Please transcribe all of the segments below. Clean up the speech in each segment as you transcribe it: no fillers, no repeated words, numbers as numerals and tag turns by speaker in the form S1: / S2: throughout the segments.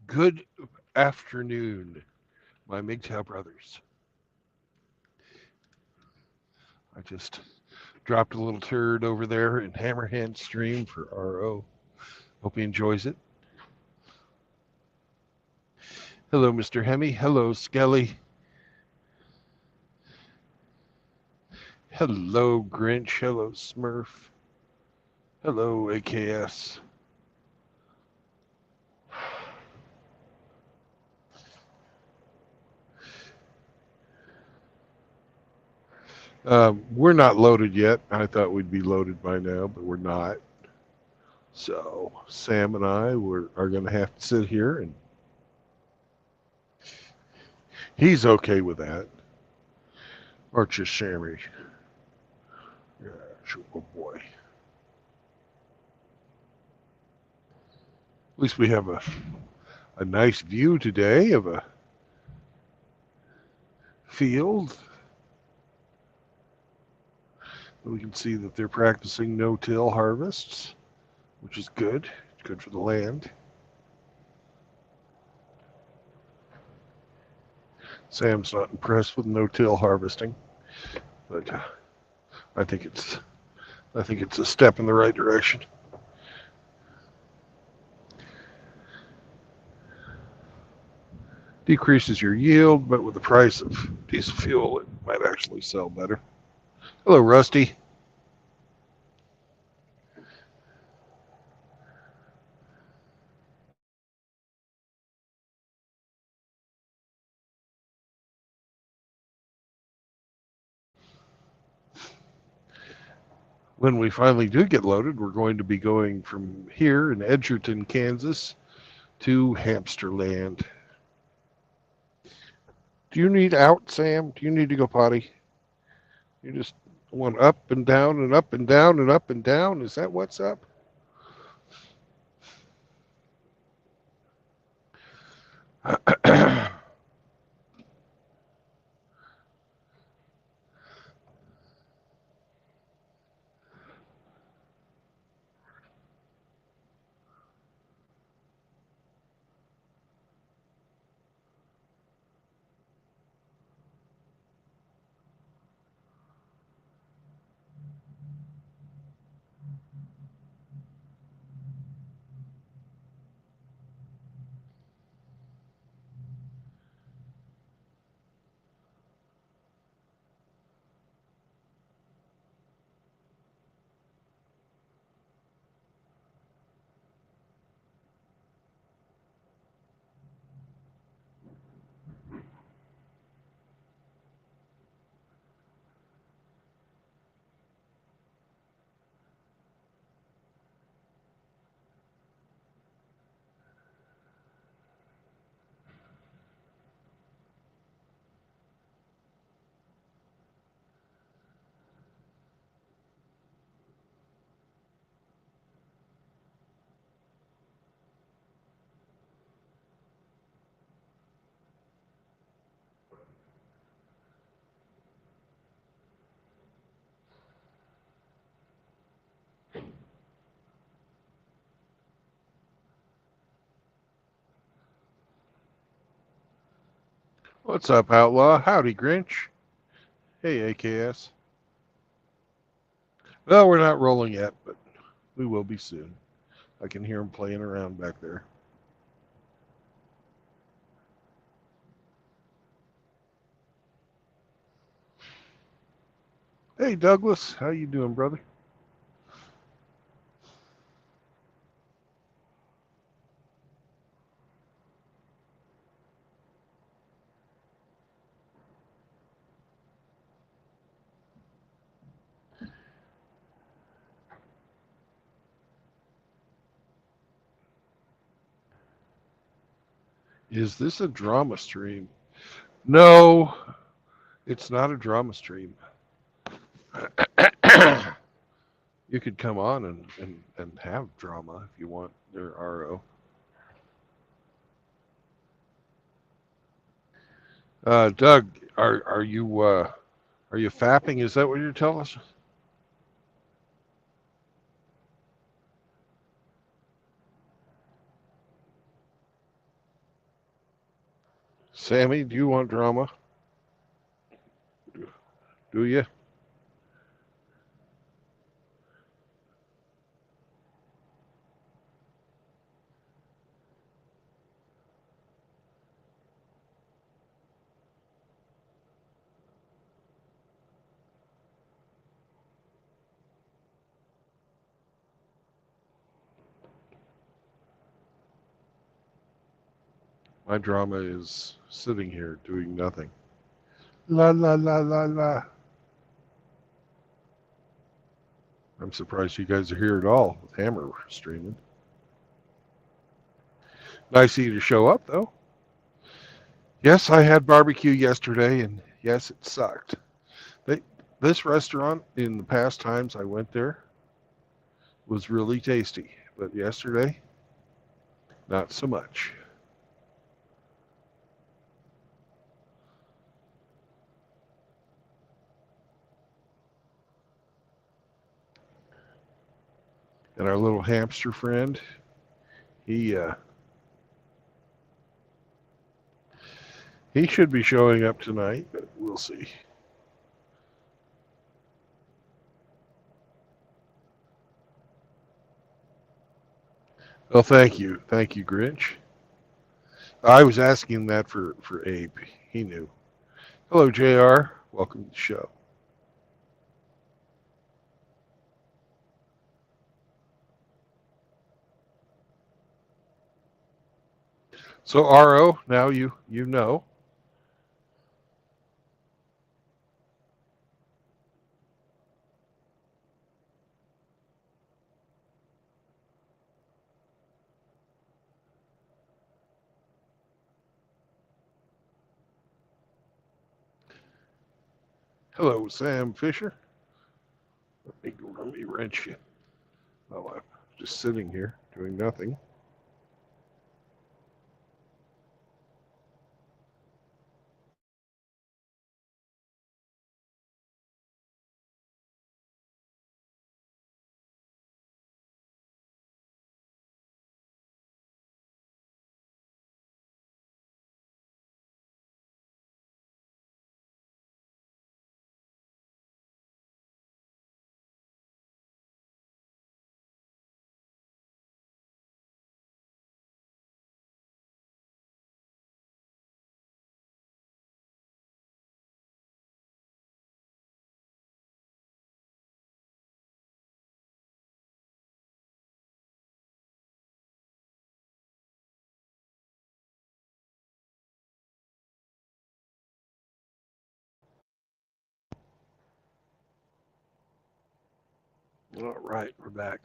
S1: Good afternoon, my MGTOW brothers. I just dropped a little turd over there in Hammerhand stream for RO. Hope he enjoys it. Hello, Mr. Hemi. Hello, Skelly. Hello, Grinch. Hello, Smurf. Hello, AKS. We're not loaded yet. I thought we'd be loaded by now, but we're not. So Sam and I are going to have to sit here, and he's okay with that. Aren't you, Sammy? Yeah, sure, oh boy. At least we have a nice view today of a field. We can see that they're practicing no-till harvests, which is good. It's good for the land. Sam's not impressed with no-till harvesting, but I think it's a step in the right direction. Decreases your yield, but with the price of diesel fuel, it might actually sell better. Hello, Rusty. When we finally do get loaded, we're going to be going from here in Edgerton, Kansas, to Hamsterland. Do you need out, Sam? Do you need to go potty? You just want up and down and up and down and up and down? Is that what's up? What's up, Outlaw? Howdy, Grinch. Hey, AKS. Well, we're not rolling yet, but we will be soon. I can hear him playing around back there. Hey, Douglas. How you doing, brother? Is this a drama stream? No, it's not a drama stream. You could come on and have drama if you want their RO. Doug, are you fapping? Is that what you're telling us? Sammy, do you want drama? Do you? My drama is sitting here doing nothing. La la la la la. I'm surprised you guys are here at all with Hammer streaming. Nice of you to show up, though. Yes, I had barbecue yesterday, and yes, it sucked. This restaurant, in the past times I went there, was really tasty. But yesterday, not so much. And our little hamster friend, he he should be showing up tonight, but we'll see. Well, thank you, Grinch. I was asking that for Abe. He knew. Hello, JR. Welcome to the show. So RO, now you know. Hello, Sam Fisher. Let me wrench you. Oh, I'm just sitting here doing nothing. All right, we're back.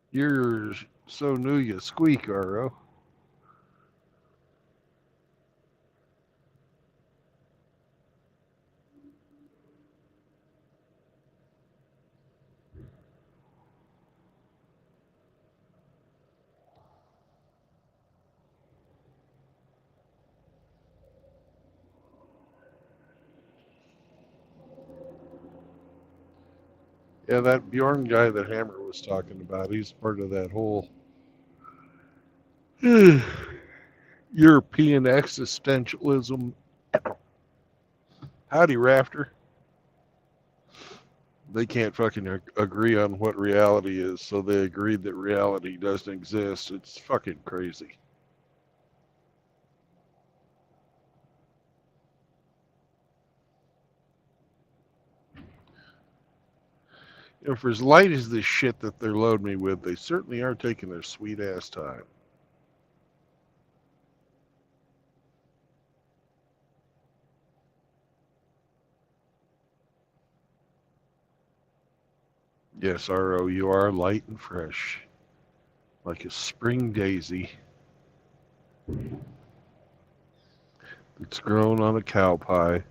S1: You're so new you squeak, RO. Yeah, that Bjorn guy that Hammer was talking about, he's part of that whole European existentialism. Howdy, Rafter. They can't fucking agree on what reality is, so they agreed that reality doesn't exist. It's fucking crazy. For as light as this shit that they're loading me with, they certainly are taking their sweet ass time. Yes, RO, you are light and fresh, like a spring daisy that's grown on a cow pie.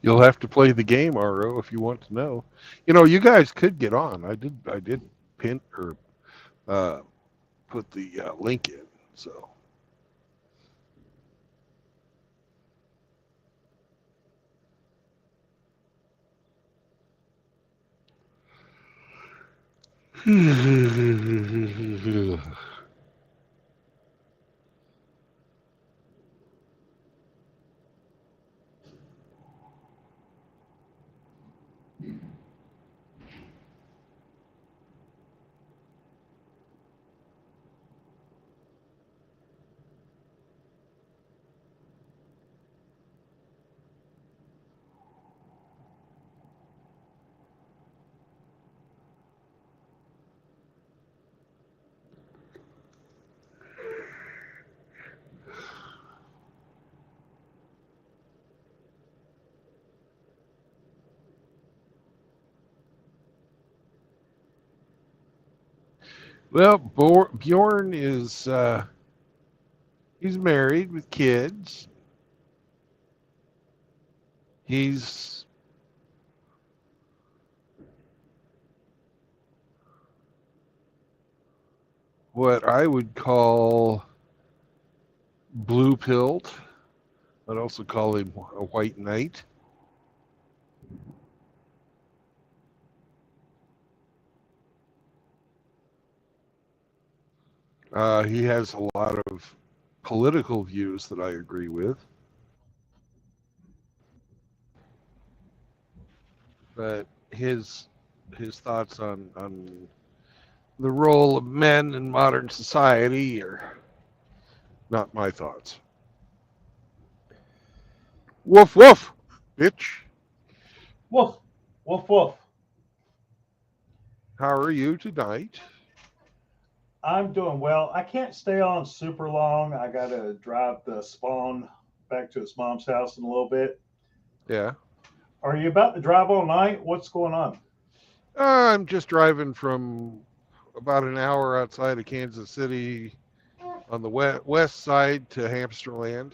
S1: You'll have to play the game, RO, if you want to know. You know, you guys could get on. I did pin or uh, put the link in. So. Well, Bjorn is he's married with kids. He's what I would call blue pilled. I'd also call him a white knight. He has a lot of political views that I agree with. But his thoughts on the role of men in modern society are not my thoughts. Woof woof, bitch.
S2: Woof, woof, woof.
S1: How are you tonight?
S2: I'm doing well. I can't stay on super long. I got to drive the spawn back to his mom's house in a little bit.
S1: Yeah.
S2: Are you about to drive all night? What's going on?
S1: I'm just driving from about an hour outside of Kansas City on the west side to Hamsterland.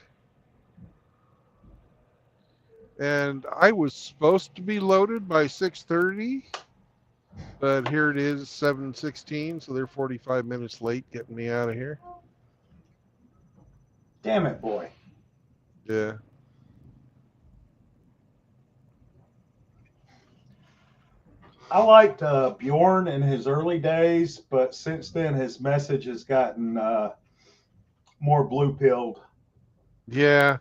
S1: And I was supposed to be loaded by 6:30, but here it is 7:16, so they're 45 minutes late getting me out of here.
S2: Damn it, boy.
S1: Yeah.
S2: I liked Bjorn in his early days, but since then his message has gotten more blue pilled.
S1: Yeah.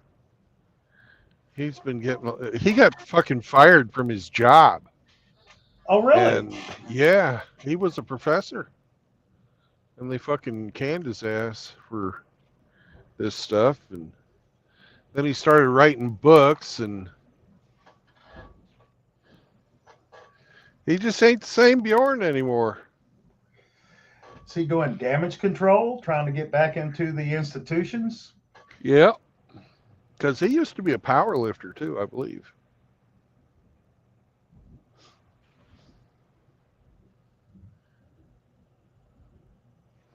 S1: He got fucking fired from his job.
S2: Oh, really?
S1: And yeah, he was a professor. And they fucking canned his ass for this stuff. And then he started writing books, and he just ain't the same Bjorn anymore.
S2: Is he doing damage control, trying to get back into the institutions?
S1: Yeah. Because he used to be a power lifter too, I believe.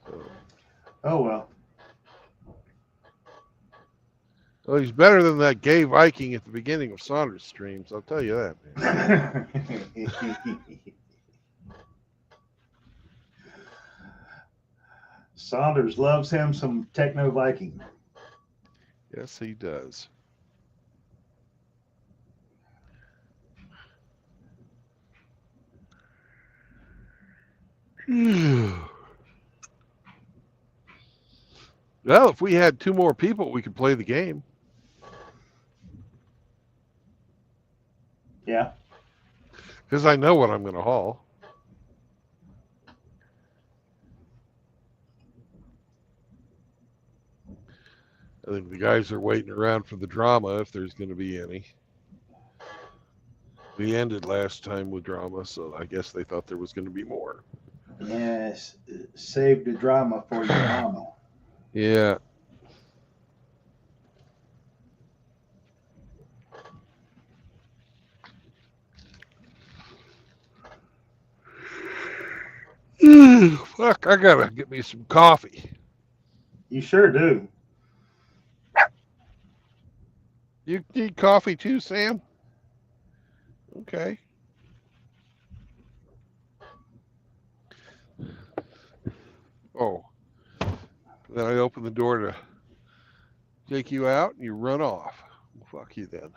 S1: So.
S2: Oh, well.
S1: Well, he's better than that gay Viking at the beginning of Saunders streams. I'll tell you that, man.
S2: Saunders loves him some techno Viking.
S1: Yes, he does. Well, if we had 2 more people, we could play the game.
S2: Yeah.
S1: Because I know what I'm going to haul. I think the guys are waiting around for the drama, if there's going to be any. We ended last time with drama, so I guess they thought there was going to be more.
S2: Yes. Save the drama for your mama.
S1: Yeah. Fuck, I gotta get me some coffee.
S2: You sure do.
S1: You need coffee too, Sam? Okay. Oh, then I open the door to take you out, and you run off. Well, fuck you then.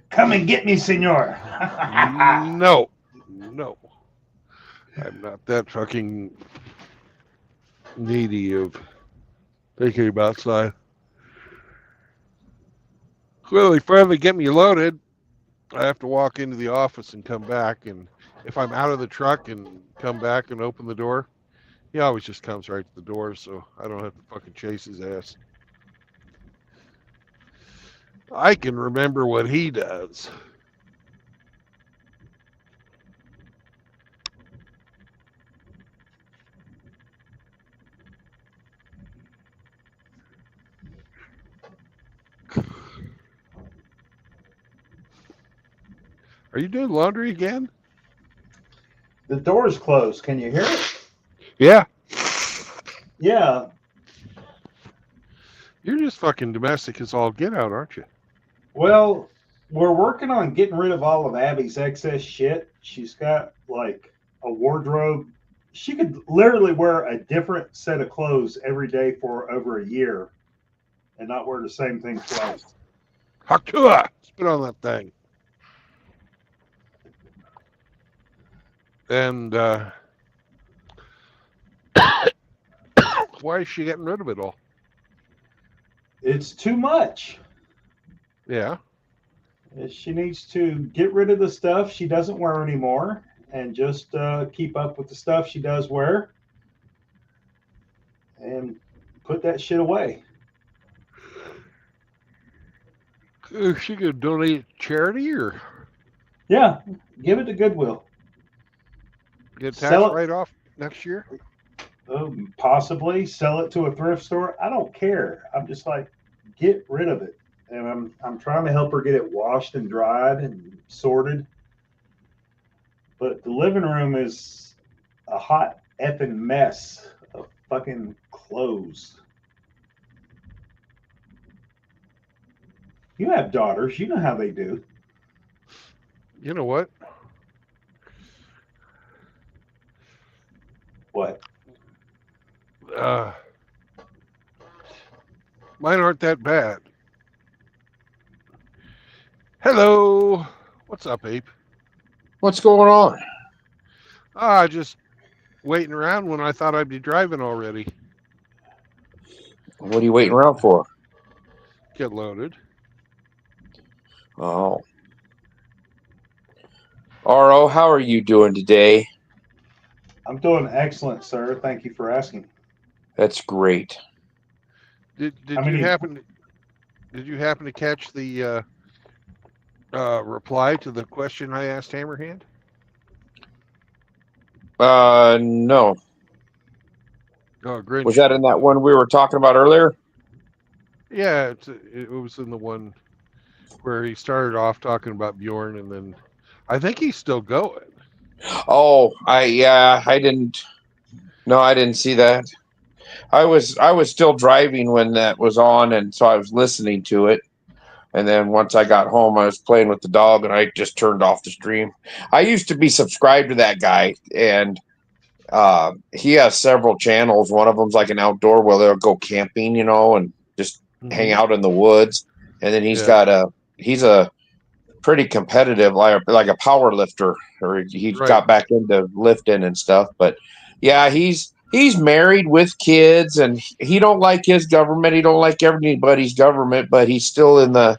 S2: Come and get me, senor.
S1: No. I'm not that fucking needy of taking him outside. Well, they finally get me loaded. I have to walk into the office and come back. And if I'm out of the truck and come back and open the door, he always just comes right to the door, so I don't have to fucking chase his ass. I can remember what he does. Are you doing laundry again?
S2: The door's closed. Can you hear it?
S1: Yeah.
S2: Yeah.
S1: You're just fucking domestic as all get out, aren't you?
S2: Well, we're working on getting rid of all of Abby's excess shit. She's got like a wardrobe. She could literally wear a different set of clothes every day for over a year and not wear the same thing twice.
S1: Hakua! Spit on that thing. And why is she getting rid of it all?
S2: It's too much.
S1: Yeah.
S2: She needs to get rid of the stuff she doesn't wear anymore and just keep up with the stuff she does wear and put that shit away.
S1: Is she gonna donate to charity or
S2: Yeah, give it to Goodwill.
S1: get a
S2: Sell
S1: tax
S2: it.
S1: write-off next year?
S2: Possibly sell it to a thrift store. I don't care. I'm just like, get rid of it. And I'm trying to help her get it washed and dried and sorted. But the living room is a hot effing mess of fucking clothes. You have daughters. You know how they do.
S1: You know what?
S2: What?
S1: Mine aren't that bad. Hello. What's up, Ape?
S3: What's going on?
S1: Just waiting around when I thought I'd be driving already.
S3: What are you waiting around for?
S1: Get loaded.
S3: Oh. RO, how are you doing today?
S2: I'm doing excellent, sir. Thank you for asking.
S3: That's great.
S1: Did
S2: How many-
S1: you happen to catch the reply to the question I asked Hammerhand?
S3: No.
S1: Oh, Grinch.
S3: Was that in that one we were talking about earlier?
S1: Yeah, it was in the one where he started off talking about Bjorn, and then I think he's still going.
S3: Oh, I didn't see that. I was still driving when that was on, and so I was listening to it. And then once I got home, I was playing with the dog, and I just turned off the stream. I used to be subscribed to that guy, and he has several channels. One of them's like an outdoor where they'll go camping, and just hang out in the woods. And then he's a pretty competitive, like a power lifter, or he got back into lifting and stuff. But yeah, he's married with kids, and he don't like his government. He don't like anybody's government, but he's still in the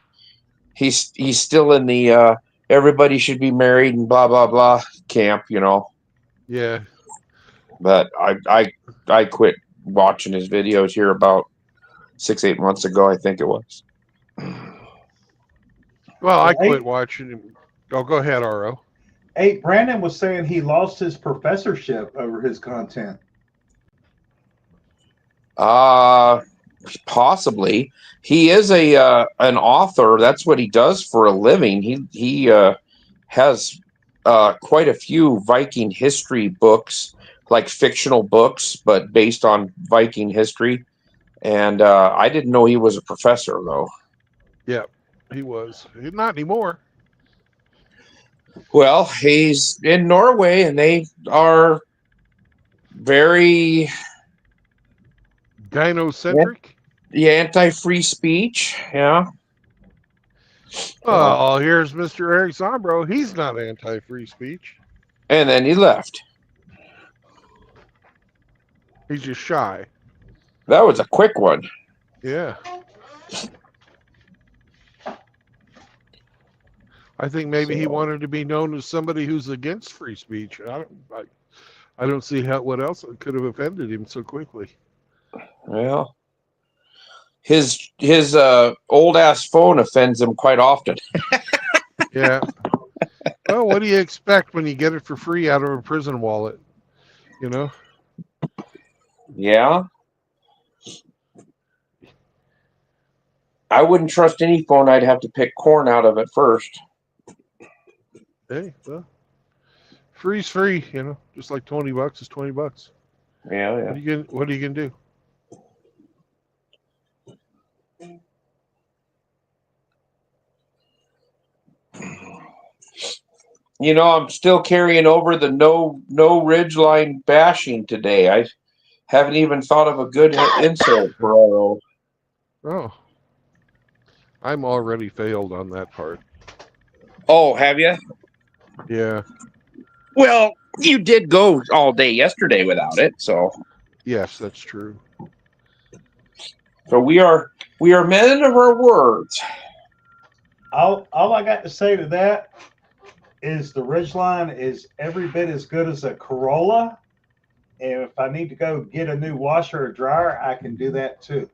S3: everybody should be married and blah blah blah camp,
S1: Yeah.
S3: But I quit watching his videos here about 6-8 months ago, I think it was.
S1: Well, I quit watching him. Oh, go ahead, RO.
S2: Hey, Brandon was saying he lost his professorship over his content.
S3: Possibly. He is an author. That's what he does for a living. He has quite a few Viking history books, like fictional books, but based on Viking history. And I didn't know he was a professor, though.
S1: Yeah, he was. Not anymore.
S3: Well, he's in Norway, and they are very
S1: Gynocentric.
S3: anti-free speech. Yeah.
S1: Oh, here's Mr. Eric Zombro. He's not anti-free speech.
S3: And then he left.
S1: He's just shy.
S3: That was a quick one.
S1: Yeah. I think maybe he wanted to be known as somebody who's against free speech. I don't see what else could have offended him so quickly.
S3: Well, his old ass phone offends him quite often.
S1: Yeah. Well, what do you expect when you get it for free out of a prison wallet? You know?
S3: Yeah. I wouldn't trust any phone. I'd have to pick corn out of it first.
S1: Hey, well, free's free, you know, just like $20 is $20.
S3: Yeah, yeah.
S1: What are you gonna do?
S3: You know, I'm still carrying over the no ridgeline bashing today. I haven't even thought of a good insult for RO.
S1: Oh, I'm already failed on that part.
S3: Oh, have you?
S1: Yeah.
S3: Well, you did go all day yesterday without it, so
S1: Yes, that's true.
S3: we are men of our words.
S2: All I got to say to that is the Ridgeline is every bit as good as a Corolla. And if I need to go get a new washer or dryer, I can do that too.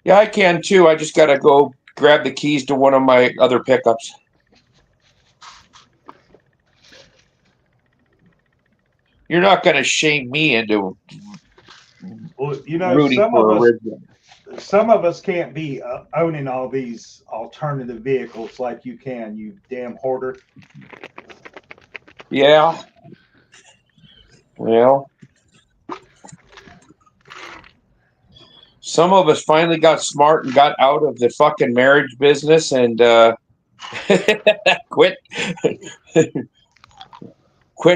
S3: Yeah, I can too. I just got to go grab the keys to one of my other pickups. You're not going to shame me into
S2: Well, you know,
S3: rooting for a
S2: some of us can't be owning all these alternative vehicles like you can, you damn hoarder.
S3: Yeah. Well, some of us finally got smart and got out of the fucking marriage business and quit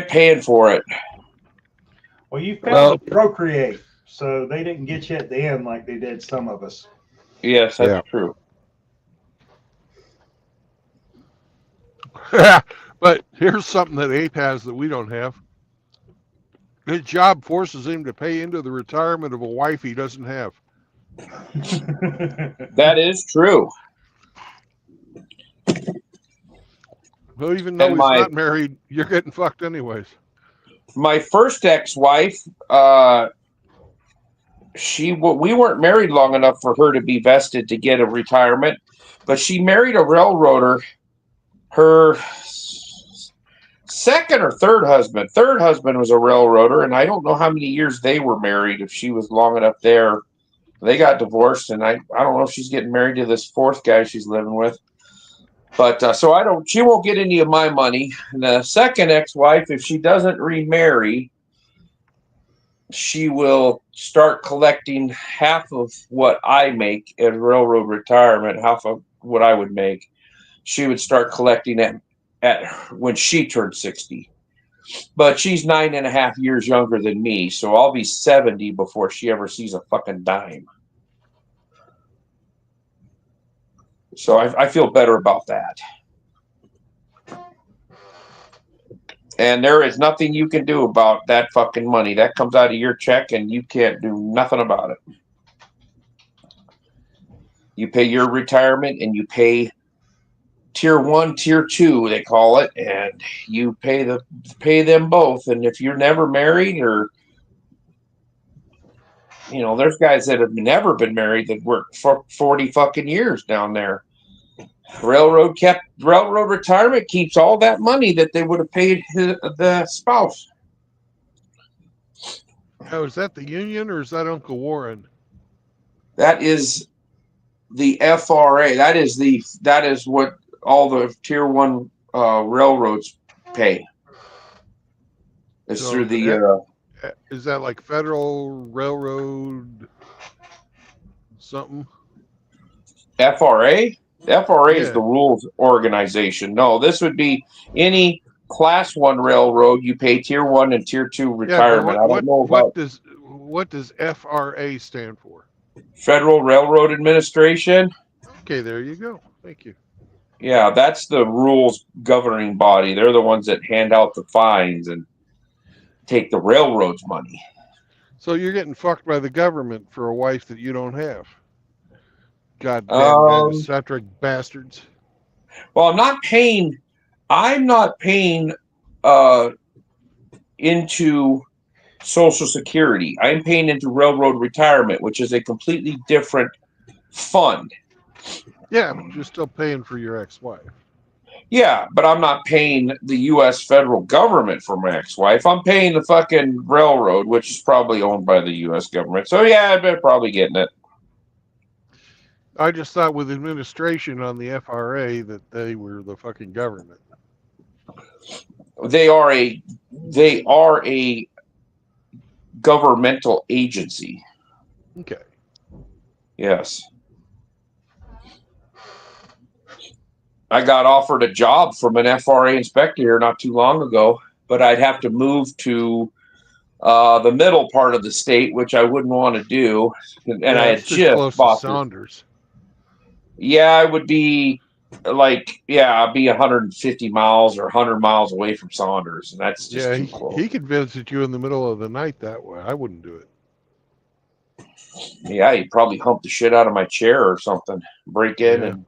S3: paying for it.
S2: Well, you failed to procreate, so they didn't get you at the end like they did some of us.
S3: Yes, that's true.
S1: But here's something that Ape has that we don't have. His job forces him to pay into the retirement of a wife he doesn't have.
S3: That is true.
S1: Well, even though he's not married, you're getting fucked anyways.
S3: My first ex-wife, we weren't married long enough for her to be vested to get a retirement, but she married a railroader. Her second or third husband was a railroader, and I don't know how many years they were married. If she was long enough there, they got divorced, and I don't know if she's getting married to this fourth guy she's living with. But so she won't get any of my money. And the second ex-wife, if she doesn't remarry, she will start collecting half of what I make at railroad retirement, half of what I would make. She would start collecting at when she turned 60. But she's 9.5 years younger than me, so I'll be 70 before she ever sees a fucking dime. So I feel better about that. And there is nothing you can do about that fucking money. That comes out of your check, and you can't do nothing about it. You pay your retirement, and you pay tier 1, tier 2, they call it, and you pay them both. And if you're never married, or there's guys that have never been married that worked for 40 fucking years down there. Railroad retirement keeps all that money that they would have paid the spouse.
S1: Now, is that the union or is that Uncle Warren?
S3: That is the FRA. That is what all the tier 1 railroads pay. It's through the.
S1: Is that like Federal Railroad something?
S3: FRA? The FRA is
S1: Yeah.
S3: the rules organization. No, this would be any class 1 railroad. You pay tier 1 and tier 2
S1: Yeah, but
S3: retirement. I don't know about
S1: what does FRA stand for?
S3: Federal Railroad Administration.
S1: Okay, there you go. Thank you.
S3: Yeah, that's the rules governing body. They're the ones that hand out the fines and take the railroad's money.
S1: So you're getting fucked by the government for a wife that you don't have. Goddamn dinocentric bastards.
S3: Well, I'm not paying into Social Security. I'm paying into railroad retirement, which is a completely different fund.
S1: Yeah, but you're still paying for your ex-wife.
S3: Yeah, but I'm not paying the U.S. federal government for my ex-wife. I'm paying the fucking railroad, which is probably owned by the U.S. government. So yeah, I've been probably getting it.
S1: I just thought with administration on the FRA that they were the fucking government.
S3: They are a governmental agency.
S1: Okay.
S3: Yes. I got offered a job from an FRA inspector here not too long ago, but I'd have to move to the middle part of the state, which I wouldn't want to do. And
S1: yeah,
S3: I had
S1: it's too
S3: just
S1: close to
S3: bought
S1: Saunders.
S3: Yeah, I would be I'd be 150 miles or 100 miles away from Saunders, and that's just
S1: Yeah,
S3: too close.
S1: he could visit you in the middle of the night that way. I wouldn't do it.
S3: Yeah, he'd probably hump the shit out of my chair or something, break in and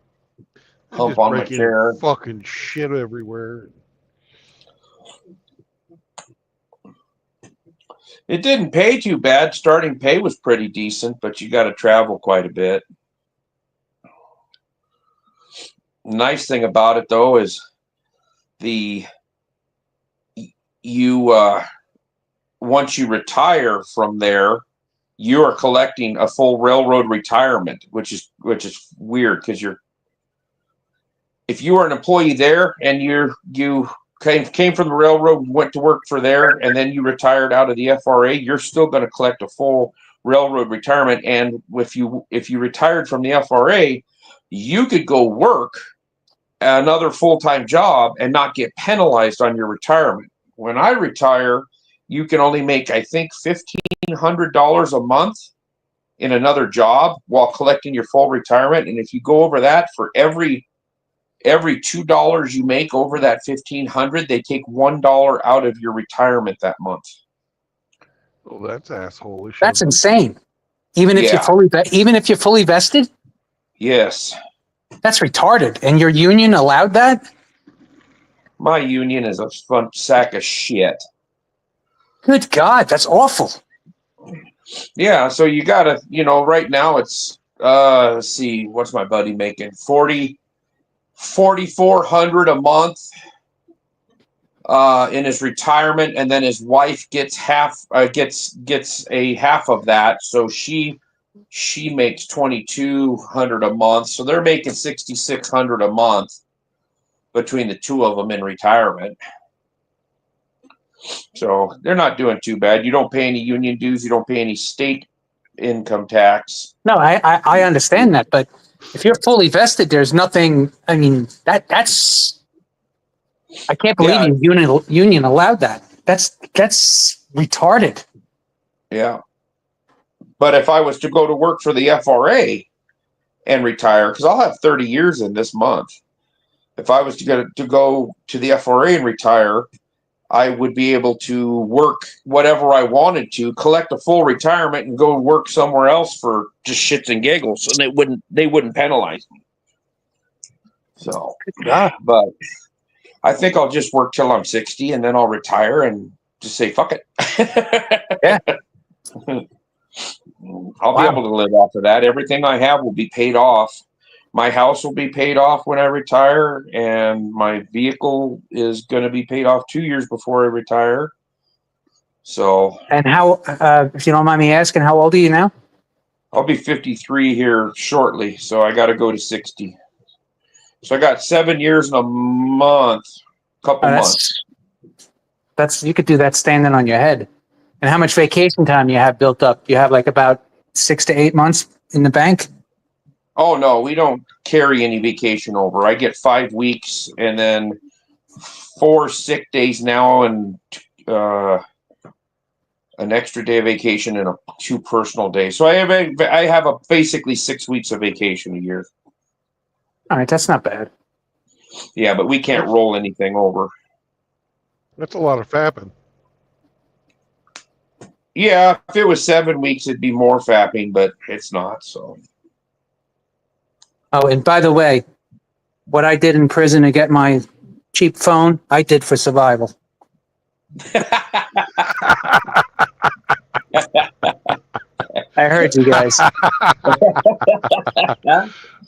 S3: hump on my chair.
S1: Fucking shit everywhere.
S3: It didn't pay too bad. Starting pay was pretty decent, but you got to travel quite a bit. Nice thing about it though is once you retire from there, you are collecting a full railroad retirement, which is weird because if you were an employee there and you came from the railroad, went to work for there, and then you retired out of the FRA, you're still going to collect a full railroad retirement. And if you retired from the FRA, you could go work another full-time job and not get penalized on your retirement. When I retire, you can only make, I think, $1,500 a month in another job while collecting your full retirement. And if you go over that, for every $2 you make over that $1,500, they take $1 out of your retirement that month.
S1: Oh, that's asshole-ish.
S4: That's insane. Even if you're fully vested?
S3: Yes.
S4: That's retarded. And your union allowed that?
S3: My union is a fun sack of shit.
S4: Good God, that's awful.
S3: Yeah, so you gotta, right now it's let's see, what's my buddy making? $4,400 a month in his retirement, and then his wife gets gets a half of that, so she makes $2,200 a month, so they're making $6,600 a month between the two of them in retirement. So they're not doing too bad. You don't pay any union dues. You don't pay any state income tax.
S4: No, I understand that, but if you're fully vested, there's nothing. I mean, that's. I can't believe union allowed that. That's retarded.
S3: Yeah. But if I was to go to work for the FRA and retire, because I'll have 30 years in this month, if I was to go to the FRA and retire, I would be able to work whatever I wanted to, collect a full retirement, and go work somewhere else for just shits and giggles, and they wouldn't penalize me. So, but I think I'll just work till I'm 60, and then I'll retire and just say fuck it.
S4: Yeah.
S3: I'll be able to live off of that. Everything I have will be paid off. My house will be paid off when I retire, and my vehicle is going to be paid off 2 years before I retire. So,
S4: and how, if you don't mind me asking, how old are you now?
S3: I'll be 53 here shortly, so I got to go to 60. So I got 7 years and a month, couple months.
S4: You could do that standing on your head. And how much vacation time you have built up? You have like about 6 to 8 months in the bank?
S3: Oh no, we don't carry any vacation over. I get 5 weeks and then 4 sick days now, and an extra day of vacation and 2 personal days. So I have basically 6 weeks of vacation a year.
S4: All right, that's not bad.
S3: Yeah, but we can't roll anything over.
S1: That's a lot of fapping.
S3: Yeah, if it was 7 weeks, it'd be more fapping, but it's not. So.
S4: Oh, and by the way, what I did in prison to get my cheap phone, I did for survival. I heard you guys.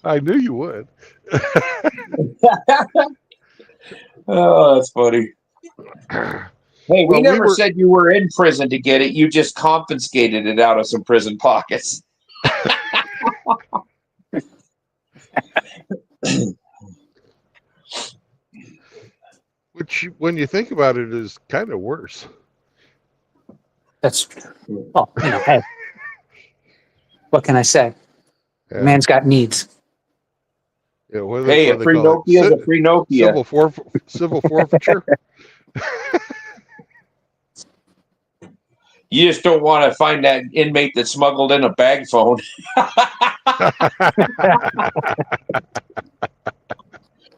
S1: I knew you would.
S3: Oh, that's funny. Hey, we
S1: Well,
S3: never said you were in prison to get it. You just confiscated it out of some prison pockets.
S1: Which, when you think about it, is kind of worse.
S4: That's well, hey, what can I say?
S1: Yeah.
S4: Man's got needs.
S1: Yeah,
S3: Hey, a free Nokia is a free Nokia.
S1: Civil forfeiture.
S3: You just don't want to find that inmate that smuggled in a bag phone.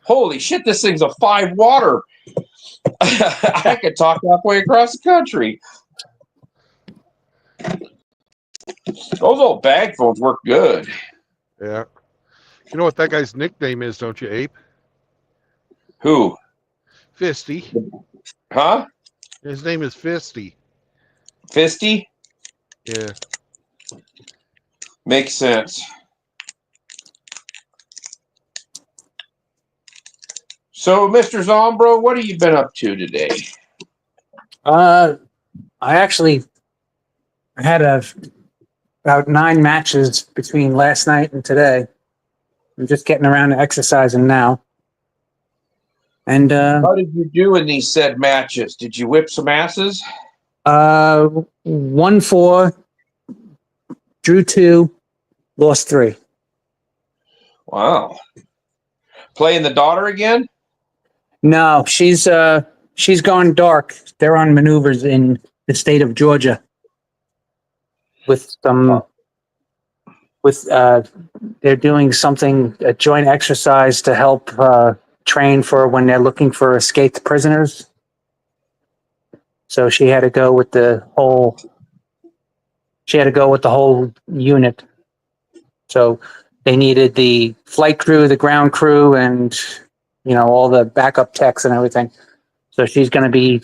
S3: Holy shit, this thing's a 5 water. I could talk halfway across the country. Those old bag phones work good.
S1: Yeah. You know what that guy's nickname is, don't you, Ape?
S3: Who?
S1: Fisty.
S3: Huh?
S1: His name is Fisty.
S3: Fisty?
S1: Yeah.
S3: Makes sense. So, Mr. Zombro, what have you been up to today?
S4: I actually had about 9 matches between last night and today. I'm just getting around to exercising now. And
S3: How did you do in these said matches? Did you whip some asses?
S4: 1-4, drew 2, lost 3.
S3: Wow. Playing the daughter again?
S4: No, she's gone dark. They're on maneuvers in the state of Georgia with some they're doing something, a joint exercise to help train for when they're looking for escaped prisoners. So she had to go with the whole unit. So they needed the flight crew, the ground crew, and all the backup techs and everything. So she's going to be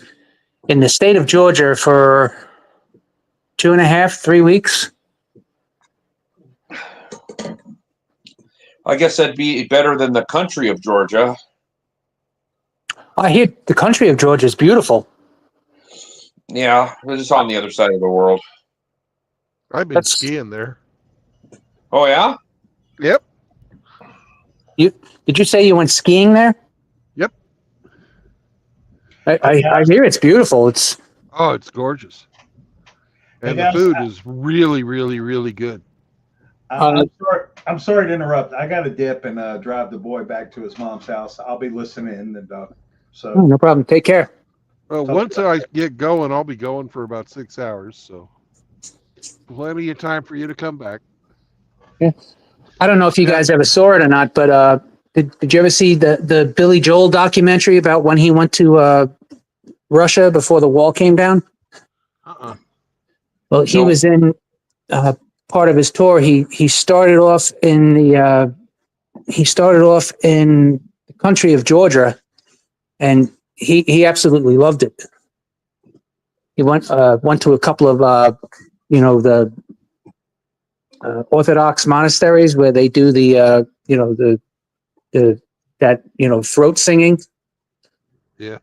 S4: in the state of Georgia for 2.5, 3 weeks.
S3: I guess that'd be better than the country of Georgia.
S4: I hear the country of Georgia is beautiful.
S3: Yeah, it's just on the other side of the world.
S1: I've been skiing there.
S3: Oh, yeah?
S1: Yep.
S4: Did you say you went skiing there?
S1: Yep.
S4: I hear it's beautiful. It's
S1: gorgeous. And
S2: Hey,
S1: the food is really, really, really good.
S2: I'm sorry to interrupt. I got to dip and drive the boy back to his mom's house. I'll be listening in, and
S4: no problem. Take care.
S1: Well, once I get going, I'll be going for about 6 hours, so plenty of time for you to come back.
S4: Yeah. I don't know if you guys ever saw it or not, but did you ever see the Billy Joel documentary about when he went to Russia before the wall came down? Well, he was in part of his tour. He started off in the country of Georgia, and he absolutely loved it. He went to a couple of the Orthodox monasteries where they do the throat singing.
S1: Yeah.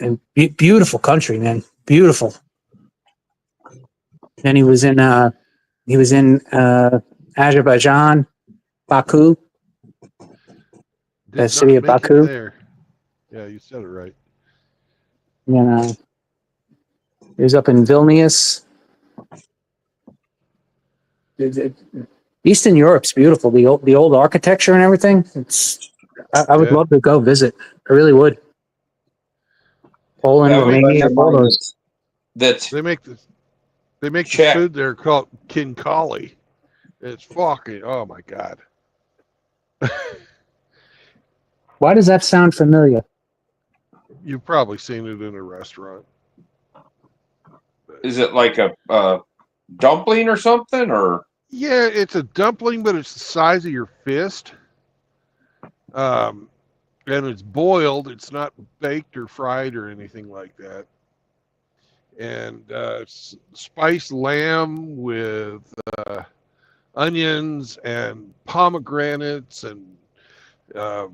S4: And beautiful country, man. Beautiful. Then he was in Azerbaijan, Baku, the city of Baku.
S1: There. Yeah, you said it right.
S4: He was up in Vilnius. Eastern Europe's beautiful. The old architecture and everything. I would
S1: Yeah.
S4: love to go visit. I really would. Poland,
S3: I have a friend
S4: Romania,
S3: of
S4: all
S3: mine
S4: those.
S3: that's
S1: They make this. They make this
S3: Czech.
S1: food there called kinkali. It's fucking. Oh my god.
S4: Why does that sound familiar?
S1: You've probably seen it in a restaurant.
S3: Is it like a dumpling or something, or
S1: Yeah, it's a dumpling, but it's the size of your fist. And it's boiled. It's not baked or fried or anything like that. And spiced lamb with onions and pomegranates and a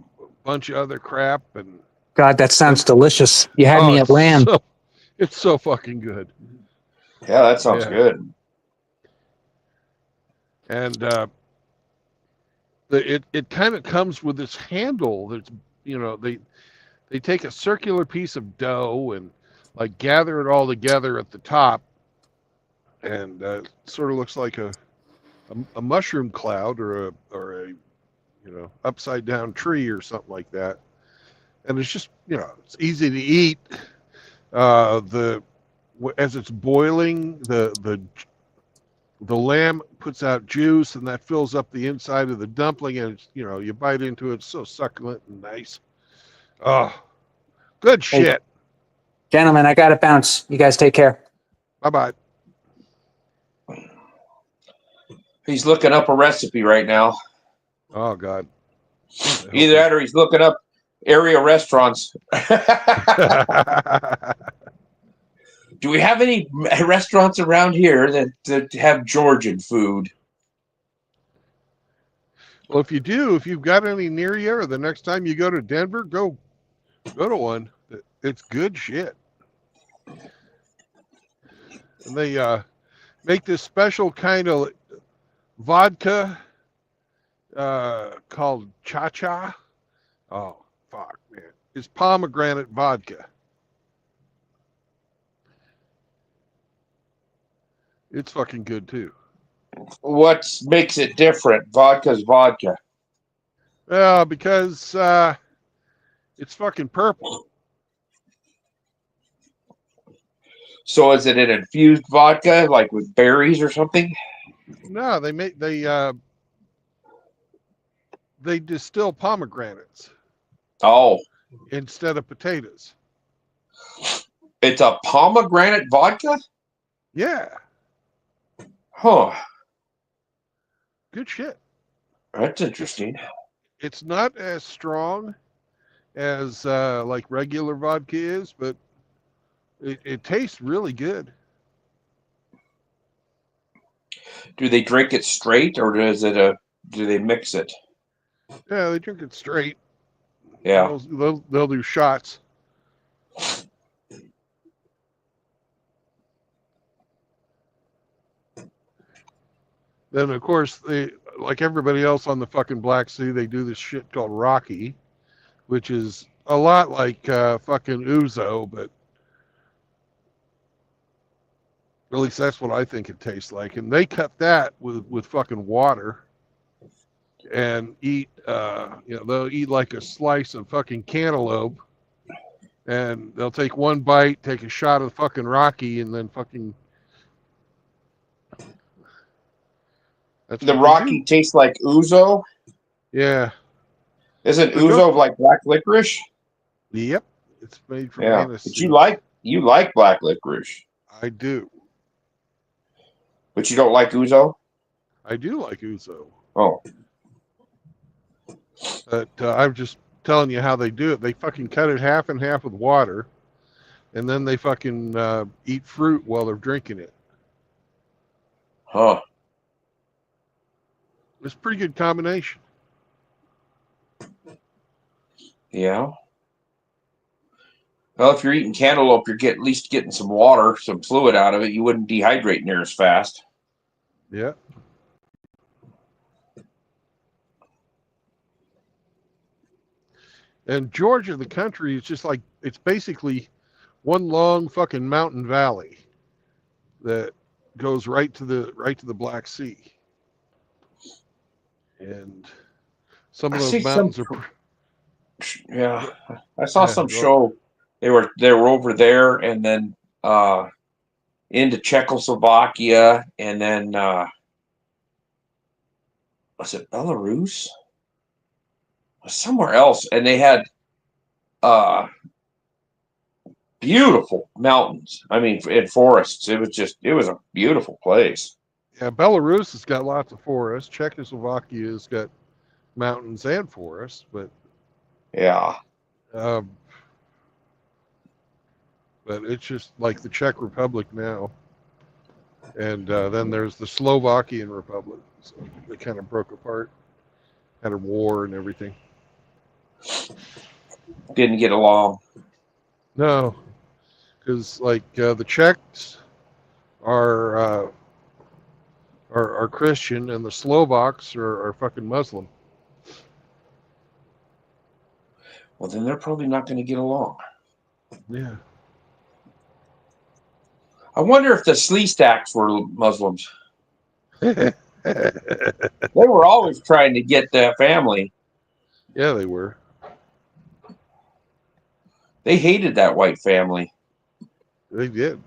S1: bunch of other crap. And
S4: God, that sounds delicious. You had me at lamb.
S1: It's so fucking good.
S3: yeah, that sounds
S1: Yeah.
S3: good.
S1: And it kind of comes with this handle that's, they take a circular piece of dough and like gather it all together at the top, and sort of looks like a mushroom cloud or a upside down tree or something like that. And it's just, it's easy to eat. As it's boiling, the lamb puts out juice, and that fills up the inside of the dumpling, and it's, you bite into it, it's so succulent and nice. Oh, good shit.
S4: Gentlemen, I got to bounce. You guys take care.
S1: Bye-bye.
S3: He's looking up a recipe right now.
S1: Oh God.
S3: Either that or he's looking up area restaurants. Do we have any restaurants around here that have Georgian food?
S1: Well, if you've got any near you, or the next time you go to Denver, go to one. It's good shit. And they make this special kind of vodka called cha-cha. Oh, fuck, man. It's pomegranate vodka. It's fucking good, too.
S3: What makes it different? Vodka's vodka.
S1: Because it's fucking purple.
S3: So is it an infused vodka, like with berries or something?
S1: No, they distill pomegranates
S3: Oh,
S1: instead of potatoes.
S3: it's a pomegranate vodka?
S1: Yeah,
S3: Huh.
S1: good shit.
S3: That's interesting.
S1: It's not as strong as like regular vodka is, but it tastes really good.
S3: Do they drink it straight, or do they mix it?
S1: Yeah, they drink it straight.
S3: Yeah.
S1: They'll do shots. Then of course they, like everybody else on the fucking Black Sea, they do this shit called Rocky, which is a lot like fucking ouzo, but at least that's what I think it tastes like. And they cut that with fucking water and eat, they'll eat like a slice of fucking cantaloupe, and they'll take one bite, take a shot of fucking Rocky, and then fucking. That's
S3: The
S1: what they
S3: Rocky
S1: do.
S3: tastes like ouzo?
S1: Yeah.
S3: Isn't
S1: But
S3: ouzo like black licorice?
S1: Yep. It's made from
S3: Yeah.
S1: anise
S3: But
S1: seed.
S3: you like black licorice.
S1: I do.
S3: But you don't like ouzo?
S1: I do like ouzo.
S3: Oh.
S1: But I'm just telling you how they do it. They fucking cut it half and half with water, and then they fucking eat fruit while they're drinking it.
S3: Huh.
S1: It's a pretty good combination.
S3: Yeah. Well, if you're eating cantaloupe, you're at least getting some water, some fluid out of it. You wouldn't dehydrate near as fast.
S1: Yeah. And Georgia, the country, is just like, it's basically one long fucking mountain valley that goes right to the Black Sea. and some
S3: I
S1: of
S3: see
S1: those
S3: some.
S1: mountains are.
S3: Yeah, I saw
S1: Yeah,
S3: some show. They were over there, and then into Czechoslovakia, and then was it Belarus? Somewhere else, and they had beautiful mountains. I mean, in forests. It was a beautiful place.
S1: Yeah, Belarus has got lots of forests. Czechoslovakia has got mountains and forests,
S3: Yeah.
S1: um, but it's just like the Czech Republic now, and then there's the Slovakian Republic. So they kind of broke apart, had a war and everything.
S3: Didn't get along.
S1: No, because like the Czechs are Christian, and the Slovaks are fucking Muslim.
S3: Well, then they're probably not going to get along.
S1: Yeah.
S3: I wonder if the Sleestaks were Muslims. They were always trying to get that family.
S1: Yeah, they were.
S3: They hated that white family.
S1: They did.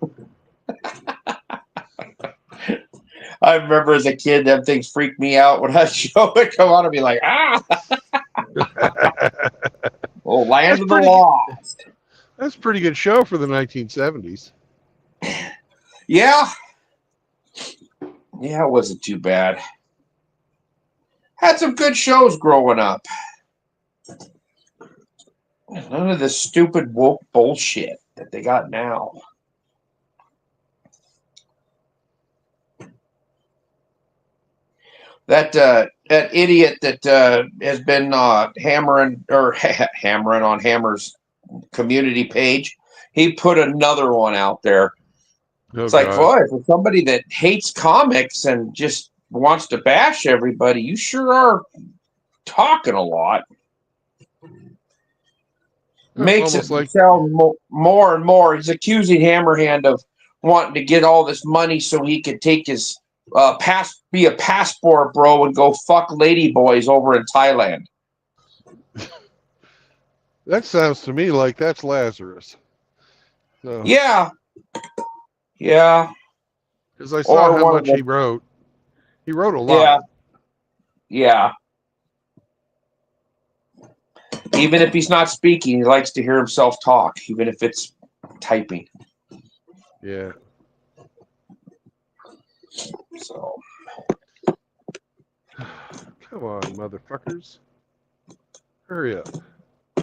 S3: I remember as a kid, them things freaked me out when I show it come on and be like, ah! Oh, Land of the Lost.
S1: That's a pretty good show for the 1970s.
S3: Yeah. Yeah, it wasn't too bad. Had some good shows growing up. None of this stupid woke bullshit that they got now. That idiot that has been hammering on Hammer's community page, he put another one out there.
S1: Oh,
S3: It's like,
S1: God.
S3: boy, for somebody that hates comics and just wants to bash everybody, you sure are talking a lot. Makes it
S1: like
S3: sound more and more. He's accusing Hammerhand of wanting to get all this money so he could take his be a passport bro and go fuck ladyboys over in Thailand.
S1: That sounds to me like that's Lazarus. So,
S3: Yeah. Yeah.
S1: because I saw
S3: Or
S1: how
S3: one
S1: much
S3: of
S1: he wrote. He wrote a lot.
S3: Yeah. Even if he's not speaking, he likes to hear himself talk, even if it's typing.
S1: Yeah.
S3: So,
S1: Come on, motherfuckers. Hurry up.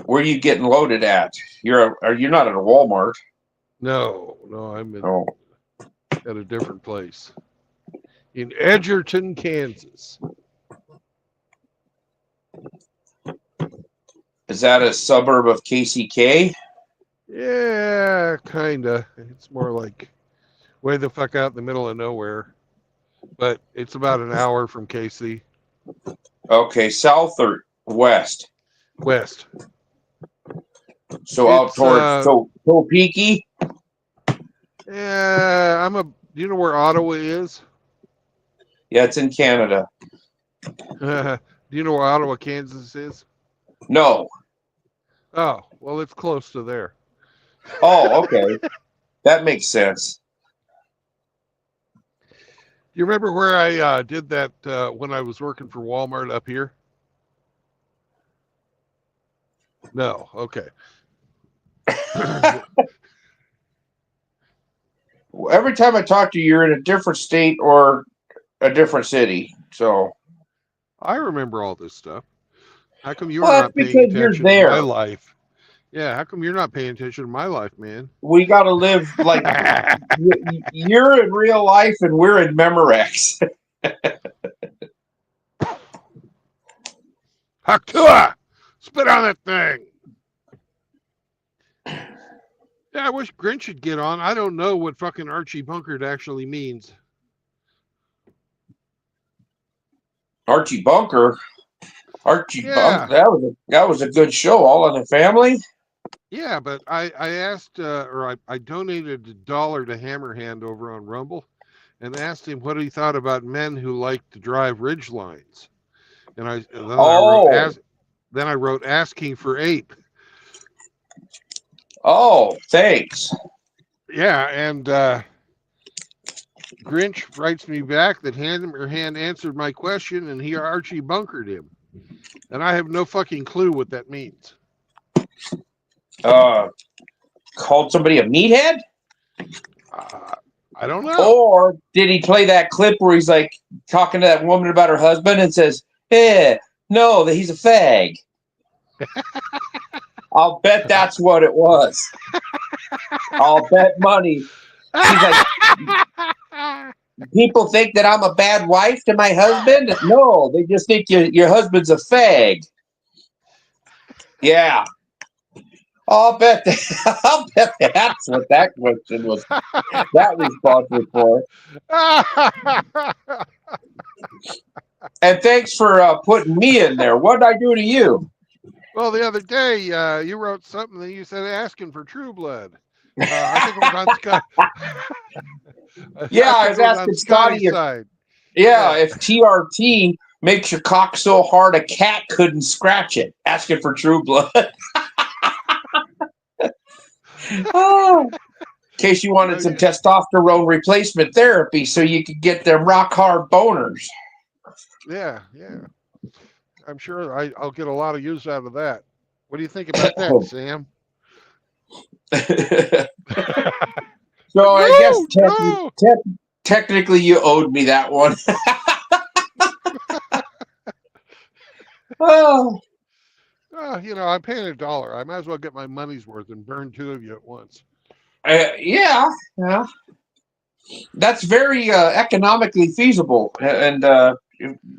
S3: where are you getting loaded at? You're not at a Walmart.
S1: No, I'm
S3: Oh.
S1: at a different place. In Edgerton, Kansas.
S3: Is that a suburb of KCK?
S1: Yeah, kinda. It's more like way the fuck out in the middle of nowhere. But it's about an hour from KC.
S3: Okay, south or west?
S1: West.
S3: So out
S1: It's,
S3: towards Topeki?
S1: Yeah, do you know where Ottawa is?
S3: Yeah, it's in Canada.
S1: Do you know where Ottawa, Kansas is?
S3: No.
S1: Oh, well, it's close to there.
S3: Oh, okay. That makes sense.
S1: You remember where I did that when I was working for Walmart up here? No. Okay.
S3: Every time I talk to you, you're in a different state or a different city. So
S1: I remember all this stuff. How come you're
S3: well,
S1: not
S3: that's
S1: paying
S3: because you're
S1: attention to
S3: there.
S1: my life? Yeah, how come you're not paying attention to my life, man?
S3: We got to live like you're in real life and we're in Memorex.
S1: Haktua! Spit on that thing! Yeah, I wish Grinch should get on. I don't know what fucking Archie Bunkered actually means.
S3: Archie Bunker.
S1: Yeah.
S3: That was a good show. All in the Family.
S1: Yeah, but I asked, or I donated $1 to Hammerhand over on Rumble and asked him what he thought about men who like to drive ridgelines. And
S3: Oh.
S1: then I wrote asking for ape.
S3: Oh, thanks.
S1: Yeah, and Grinch writes me back that hand answered my question, and he Archie bunkered him, and I have no fucking clue what that means.
S3: Called somebody a meathead?
S1: I don't know.
S3: Or did he play that clip where he's like talking to that woman about her husband and says, "Hey, no, that he's a fag"? I'll bet that's what it was. I'll bet money. She's like, people think that I'm a bad wife to my husband? No, they just think your husband's a fag. Yeah. I'll bet that's what that question was. That response was for. And thanks for putting me in there. What did I do to you?
S1: Well, the other day you wrote something that you said asking for True Blood. I think it was on Scott.
S3: Yeah, I was asking Scotty
S1: side.
S3: If TRT makes your cock so hard a cat couldn't scratch it. Asking for True Blood. Oh, in case you wanted some testosterone replacement therapy so you could get them rock hard boners.
S1: Yeah. I'm sure I'll get a lot of use out of that. What do you think about that, Sam?
S3: So I guess technically you owed me that one. Oh.
S1: I'm paying $1. I might as well get my money's worth and burn two of you at once.
S3: Yeah. That's very economically feasible, and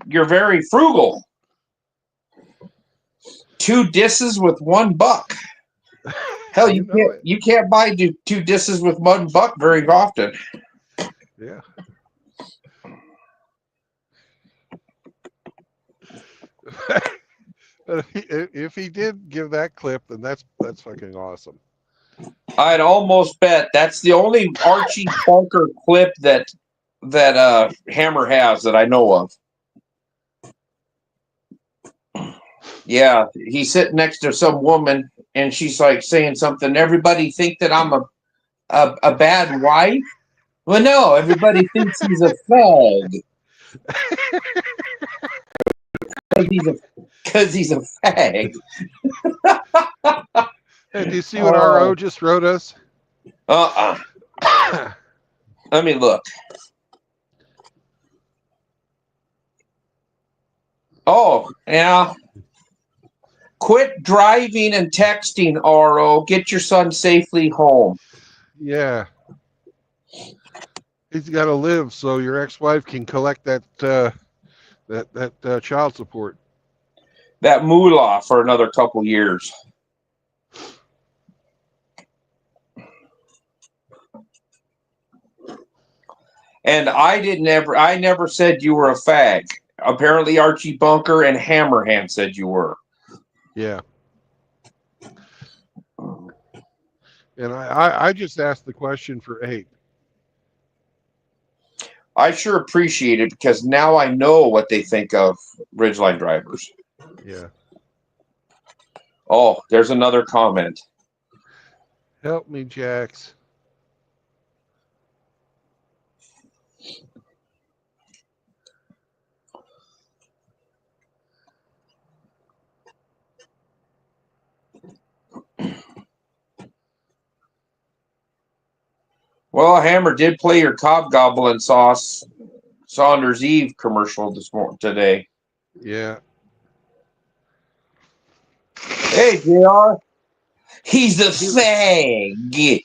S3: you're very frugal. 2 disses with $1. Hell, you can't buy 2 disses with $1 very often.
S1: Yeah. If he did give that clip, then that's fucking awesome.
S3: I'd almost bet that's the only Archie Bunker clip that Hammer has that I know of. Yeah, he's sitting next to some woman, and she's like saying something. Everybody think that I'm a bad wife. Well, no, everybody thinks he's a fag. Because he's a fag.
S1: Hey, do you see what RO just wrote us?
S3: Let me look. Oh, yeah. Quit driving and texting, RO. Get your son safely home.
S1: Yeah. He's got to live so your ex-wife can collect that child support.
S3: That moolah for another couple years. And I never said you were a fag. Apparently Archie Bunker and Hammerhand said you were.
S1: Yeah. And I just asked the question for ape.
S3: I sure appreciate it because now I know what they think of Ridgeline drivers.
S1: Yeah.
S3: Oh, there's another comment.
S1: Help me, Jax.
S3: Well, Hammer did play your Cobgoblin sauce Saunders Eve commercial today.
S1: Yeah.
S3: Hey, JR. He's a fag.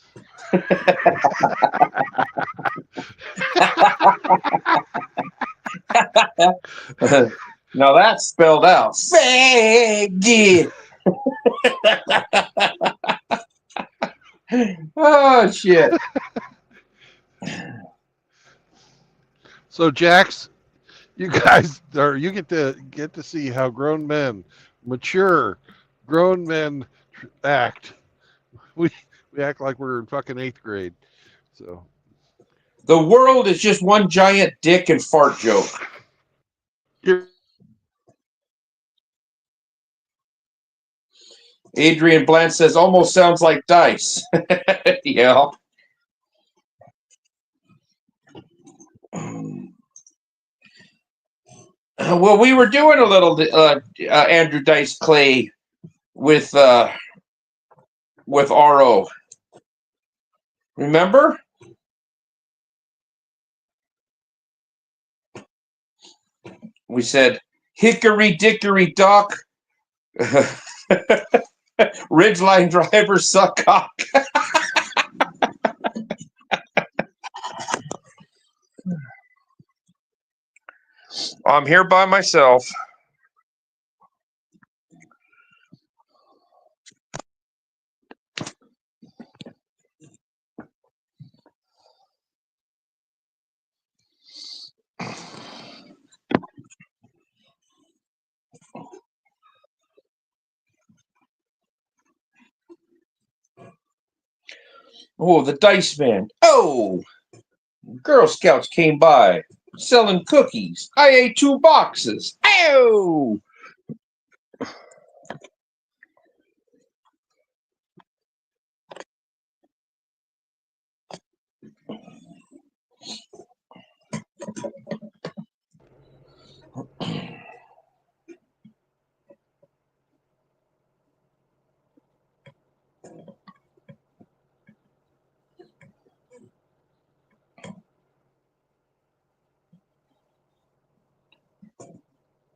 S3: Now that's spelled out. Fag. Oh, shit.
S1: So, Jax, you guys you get to see how mature grown men act. We act like we're in fucking 8th grade. So
S3: the world is just one giant dick and fart joke.
S1: You're
S3: Adrian Bland says, almost sounds like dice. Yeah. Well, we were doing a little Andrew Dice Clay with RO. Remember? We said, hickory dickory dock, ridgeline drivers suck cock. I'm here by myself. Oh, the Dice Man. Oh, Girl Scouts came by selling cookies. I ate 2 boxes. Ow!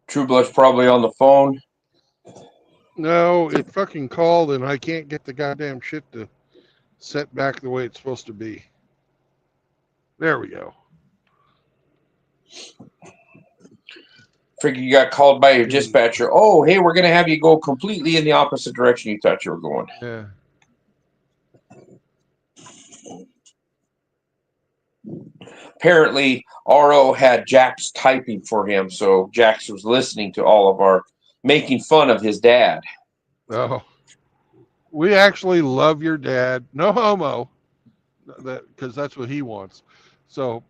S3: True Blood's probably on the phone.
S1: No, it fucking called and I can't get the goddamn shit to set back the way it's supposed to be. There we go.
S3: Figure you got called by your dispatcher. Oh, hey, we're going to have you go completely in the opposite direction you thought you were going.
S1: Yeah.
S3: Apparently, RO had Jax typing for him, so Jax was listening to all of our making fun of his dad.
S1: Oh. We actually love your dad. No homo. Because that's what he wants. So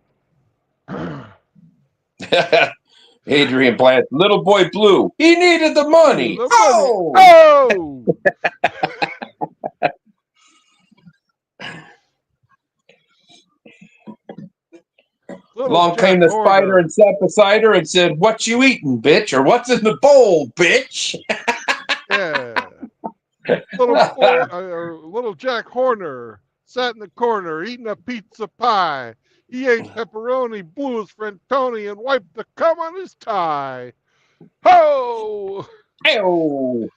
S3: Adrian Bland, little boy blue. He needed the money.
S1: the
S3: Oh!
S1: money. Oh!
S3: Along came the spider and sat beside her and said, what you eating, bitch? Or what's in the bowl, bitch?
S1: Yeah. Little Jack Horner sat in the corner eating a pizza pie. He ate pepperoni, blew his friend Tony, and wiped the cum on his tie. Ho!
S3: Ew.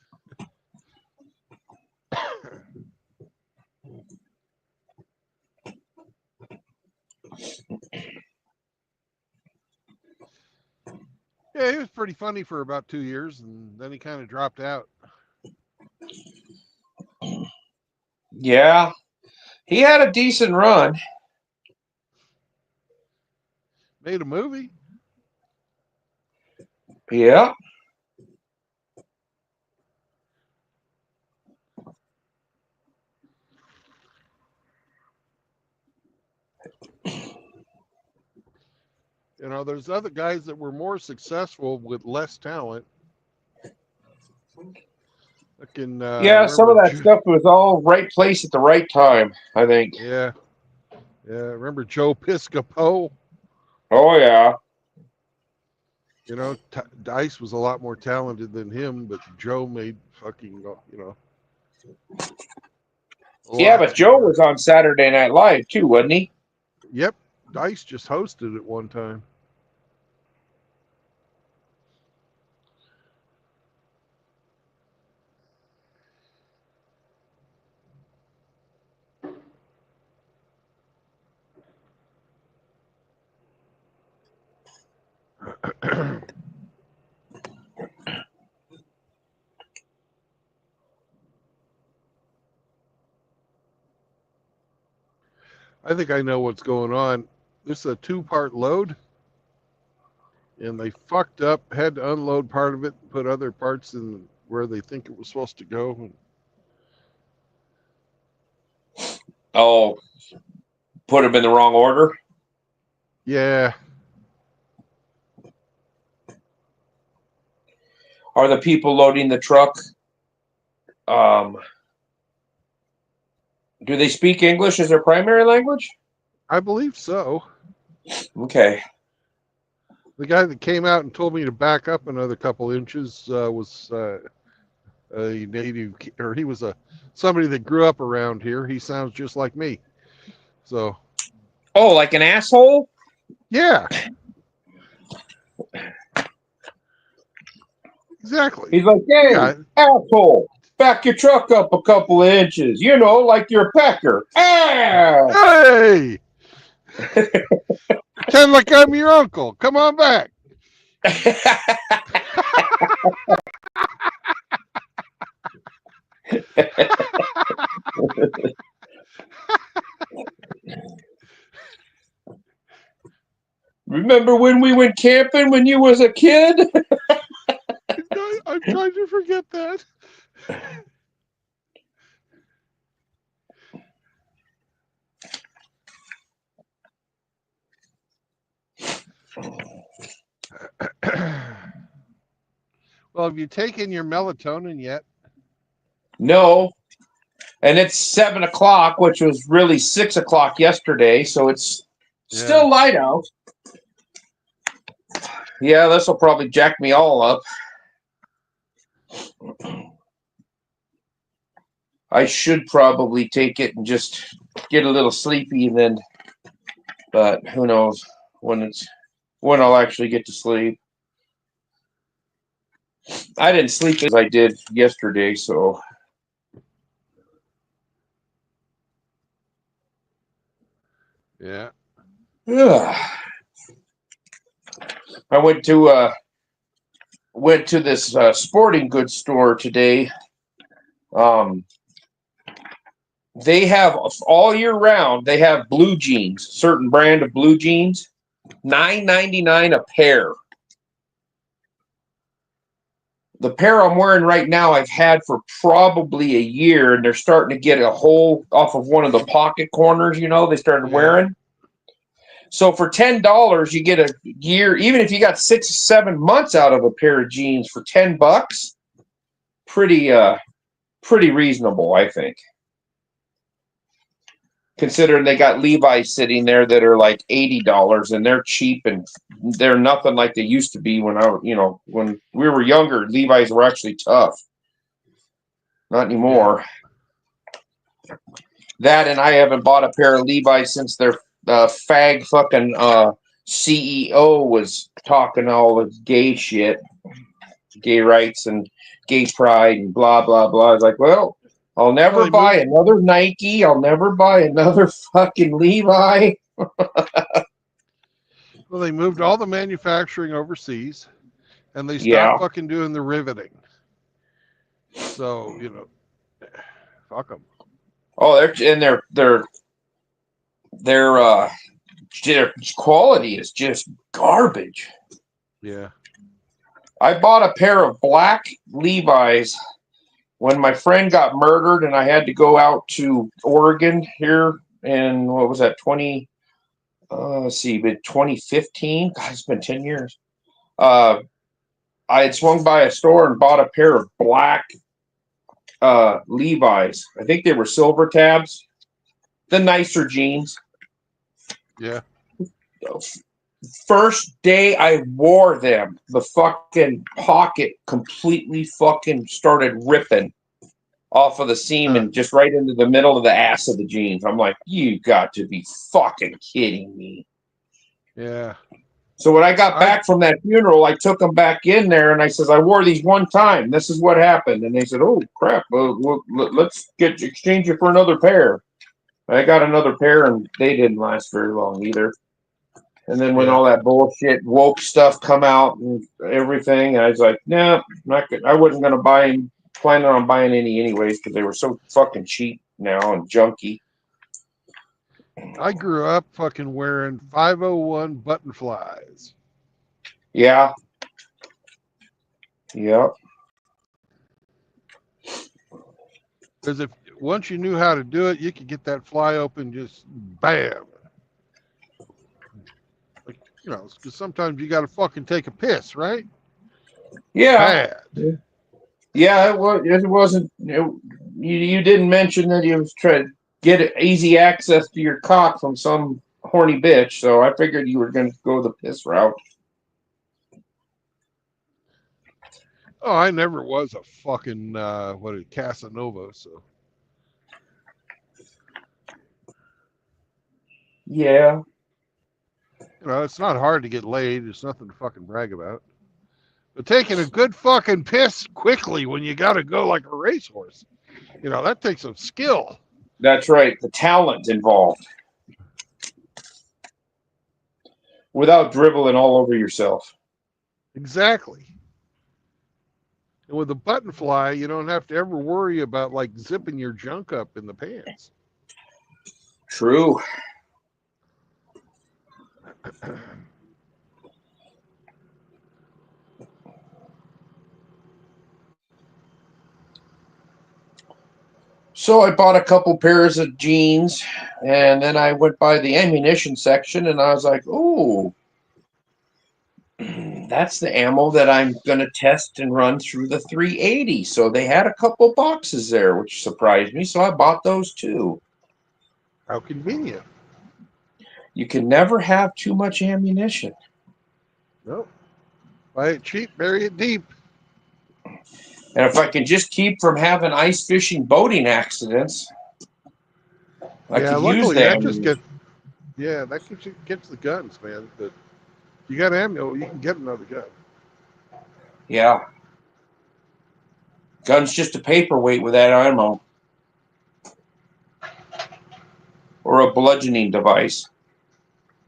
S1: Yeah, he was pretty funny for about 2 years, and then he kind of dropped out.
S3: Yeah. He had a decent run.
S1: Made a movie.
S3: Yeah.
S1: You know, there's other guys that were more successful with less talent. I can
S3: Yeah, some of that stuff was all right place at the right time, I think.
S1: Yeah. Yeah, remember Joe Piscopo?
S3: Oh, yeah.
S1: You know, Dice was a lot more talented than him, but Joe made fucking, you know.
S3: Yeah, but Joe was on Saturday Night Live too, wasn't he?
S1: Yep. Dice just hosted it one time. I think I know what's going on. This is a 2-part load, and they fucked up, had to unload part of it, put other parts in where they think it was supposed to go.
S3: Oh, put them in the wrong order?
S1: Yeah.
S3: Are the people loading the truck Do they speak English as their primary language?
S1: I believe so.
S3: Okay.
S1: The guy that came out and told me to back up another couple inches was a native, or he was somebody that grew up around here. He sounds just like me. So.
S3: Oh, like an asshole?
S1: Yeah. Exactly.
S3: He's like, hey,
S1: Yeah.
S3: asshole, back your truck up a couple of inches. You know, like you're a pecker. Ah!
S1: Hey! Pretend like I'm your uncle. Come on back.
S3: Remember when we went camping when you was a kid?
S1: I'm trying to forget that. Well, have you taken your melatonin yet?
S3: No. And it's 7 o'clock, which was really 6 o'clock yesterday, so it's still light out. Yeah, this will probably jack me all up. I should probably take it and just get a little sleepy and then, but who knows when I'll actually get to sleep. I didn't sleep as I did yesterday, so.
S1: Yeah.
S3: I went to this sporting goods store today. They have all year round. They have blue jeans, certain brand of blue jeans, $9.99 a pair. The pair I'm wearing right now, I've had for probably a year, and they're starting to get a hole off of one of the pocket corners. You know, they started wearing. So for $10, you get a year. Even if you got 6 or 7 months out of a pair of jeans for $10, pretty reasonable, I think. Considering they got Levi's sitting there that are like $80 and they're cheap and they're nothing like they used to be when when we were younger. Levi's were actually tough. Not anymore. Yeah. That, and I haven't bought a pair of Levi's since their fag fucking CEO was talking all this gay shit, gay rights and gay pride and blah blah blah. I was like, well, I'll never buy another Nike. I'll never buy another fucking Levi.
S1: Well, they moved all the manufacturing overseas, and they stopped fucking doing the riveting. So fuck them.
S3: Oh, their quality is just garbage.
S1: Yeah.
S3: I bought a pair of black Levi's when my friend got murdered and I had to go out to Oregon here in, what was that, 2015? God, it's been 10 years. I had swung by a store and bought a pair of black Levi's. I think they were silver tabs. The nicer jeans.
S1: Yeah.
S3: First day I wore them, the fucking pocket completely fucking started ripping off of the seam and just right into the middle of the ass of the jeans. I'm like, you got to be fucking kidding me.
S1: Yeah.
S3: So when I got back from that funeral, I took them back in there and I says, I wore these one time. This is what happened. And they said, oh crap, let's exchange you for another pair. I got another pair and they didn't last very long either. And then when all that bullshit woke stuff come out and everything, I was like, nah, not good. I wasn't going to planning on buying any anyways because they were so fucking cheap now and junky.
S1: I grew up fucking wearing 501 button flies.
S3: Yeah. Yep.
S1: Because once you knew how to do it, you could get that fly open just bam. Like, because sometimes you got to fucking take a piss, right?
S3: Yeah.
S1: Bad.
S3: Yeah, it wasn't. You didn't mention that you was trying to get easy access to your cock from some horny bitch, so I figured you were going to go the piss route.
S1: Oh, I never was a fucking Casanova. So
S3: Yeah,
S1: it's not hard to get laid. It's nothing to fucking brag about. But taking a good fucking piss quickly when you got to go like a racehorse, that takes some skill.
S3: that's right. The talent involved, without dribbling all over yourself.
S1: Exactly. And with a button fly, you don't have to ever worry about like zipping your junk up in the pants.
S3: True. So I bought a couple pairs of jeans, and then I went by the ammunition section, and I was like, "Ooh, that's the ammo that I'm going to test and run through the 380." So they had a couple boxes there, which surprised me. So I bought those too.
S1: How convenient.
S3: You can never have too much ammunition.
S1: Nope. Buy it cheap, bury it deep.
S3: And if I can just keep from having ice fishing boating accidents, I could use
S1: luckily
S3: the
S1: that just
S3: ammunition.
S1: that gets the guns, man. But you got ammo, you can get another gun.
S3: Yeah. Gun's just a paperweight with that ammo. Or a bludgeoning device.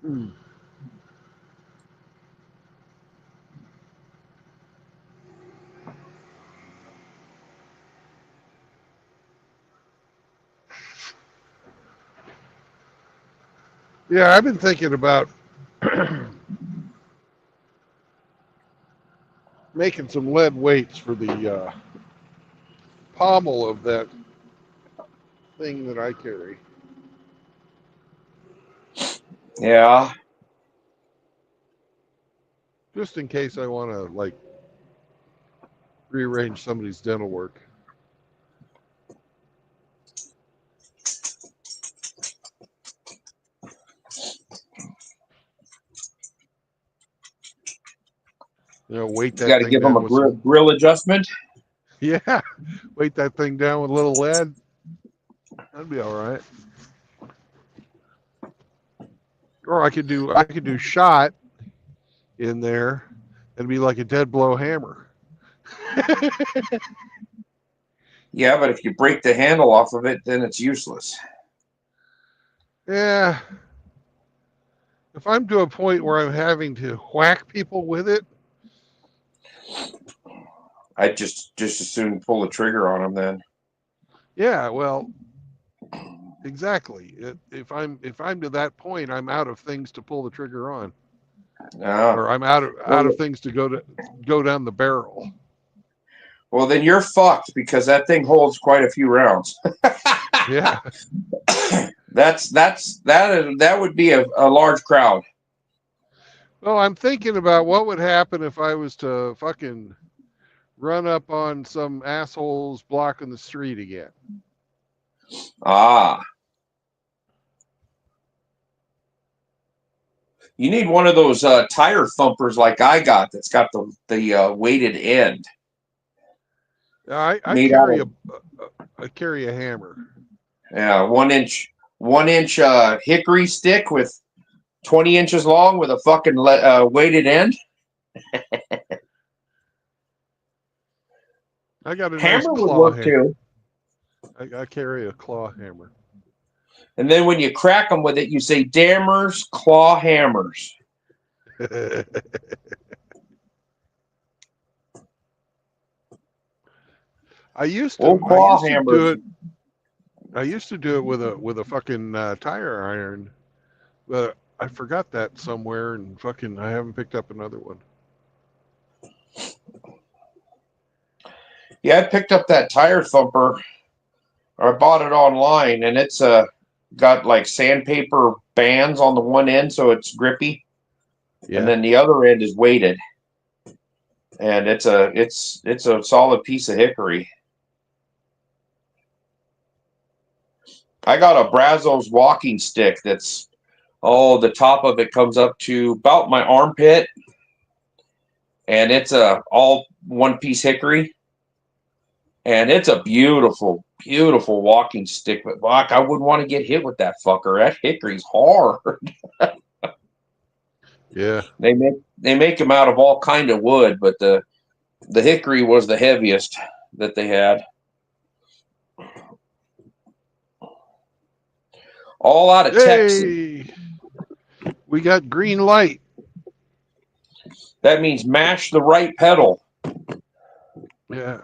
S1: Hmm. Yeah, I've been thinking about making some lead weights for the pommel of that thing that I carry.
S3: Yeah.
S1: Just in case I want to, like, rearrange somebody's dental work. Weight
S3: You
S1: that
S3: got to
S1: thing
S3: give them
S1: down
S3: a
S1: with some...
S3: grill adjustment.
S1: Yeah, weight that thing down with a little lead. That'd be all right. Or I could do shot in there. It'd be like a dead blow hammer.
S3: Yeah, but if you break the handle off of it, then it's useless.
S1: Yeah. If I'm to a point where I'm having to whack people with it,
S3: I'd just as soon pull the trigger on them then.
S1: yeah, well, exactly. If I'm to that point, I'm out of things to pull the trigger on, or I'm out of things to go down the barrel.
S3: Well, then you're fucked because that thing holds quite a few rounds.
S1: Yeah.
S3: That would be a large crowd.
S1: Well, I'm thinking about what would happen if I was to fucking run up on some assholes blocking the street again.
S3: Ah. You need one of those tire thumpers like I got that's got the weighted end.
S1: I carry a hammer.
S3: Yeah, 1-inch hickory stick with 20 inches long with a fucking weighted end.
S1: I got a
S3: Hammer
S1: nice
S3: would
S1: claw
S3: work
S1: hammer.
S3: too.
S1: I carry a claw hammer.
S3: And then when you crack them with it, you say dammers, claw hammers.
S1: I used
S3: Old
S1: to
S3: claw
S1: do
S3: hammers.
S1: it. I used to do it with a fucking tire iron, but I forgot that somewhere, and fucking I haven't picked up another one.
S3: Yeah, I picked up that tire thumper, or I bought it online, and it's got like sandpaper bands on the one end, so it's grippy,
S1: Yeah.
S3: and then the other end is weighted. and it's a solid piece of hickory. I got a Brazos walking stick that's the top of it comes up to about my armpit, and it's a all one piece hickory, and it's a beautiful, beautiful walking stick. But Bach, I wouldn't want to get hit with that fucker. That hickory's hard.
S1: Yeah.
S3: They make them out of all kind of wood, but the hickory was the heaviest that they had. All out of Texas.
S1: Hey, we got green light.
S3: That means mash the right pedal.
S1: Yeah.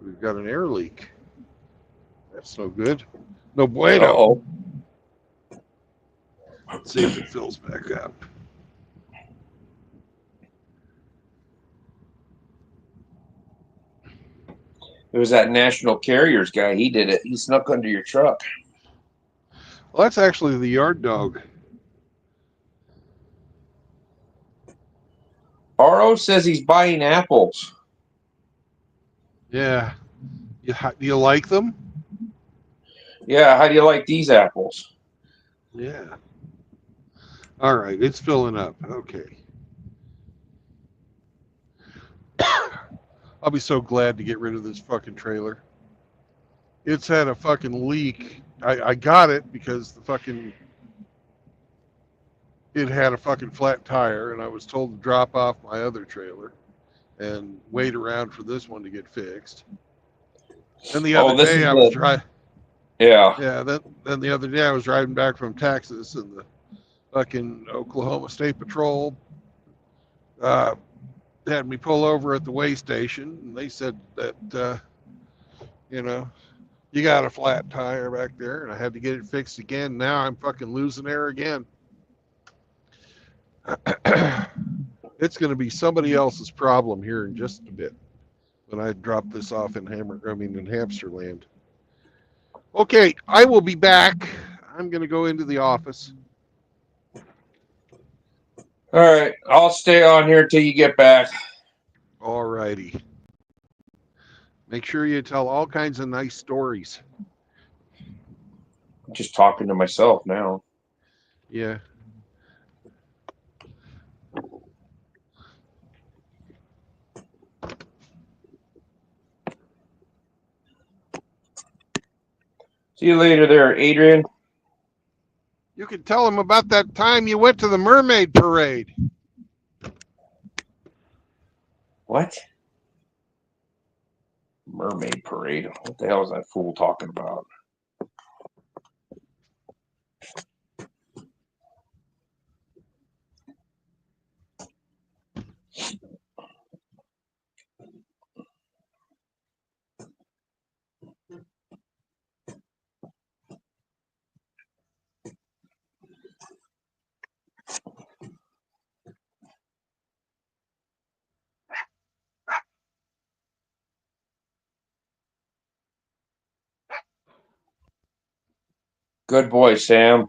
S1: We've got an air leak. That's no good. No bueno.
S3: Uh-oh.
S1: Let's see if it fills back up.
S3: It was that National Carriers guy. He did it. He snuck under your truck.
S1: Well, that's actually the yard dog.
S3: RO says he's buying apples.
S1: Yeah. Do you like them?
S3: Yeah, how do you like these apples?
S1: Yeah. All right, it's filling up. Okay. I'll be so glad to get rid of this fucking trailer. It's had a fucking leak. I got it because it had a fucking flat tire, and I was told to drop off my other trailer and wait around for this one to get fixed. And the other
S3: This
S1: day
S3: is
S1: I was driving.
S3: Yeah.
S1: Yeah, then the other day I was driving back from Texas, and the fucking Oklahoma State Patrol had me pull over at the weigh station, and they said that you got a flat tire back there, and I had to get it fixed again. Now I'm fucking losing air again. It's going to be somebody else's problem here in just a bit when I drop this off in Hamsterland. Okay, I will be back. I'm going to go into the office.
S3: All right. I'll stay on here until you get back.
S1: All righty. Make sure you tell all kinds of nice stories.
S3: I'm just talking to myself now.
S1: Yeah.
S3: See you later there, Adrian.
S1: You can tell them about that time you went to the mermaid parade.
S3: What? Mermaid parade. What the hell is that fool talking about? Good boy, Sam.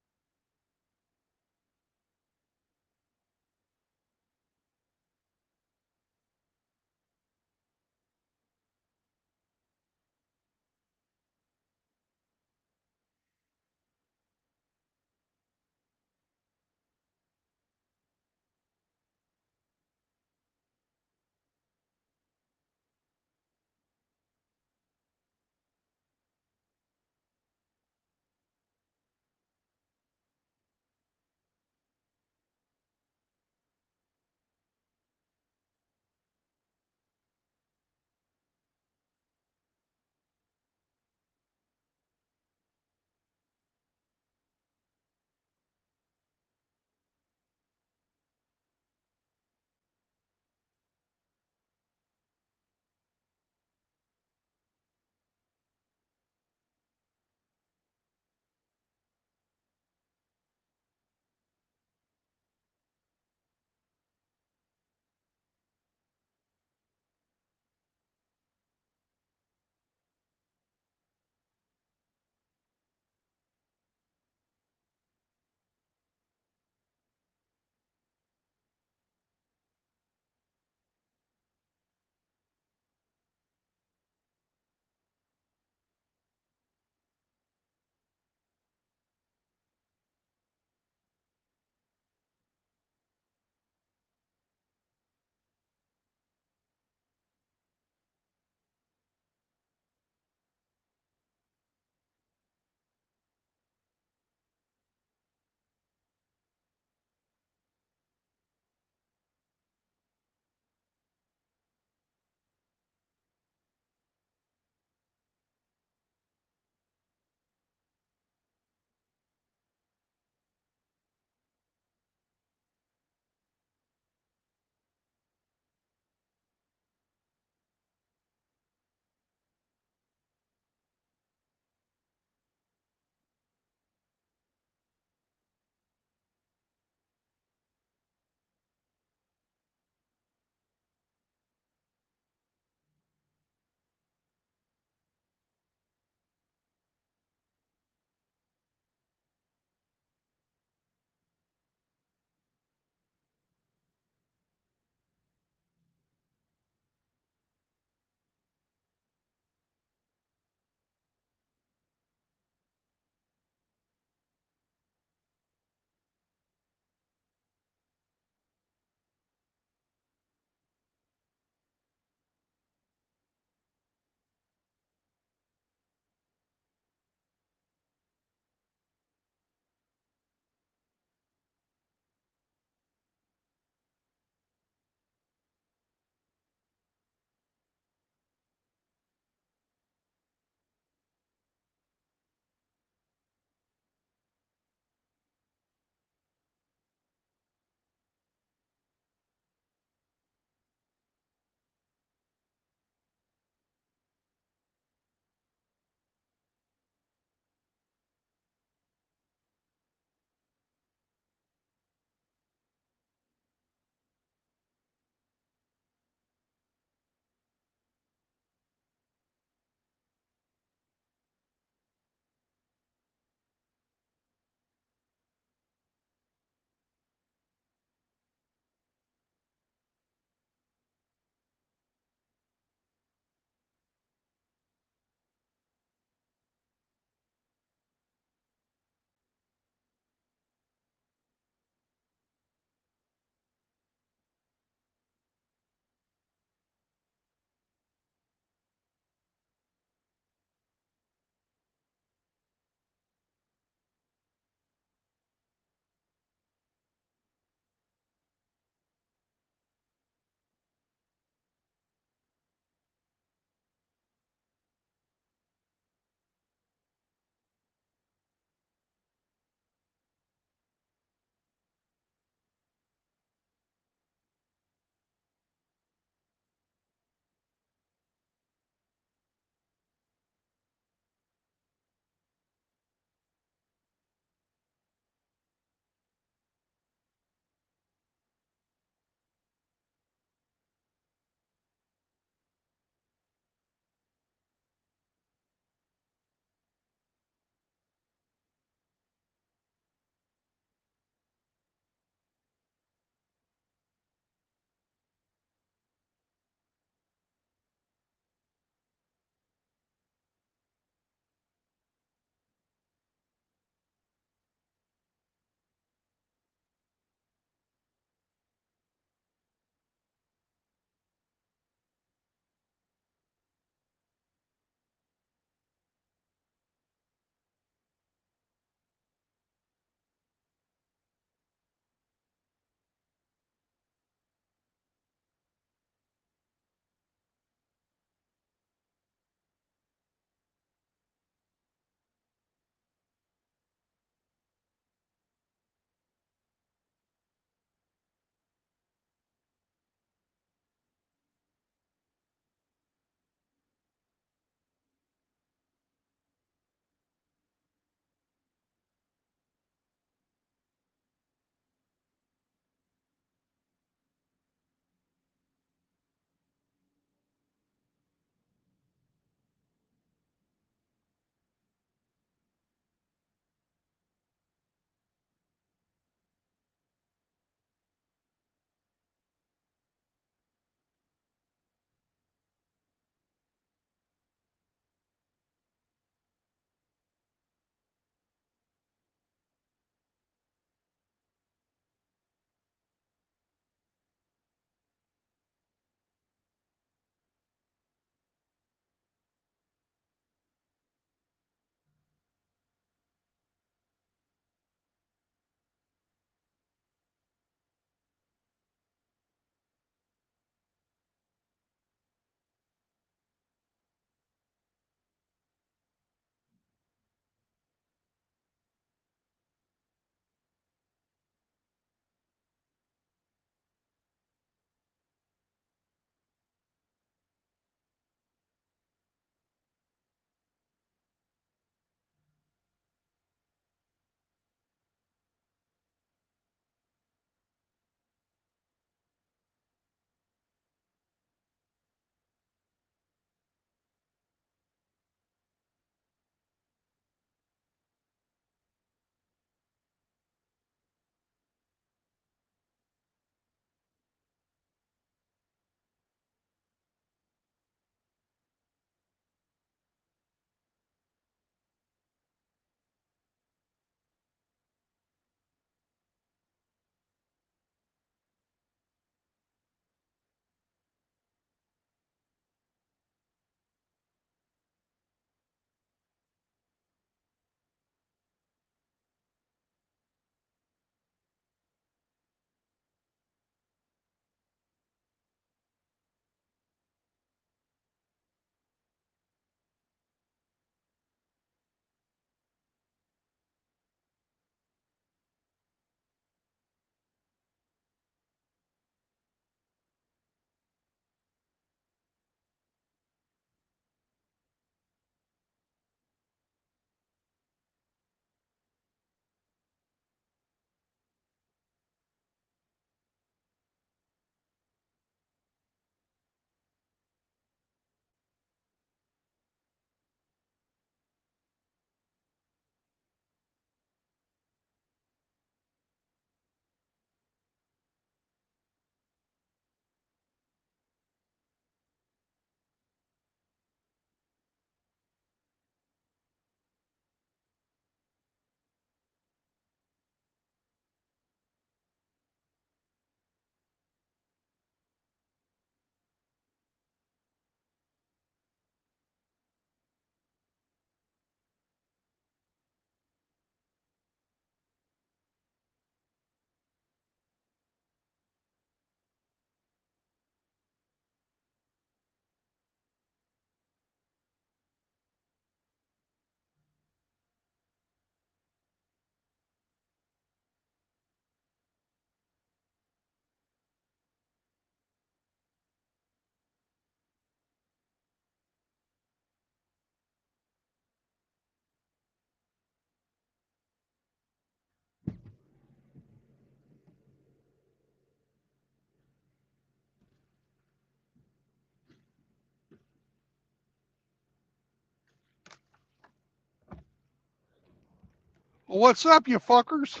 S1: Well, what's up, you fuckers?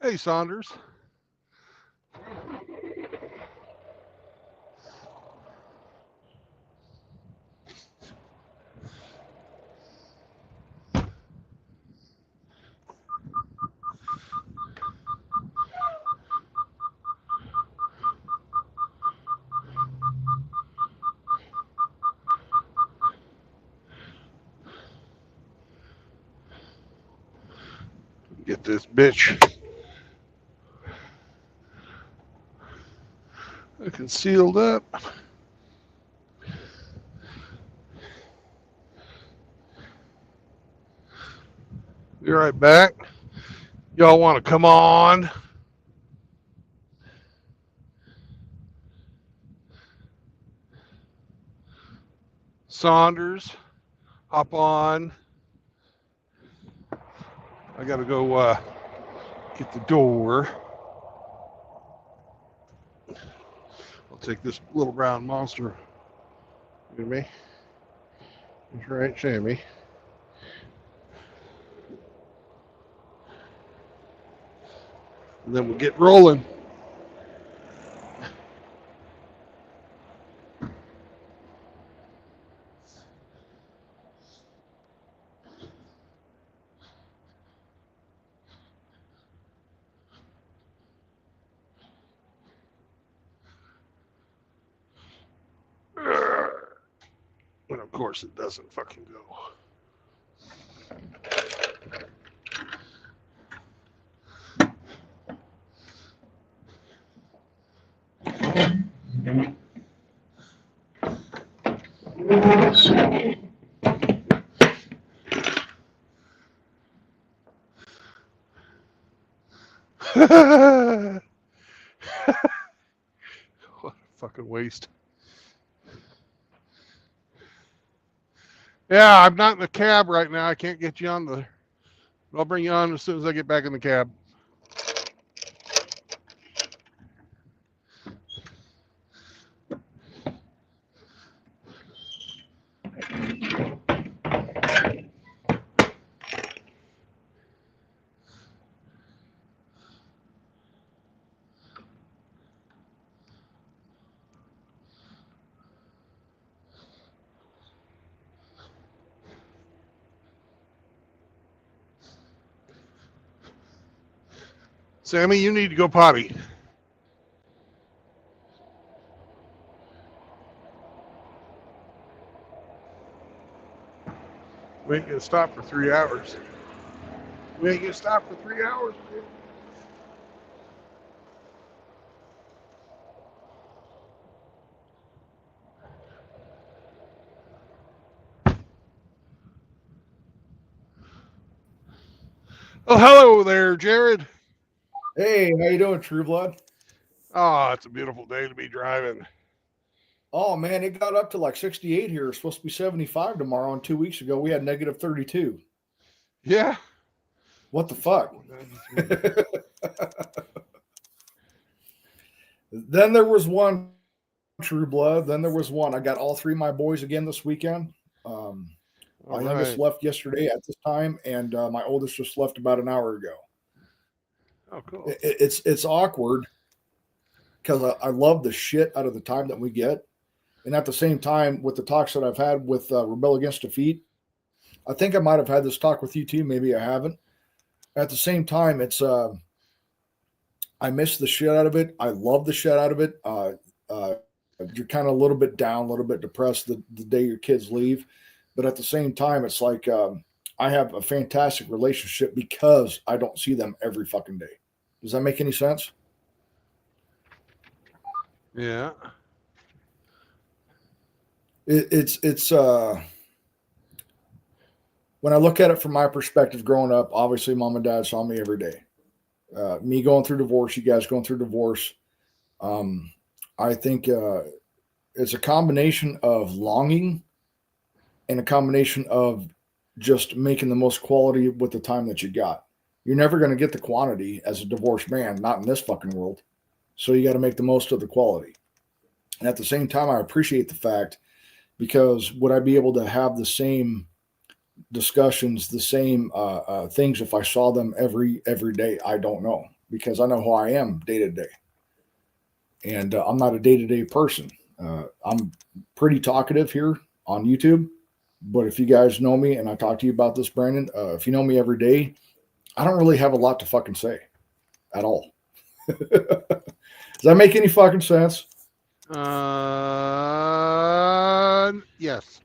S1: Hey, Saunders. Get this bitch. Concealed up. Be right back. Y'all want to come on? Saunders, hop on. I got to go get the door. I'll take this little brown monster with me. That's right, Sammy. And then we'll get rolling. And of course it doesn't fucking go. What a fucking waste. Yeah, I'm not in the cab right now. I can't get you on the... I'll bring you on as soon as I get back in the cab. Sammy, you need to go potty. We ain't gonna stop for 3 hours. We ain't gonna stop for 3 hours, man. Oh, hello there, Jared.
S5: Hey, how you doing, True Blood?
S1: Oh, it's a beautiful day to be driving.
S5: Oh man, it got up to like 68 here. It's supposed to be 75 tomorrow, and 2 weeks ago we had negative 32.
S1: Yeah.
S5: What the fuck? Then there was one, True Blood. Then there was one. I got all three of my boys again this weekend. My youngest left yesterday at this time, and my oldest just left about an hour ago.
S1: Oh, cool.
S5: It's awkward because I love the shit out of the time that we get. And at the same time, with the talks that I've had with Rebel Against Defeat, I think I might have had this talk with you too. Maybe I haven't. At the same time, it's I miss the shit out of it. I love the shit out of it. You're kind of a little bit down, a little bit depressed the day your kids leave. But at the same time, it's like I have a fantastic relationship because I don't see them every fucking day. Does that make any sense?
S1: Yeah.
S5: It's when I look at it from my perspective growing up, obviously mom and dad saw me every day. Me going through divorce, you guys going through divorce. I think it's a combination of longing and a combination of just making the most quality with the time that you got. You're never going to get the quantity as a divorced man, not in this fucking world. So you got to make the most of the quality. And at the same time, I appreciate the fact, because would I be able to have the same discussions, the same things if I saw them every day. I don't know, because I know who I am day to day, and I'm not a day to day person. I'm pretty talkative here on YouTube, but if you guys know me and I talk to you about this, Brandon, if you know me every day, I don't really have a lot to fucking say at all. Does that make any fucking sense?
S1: Yes.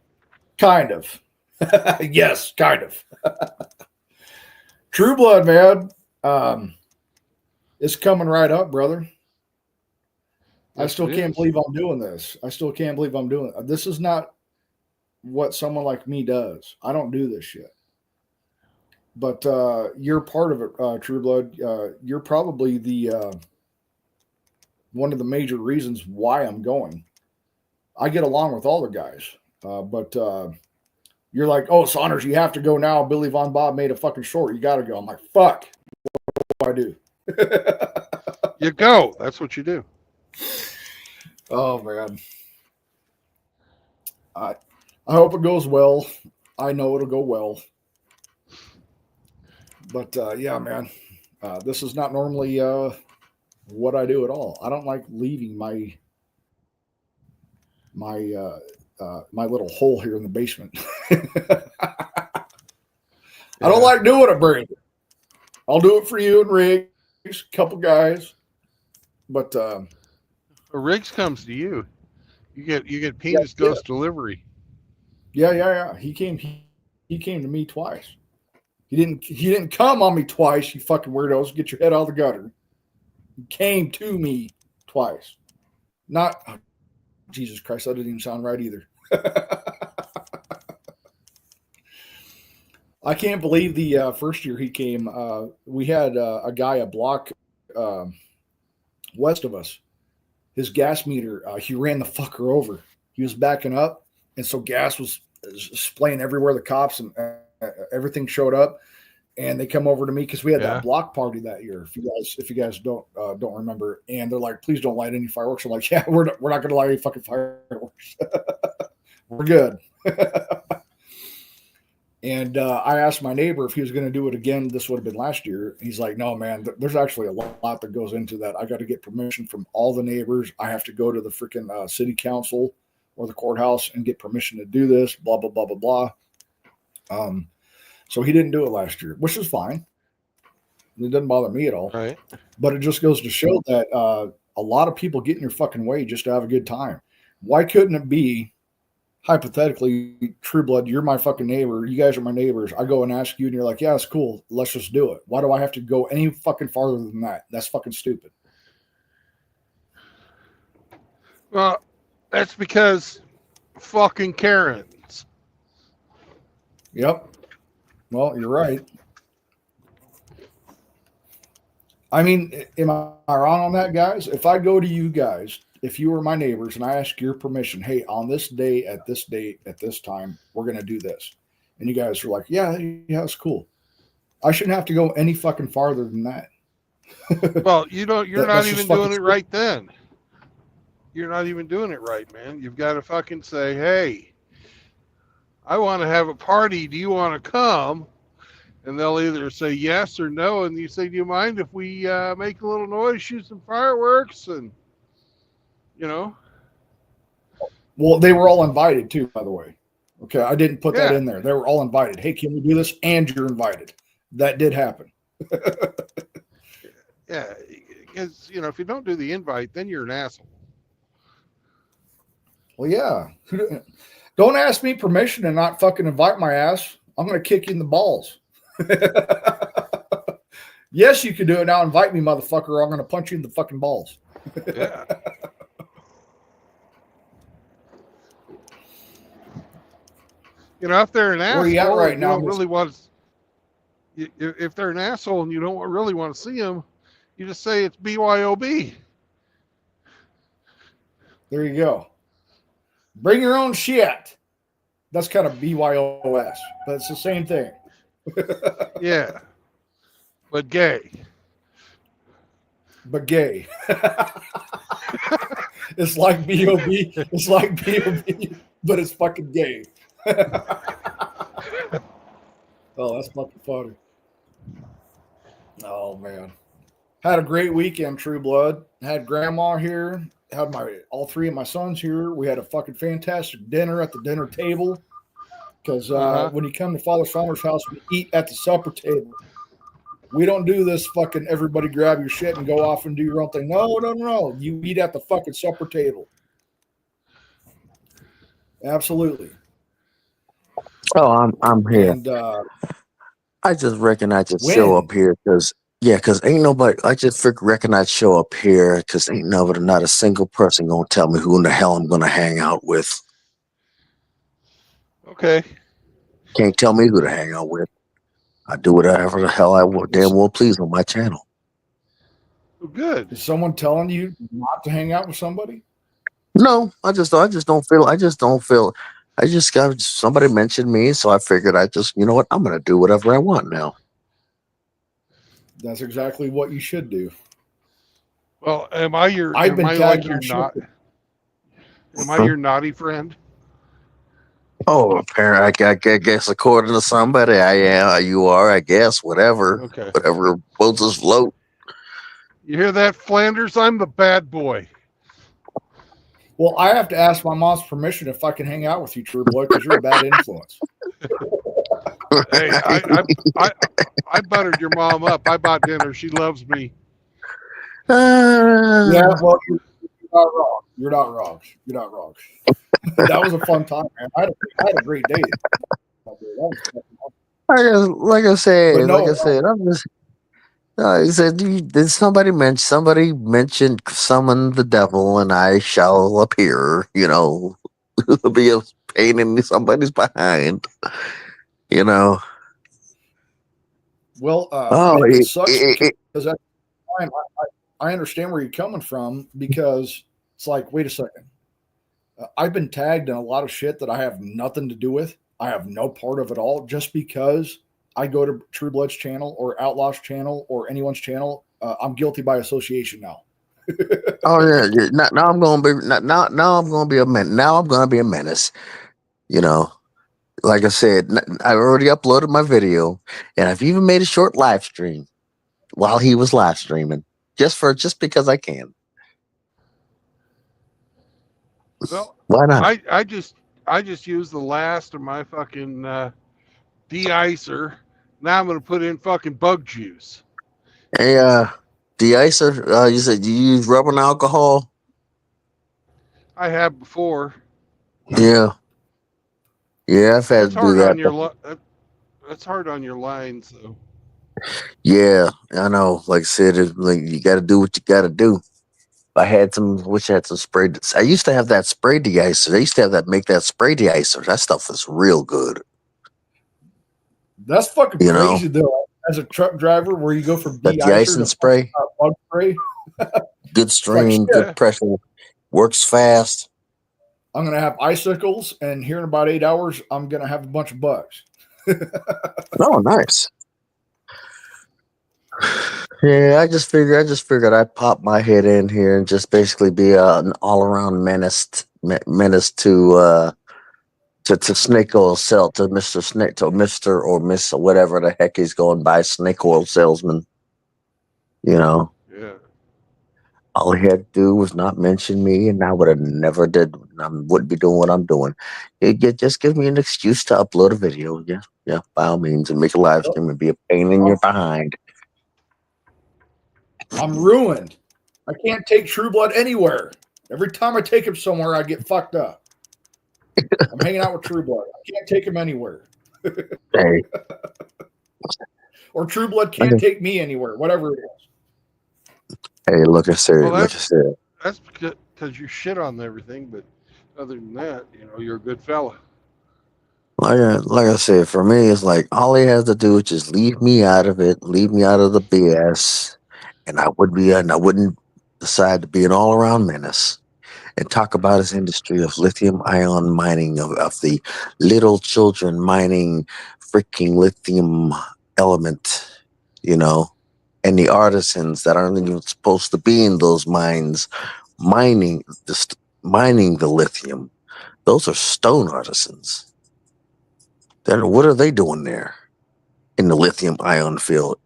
S5: Kind of. Yes, kind of. True Blood, man. It's coming right up, brother. I
S1: Yes,
S5: still
S1: it
S5: can't
S1: is.
S5: believe I'm doing this. I still can't believe I'm doing it. This is not what someone like me does. I don't do this shit. But you're part of it, True Blood. You're probably the one of the major reasons why I'm going. I get along with all the guys, but you're like, oh, Saunders, you have to go now. Billy Von Bob made a fucking short. You got to go. I'm like, fuck. What do I do?
S1: You go. That's what you do.
S5: Oh, man. I hope it goes well. I know it'll go well. But yeah, man, this is not normally what I do at all. I don't like leaving my little hole here in the basement. I don't like doing it, Brandon. I'll do it for you and Riggs, a couple guys. But
S1: Riggs comes to you. You get penis ghost delivery.
S5: Yeah. He came to me twice. He didn't come on me twice, you fucking weirdos. Get your head out of the gutter. He came to me twice. Not Jesus Christ, that didn't even sound right either. I can't believe the first year he came, we had a guy a block west of us. His gas meter, he ran the fucker over. He was backing up, and so gas was splaying everywhere. The cops and everything showed up, and they come over to me because we had that block party that year. If you guys don't remember, and they're like, "Please don't light any fireworks." I'm like, "Yeah, we're not going to light any fucking fireworks. We're good." And I asked my neighbor if he was going to do it again. This would have been last year. He's like, no, man, there's actually a lot that goes into that. I got to get permission from all the neighbors. I have to go to the freaking city council or the courthouse and get permission to do this, blah, blah, blah, blah, blah. So he didn't do it last year, which is fine. It doesn't bother me at all.
S1: Right.
S5: But it just goes to show that a lot of people get in your fucking way just to have a good time. Why couldn't it be, hypothetically, True Blood, you're my fucking neighbor. You guys are my neighbors. I go and ask you, and you're like, yeah, it's cool. Let's just do it. Why do I have to go any fucking farther than that? That's fucking stupid.
S1: Well, that's because fucking Karens.
S5: Yep. Well, you're right. I mean, am I wrong on that, guys? If I go to you guys, if you were my neighbors, and I ask your permission, hey, on this day, at this date, at this time, we're going to do this. And you guys are like, yeah, it's cool. I shouldn't have to go any fucking farther than that.
S1: Well, you're not even doing it
S5: stupid.
S1: right then. You're not even doing it right, man. You've got to fucking say, hey, I want to have a party. Do you want to come? And they'll either say yes or no. And you say, do you mind if we make a little noise, shoot some fireworks? And, you know.
S5: Well, they were all invited too, by the way. Okay, I didn't put that in there. They were all invited. Hey, can we do this? And you're invited. That did happen.
S1: Yeah, because, if you don't do the invite, then you're an asshole.
S5: Well, yeah. Don't ask me permission and not fucking invite my ass. I'm going to kick you in the balls. Yes, you can do it now. Invite me, motherfucker, or I'm going to punch you in the fucking balls.
S1: Yeah. If they're an asshole,
S5: Where you at right
S1: you
S5: now?
S1: don't really want to, if they're an asshole and you don't really want to see them, you just say it's BYOB.
S5: There you go. Bring your own shit. That's kind of BYOS, but it's the same thing.
S1: Yeah. But gay.
S5: But gay. It's like BOB. It's like BOB, but it's fucking gay. Oh, that's fucking funny. Oh man, had a great weekend, True Blood. Had grandma here. Had all three of my sons here. We had a fucking fantastic dinner at the dinner table. Because when you come to Father Farmer's house, we eat at the supper table. We don't do this fucking everybody grab your shit and go off and do your own thing. No. You eat at the fucking supper table. Absolutely.
S6: Oh, I'm here.
S5: And
S6: I just reckon I just show
S5: when?
S6: up here because ain't nobody. I just reckon I'd show up here because ain't not a single person gonna tell me who in the hell I'm gonna hang out with.
S1: Okay.
S6: Can't tell me who to hang out with. I do whatever the hell I damn well please on my channel.
S1: Well, good.
S5: Is someone telling you not to hang out with somebody?
S6: No, I just don't feel. I just got somebody mentioned me, so I figured you know what, I'm gonna do whatever I want now.
S5: That's exactly what you should do.
S1: Well, am I your naughty friend?
S6: Oh, apparently, I guess according to somebody, I am. You are, I guess. Whatever.
S1: Okay.
S6: Whatever floats his float.
S1: You hear that, Flanders? I'm the bad boy.
S5: Well, I have to ask my mom's permission if I can hang out with you, True Blood, because you're a bad influence.
S1: Hey, I buttered your mom up. I bought dinner. She loves me.
S5: Yeah, well, you're not wrong. You're not wrong. That was a fun time, man. I had a great day.
S6: Like I said, I'm just. He said, "Did somebody mention summon the devil, and I shall appear." You know, be a pain in somebody's behind. You know.
S5: Well, it sucks because at the time I understand where you're coming from, because it's like, wait a second. I've been tagged in a lot of shit that I have nothing to do with. I have no part of it all, just because I go to True Blood's channel or Outlaw's channel or anyone's channel. I'm guilty by association now.
S6: Oh yeah. Now I'm gonna be now I'm gonna be a menace. Now I'm gonna be a menace. You know, like I said, I already uploaded my video, and I've even made a short live stream while he was live streaming, just because I can.
S1: Well,
S6: Why not?
S1: I just used the last of my fucking de-icer. Now I'm going to put in fucking bug juice.
S6: Hey, de-icer, you said you use rubbing alcohol?
S1: I have before.
S6: Yeah. Yeah, I've had
S1: It's
S6: to do
S1: hard
S6: that.
S1: on your it's hard on your lines, though.
S6: Yeah, I know. Like I said, you got to do what you got to do. I had some spray. I used to have that spray de-icer. I used to have make that spray de-icer. That stuff was real good.
S5: That's fucking
S6: You
S5: crazy,
S6: know?
S5: though. As a truck driver, where you go from
S6: That
S5: de-icer to
S6: spray.
S5: bug spray.
S6: Good stream,
S5: like,
S6: good pressure, works fast.
S5: I'm going to have icicles, and here in about 8 hours, I'm going to have a bunch of bugs.
S6: Oh, nice. Yeah, I just figured I'd pop my head in here and just basically be an all-around menace to snake oil sell to Mr. Snake, to Mr. or Miss or whatever the heck he's going by, snake oil salesman. You know.
S1: Yeah.
S6: All he had to do was not mention me, and I would have never did. I wouldn't be doing what I'm doing. It just give me an excuse to upload a video. Yeah, by all means, and make a live stream and be a pain in your behind.
S5: I'm ruined. I can't take True Blood anywhere. Every time I take him somewhere, I get fucked up. I'm hanging out with True Blood. I can't take him anywhere.
S6: Hey.
S5: Or True Blood can't take me anywhere, whatever it is.
S6: Hey, look at Sarah.
S1: Well,
S6: look at Sarah.
S1: That's because you shit on everything, but other than that, you're a good fella.
S6: Like I said, for me, it's like all he has to do is just leave me out of it, leave me out of the BS, and I wouldn't decide to be an all-around menace and talk about his industry of lithium-ion mining, of the little children mining freaking lithium element, and the artisans that aren't even supposed to be in those mines mining the lithium. Those are stone artisans. Then what are they doing there? in the lithium ion fields.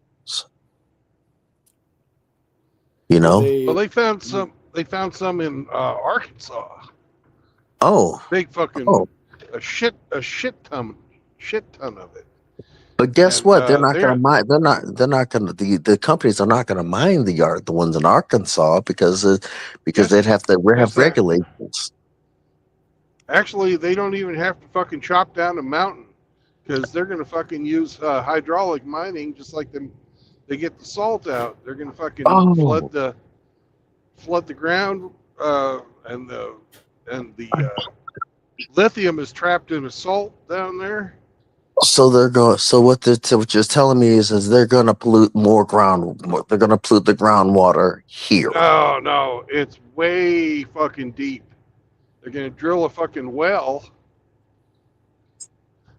S6: You
S5: Well,
S6: know?
S1: Well, they found some. They found some in Arkansas.
S6: Oh,
S1: Big fucking
S6: oh.
S1: a shit ton of it.
S6: But guess
S1: And
S6: what? They're not going to mine. They're not going to. The companies are not going to mine the ones in Arkansas because
S1: Yes,
S6: they'd have to
S1: yes,
S6: have regulations.
S1: actually, they don't even have to fucking chop down a mountain because they're going to fucking use hydraulic mining, just like they get the salt out. They're going to fucking
S6: Oh,
S1: flood the ground, and the lithium is trapped in a salt down there.
S6: so they're going. So what you're telling me is they're going to pollute more ground. They're going to pollute the groundwater here.
S1: No, it's way fucking deep. They're going to drill a fucking well.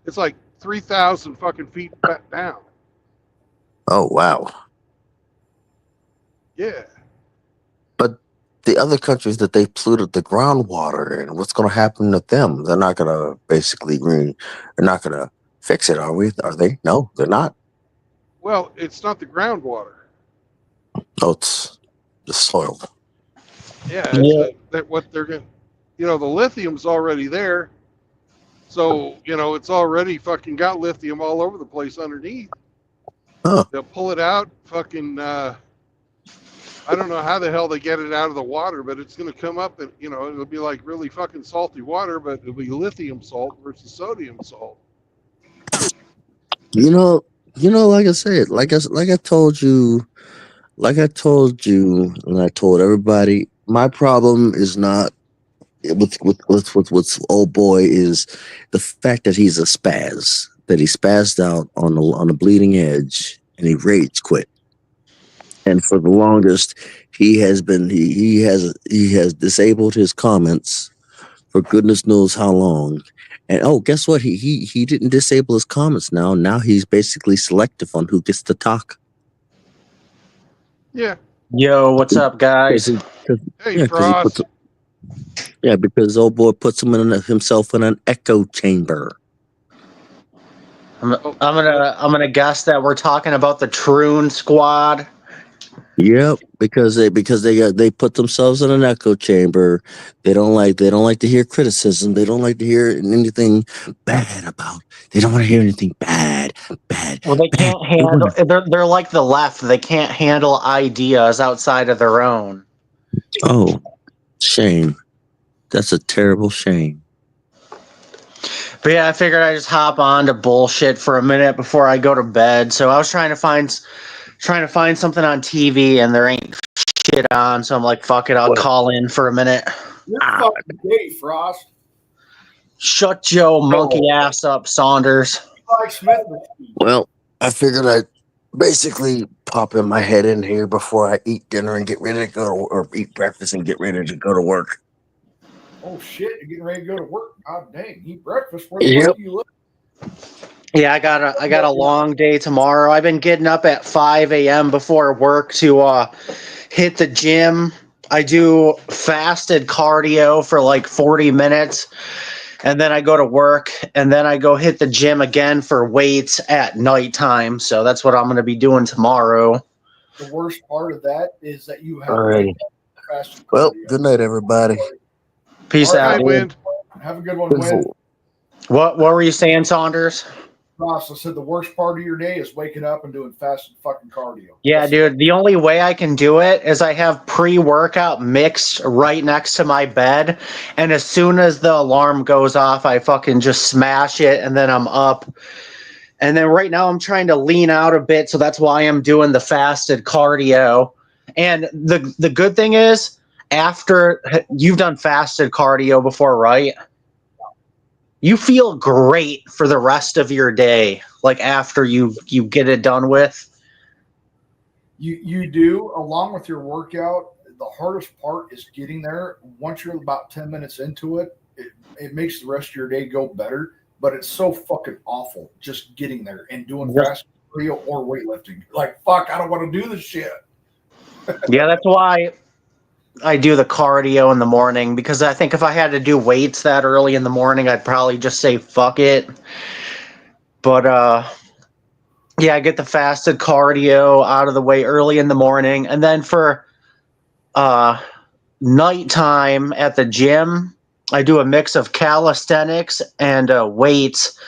S1: It's like 3,000 fucking feet back down.
S6: Oh wow!
S1: Yeah.
S6: But the other countries that they polluted the groundwater, and what's going to happen to them? They're not going to they're not going to fix it, are we? Are they? No, they're not.
S1: Well, it's not the groundwater.
S6: Oh, it's the soil.
S1: Yeah, it's that what they're going to, the lithium's already there. So, it's already fucking got lithium all over the place underneath.
S6: Huh.
S1: They'll pull it out, fucking, I don't know how the hell they get it out of the water, but it's going to come up and, it'll be like really fucking salty water, but it'll be lithium salt versus sodium salt.
S6: Like I said, like I told you, and I told everybody, my problem is not with old boy is the fact that he's a spaz, that he spazzed out on the bleeding edge and he rage quit. And for the longest, he has disabled his comments for goodness knows how long. And guess what? He didn't disable his comments now. Now he's basically selective on who gets to talk.
S1: Yeah.
S4: Yo, what's up, guys?
S1: Hey, Frost.
S6: Because old boy puts himself in an echo chamber.
S4: I'm gonna guess that we're talking about the Troon Squad.
S6: Yep, because they put themselves in an echo chamber. They don't like to hear criticism. They don't like to hear anything bad about. They don't want to hear anything bad.
S4: Well, they can't handle. They're like the left. They can't handle ideas outside of their own.
S6: Oh, shame. That's a terrible shame.
S4: But yeah, I figured I'd just hop on to bullshit for a minute before I go to bed. So I was trying to find something on TV, and there ain't shit on. So I'm like, fuck it, I'll call in for a minute.
S5: You're fucking gay, Frost.
S4: Shut your monkey ass up, Saunders.
S6: Well, I figured I'd basically pop my head in here before I eat dinner and get ready to go or eat breakfast and get ready to go to work.
S5: Oh shit! You're getting ready to go to work. God dang! Eat breakfast. Where the fuck do you live?
S4: Yeah, I got a long day tomorrow. I've been getting up at 5 a.m. before work to hit the gym. I do fasted cardio for like 40 minutes, and then I go to work, and then I go hit the gym again for weights at nighttime. So that's what I'm going to be doing tomorrow.
S5: The worst part of that is that you have fasted cardio.
S6: Well, good night, everybody.
S4: Peace out.
S1: Wind.
S5: Have a good one, Win.
S4: What were you saying, Saunders?
S5: Ross, I said the worst part of your day is waking up and doing fasted fucking cardio.
S4: Yeah, dude. The only way I can do it is I have pre-workout mixed right next to my bed, and as soon as the alarm goes off, I fucking just smash it, and then I'm up. And then right now I'm trying to lean out a bit, so that's why I'm doing the fasted cardio. And the good thing is, after you've done fasted cardio before, right? You feel great for the rest of your day, like after you get it done with.
S5: You do, along with your workout. The hardest part is getting there. Once you're about 10 minutes into it, it makes the rest of your day go better. But it's so fucking awful just getting there and doing fasted cardio or weightlifting. Like, fuck, I don't want to do this shit.
S4: Yeah, that's why I do the cardio in the morning, because I think if I had to do weights that early in the morning, I'd probably just say fuck it. But
S7: Yeah, get the fasted cardio out of the way early in the morning, and then for nighttime at the gym, I do a mix of calisthenics and weights.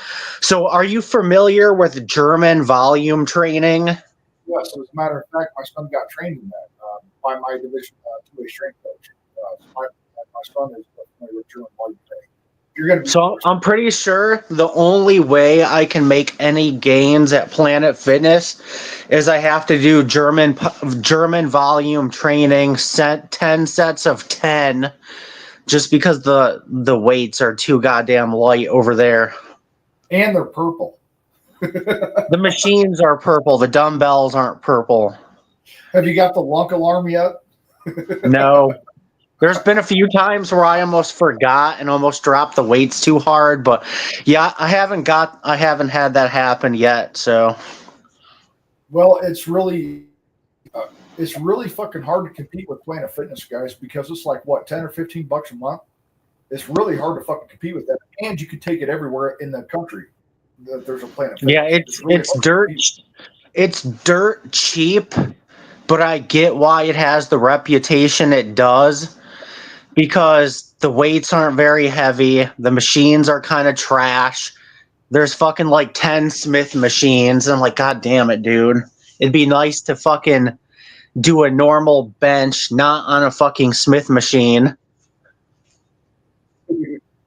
S7: So, are you familiar with German volume training?
S5: Yes, as a matter of fact, my son got trained in that by my division two-way strength coach. My son is familiar with German body training. You're going to be
S7: So I'm pretty sure the only way I can make any gains at Planet Fitness is I have to do German volume training, 10 sets of 10, just because the weights are too goddamn light over there.
S5: and they're purple.
S7: The machines are purple, the dumbbells aren't purple.
S5: Have you got the lunk alarm yet?
S7: No. There's been a few times where I almost forgot and almost dropped the weights too hard, but yeah, I haven't had that happen yet, so.
S5: Well, it's really fucking hard to compete with Planet Fitness, guys, because it's like what, $10 or $15 a month. It's really hard to fucking compete with that, and you can take it everywhere in the country. There's a Planet Fitness.
S7: Yeah, it's dirt cheap, but I get why it has the reputation it does, because the weights aren't very heavy, the machines are kind of trash. There's fucking like 10 Smith machines, and I'm like, God damn it, dude. It'd be nice to fucking do a normal bench, not on a fucking Smith machine.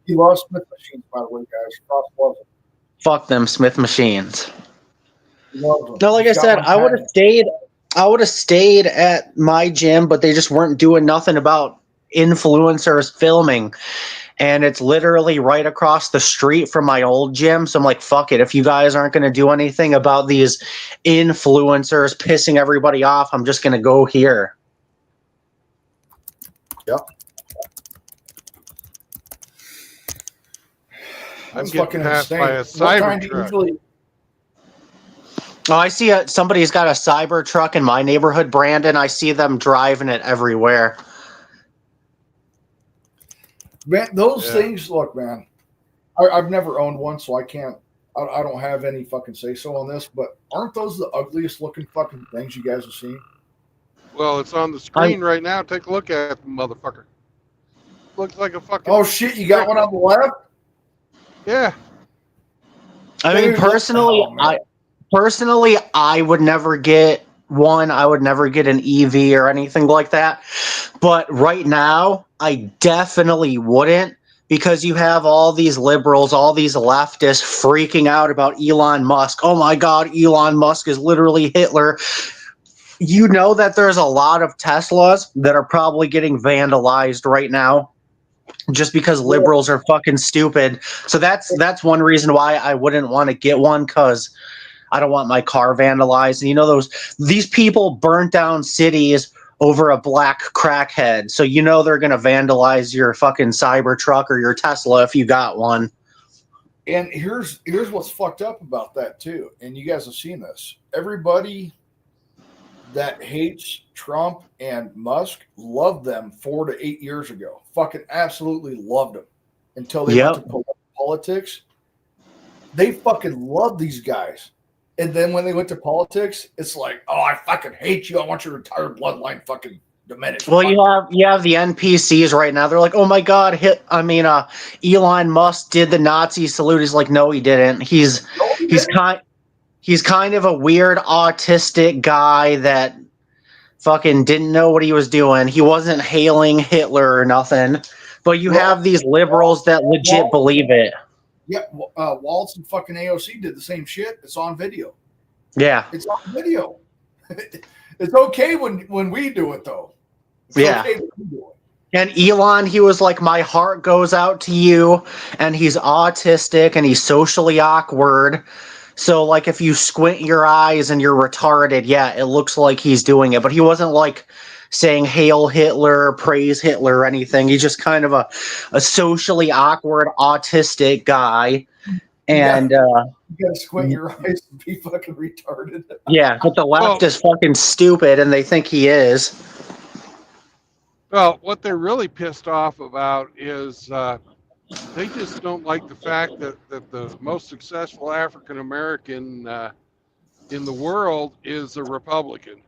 S5: He lost Smith machines, by the way, guys. Cross loves them.
S7: Fuck them Smith machines.
S5: He loves them.
S7: No, like I said, I would have stayed at my gym, but they just weren't doing nothing about influencers filming. And it's literally right across the street from my old gym. So I'm like, fuck it. If you guys aren't going to do anything about these influencers pissing everybody off, I'm just going to go here.
S5: Yep.
S1: I'm
S5: That's
S1: getting
S5: fucking
S1: passed
S5: insane.
S1: by a
S5: What time
S1: cyber
S5: do you
S1: truck.
S5: usually?
S7: Oh, I see somebody's got a cyber truck in my neighborhood, Brandon. I see them driving it everywhere.
S5: Man, those
S1: Yeah.
S5: things. Look, man, I've never owned one, so I can't. I don't have any fucking say so on this. But aren't those the ugliest looking fucking things you guys have seen?
S1: Well, it's on the screen right now. Take a look at it, motherfucker. Looks like a fucking.
S5: Oh shit! You got one on the left.
S1: Yeah.
S7: I mean,
S5: Dude,
S7: personally, I would never get one. I would never get an EV or anything like that. But right now, I definitely wouldn't, because you have all these liberals, all these leftists freaking out about Elon Musk. Oh my God, Elon Musk is literally Hitler. You know that there's a lot of Teslas that are probably getting vandalized right now, just because liberals are fucking stupid. So that's one reason why I wouldn't want to get one, because I don't want my car vandalized. And you know, these people burnt down cities over a black crackhead. So you know they're gonna vandalize your fucking Cybertruck or your Tesla if you got one.
S5: And here's what's fucked up about that too. And you guys have seen this. Everybody that hates Trump and Musk loved them 4 to 8 years ago. Fucking absolutely loved them until they went to politics. They fucking love these guys. And then when they went to politics, it's like, oh, I fucking hate you. I want your entire bloodline fucking diminished.
S7: Well, you have the NPCs right now. They're like, oh my God, Elon Musk did the Nazi salute. He's like, no, he didn't. He's kind of a weird autistic guy that fucking didn't know what he was doing. He wasn't hailing Hitler or nothing. But you have these liberals that legit believe it.
S5: Yeah, Waltz and fucking AOC did the same shit. It's on video.
S7: Yeah.
S5: It's on video. It's okay when we do it, though. It's okay when we do it.
S7: And Elon, he was like, my heart goes out to you. And he's autistic and he's socially awkward. So, like, if you squint your eyes and you're retarded, yeah, it looks like he's doing it. But he wasn't, like, saying hail Hitler, praise Hitler, or anything. He's just kind of a socially awkward, autistic guy. And
S5: you gotta squint your eyes and be fucking retarded.
S7: Yeah, but the left is fucking stupid, and they think he is.
S1: Well, what they're really pissed off about is they just don't like the fact that the most successful African American in the world is a Republican.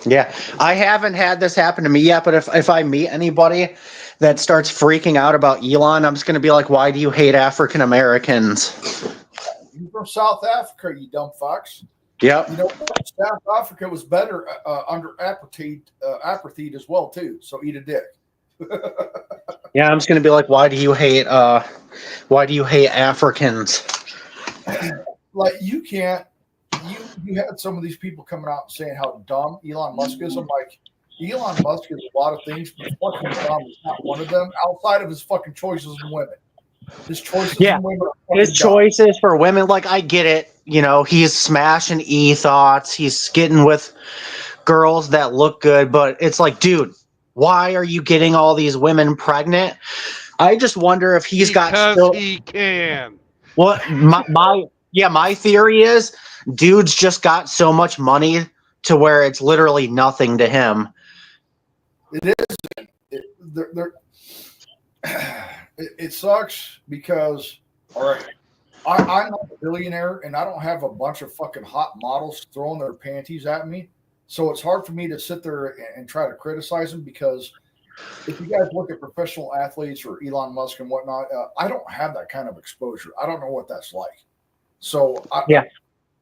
S7: Yeah, I haven't had this happen to me yet, but if I meet anybody that starts freaking out about Elon, I'm just going to be like, why do you hate African Americans?
S5: You're from South Africa, you dumb fucks.
S7: Yep.
S5: You know, South Africa was better under apartheid as well too. So eat a dick.
S7: Yeah, I'm just going to be like, why do you hate Africans?
S5: Like you can't. You had some of these people coming out and saying how dumb Elon Musk is. I'm like, Elon Musk is a lot of things, but fucking dumb is not one of them. Outside of his fucking choices in women, his choices in women. Are
S7: His
S5: fucking
S7: choices for women, like I get it. You know, he's smashing e-thoughts. He's getting with girls that look good, but it's like, dude, why are you getting all these women pregnant? I just wonder if he's got
S1: Because
S7: still.
S1: he can.
S7: What my theory is, dude's just got so much money to where it's literally nothing to him.
S5: It is. It sucks because, all right, I'm not a billionaire and I don't have a bunch of fucking hot models throwing their panties at me. So it's hard for me to sit there and try to criticize them because if you guys look at professional athletes or Elon Musk and whatnot, I don't have that kind of exposure. I don't know what that's like. So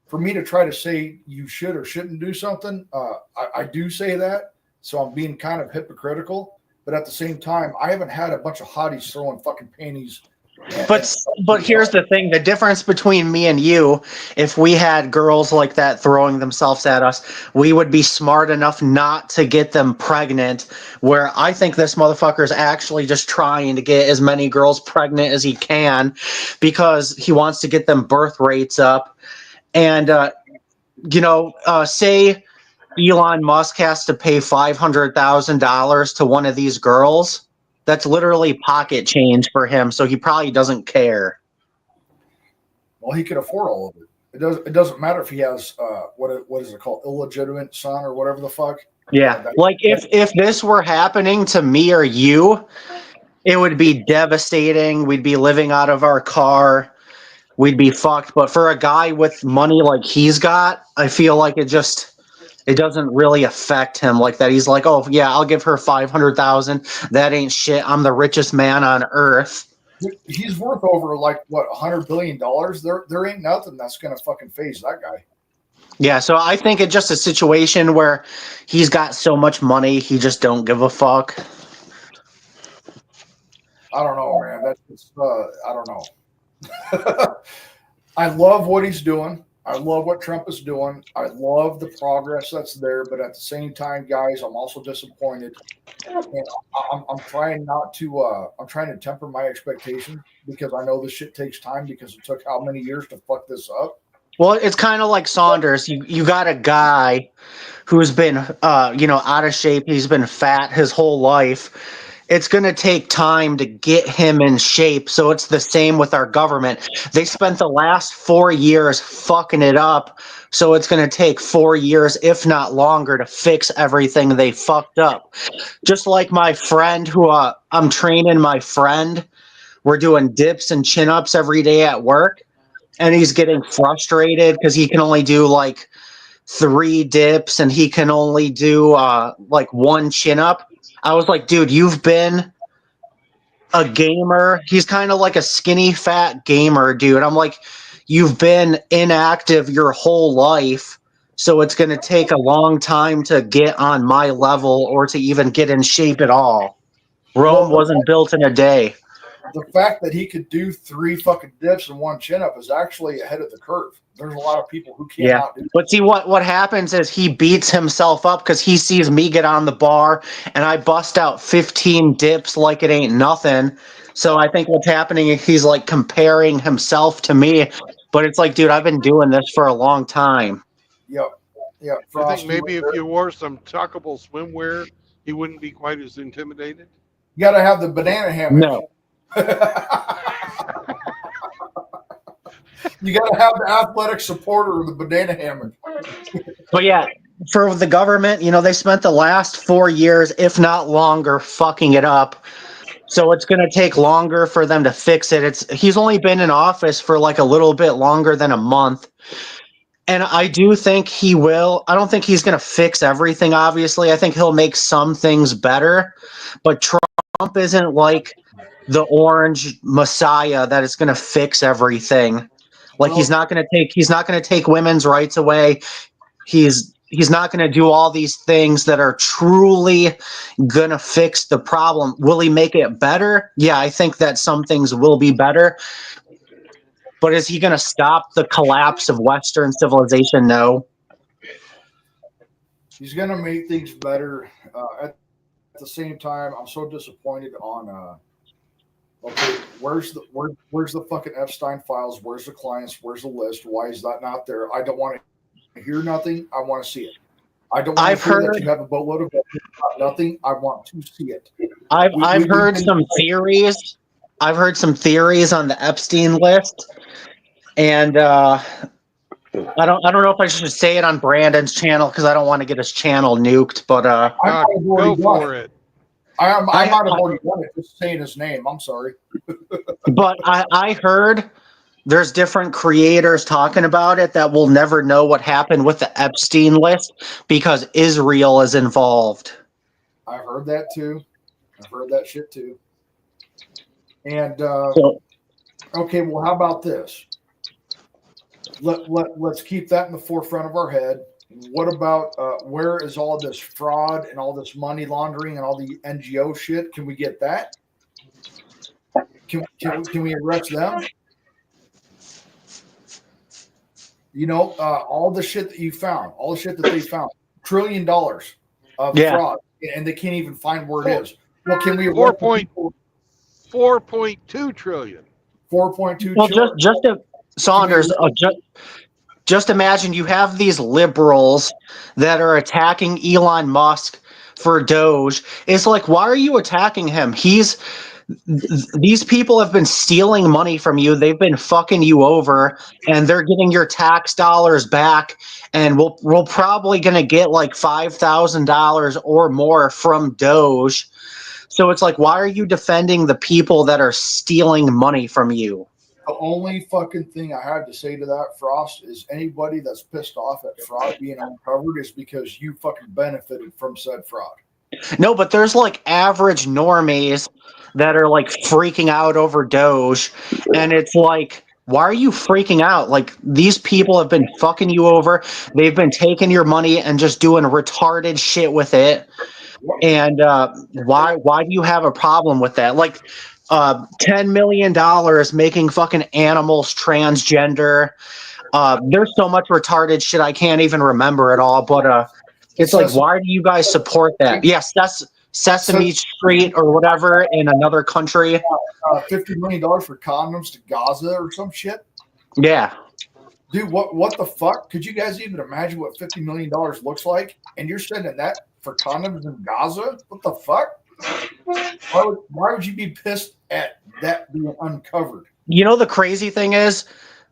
S5: for me to try to say you should or shouldn't do something, I do say that. So I'm being kind of hypocritical. But at the same time, I haven't had a bunch of hotties throwing fucking panties.
S7: But here's the thing: the difference between me and you, if we had girls like that throwing themselves at us, we would be smart enough not to get them pregnant. Where I think this motherfucker is actually just trying to get as many girls pregnant as he can, because he wants to get them birth rates up. And say Elon Musk has to pay $500,000 to one of these girls. That's literally pocket change for him, so he probably doesn't care.
S5: Well, he could afford all of it. It doesn't matter if he has what is it called, illegitimate son or whatever the fuck.
S7: Yeah, like if this were happening to me or you, it would be devastating. We'd be living out of our car. We'd be fucked. But for a guy with money like he's got, I feel like it doesn't really affect him like that. He's like, oh yeah, I'll give her 500,000. That ain't shit. I'm the richest man on earth.
S5: He's worth over like what, $100 billion. There ain't nothing that's gonna fucking phase that guy.
S7: Yeah, so I think it's just a situation where he's got so much money, he just don't give a fuck.
S5: I don't know, man. That's just, I don't know. I love what he's doing. I love what Trump is doing. I love the progress that's there, but at the same time, guys, I'm also disappointed. And I'm trying not to. I'm trying to temper my expectations because I know this shit takes time because it took how many years to fuck this up.
S7: Well, it's kind of like Saunders. You got a guy who's been, out of shape. He's been fat his whole life. It's going to take time to get him in shape. So it's the same with our government. They spent the last 4 years fucking it up. So it's going to take 4 years, if not longer, to fix everything they fucked up. Just like my friend who I'm training my friend. We're doing dips and chin-ups every day at work. And he's getting frustrated because he can only do like 3 dips and he can only do like 1 chin-up. I was like, dude, you've been a gamer. He's kind of like a skinny, fat gamer, dude. I'm like, you've been inactive your whole life, so it's going to take a long time to get on my level or to even get in shape at all. Rome wasn't built in a day.
S5: The fact that he could do 3 fucking dips and 1 chin up is actually ahead of the curve. There's a lot of people who cannot do that.
S7: But see, what happens is he beats himself up because he sees me get on the bar and I bust out 15 dips like it ain't nothing. So I think what's happening is he's like comparing himself to me. But it's like, dude, I've been doing this for a long time.
S5: Yep.
S1: I think maybe if you wore some tuckable swimwear, he wouldn't be quite as intimidated.
S5: You got to have the banana hammock.
S7: No.
S5: You got to have the athletic supporter of the banana hammock.
S7: But yeah, for the government, they spent the last 4 years, if not longer, fucking it up. So it's going to take longer for them to fix it. He's only been in office for like a little bit longer than a month. And I do think he will. I don't think he's going to fix everything, obviously. I think he'll make some things better. But Trump isn't like the orange messiah that is going to fix everything. Like he's not going to take women's rights away. He's not going to do all these things that are truly going to fix the problem. Will he make it better? Yeah, I think that some things will be better. But is he going to stop the collapse of Western civilization? No.
S5: He's going to make things better. At the same time, I'm so disappointed on. Okay, where's the fucking Epstein files? Where's the clients? Where's the list? Why is that not there? I don't want to hear nothing. I want to see it. I don't want to hear that you have a boatload of nothing. I want to see it.
S7: I've heard some theories. I've heard some theories on the Epstein list, and I don't know if I should say it on Brandon's channel because I don't want to get his channel nuked. But
S1: go for it.
S5: I might have already done it. Just saying his name. I'm sorry.
S7: But I heard there's different creators talking about it that will never know what happened with the Epstein list because Israel is involved.
S5: I've heard that too. I've heard that shit too. And okay, well, how about this? Let's keep that in the forefront of our head. What about where is all this fraud and all this money laundering and all the NGO shit? Can we get that? Can we arrest them? You know, all the shit that you found, all the shit that they found, $1 trillion of fraud, and they can't even find where it is. Well, can we
S1: 4.2 trillion?
S5: 4.2
S7: well,
S5: trillion.
S7: Saunders, just imagine you have these liberals that are attacking Elon Musk for Doge. It's like, why are you attacking him? These people have been stealing money from you. They've been fucking you over, and they're getting your tax dollars back. And we're probably going to get like $5,000 or more from Doge. So it's like, why are you defending the people that are stealing money from you?
S5: The only fucking thing I had to say to that, Frost, is anybody that's pissed off at fraud being uncovered is because you fucking benefited from said fraud.
S7: No, but there's like average normies that are like freaking out over Doge, and it's like, why are you freaking out? Like, these people have been fucking you over. They've been taking your money and just doing retarded shit with it. And why do you have a problem with that? Like, $10 million making fucking animals transgender. There's so much retarded shit I can't even remember it all. But it's like, why do you guys support that? Yes, that's Sesame Street or whatever in another country.
S5: $50 million for condoms to Gaza or some shit.
S7: Yeah.
S5: Dude, what the fuck? Could you guys even imagine what $50 million looks like? And you're spending that for condoms in Gaza? What the fuck? Why would you be pissed at that being uncovered?
S7: You know, the crazy thing is,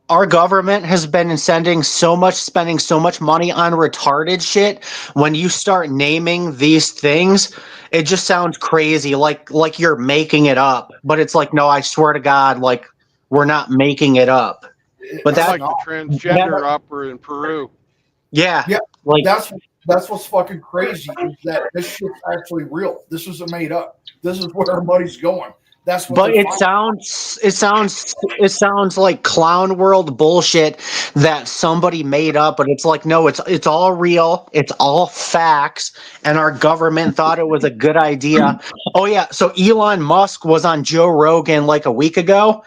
S7: our government has been spending so much money on retarded shit. When you start naming these things, it just sounds crazy, like you're making it up. But it's like, no, I swear to God, like, we're not making it up. But that's
S1: like the transgender opera in Peru.
S7: Yeah.
S5: Like that's what's fucking crazy is that this shit's actually real. This isn't made up. This is where our money's going. That's what.
S7: But it sounds like clown world bullshit that somebody made up. But it's like, no, it's all real. It's all facts, and our government thought it was a good idea. Oh yeah, so Elon Musk was on Joe Rogan like a week ago,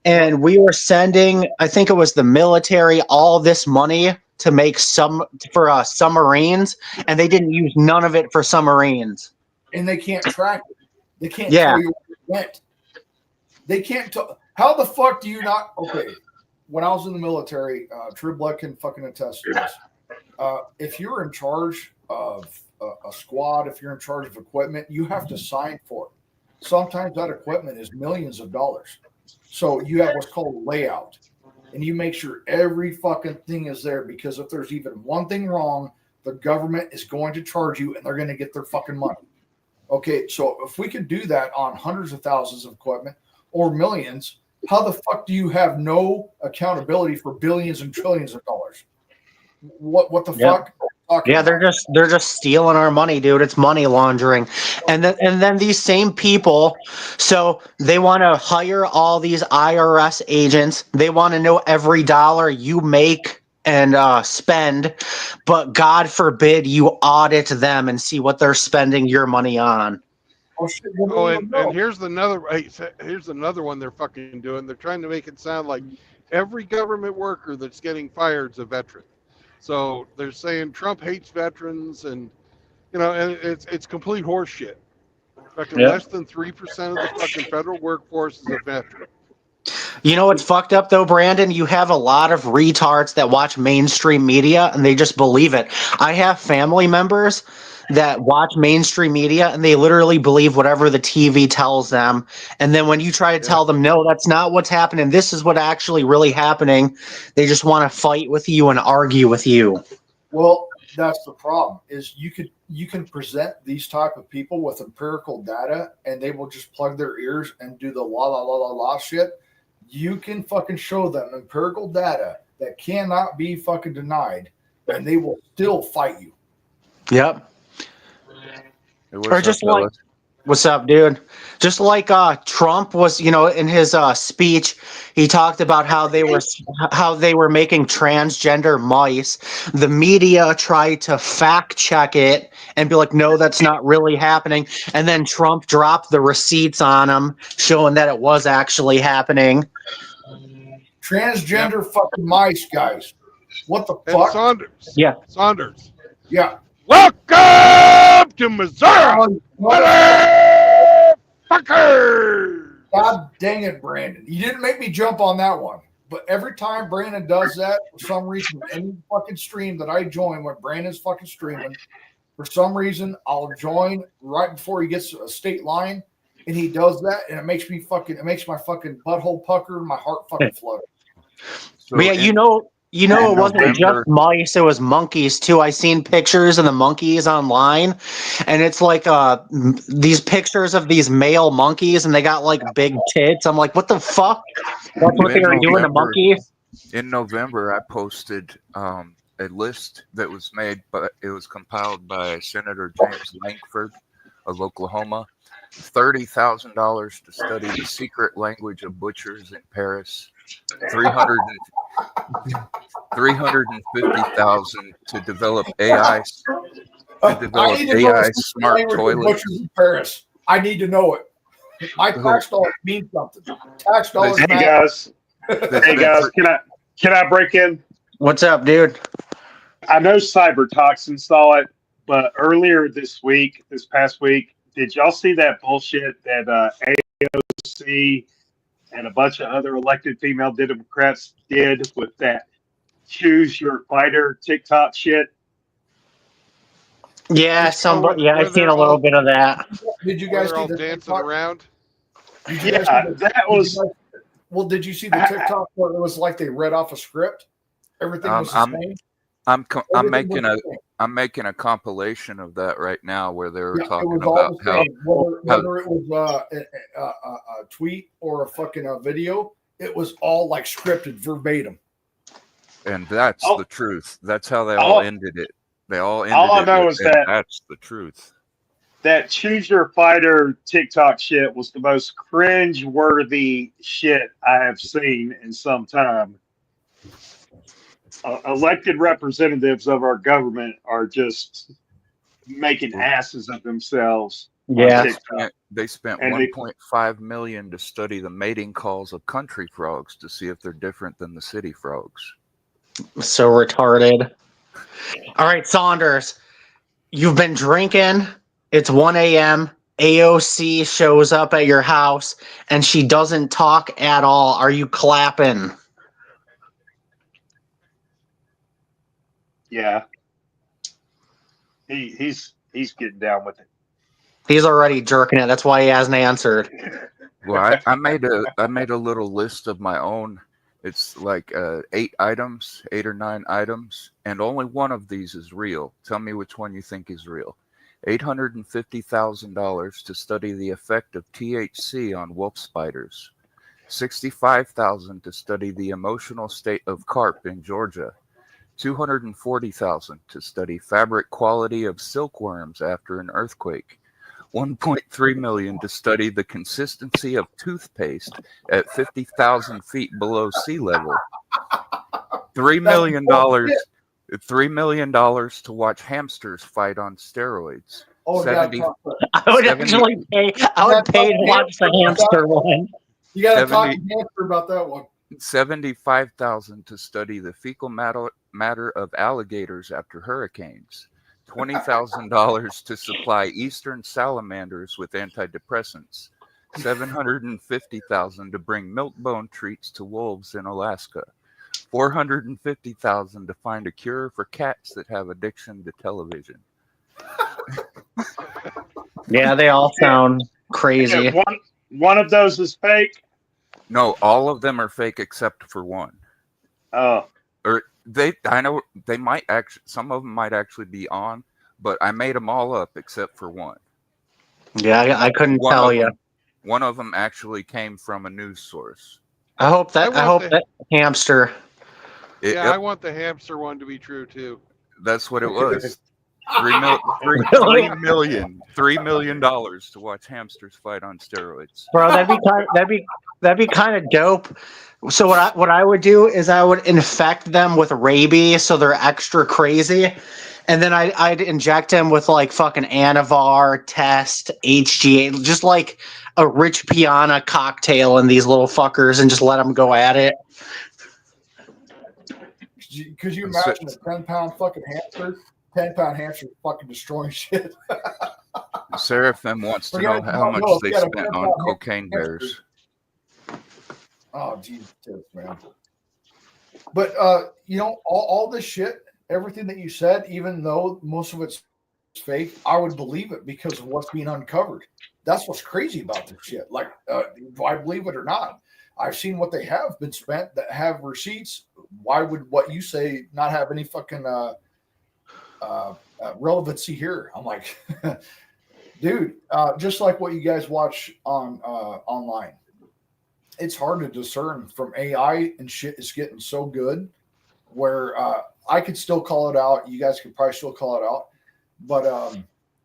S7: and we were sending, I think it was the military, all this money to make submarines, and they didn't use none of it for submarines.
S5: And they can't track it. They can't tell you where it went. They can't tell. How the fuck do you not? Okay, when I was in the military, True Blood can fucking attest to this. If you're in charge of a squad, if you're in charge of equipment, you have to sign for it. Sometimes that equipment is millions of dollars. So you have what's called a layout, and you make sure every fucking thing is there, because if there's even one thing wrong, the government is going to charge you and they're going to get their fucking money. Okay, so if we can do that on hundreds of thousands of equipment or millions, how the fuck do you have no accountability for billions and trillions of dollars? What the
S7: Yep.
S5: fuck? Talking
S7: Yeah,
S5: about?
S7: they're just stealing our money, dude. It's money laundering. And then these same people, so they want to hire all these IRS agents. They want to know every dollar you make and spend, but God forbid you audit them and see what they're spending your money on.
S5: Oh shit! Well,
S1: Oh,
S5: no,
S1: and
S5: no.
S1: here's another one they're fucking doing. They're trying to make it sound like every government worker that's getting fired is a veteran. So they're saying Trump hates veterans, and and it's complete horseshit. Fucking
S7: Yep.
S1: less than 3% of the fucking federal workforce is a veteran.
S7: You know what's fucked up though, Brandon? You have a lot of retards that watch mainstream media and they just believe it. I have family members that watch mainstream media and they literally believe whatever the TV tells them. And then when you try to
S1: Yeah.
S7: tell them, no, that's not what's happening, this is what actually really happening, they just want to fight with you and argue with you.
S5: Well, that's the problem. Is you can present these type of people with empirical data, and they will just plug their ears and do the la la la la la shit. You can fucking show them empirical data that cannot be fucking denied, and they will still fight you.
S7: Yep.
S8: Hey, what's
S7: Or
S8: up,
S7: just like,
S8: fellas?
S7: what's up, dude? Just like Trump was, in his speech, he talked about how they were making transgender mice. The media tried to fact check it and be like, no, that's not really happening. And then Trump dropped the receipts on him, showing that it was actually happening.
S5: Transgender fucking mice, guys. What the
S1: And
S5: fuck?
S1: Saunders.
S7: Yeah.
S1: Saunders.
S5: Yeah.
S1: Welcome to Missouri,
S5: Oh,
S1: motherfucker!
S5: God dang it, Brandon. You didn't make me jump on that one. But every time Brandon does that, for some reason, any fucking stream that I join when Brandon's fucking streaming, for some reason, I'll join right before he gets to a state line, and he does that, and it makes my fucking butthole pucker and my heart fucking flutter.
S8: So
S7: But yeah,
S8: in,
S7: it
S8: in
S7: wasn't just
S8: November,
S7: mice, it was monkeys too. I seen pictures of the monkeys online, and it's like these pictures of these male monkeys, and they got like big tits. I'm like, what the fuck? That's what they were doing to monkeys.
S8: in November, I posted a list that was made, but it was compiled by Senator James Lankford of Oklahoma. $30,000 to study the secret language of butchers in Paris. 350,000 to develop AI
S5: I need to know the
S8: smart
S5: language of
S8: toilet.
S5: butchers in Paris. I need to know it. My tax dollars mean something. Tax dollars
S2: Hey
S5: matter.
S2: guys, can I break in?
S7: What's up, dude?
S2: I know Cybertoxin saw it, but earlier this past week, did y'all see that bullshit that AOC and a bunch of other elected female Democrats did with that choose your fighter TikTok shit?
S7: Yeah, I've seen a little bit of that.
S5: Did you
S1: Where
S5: guys
S1: they're
S5: see
S1: all
S5: the
S1: dancing
S5: TikTok?
S1: around.
S5: Did you guys see did you see the
S2: I-
S5: TikTok where it was like they read off a script? Everything was the same.
S8: I'm
S5: Everything was the same.
S8: making a compilation of that right now where they were
S5: Yeah, it
S8: talking
S5: was all
S8: about
S5: the
S8: how
S5: same. Whether it was a tweet or a fucking video, it was all like scripted verbatim.
S8: and that's
S2: Oh.
S8: the truth. That's how they
S2: All-
S8: all ended it. They all ended
S2: all I
S8: it
S2: know
S8: with,
S2: is
S8: and
S2: that-
S8: that's the truth.
S2: That choose your fighter TikTok shit was the most cringe-worthy shit I have seen in some time. Elected representatives of our government are just making asses of themselves.
S7: Yeah.
S8: They spent
S2: And they-
S8: 1.5 million to study the mating calls of country frogs to see if they're different than the city frogs.
S7: So retarded. All right, Saunders, you've been drinking. It's 1 a.m. AOC shows up at your house and she doesn't talk at all. Are you clapping?
S2: Yeah, he's getting down with it.
S8: He's
S7: already jerking it. That's why he hasn't answered.
S8: Well, I made a little list of my own. It's like 8 or 9 items, and only one of these is real. Tell me which one you think is real. $850,000 to study the effect of THC on wolf spiders. $65,000 to study the emotional state of carp in Georgia. $240,000 to study fabric quality of silkworms after an earthquake. $1.3 million to study the consistency of toothpaste at 50,000 feet below sea level. $3 million. $3 million to watch hamsters fight on steroids.
S5: Oh,
S8: 70
S7: I would
S8: 70
S7: actually pay. I would pay to watch the hamster one.
S5: You got to talk
S8: 70
S5: to Hamster about that one.
S8: 75,000 to study the fecal matter of alligators after hurricanes. $20,000 to supply eastern salamanders with antidepressants. $750,000 to bring milk-bone treats to wolves in Alaska. $450,000 to find a cure for cats that have addiction to television.
S7: Yeah, they all sound crazy.
S9: Yeah, one of those is fake.
S8: No, all of them are fake except for one.
S9: Oh,
S8: Or I know they might actually, some of them might actually be on, but I made them all up except for one.
S7: Yeah, I couldn't
S8: One
S7: tell
S8: of
S7: you.
S8: them, one of them actually came from a news source.
S7: I hope that
S1: want
S7: that hamster.
S1: Yeah, I want the hamster one to be true too.
S8: That's what it was. $3 million to watch hamsters fight on steroids.
S7: Bro, that'd be kind of dope. So what I would do is I would infect them with rabies so they're extra crazy, and then I'd inject them with like fucking Anavar, Test, HGA, just like a rich piana cocktail in these little fuckers, and just let them go at it.
S5: Could you imagine a 10-pound fucking hamster? 10-pound hamster fucking destroying shit.
S8: Seraphim wants to know how much they spent on cocaine bears.
S5: Oh, Jesus, man. But, all this shit, everything that you said, even though most of it's fake, I would believe it because of what's being uncovered. That's what's crazy about this shit. Like, do I believe it or not? I've seen what they have been spent that have receipts. Why would what you say not have any fucking relevancy here? I'm like, dude, just like what you guys watch on online. It's hard to discern from AI, and shit is getting so good where I could still call it out. You guys could probably still call it out, but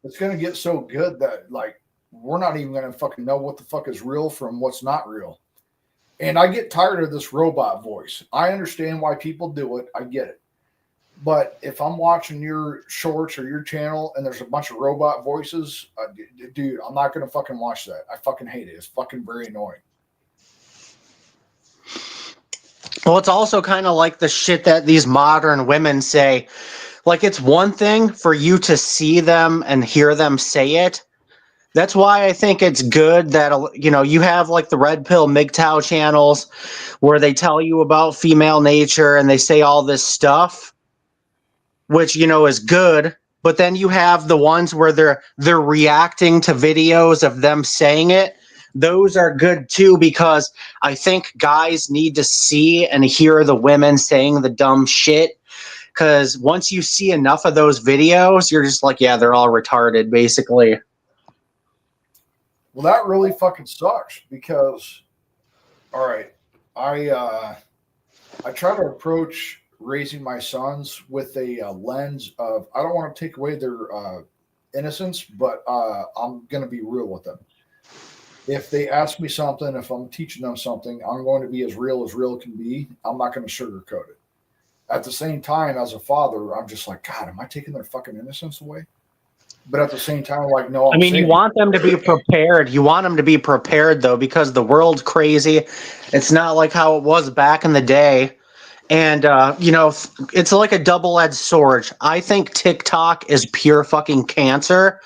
S5: it's going to get so good that like we're not even going to fucking know what the fuck is real from what's not real. And I get tired of this robot voice. I understand why people do it. I get it. But if I'm watching your shorts or your channel and there's a bunch of robot voices, dude, I'm not going to fucking watch that. I fucking hate it. It's fucking very annoying.
S7: Well, it's also kind of like the shit that these modern women say. Like, it's one thing for you to see them and hear them say it. That's why I think it's good that, you have like the Red Pill MGTOW channels where they tell you about female nature and they say all this stuff, which, is good. But then you have the ones where they're reacting to videos of them saying it. Those are good too, because I think guys need to see and hear the women saying the dumb shit. Because once you see enough of those videos, you're just like, yeah, they're all retarded, basically.
S5: Well, that really fucking sucks because, all right, I try to approach raising my sons with a lens of, I don't want to take away their innocence, but I'm going to be real with them. If they ask me something, if I'm teaching them something, I'm going to be as real can be. I'm not going to sugarcoat it. At the same time, as a father, I'm just like, God, am I taking their fucking innocence away? But at the same time, like, no.
S7: You want them to be prepared. You want them to be prepared, though, because the world's crazy. It's not like how it was back in the day. And, it's like a double-edged sword. I think TikTok is pure fucking cancer.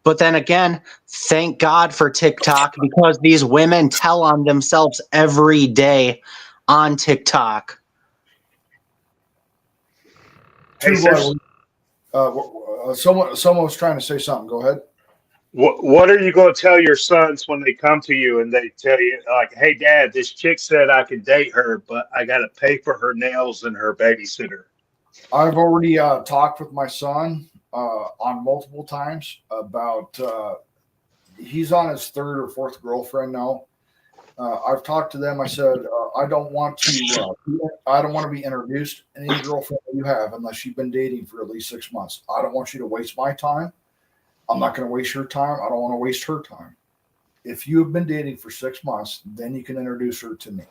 S7: But then again, thank God for TikTok because these women tell on themselves every day on TikTok.
S9: hey,
S5: Someone was trying to say something. Go ahead.
S9: what are you going to tell your sons when they come to you and they tell you, like, hey, Dad, this chick said I could date her, but I got to pay for her nails and her babysitter?
S5: I've already talked with my son on multiple times about he's on his third or fourth girlfriend now. I've talked to them. I said I don't want to be introduced to any girlfriend that you have unless you've been dating for at least 6 months. I don't want you to waste my time. I'm not going to waste your time. I don't want to waste her time. If you have been dating for 6 months, then you can introduce her to me.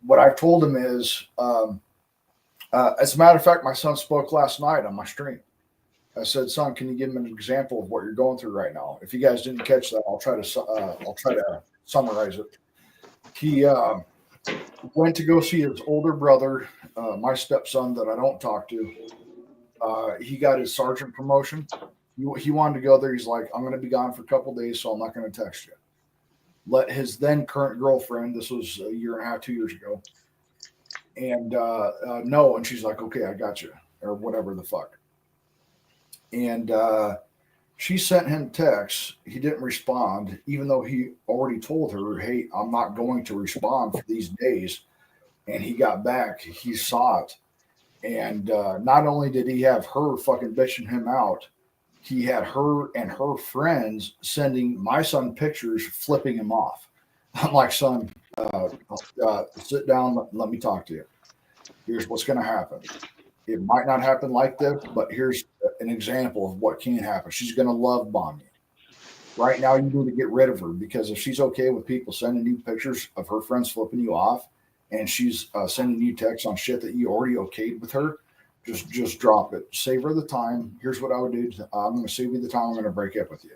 S5: What I've told him is, as a matter of fact, my son spoke last night on my stream. I said, "Son, can you give him an example of what you're going through right now?" If you guys didn't catch that, I'll try to summarize it. He went to go see his older brother, my stepson that I don't talk to. He got his sergeant promotion. He wanted to go there. He's like, "I'm going to be gone for a couple days, so I'm not going to text you." Let his then current girlfriend, this was a year and a half, 2 years ago, and no, and she's like, "Okay, I got you," or whatever the fuck. And she sent him texts. He didn't respond, even though he already told her, "Hey, I'm not going to respond for these days." And he got back. He saw it. And not only did he have her fucking bitching him out, he had her and her friends sending my son pictures, flipping him off. I'm like, "Son, sit down. Let me talk to you. Here's what's going to happen. It might not happen like this, but here's an example of what can happen. She's going to love bomb you. Right now, you need to get rid of her, because if she's okay with people sending you pictures of her friends flipping you off, and she's sending you texts on shit that you already okayed with her, just drop it. Save her the time. Here's what I would do. I'm going to save you the time. I'm going to break up with you."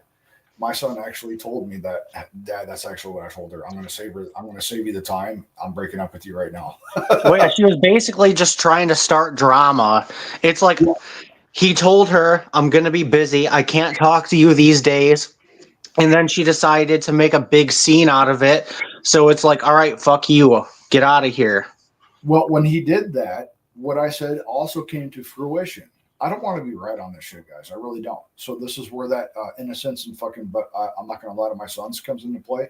S5: My son actually told me that, "Dad, that's actually what I told her. I'm going to save her. I'm going to save you the time. I'm breaking up with you right now."
S7: Well, yeah, she was basically just trying to start drama. It's like he told her, "I'm going to be busy. I can't talk to you these days." And then she decided to make a big scene out of it. So it's like, "All right, fuck you. Get out of here."
S5: Well, when he did that, what I said also came to fruition. I don't want to be right on this shit, guys. I really don't. So this is where that innocence and fucking, but I'm not going to lie to my sons comes into play.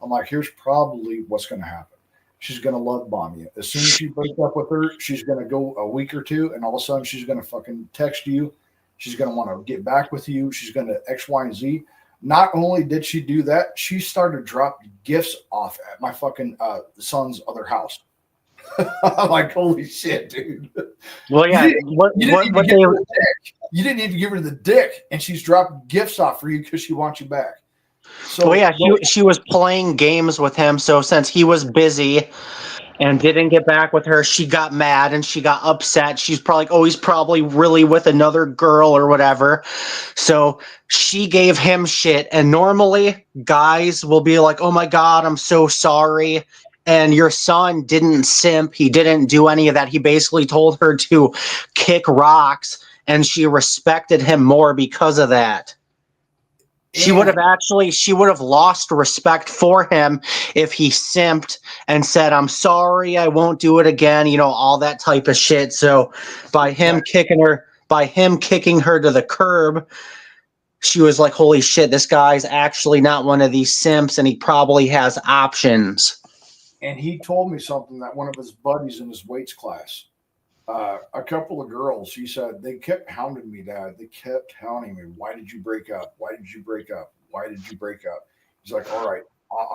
S5: I'm like, here's probably what's going to happen. She's going to love bomb you. As soon as you break up with her, she's going to go a week or two, and all of a sudden she's going to fucking text you. She's going to want to get back with you. She's going to X, Y, and Z. Not only did she do that, she started dropping gifts off at my fucking son's other house. I'm like, holy shit, dude.
S7: Well, yeah.
S5: You didn't need to give her the dick, and she's dropping gifts off for you because she wants you back. So,
S7: well, yeah, she was playing games with him. So since he was busy and didn't get back with her, she got mad and she got upset. She's probably like, "Oh, he's probably really with another girl or whatever." So she gave him shit. And normally guys will be like, "Oh my God, I'm so sorry." And your son didn't simp. He didn't do any of that. He basically told her to kick rocks, and she respected him more because of that. She would have lost respect for him if he simped and said, "I'm sorry, I won't do it again," all that type of shit. So by him kicking her to the curb, she was like, "Holy shit, this guy's actually not one of these simps, and he probably has options."
S5: And he told me something that one of his buddies in his weights class, a couple of girls, he said, they kept hounding me, Dad. They kept hounding me. "Why did you break up? Why did you break up? Why did you break up?" He's like, "All right,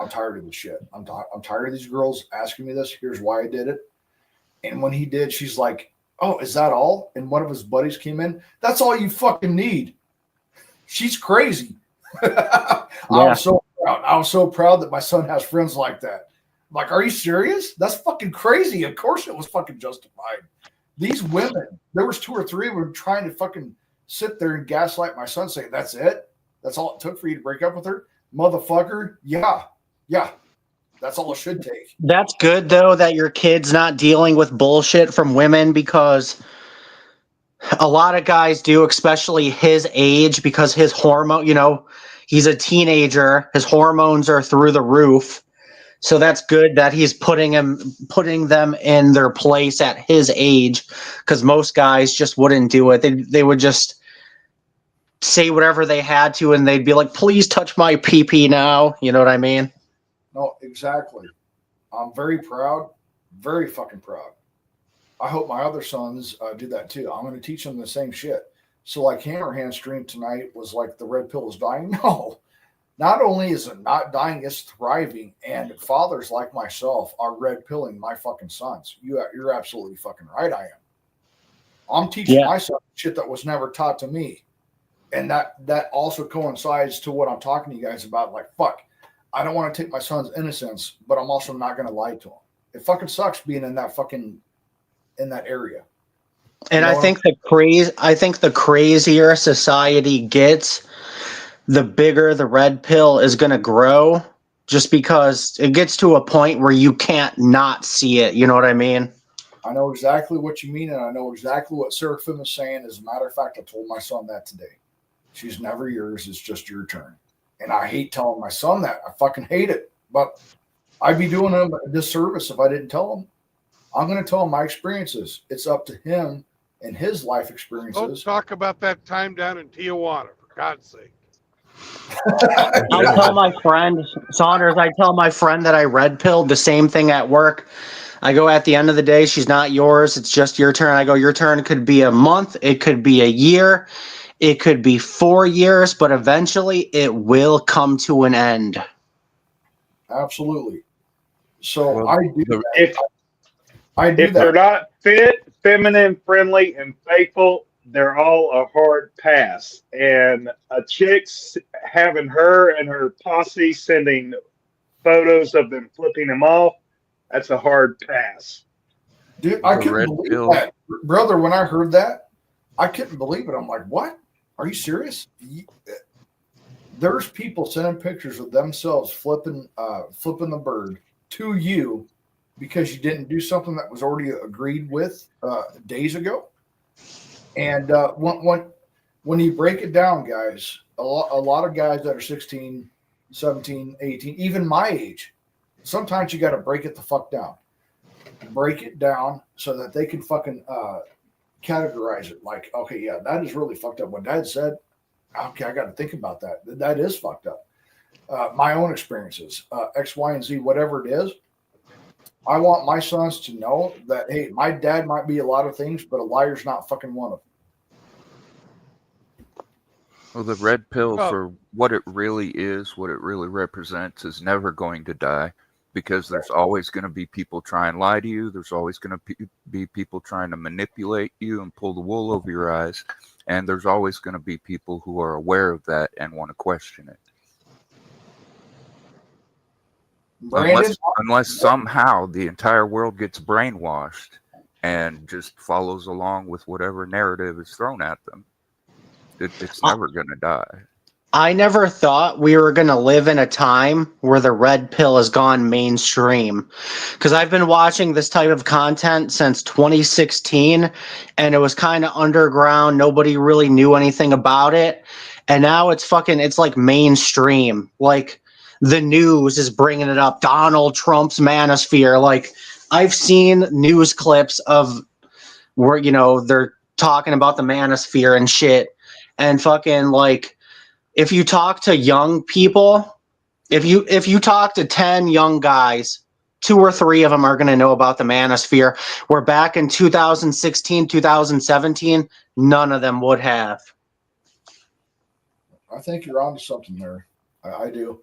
S5: I'm tired of this shit. I'm tired of these girls asking me this. Here's why I did it." And when he did, she's like, "Oh, is that all?" And one of his buddies came in. "That's all you fucking need." She's crazy. I was so proud. I was so proud that my son has friends like that. I'm like, are you serious? That's fucking crazy. Of course it was fucking justified. These women, there was 2 or 3 were trying to fucking sit there and gaslight my son, saying, "That's it? That's all it took for you to break up with her? Motherfucker." Yeah. That's all it should take.
S7: That's good, though, that your kid's not dealing with bullshit from women, because a lot of guys do, especially his age, because his hormone, he's a teenager. His hormones are through the roof. So that's good that he's putting them in their place at his age, because most guys just wouldn't do it. They would just say whatever they had to, and they'd be like, "Please touch my pee-pee now." You know what I mean?
S5: No, exactly. I'm very proud, very fucking proud. I hope my other sons do that too. I'm going to teach them the same shit. So like Hammerhand stream tonight was like the red pill is dying. No, Not only is it not dying, it's thriving. And fathers like myself are red pilling my fucking sons. You're absolutely fucking right. I am. I'm teaching
S7: Yeah.
S5: my son shit that was never taught to me. And that also coincides to what I'm talking to you guys about. Like, fuck, I don't want to take my son's innocence, but I'm also not going to lie to him. It fucking sucks being in that area.
S7: And I think the crazier society gets, the bigger the red pill is going to grow, just because it gets to a point where you can't not see it. You know what I mean?
S5: I know exactly what you mean, and I know exactly what Seraphim is saying. As a matter of fact, I told my son that today. She's never yours. It's just your turn. And I hate telling my son that. I fucking hate it. But I'd be doing him a disservice if I didn't tell him. I'm going to tell him my experiences. It's up to him and his life
S1: Don't
S5: experiences.
S1: talk about that time down in Tijuana, for God's sake.
S7: I tell my friend, Saunders, I tell my friend that I red pilled the same thing at work. I go, at the end of the day, she's not yours. It's just your turn. I go, your turn could be a month. It could be a year. It could be 4 years, but eventually it will come to an end.
S5: Absolutely. So
S8: Well,
S5: I do
S8: the-
S5: that. I do
S9: If they're
S5: that.
S9: not fit, feminine, friendly, and faithful, they're all a hard pass. And a chick's having her and her posse sending photos of them flipping them off, that's a hard pass.
S5: Dude, I
S8: The
S5: couldn't
S8: red
S5: believe
S8: pill.
S5: that. Brother, when I heard that, I couldn't believe it. I'm like, what? Are you serious? There's people sending pictures of themselves flipping the bird to you because you didn't do something that was already agreed with days ago. And when you break it down, guys, a lot of guys that are 16, 17, 18, even my age, sometimes you got to break it the fuck down. Break it down so that they can fucking categorize it. Like, okay, yeah, that is really fucked up. What Dad said, okay, I got to think about that. That is fucked up. My own experiences, X, Y, and Z, whatever it is. I want my sons to know that, hey, my dad might be a lot of things, but a liar's not fucking one of them.
S8: Well, the red pill,
S1: Oh.
S8: for what it really is, what it really represents, is never going to die, because there's always going to be people trying to lie to you. There's always going to be people trying to manipulate you and pull the wool over your eyes. And there's always going to be people who are aware of that and want to question it.
S5: Brandon,
S8: Unless somehow the entire world gets brainwashed and just follows along with whatever narrative is thrown at them, it's never going to die.
S7: I never thought we were going to live in a time where the red pill has gone mainstream, because I've been watching this type of content since 2016, and it was kind of underground. Nobody really knew anything about it. And now it's like mainstream. Like, the news is bringing it up. Donald Trump's manosphere. Like, I've seen news clips of where, they're talking about the manosphere and shit. And fucking, like, if you talk to young people, if you talk to 10 young guys, 2 or 3 of them are going to know about the manosphere, where back in 2016, 2017, none of them would have.
S5: I think you're onto something there. I do.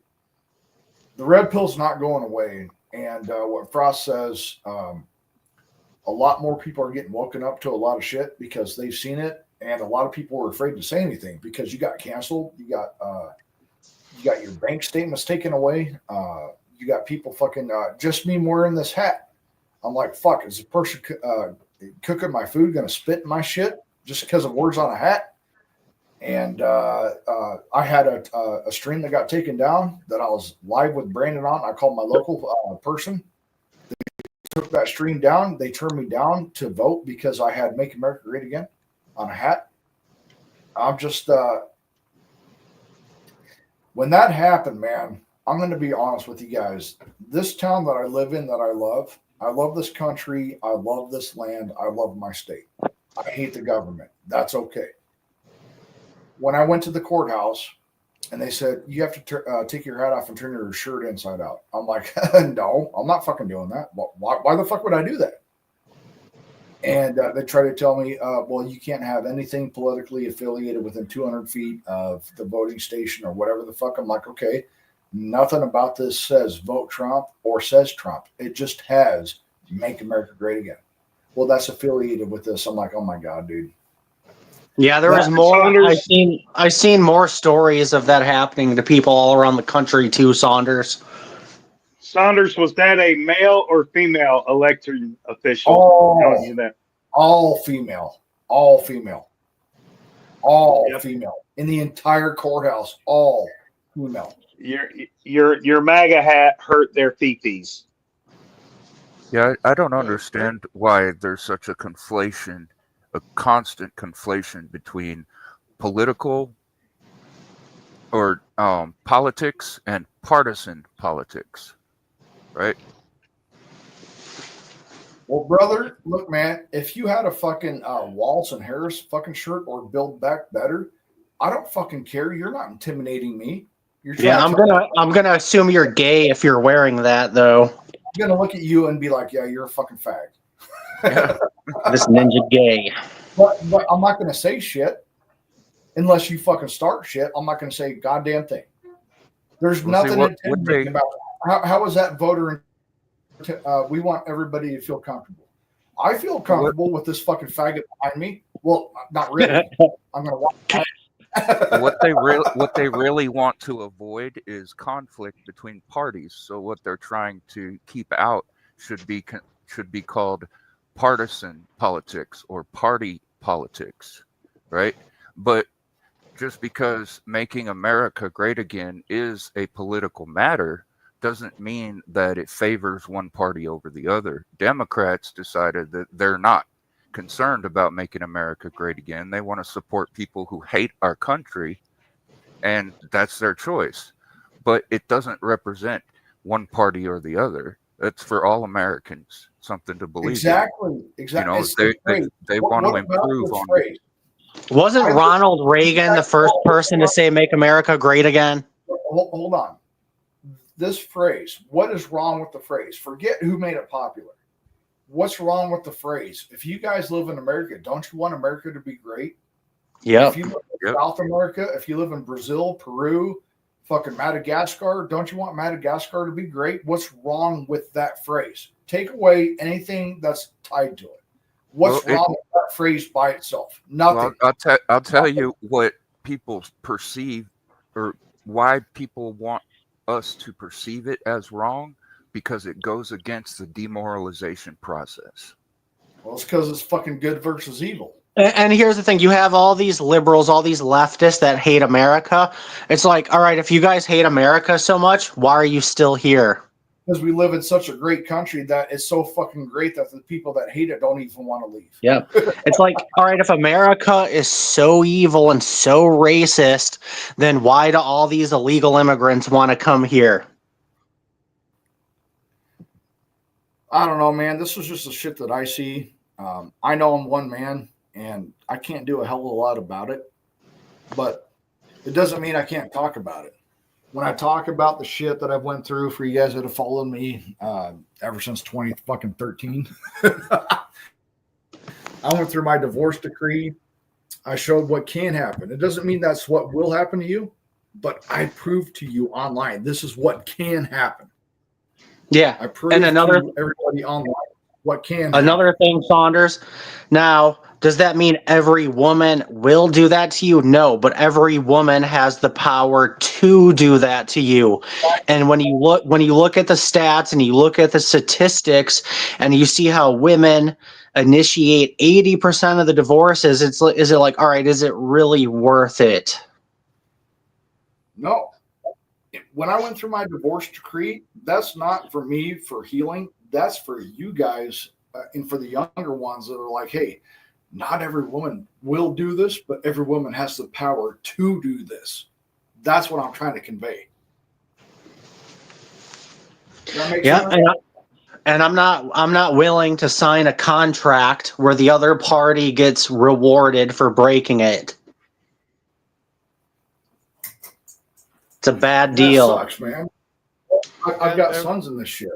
S5: The red pill's not going away. And what Frost says, a lot more people are getting woken up to a lot of shit because they've seen it. And a lot of people were afraid to say anything because you got canceled. You got your bank statements taken away. You got people fucking just me wearing this hat. I'm like, fuck, is the person cooking my food going to spit in my shit just because of words on a hat? And I had a stream that got taken down that I was live with Brandon on. I called my local person. They took that stream down. They turned me down to vote because I had Make America Great Again on a hat. I'm just when that happened, man, I'm going to be honest with you guys. This town that I live in, that I love this country. I love this land. I love my state. I hate the government. That's okay. When I went to the courthouse and they said, you have to take your hat off and turn your shirt inside out. I'm like, no, I'm not fucking doing that. Why the fuck would I do that? And they try to tell me, well, you can't have anything politically affiliated within 200 feet of the voting station or whatever the fuck. I'm like, okay, nothing about this says vote Trump or says Trump. It just has make America great again. Well, that's affiliated with this. I'm like, oh my God, dude.
S7: Yeah, there was more. I've seen more stories of that happening to people all around the country too, Saunders.
S9: Saunders, was that a male or female elected official telling you that?
S5: All female. All female. All female. In the entire courthouse, all female.
S9: Your MAGA hat hurt their fifis.
S8: Yeah, I don't understand why there's such a conflation, a constant conflation between political or politics and partisan politics, right?
S5: Well, brother, look, man, if you had a fucking Wallace and Harris fucking shirt or Build Back Better, I don't fucking care. You're not intimidating me. You're
S7: I'm gonna assume you're gay if you're wearing that, though.
S5: I'm gonna look at you and be like, yeah, you're a fucking fag.
S8: Yeah.
S7: This ninja gay.
S5: But I'm not gonna say shit unless you fucking start shit. I'm not gonna say a goddamn thing. There's nothing intimidating about it. How is that voter? We want everybody to feel comfortable. I feel comfortable with this fucking faggot behind me. Well, not really. I'm gonna watch.
S8: What they really want to avoid is conflict between parties. So what they're trying to keep out should be called partisan politics or party politics, right? But just because making America great again is a political matter doesn't mean that it favors one party over the other. Democrats decided that they're not concerned about making America great again. They want to support people who hate our country, and that's their choice. But it doesn't represent one party or the other. It's for all Americans, something to believe
S5: Exactly.
S8: in. You know, they want to improve on it.
S7: Wasn't Ronald Reagan the first person to say "Make America Great Again"?
S5: Hold on. This phrase, what is wrong with the phrase? Forget who made it popular. What's wrong with the phrase? If you guys live in America, don't you want America to be great?
S7: Yeah.
S5: If you live in South America, if you live in Brazil, Peru, fucking Madagascar, don't you want Madagascar to be great? What's wrong with that phrase? Take away anything that's tied to it. What's wrong with that phrase by itself? Nothing.
S8: Well, I'll tell you what people perceive, or why people want us to perceive it as wrong, because it goes against the demoralization process.
S5: Well, it's because it's fucking good versus evil.
S7: And here's the thing. You have all these liberals, all these leftists that hate America. It's like, all right, if you guys hate America so much, why are you still here?
S5: Because we live in such a great country that it's so fucking great that the people that hate it don't even want to leave.
S7: Yeah. It's like, all right, if America is so evil and so racist, then why do all these illegal immigrants want to come here?
S5: I don't know, man. This is just the shit that I see. I know I'm one man, and I can't do a hell of a lot about it. But it doesn't mean I can't talk about it. When I talk about the shit that I've went through for you guys that have followed me ever since 2013, I went through my divorce decree. I showed what can happen. It doesn't mean that's what will happen to you, but I proved to you online this is what can happen.
S7: Yeah.
S5: I proved to everybody online what can happen.
S7: Another thing, Saunders. Now, does that mean every woman will do that to you? No, but every woman has the power to do that to you. And when you look at the stats and you look at the statistics and you see how women initiate 80% of the divorces, is it like, all right, is it really worth it?
S5: No. When I went through my divorce decree, that's not for me for healing. That's for you guys and for the younger ones that are like, hey, not every woman will do this, but every woman has the power to do this. That's what I'm trying to convey. Does that make sense?
S7: And I'm not willing to sign a contract where the other party gets rewarded for breaking it. It's a bad deal.
S5: That sucks, man. I've got sons in this shit.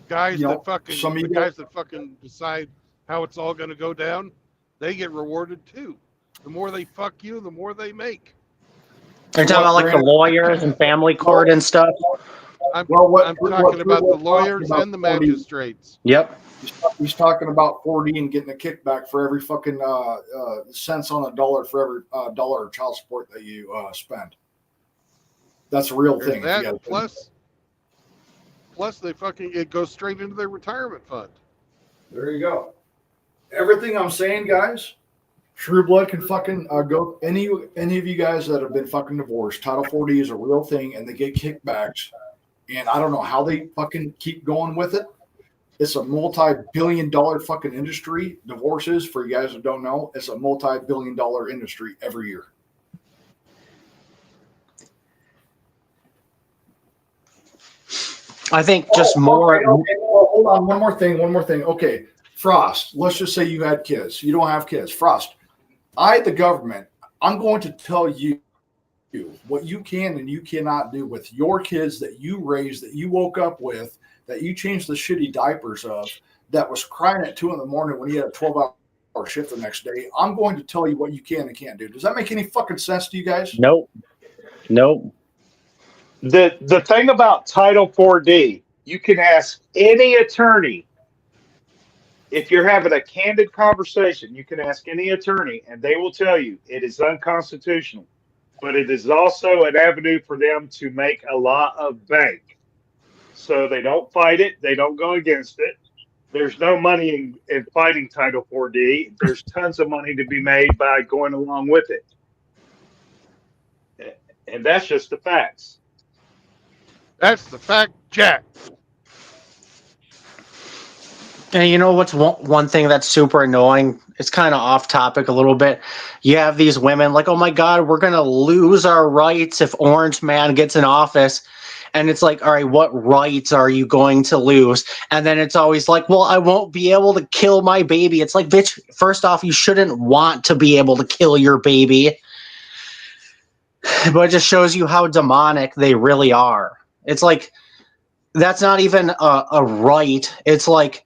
S1: Guys that fucking decide how it's all going to go down, they get rewarded too. The more they fuck you, the more they make.
S7: You're talking about like the lawyers and family court and stuff.
S1: I'm talking about the lawyers and the magistrates.
S7: Yep.
S5: He's talking about 4D and getting a kickback for every fucking cents on a dollar for every dollar of child support that you spend. That's a real thing.
S1: That, plus they fucking, it goes straight into their retirement fund.
S5: There you go. Everything I'm saying, guys, True Blood can fucking go. Any of you guys that have been fucking divorced, Title 40 is a real thing, and they get kickbacks. And I don't know how they fucking keep going with it. It's a multi-billion-dollar fucking industry. Divorces, for you guys that don't know, it's a multi-billion-dollar industry every year.
S7: I think just more.
S5: Okay. Well, hold on. One more thing. Okay. Frost, let's just say you had kids. You don't have kids. Frost, the government, I'm going to tell you what you can and you cannot do with your kids that you raised, that you woke up with, that you changed the shitty diapers of, that was crying at 2 a.m. when you had a 12-hour shift the next day. I'm going to tell you what you can and can't do. Does that make any fucking sense to you guys?
S7: Nope.
S9: The thing about Title 4D, you can ask any attorney. If you're having a candid conversation, you can ask any attorney, and they will tell you it is unconstitutional. But it is also an avenue for them to make a lot of bank. So they don't fight it. They don't go against it. There's no money in fighting Title 4D. There's tons of money to be made by going along with it. And that's just the facts.
S1: That's the fact, Jack.
S7: And you know what's one thing that's super annoying? It's kind of off topic a little bit. You have these women like, oh my God, we're going to lose our rights if Orange Man gets in office. And it's like, all right, what rights are you going to lose? And then it's always like, well, I won't be able to kill my baby. It's like, bitch, first off, you shouldn't want to be able to kill your baby. But it just shows you how demonic they really are. It's like, that's not even a right. It's like,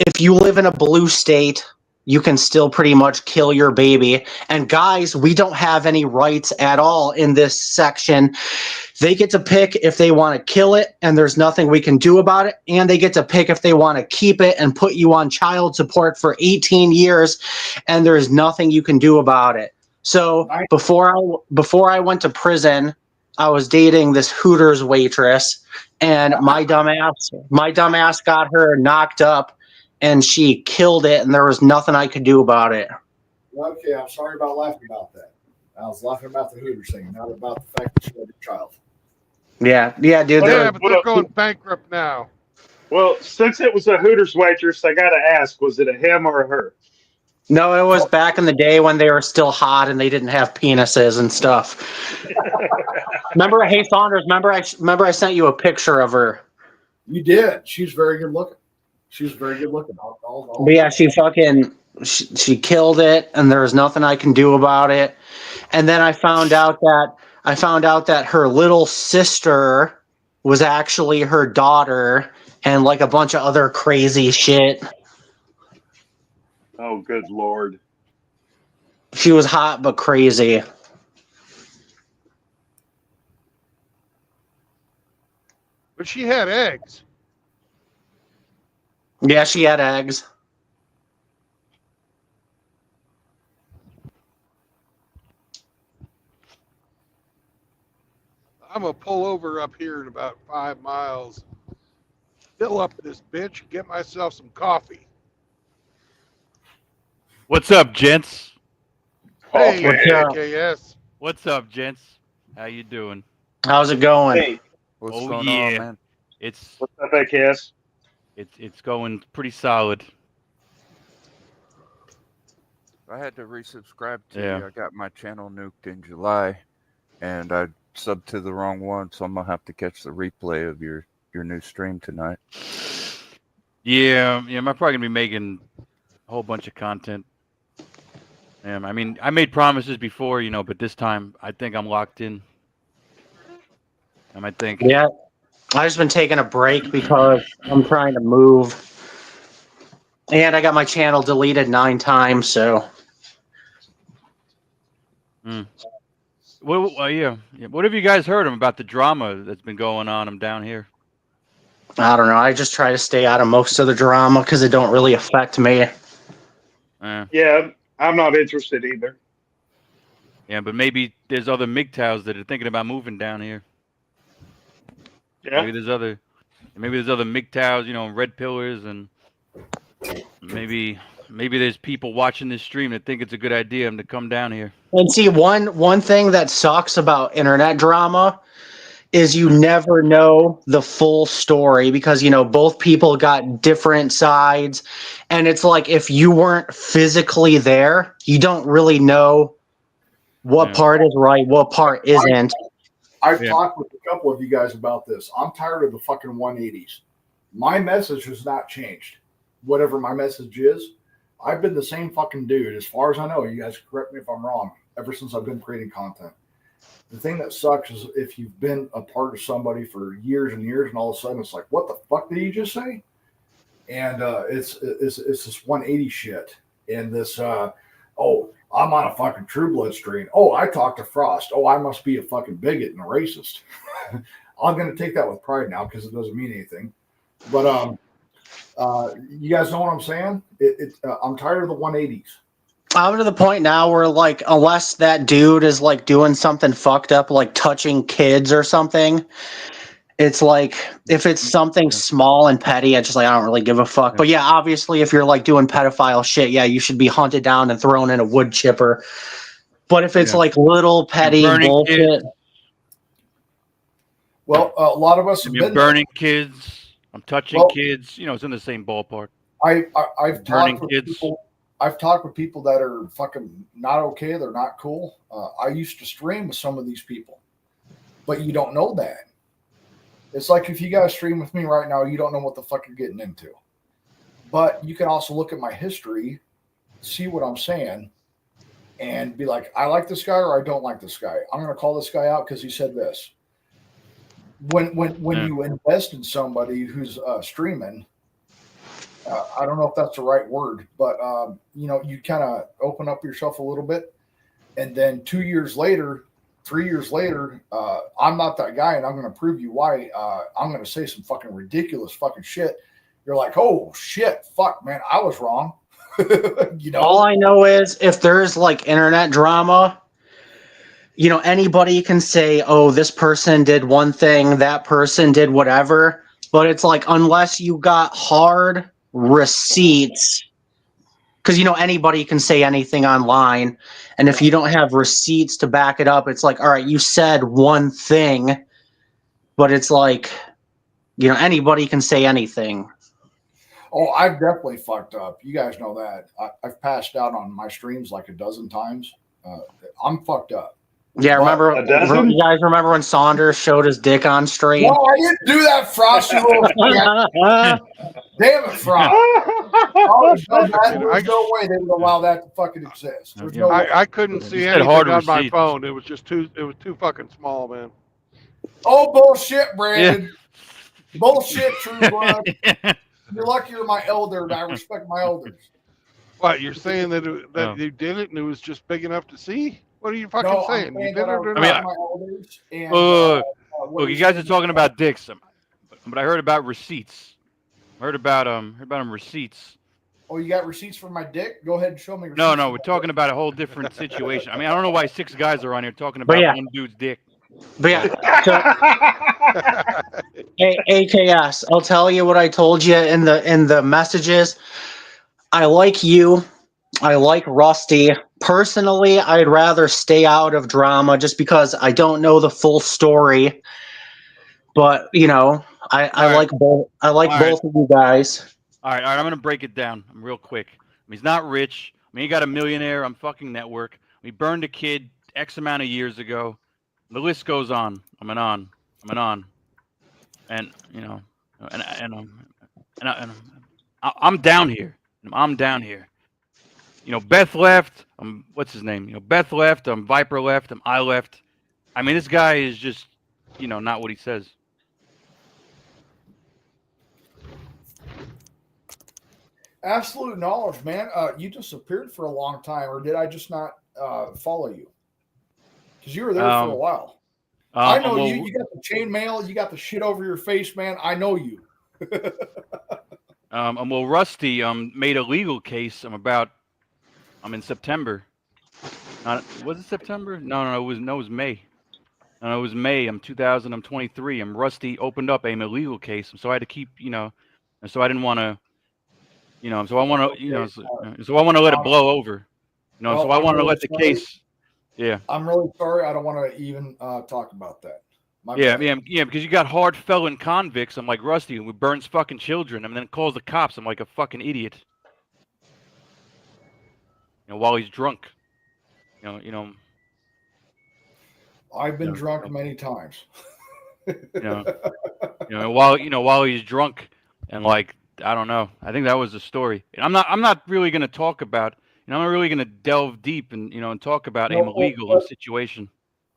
S7: if you live in a blue state, you can still pretty much kill your baby. And guys, we don't have any rights at all in this section. They get to pick if they want to kill it, and there's nothing we can do about it. And they get to pick if they want to keep it and put you on child support for 18 years, and there's nothing you can do about it. So before I went to prison, I was dating this Hooters waitress, and my dumbass got her knocked up, and she killed it, and there was nothing I could do about it.
S5: Okay, I'm sorry about laughing about that. I was laughing about the Hooters thing, not about the fact that she had a child.
S7: Yeah, dude.
S1: But they're going bankrupt now.
S9: Well, since it was a Hooters waitress, I got to ask, was it a him or a her?
S7: No, it was back in the day when they were still hot and they didn't have penises and stuff. Remember, hey Saunders, remember I sent you a picture of her.
S5: You did. She's very good looking.
S7: But yeah, she killed it, and there was nothing I can do about it. And then I found out that her little sister was actually her daughter, and like a bunch of other crazy shit.
S9: Oh, good Lord.
S7: She was hot but crazy.
S1: But she had eggs.
S7: Yeah, she had eggs.
S1: I'm going to pull over up here in about 5 miles, fill up this bitch, get myself some coffee.
S10: What's up, gents?
S1: Hey,
S7: What's up?
S1: AKS.
S10: What's up, gents? How you doing?
S7: How's it going?
S9: Hey,
S8: What's
S10: Oh,
S8: going
S10: yeah.
S8: on, man?
S10: It's
S9: what's up, AKS?
S10: it's going pretty solid.
S8: I had to resubscribe to
S10: Yeah.
S8: you. I got my channel nuked in July, and I subbed to the wrong one, so I'm gonna have to catch the replay of your new stream tonight.
S10: Yeah, I'm probably gonna be making a whole bunch of content. I mean, I made promises before, but this time I think I'm locked in. I think.
S7: Yeah. I've just been taking a break because I'm trying to move. And I got my channel deleted 9 times, so
S10: Well, yeah. What have you guys heard about the drama that's been going on down here?
S7: I don't know. I just try to stay out of most of the drama because it don't really affect me.
S9: Yeah, I'm not interested either.
S10: Yeah, but maybe there's other MGTOWs that are thinking about moving down here.
S9: Yeah.
S10: Maybe there's other MGTOWs, red pillars, and maybe there's people watching this stream that think it's a good idea to come down here.
S7: And see, one thing that sucks about internet drama is you never know the full story because, both people got different sides. And it's like if you weren't physically there, you don't really know what part is right, what part isn't.
S5: I've talked with a couple of you guys about this. I'm tired of the fucking 180s. My message has not changed. Whatever my message is, I've been the same fucking dude. As far as I know, you guys correct me if I'm wrong, ever since I've been creating content. The thing that sucks is if you've been a part of somebody for years and years, and all of a sudden it's like, what the fuck did you just say? And it's this 180 shit. And this, I'm on a fucking True Blood stream. Oh, I talked to Frost. Oh, I must be a fucking bigot and a racist. I'm going to take that with pride now because it doesn't mean anything. But you guys know what I'm saying? I'm tired of the 180s.
S7: I'm to the point now where, like, unless that dude is like doing something fucked up, like touching kids or something, it's like if it's something small and petty, I don't really give a fuck. But yeah, obviously, if you're like doing pedophile shit, yeah, you should be hunted down and thrown in a wood chipper. But if it's like little petty bullshit,
S10: kids.
S5: Well, a lot of us have been
S10: burning kids. I'm touching kids. It's in the same ballpark.
S5: I've talked with people. I've talked with people that are fucking not okay. They're not cool. I used to stream with some of these people, but you don't know that. It's like if you guys stream with me right now, you don't know what the fuck you're getting into. But you can also look at my history, see what I'm saying, and be like, I like this guy or I don't like this guy. I'm going to call this guy out because he said this. When you invest in somebody who's streaming, I don't know if that's the right word, but you kind of open up yourself a little bit, and then 2 years later, 3 years later, I'm not that guy, and I'm going to prove you why. I'm going to say some fucking ridiculous fucking shit. You're like, oh shit, fuck, man, I was wrong.
S7: All I know is if there's like internet drama, anybody can say, oh, this person did one thing, that person did whatever, but it's like unless you got hard receipts, because anybody can say anything online, and if you don't have receipts to back it up, it's like, all right, you said one thing, but it's like anybody can say anything.
S5: Oh, I've definitely fucked up. You guys know that. I've passed out on my streams like a dozen times. I'm fucked up.
S7: Yeah, you guys remember when Saunders showed his dick on stream?
S5: No, I didn't do that, Frost. You little damn it, Frost. There's no way they would allow that to fucking exist. There's no way.
S1: I couldn't see anything on my phone. It was too fucking small, man.
S5: Oh, bullshit, Brandon. Yeah. Bullshit, True Blood. You're lucky you're my elder, and I respect my elders.
S1: What, you're saying that you did it and it was just big enough to see? What are you fucking saying? You did it or not?
S10: Look, you guys are talking about dicks, but I heard about receipts. I heard about receipts.
S5: Oh, you got receipts for my dick? Go ahead and show me receipts.
S10: No, we're talking about a whole different situation. I mean, I don't know why 6 guys are on here talking about one dude's dick.
S7: But yeah, so, AKS, I'll tell you what I told you in the messages. I like you. I like Rusty. Personally, I'd rather stay out of drama just because I don't know the full story. But I like both. I like both of you guys.
S10: All right. I'm gonna break it down real quick. He's not rich. He got a millionaire on fucking network. He burned a kid X amount of years ago. The list goes on. And I'm down here. Beth left. What's his name? Beth left. Viper left. I left. I mean, this guy is just, not what he says.
S5: Absolute knowledge, man. You disappeared for a long time, or did I just not follow you? Because you were there for a while. I know
S10: well,
S5: you. You got the chainmail. You got the shit over your face, man. I know you.
S10: well, Rusty made a legal case. I'm in September. Was it September? No, it was May. No, it was May. I'm 2023. Rusty opened up a illegal case, so I had to keep, and so I didn't want to, so I want to, so I want to let it blow over,
S5: Well,
S10: so I
S5: I'm
S10: wanted to
S5: really
S10: let the
S5: sorry.
S10: case. Yeah.
S5: I'm really sorry. I don't want to even talk about that. My
S10: Yeah,
S5: bad.
S10: yeah, because you got hard felon convicts. I'm like Rusty, who burns fucking children, and then calls the cops. I'm like a fucking idiot. While he's drunk. You know.
S5: I've been
S10: Yeah,
S5: drunk many times.
S10: While he's drunk, and like I don't know. I think that was the story. And I'm not really gonna talk about. I'm not really gonna delve deep and talk about a illegal situation.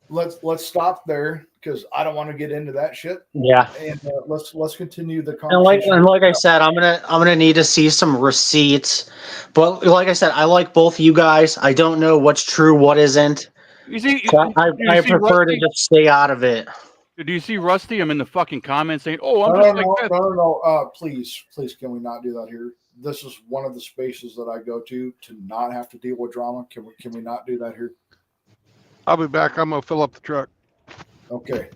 S5: Let's stop there because I don't want to get into that shit.
S7: Yeah.
S5: And let's continue the
S7: And
S5: conversation.
S7: like I said, I'm gonna need to see some receipts. But like I said, I like both you guys. I don't know what's true, what isn't.
S10: You see,
S7: So I prefer to
S10: Rusty?
S7: just stay out of it.
S10: Do you see Rusty? I'm in the fucking comments saying, "Oh, I'm
S5: No,
S10: just
S5: no,
S10: like that."
S5: no. Please, can we not do that here? This is one of the spaces that I go to not have to deal with drama. Can we not do that here?
S1: I'll be back. I'm gonna fill up the truck.
S5: Okay.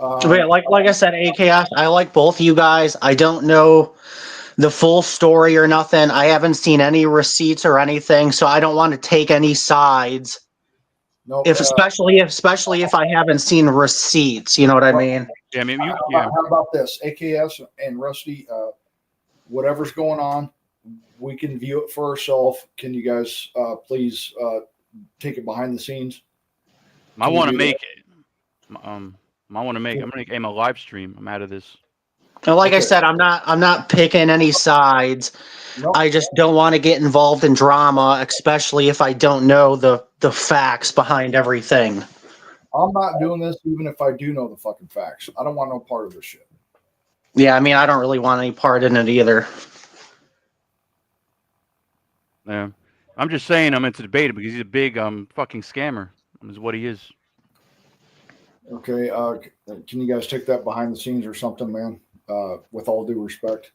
S7: Wait, like I said, AKF, I like both you guys. I don't know the full story or nothing. I haven't seen any receipts or anything, so I don't want to take any sides.
S5: No,
S7: Especially if I haven't seen receipts, you know what I mean?
S10: Yeah, I mean,
S5: how about this? AKS and Rusty, whatever's going on, we can view it for ourselves. Can you guys please take it behind the scenes?
S10: I want to make it. I'm gonna make a live stream. I'm out of this.
S7: And like I said, I'm not picking any sides.
S5: Nope.
S7: I just don't want to get involved in drama, especially if I don't know the facts behind everything.
S5: I'm not doing this even if I do know the fucking facts. I don't want no part of this shit.
S7: Yeah, I mean, I don't really want any part in it either.
S10: Yeah, I'm just saying I'm into debate because he's a big fucking scammer. Is what he is.
S5: Okay, can you guys take that behind the scenes or something, man? With all due respect,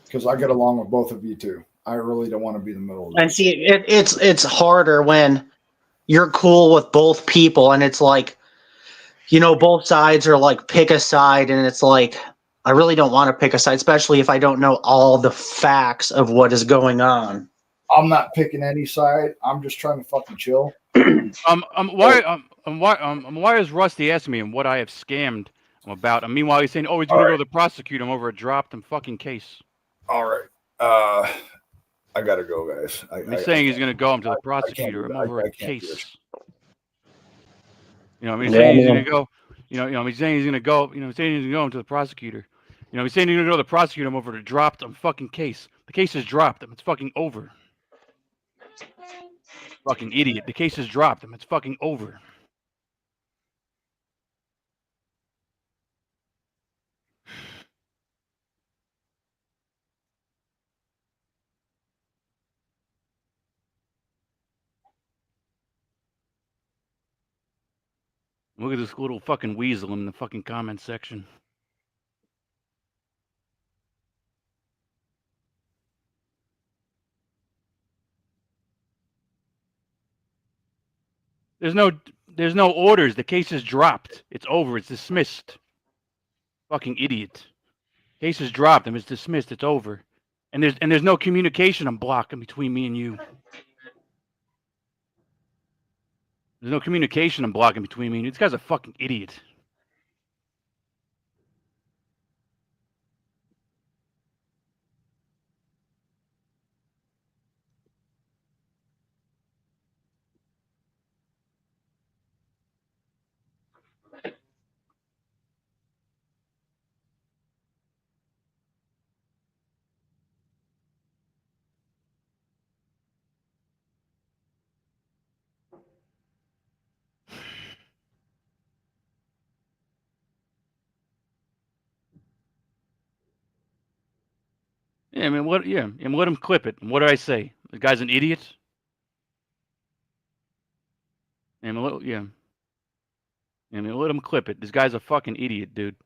S5: because I get along with both of you too. I really don't want to be in the middle of this.
S7: And see, it's harder when you're cool with both people, and it's like, both sides are like pick a side, and it's like I really don't want to pick a side, especially if I don't know all the facts of what is going on.
S5: I'm not picking any side. I'm just trying to fucking chill.
S10: Why is Rusty asking me what I have scammed him about? And meanwhile, he's saying, "Oh, he's going to go to the prosecutor. I'm over a dropped him fucking case."
S5: All right. I gotta go, guys.
S10: He's saying he's going to go him to the prosecutor. I'm over a case. He's saying he's going to go. He's saying he's going to go. He's saying he's going to go him to the prosecutor. He's saying he's going to go to the prosecutor. I'm over to dropped him fucking case. The case is dropped. It's fucking over. Fucking idiot. The case is dropped. It's fucking over. Look at this little fucking weasel in the fucking comment section. There's no orders. The case is dropped. It's over. It's dismissed. Fucking idiot. Case is dropped and it's dismissed. It's over. And there's no communication I'm blocking between me and you. There's no communication I'm blocking between me and you. This guy's a fucking idiot. Yeah, I mean, what? Yeah, and let him clip it. And what did I say? The guy's an idiot. Yeah. I mean, let him clip it. This guy's a fucking idiot, dude.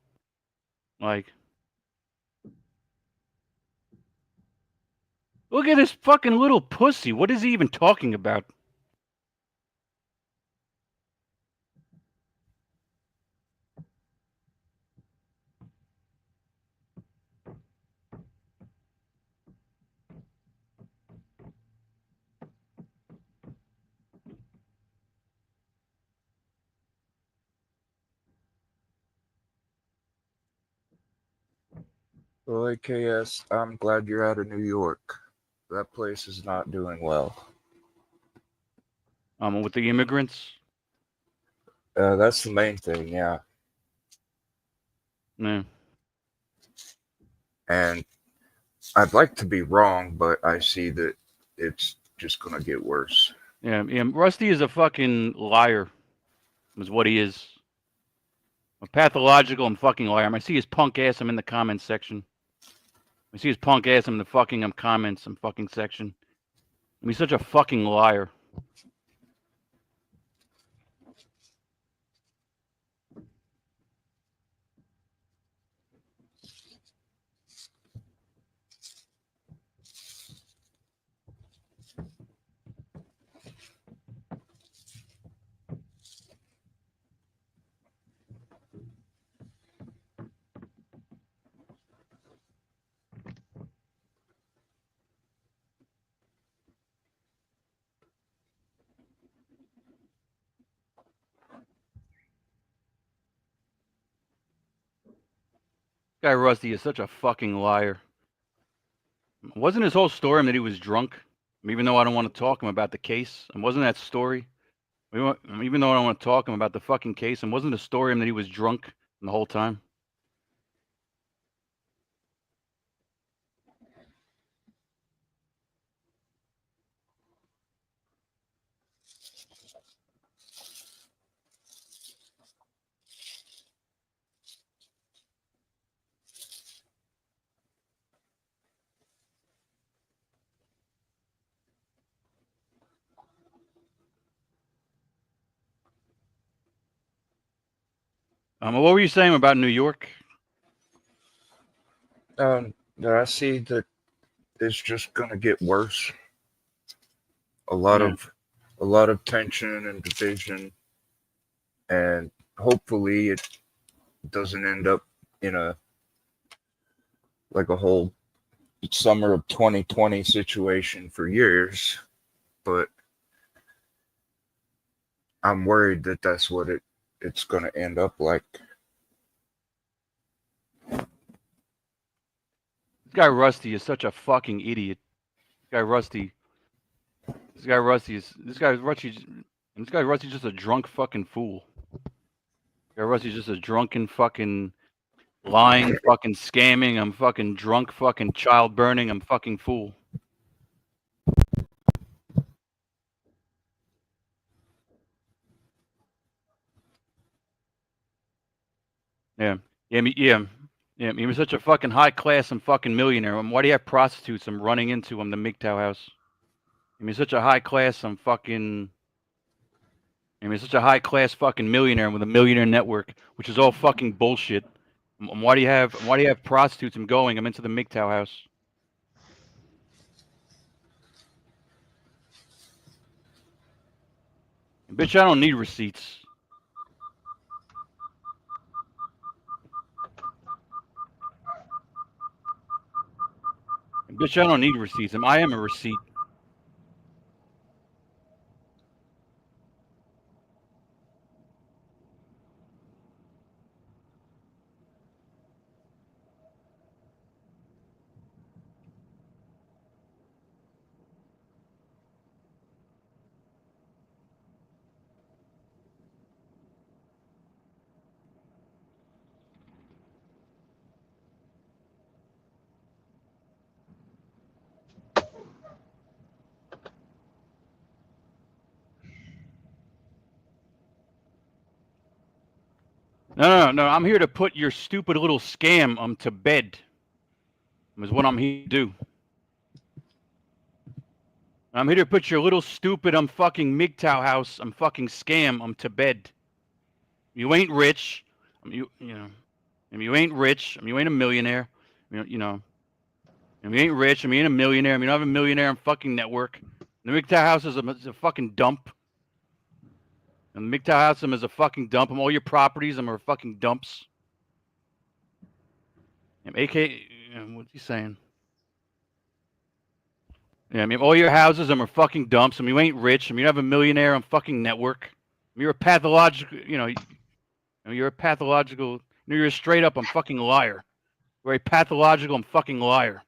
S10: Like, look at this fucking little pussy. What is he even talking about?
S8: Well, AKS, I'm glad you're out of New York. That place is not doing well.
S10: With the immigrants.
S8: That's the main thing, yeah.
S10: Yeah.
S8: And I'd like to be wrong, but I see that it's just gonna get worse.
S10: Yeah. Rusty is a fucking liar. Is what he is. A pathological and fucking liar. I see his punk ass. I'm in the comments section. I see his punk ass. I'm in the fucking comments. I'm fucking section. He's such a fucking liar. Guy Rusty is such a fucking liar. Wasn't his whole story that he was drunk? Even though I don't want to talk him about the case, and wasn't that story? Even though I don't want to talk him about the fucking case, and wasn't the story that he was drunk the whole time? What were you saying about New York?
S8: That I see that it's just gonna get worse. A lot of tension and division, and hopefully it doesn't end up in a whole summer of 2020 situation for years, but I'm worried that that's what it's going to end up like.
S10: This guy Rusty is such a fucking idiot. This guy Rusty Rusty's just a drunk fucking fool. This guy Rusty's just a drunken fucking lying, fucking scamming. I'm fucking drunk, fucking child burning. I'm fucking fool. Yeah. He was such a fucking high class and fucking millionaire. Why do you have prostitutes? I'm running into him, the MGTOW house. He's such a high class. He's such a high class fucking millionaire with a millionaire network, which is all fucking bullshit. Why do you have prostitutes? I'm into the MGTOW house. Bitch, I don't need receipts. Bitch, I don't need receipts. I am a receipt. No. I'm here to put your stupid little scam to bed. Is what I'm here to do. I'm here to put your little stupid, fucking MGTOW house, fucking scam, to bed. You ain't rich. You know. You ain't rich. You ain't a millionaire. You know. You ain't rich. You ain't a millionaire. You don't have a millionaire fucking network. The MGTOW house is a fucking dump. And the MGTOW house is a fucking dump. All your properties are fucking dumps. AK, what's he saying? Yeah, all your houses are fucking dumps. You ain't rich. You have a millionaire fucking network. You're a pathological, you're a pathological, you're a straight up fucking liar. You're a pathological fucking liar.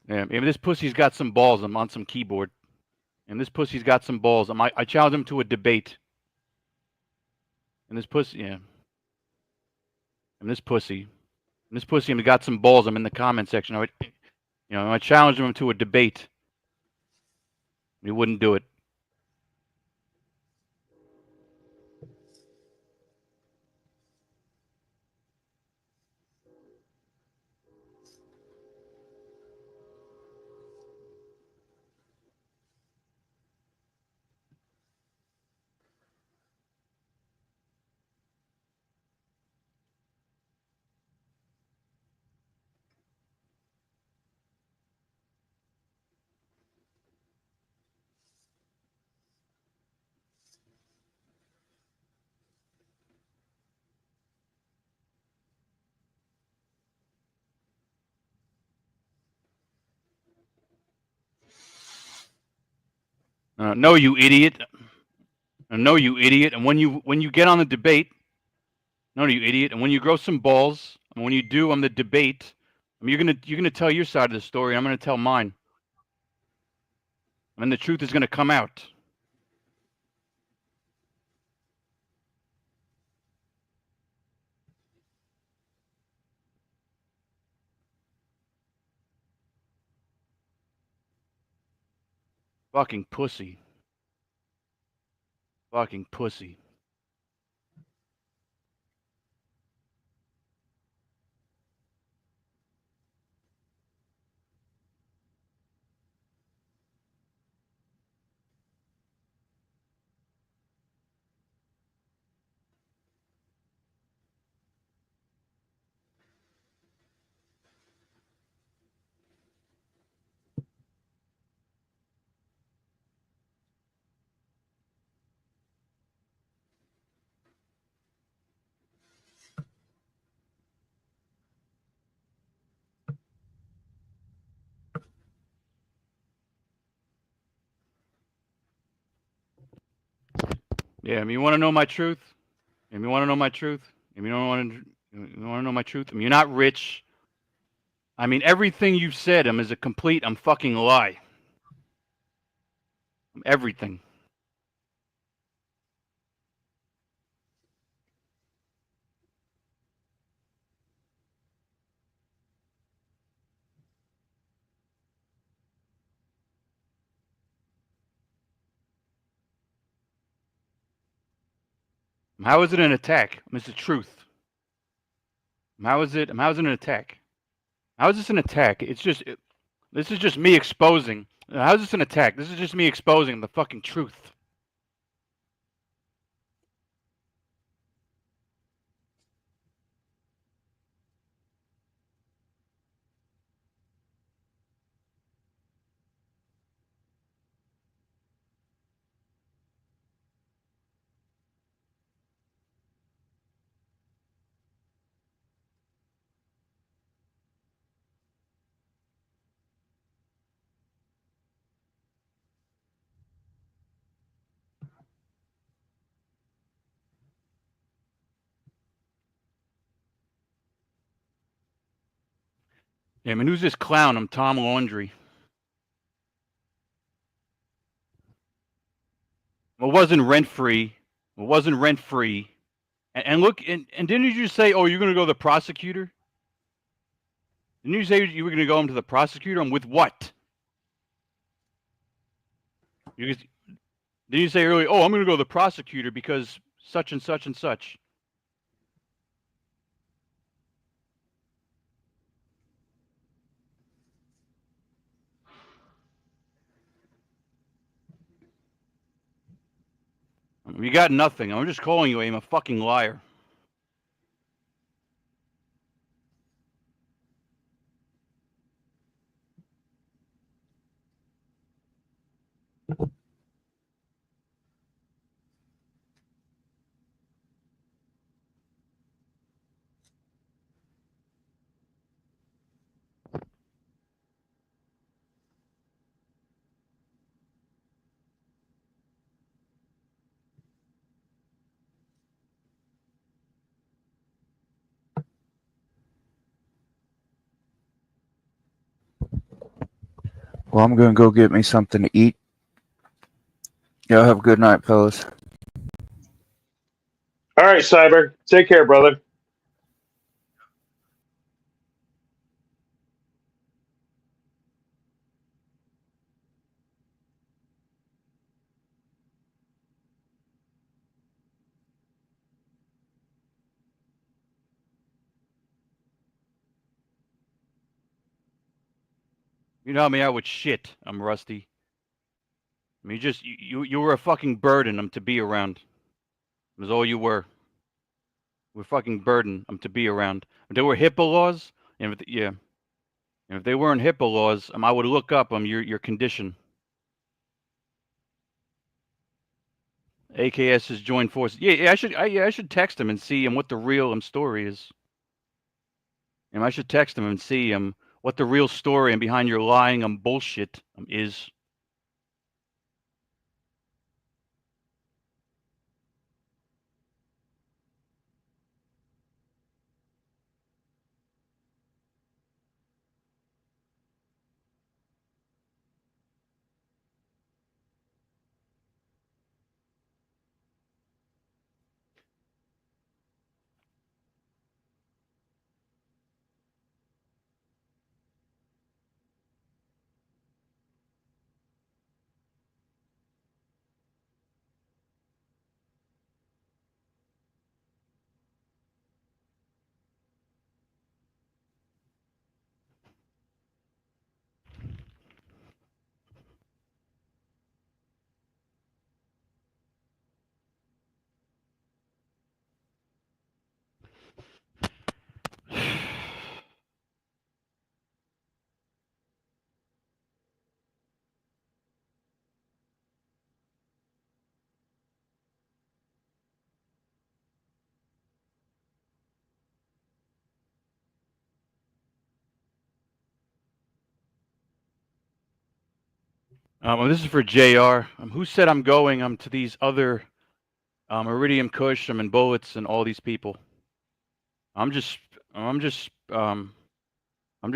S10: Yeah, maybe this pussy's got some balls. I'm on some keyboard. And this pussy's got some balls. I challenge him to a debate. And this pussy, yeah. And this pussy got some balls. I'm in the comment section. I challenged him to a debate. He wouldn't do it. No, you idiot. No, you idiot. And when you get on the debate, no, you idiot. And when you grow some balls, and when you do on the debate, you're gonna tell your side of the story. I'm gonna tell mine, and the truth is gonna come out. Fucking pussy. Fucking pussy. Yeah, you want to know my truth? You want to know my truth? You don't want to. You want to know my truth? You're not rich. Everything you've said is a complete fucking lie. Everything. How is it an attack? It's the truth. How is it? How is it an attack? How is this an attack? This is just me exposing. How is this an attack? This is just me exposing the fucking truth. Yeah, I mean, who's this clown? I'm Tom Laundry. It wasn't rent free. It wasn't rent free. And look, and didn't you just say, oh, you're going to go to the prosecutor? Didn't you say you were going to go him to the prosecutor? And with what? Didn't you say earlier, oh, I'm going to go to the prosecutor because such and such and such? You got nothing. I'm just calling you I'm a fucking liar.
S8: Well, I'm gonna go get me something to eat. Y'all have a good night, fellas.
S9: All right, Cyber. Take care, brother.
S10: You know how me out with shit. I'm rusty. I mean, you were a fucking burden. I'm to be around. It was all you were. We're a fucking burden. I'm to be around. If there were HIPAA laws, and if they weren't HIPAA laws, I would look up your condition. AKS has joined forces. Yeah, I should text him and see what the real story is. And I should text him and see what the real story and behind your lying bullshit is. This is for JR. Who said I'm going to these other Iridium Kush and Bullets and all these people? I'm just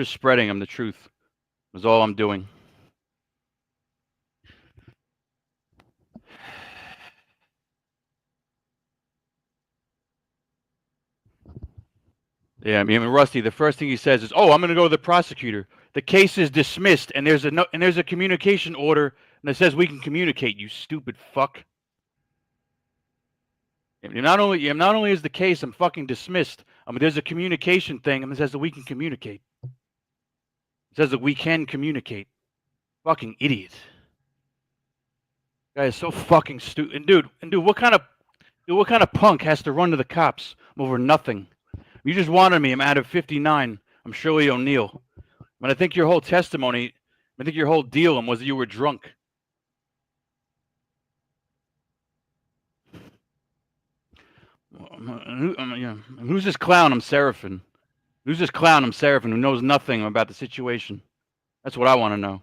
S10: spreading the truth. That's all I'm doing. Yeah, I mean, Rusty. The first thing he says is, "Oh, I'm going to go to the prosecutor. The case is dismissed, and there's a communication order that says we can communicate." You stupid fuck. Not only is the case fucking dismissed, there's a communication thing, and it says that we can communicate. It says that we can communicate. Fucking idiot. Guy is so fucking stupid. And dude, what kind of punk has to run to the cops over nothing? You just wanted me. I'm out of 59. I'm Shirley O'Neill. But I think your whole testimony, I think your whole deal was that you were drunk. Who's this clown? I'm Seraphin. Who's this clown? I'm Seraphin who knows nothing about the situation. That's what I want to know.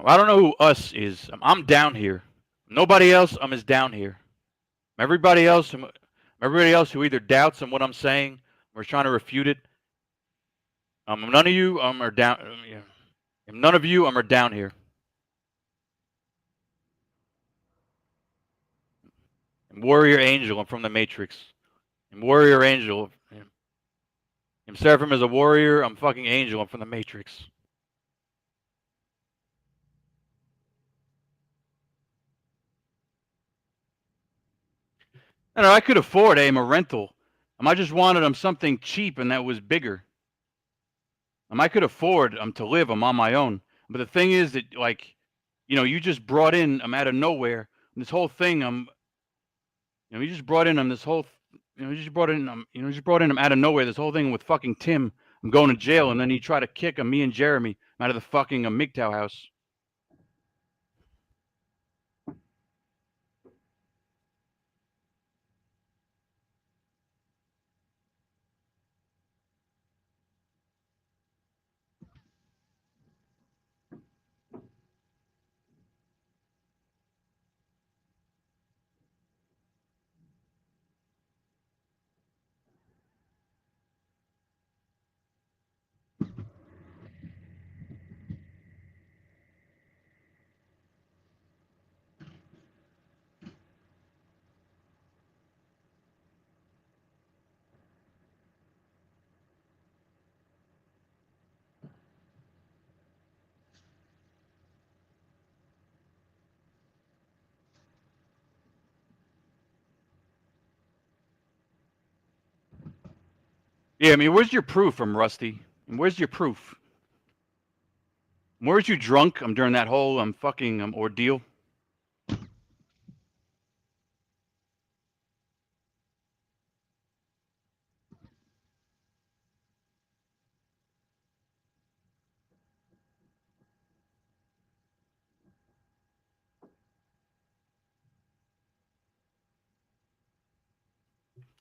S10: I don't know who us is. I'm down here. Nobody else is down here. Everybody else who either doubts on what I'm saying or is trying to refute it. None of you are down. None of you are down here. And Warrior Angel, I'm from the Matrix. And Warrior Angel, I'm Seraphim as a warrior. I'm fucking Angel. I'm from the Matrix. I know I could afford a rental. I just wanted something cheap and that was bigger. I could afford to live. I'm on my own. But the thing is that, like, you just brought in out of nowhere this whole thing. You just brought in this whole. You just brought in out of nowhere this whole thing with fucking Tim. I'm going to jail, and then you try to kick me and Jeremy out of the fucking MGTOW house. Yeah, I mean, where's your proof from Rusty? And where's your proof? Where's you drunk? During that whole fucking ordeal.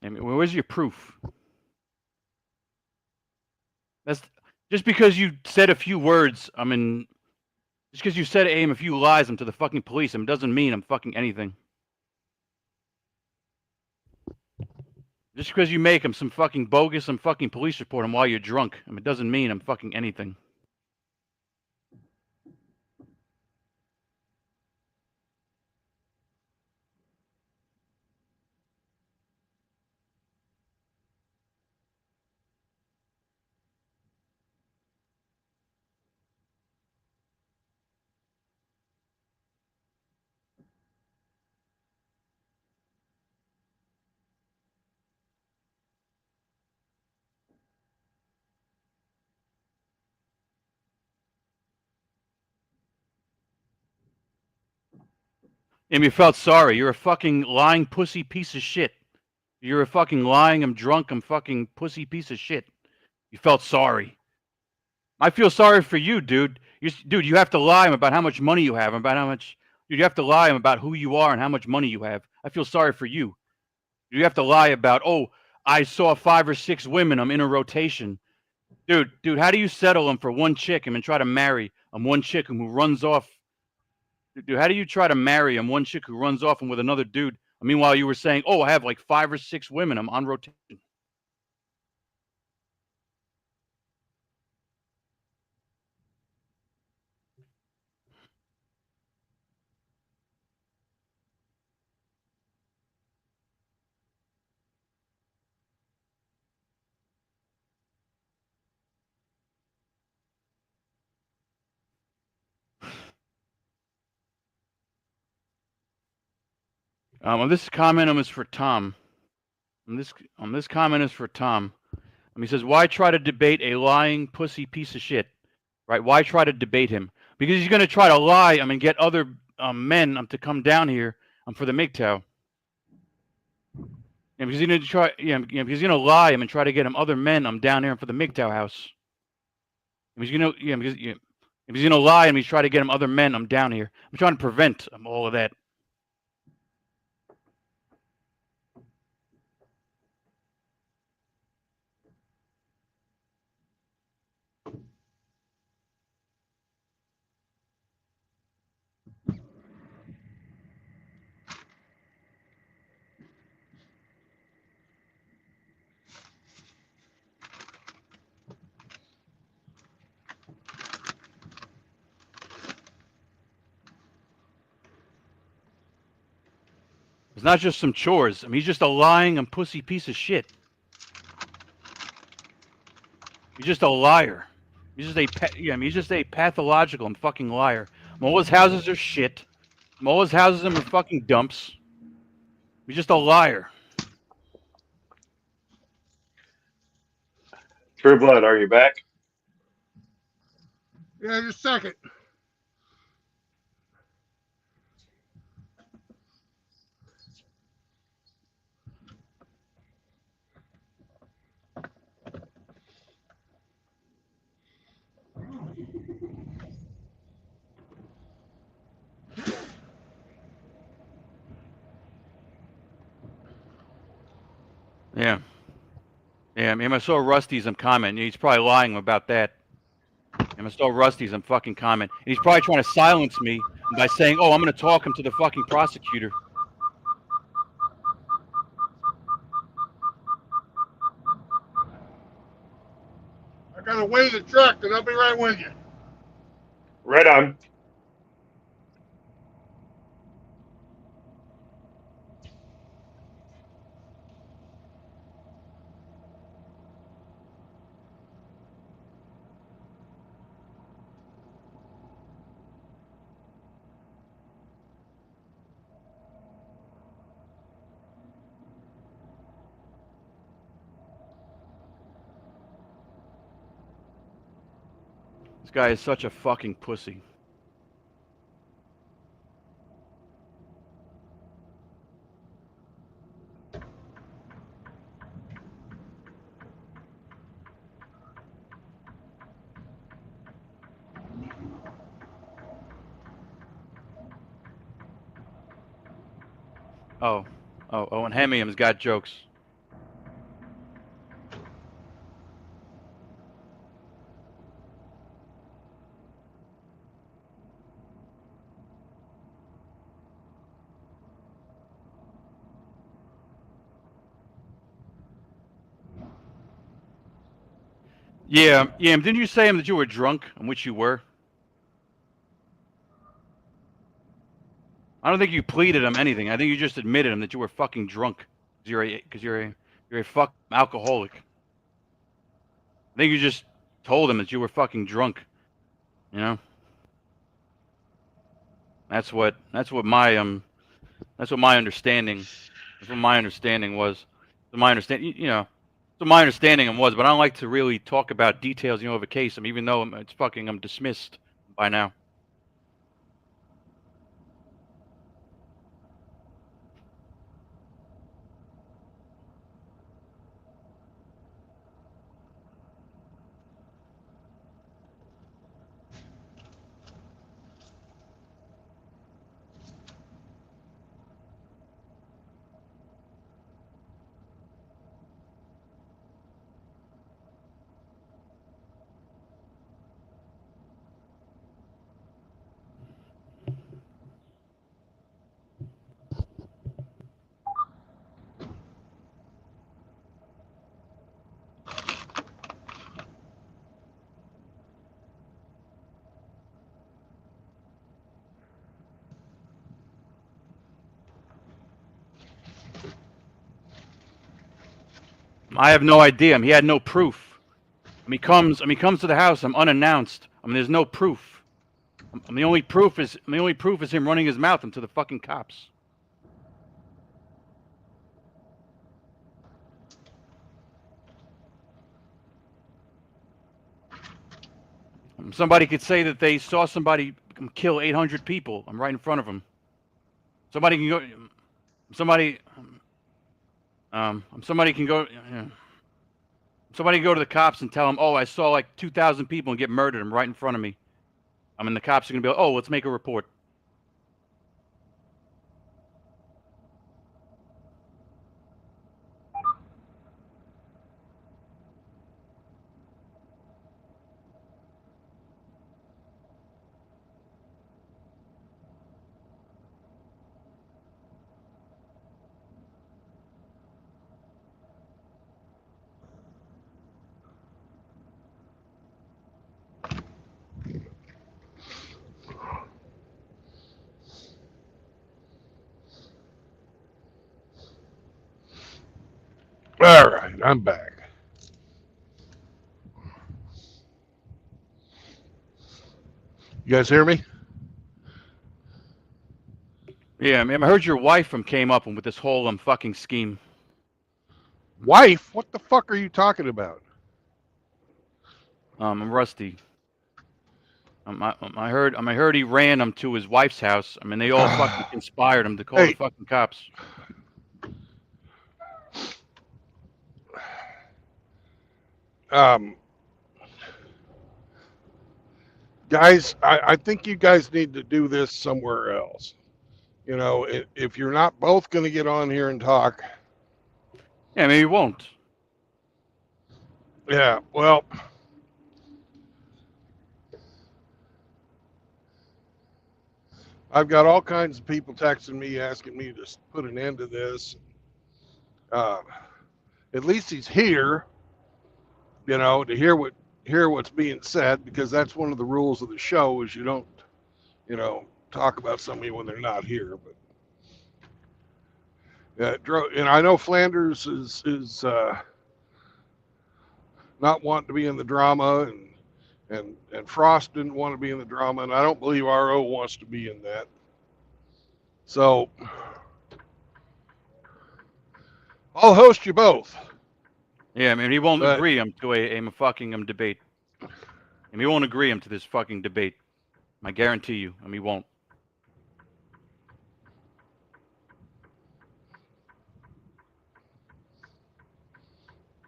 S10: I mean, where's your proof? That's just because you said a few words. Just because you said a few lies to the fucking police. Doesn't mean I'm fucking anything. Just because you make some fucking bogus fucking police report while you're drunk, it doesn't mean I'm fucking anything. And you felt sorry. You're a fucking lying pussy piece of shit. You're a fucking lying, I'm drunk, I'm fucking pussy piece of shit. You felt sorry. I feel sorry for you, dude. Dude, you have to lie about how much money you have, about how much. Dude, you have to lie about who you are and how much money you have. I feel sorry for you. You have to lie about, oh, I saw 5 or 6 women. I'm in a rotation. Dude, how do you settle them for one chick and then try to marry one chick who runs off? Dude, how do you try to marry one chick who runs off and with another dude? Meanwhile, you were saying, oh, I have like 5 or 6 women. I'm on rotation. This comment is for Tom. This comment is for Tom. He says, "Why try to debate a lying pussy piece of shit? Right? Why try to debate him? Because he's going to try to lie. Get other men to come down here for the MGTOW. Yeah, because he's going to try. Yeah, because he's going to lie and try to get other men down here for the MGTOW house. He's going to because he's going to lie and he's trying to get other men down here. I'm trying to prevent all of that." It's not just some chores. I mean, he's just a lying and pussy piece of shit. He's just a liar. He's just a pathological and fucking liar. All his houses are shit. All his houses are fucking dumps. He's just a liar.
S9: True Blood, are you back?
S1: Yeah, just a second.
S10: Yeah. Yeah, I mean, I saw Rusty's comment. He's probably lying about that. I saw Rusty's fucking comment. And he's probably trying to silence me by saying, oh, I'm going to talk him to the fucking prosecutor.
S1: I gotta weigh the truck, and I'll be right with you.
S9: Right on.
S10: This guy is such a fucking pussy. Oh, and Hemium's got jokes. Yeah, didn't you say that you were drunk, and which you were? I don't think you pleaded him anything. I think you just admitted him that you were fucking drunk. Because you're a fucking alcoholic. I think you just told him that you were fucking drunk. You know? That's what my understanding. That's what my understanding was. So my understanding, so my understanding was, but I don't like to really talk about details, of a case. Even though I'm dismissed by now. I have no idea. He had no proof. He comes to the house. I'm unannounced. There's no proof. The only proof is him running his mouth into the fucking cops. Somebody could say that they saw somebody kill 800 people. I'm right in front of them. Somebody can go. Somebody can go. Somebody can go to the cops and tell them, "Oh, I saw like 2,000 people and get murdered." I'm right in front of me. The cops are gonna be like, "Oh, let's make a report."
S1: All right, I'm back. You guys hear me?
S10: Yeah, man. I heard your wife came up with this whole fucking scheme.
S1: Wife? What the fuck are you talking about?
S10: I'm Rusty. I heard he ran him to his wife's house. I mean, they all fucking conspired him to call the
S1: Hey.
S10: fucking cops.
S1: Guys, I think you guys need to do this somewhere else. You know, if you're not both going to get on here and talk.
S10: Yeah, maybe he won't.
S1: Yeah, well, I've got all kinds of people texting me asking me to put an end to this. At least he's here, you know, to hear what's being said, because that's one of the rules of the show is you don't, you know, talk about somebody when they're not here. But and I know Flanders is not wanting to be in the drama, and Frost didn't want to be in the drama, and I don't believe RO wants to be in that. So I'll host you both.
S10: Yeah, I mean, he won't
S1: But-
S10: agree to a fucking debate. And he won't agree to this fucking debate. I guarantee you. I mean, he won't.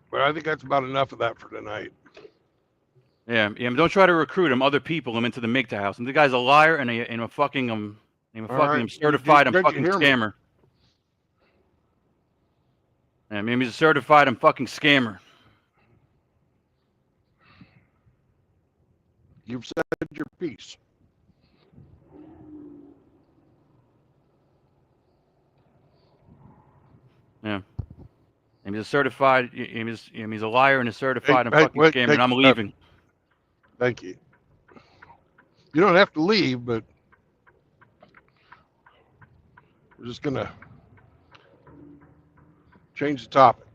S1: But I think that's about enough of that for tonight.
S10: Yeah, don't try to recruit other people into the MGTOW house. And the guy's a liar and a fucking
S1: right.
S10: certified
S1: Did you
S10: fucking
S1: hear me?
S10: scammer. Yeah, I mean, he's a certified fucking scammer.
S1: You've said your piece.
S10: Yeah. And he's a certified. He's a liar and a certified
S1: Hey,
S10: fucking
S1: wait,
S10: scammer. And I'm leaving.
S1: Thank you. You don't have to leave, but we're just gonna change the topic.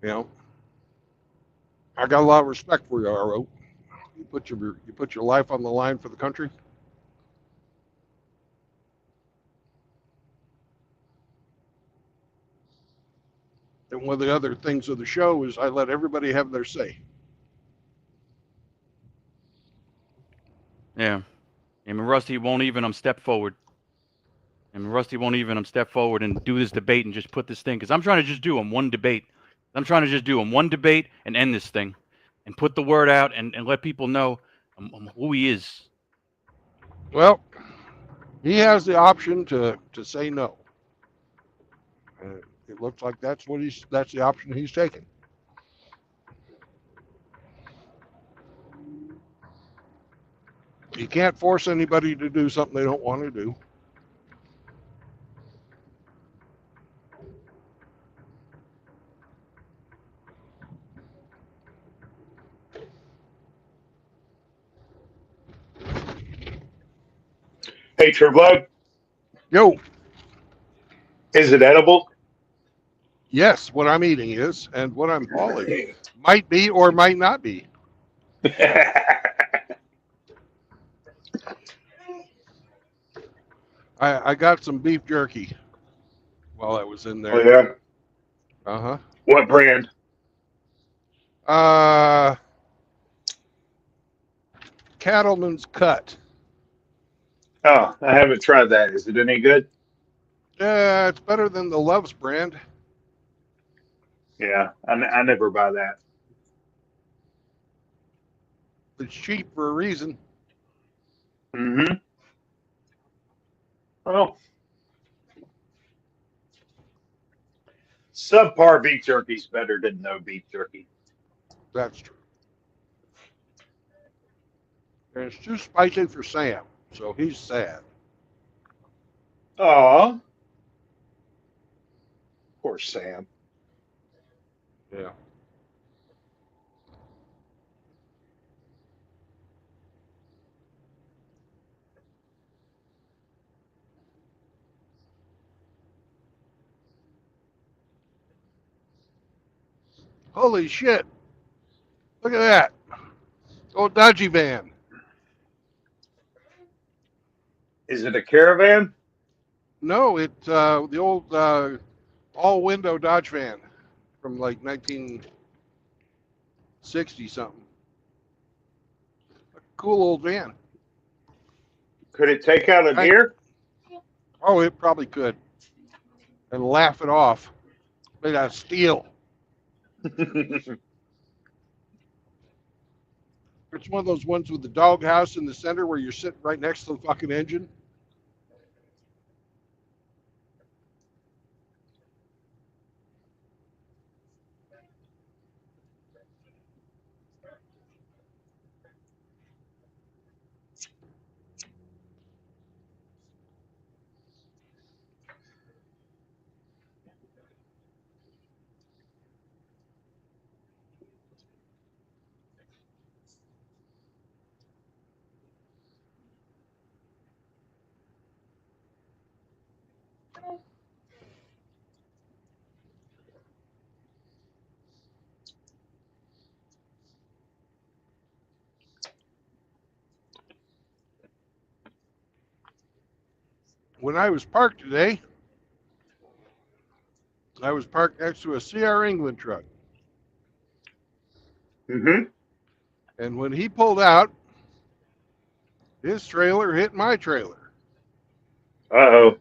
S1: You know, I got a lot of respect for you, RO. You put your life on the line for the country. And one of the other things of the show is I let everybody have their say.
S10: Yeah. I mean, Rusty won't even step forward. And Rusty won't even step forward and do this debate and just put this thing. Because I'm trying to just do one debate. I'm trying to just do one debate and end this thing. And put the word out and let people know who he is.
S1: Well, he has the option to say no. It looks like that's the option he's taking. You can't force anybody to do something they don't want to do.
S9: Hey, Trublo,
S1: Yo,
S9: is it edible?
S1: yes, what I'm eating is, and what I'm hauling might be or might not be. I got some beef jerky while I was in
S9: Oh,
S1: there.
S9: yeah. What brand?
S1: Cattleman's Cut.
S9: Oh, I haven't tried that. Is it any good?
S1: It's better than the Love's brand.
S9: Yeah, I never buy that.
S1: It's cheap for a reason.
S9: Mm-hmm. Well, subpar beef jerky is better than no beef jerky.
S1: That's true. And it's too spicy for Sam, so he's sad.
S9: Aw. Poor Sam.
S1: Yeah. Holy shit! Look at that old dodgy van.
S9: Is it a caravan?
S1: No, it's the old all-window Dodge van from like 1960 something. A cool old van.
S9: Could it take out a deer?
S1: Oh, it probably could. And laugh it off. Made out of steel. It's one of those ones with the doghouse in the center where you're sitting right next to the fucking engine. When I was parked today, I was parked next to a CR England truck.
S9: Mm-hmm.
S1: And when he pulled out, his trailer hit my trailer.
S9: Uh-oh.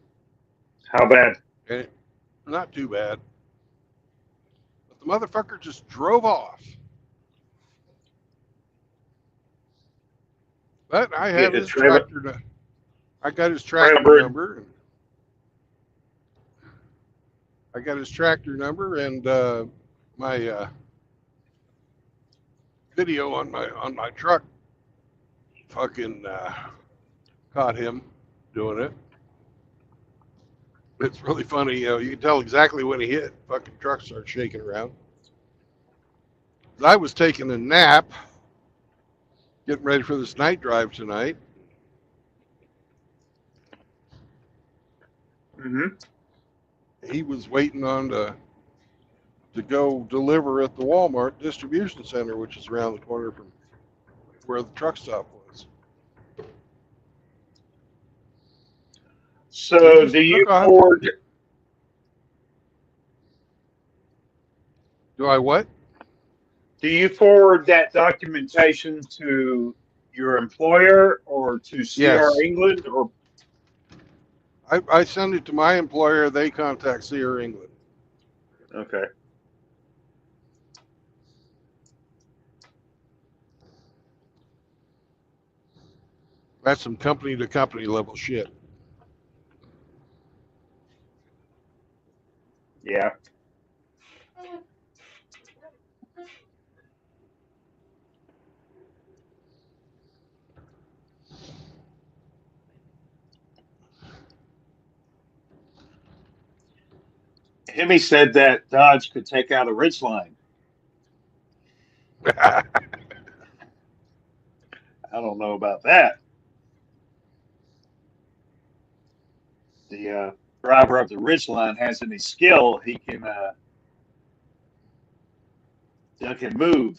S9: How bad?
S1: And not too bad. But the motherfucker just drove off. But I have his tractor. I got his tractor number. I got his tractor number and my video on my truck. Fucking caught him doing it. It's really funny. You know, you can tell exactly when he hit. Fucking truck starts shaking around. I was taking a nap, getting ready for this night drive tonight.
S9: Mm-hmm.
S1: He was waiting on to go deliver at the Walmart distribution center, which is around the corner from where the truck stop was.
S9: So do you forward?
S1: Do I what?
S9: Do you forward that documentation to your employer or to CR
S1: Yes.
S9: England? Or
S1: I send it to my employer. They contact CR England.
S9: okay.
S1: That's some company to company level shit.
S9: Yeah. Hemi said that Dodge could take out a ridgeline. I don't know about that. The driver of the ridgeline has any skill, he can duck and move.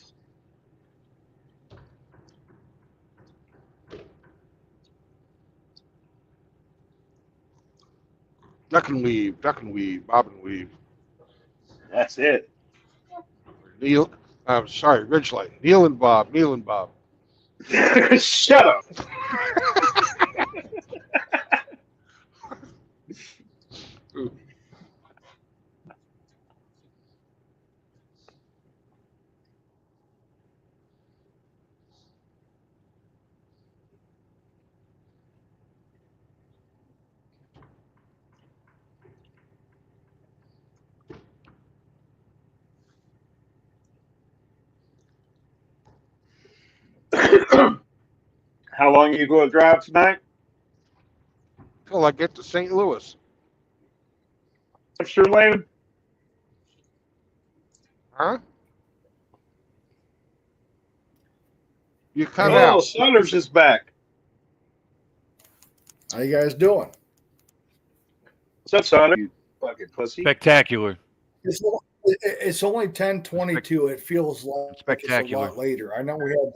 S1: Duck and weave, bob and weave.
S9: That's it.
S1: Neil, I'm sorry, Ridgeline. Neil and Bob.
S9: Shut up. How long are you going to drive tonight?
S1: Till I get to St. Louis.
S9: Sure, Lane.
S1: Huh? You cut
S9: Oh,
S1: out.
S9: Saunders is back.
S5: How you guys doing?
S9: What's up, Saunders? You fucking pussy.
S10: Spectacular.
S5: It's only 10:22. It feels like it's a
S10: Spectacular.
S5: lot later. I know we have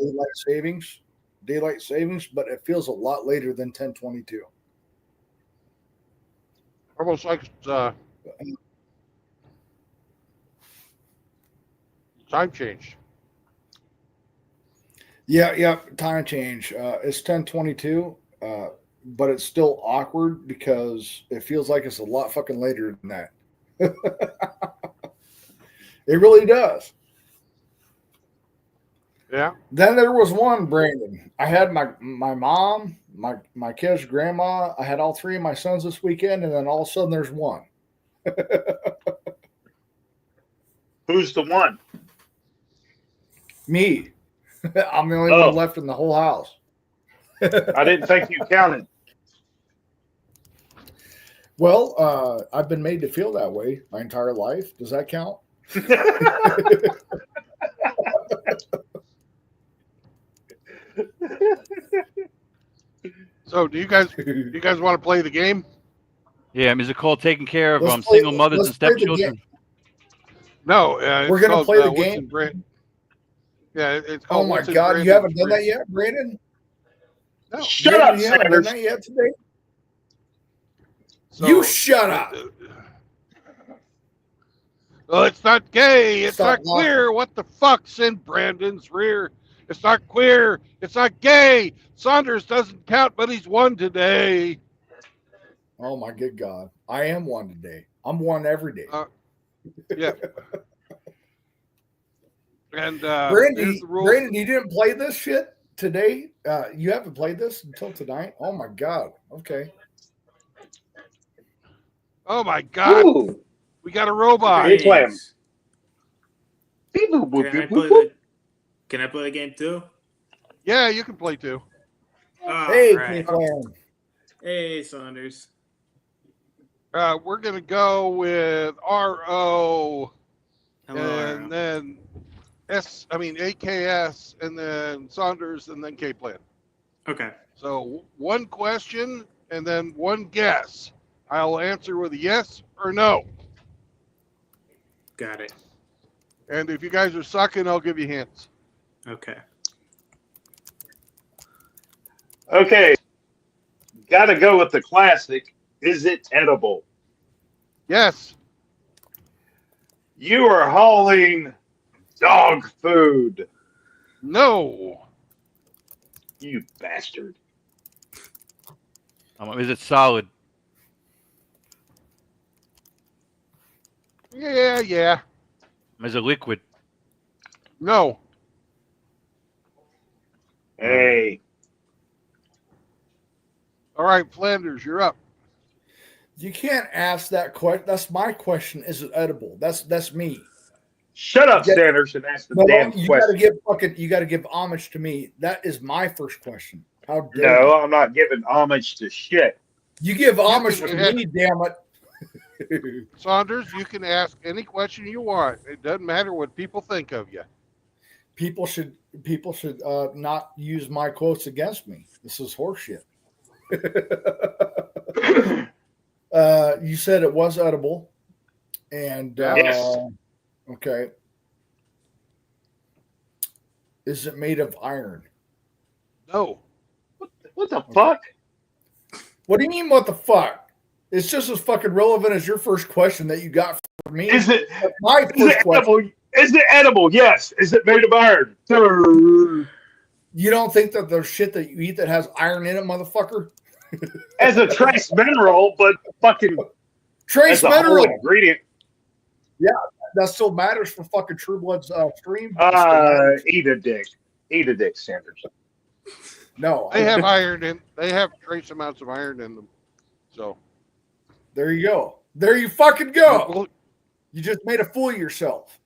S5: daylight savings, but it feels a lot later than 10:22.
S1: Almost like time change.
S5: Yeah, time change. It's 10:22, but it's still awkward because it feels like it's a lot fucking later than that. It really does.
S1: Yeah.
S5: Then there was one, Brandon. I had my mom, my kid's grandma. I had all three of my sons this weekend, and then all of a sudden there's one.
S9: Who's the one?
S5: Me. I'm the only one left in the whole house.
S9: I didn't think you counted.
S5: Well, I've been made to feel that way my entire life. Does that count?
S1: So, do you guys want to play the game?
S10: Yeah, is it called taking care of
S5: Let's play-
S10: single mothers and
S5: let's play the
S10: stepchildren?
S1: No,
S5: We're
S1: it's
S5: gonna
S1: called,
S5: play the
S1: What's
S5: game?
S1: in Yeah, it's
S5: Oh
S1: called.
S5: my
S1: What's in
S5: God, you
S1: Brandon's
S5: haven't done that
S1: fridge.
S5: yet, Brandon?
S1: No.
S9: Shut
S5: Brandon,
S9: up,
S5: you haven't done
S9: Sanders.
S5: that yet today?
S1: So,
S5: You shut up.
S1: Well, it's not gay. It's
S5: Stop
S1: not queer. What the fuck's in Brandon's rear? It's not queer. It's not gay. Saunders doesn't count, but he's won today.
S5: Oh my good God. I am one today. I'm one every day.
S1: Yeah. And
S5: Brandon,
S1: here's the rules.
S5: Brandon, you didn't play this shit today? You haven't played this until tonight? Oh my God. Okay.
S1: Oh my God.
S9: Ooh.
S1: We got a robot.
S9: Hey, play 'em.
S11: Can I play the game too?
S1: Yeah, you can play too.
S5: Hey,
S11: right.
S5: Cleveland.
S11: Hey, Saunders.
S1: We're gonna go with RO,
S11: Hello,
S1: and then AKS, and then Saunders, and then K-Plan.
S11: Okay.
S1: So one question and then one guess. I'll answer with a yes or no.
S11: Got it.
S1: And if you guys are sucking, I'll give you hints.
S11: Okay.
S9: Okay. Got to go with the classic. Is it edible?
S1: Yes.
S9: You are hauling dog food.
S1: No.
S9: You bastard.
S10: Is it solid?
S1: Yeah.
S10: Is it liquid?
S1: No.
S9: Hey.
S1: All right, Flanders, you're up.
S5: You can't ask that question. That's my question. Is it edible? That's me.
S9: Shut up,
S5: You get-
S9: Sanders, and ask the
S5: No,
S9: damn
S5: you
S9: question.
S5: you gotta give homage to me. That is my first question. How dare
S9: No,
S5: you?
S9: I'm not giving homage to shit.
S5: You give homage
S1: can-
S5: to me, damn it.
S1: Saunders, you can ask any question you want. It doesn't matter what people think of you.
S5: People should not use my quotes against me. This is horseshit. You said it was edible, and
S9: Yes.
S5: okay. Is it made of iron?
S1: No.
S9: What the fuck?
S5: What do you mean? What the fuck? It's just as fucking relevant as your first question that you got for me.
S9: Is it
S5: My
S9: is
S5: first
S9: it
S5: question.
S9: edible? Is it edible? Yes. Is it made of iron?
S5: You don't think that there's shit that you eat that has iron in it, motherfucker?
S9: As a trace mineral, but fucking
S5: Trace
S9: as a whole
S5: mineral.
S9: ingredient.
S5: That still matters for fucking True Blood's stream.
S9: Eat a dick. Eat a dick, Sanders.
S5: No,
S1: They have iron in. They have trace amounts of iron in them. So
S5: there you go. There you fucking go.
S1: Well,
S5: You just made a fool of yourself.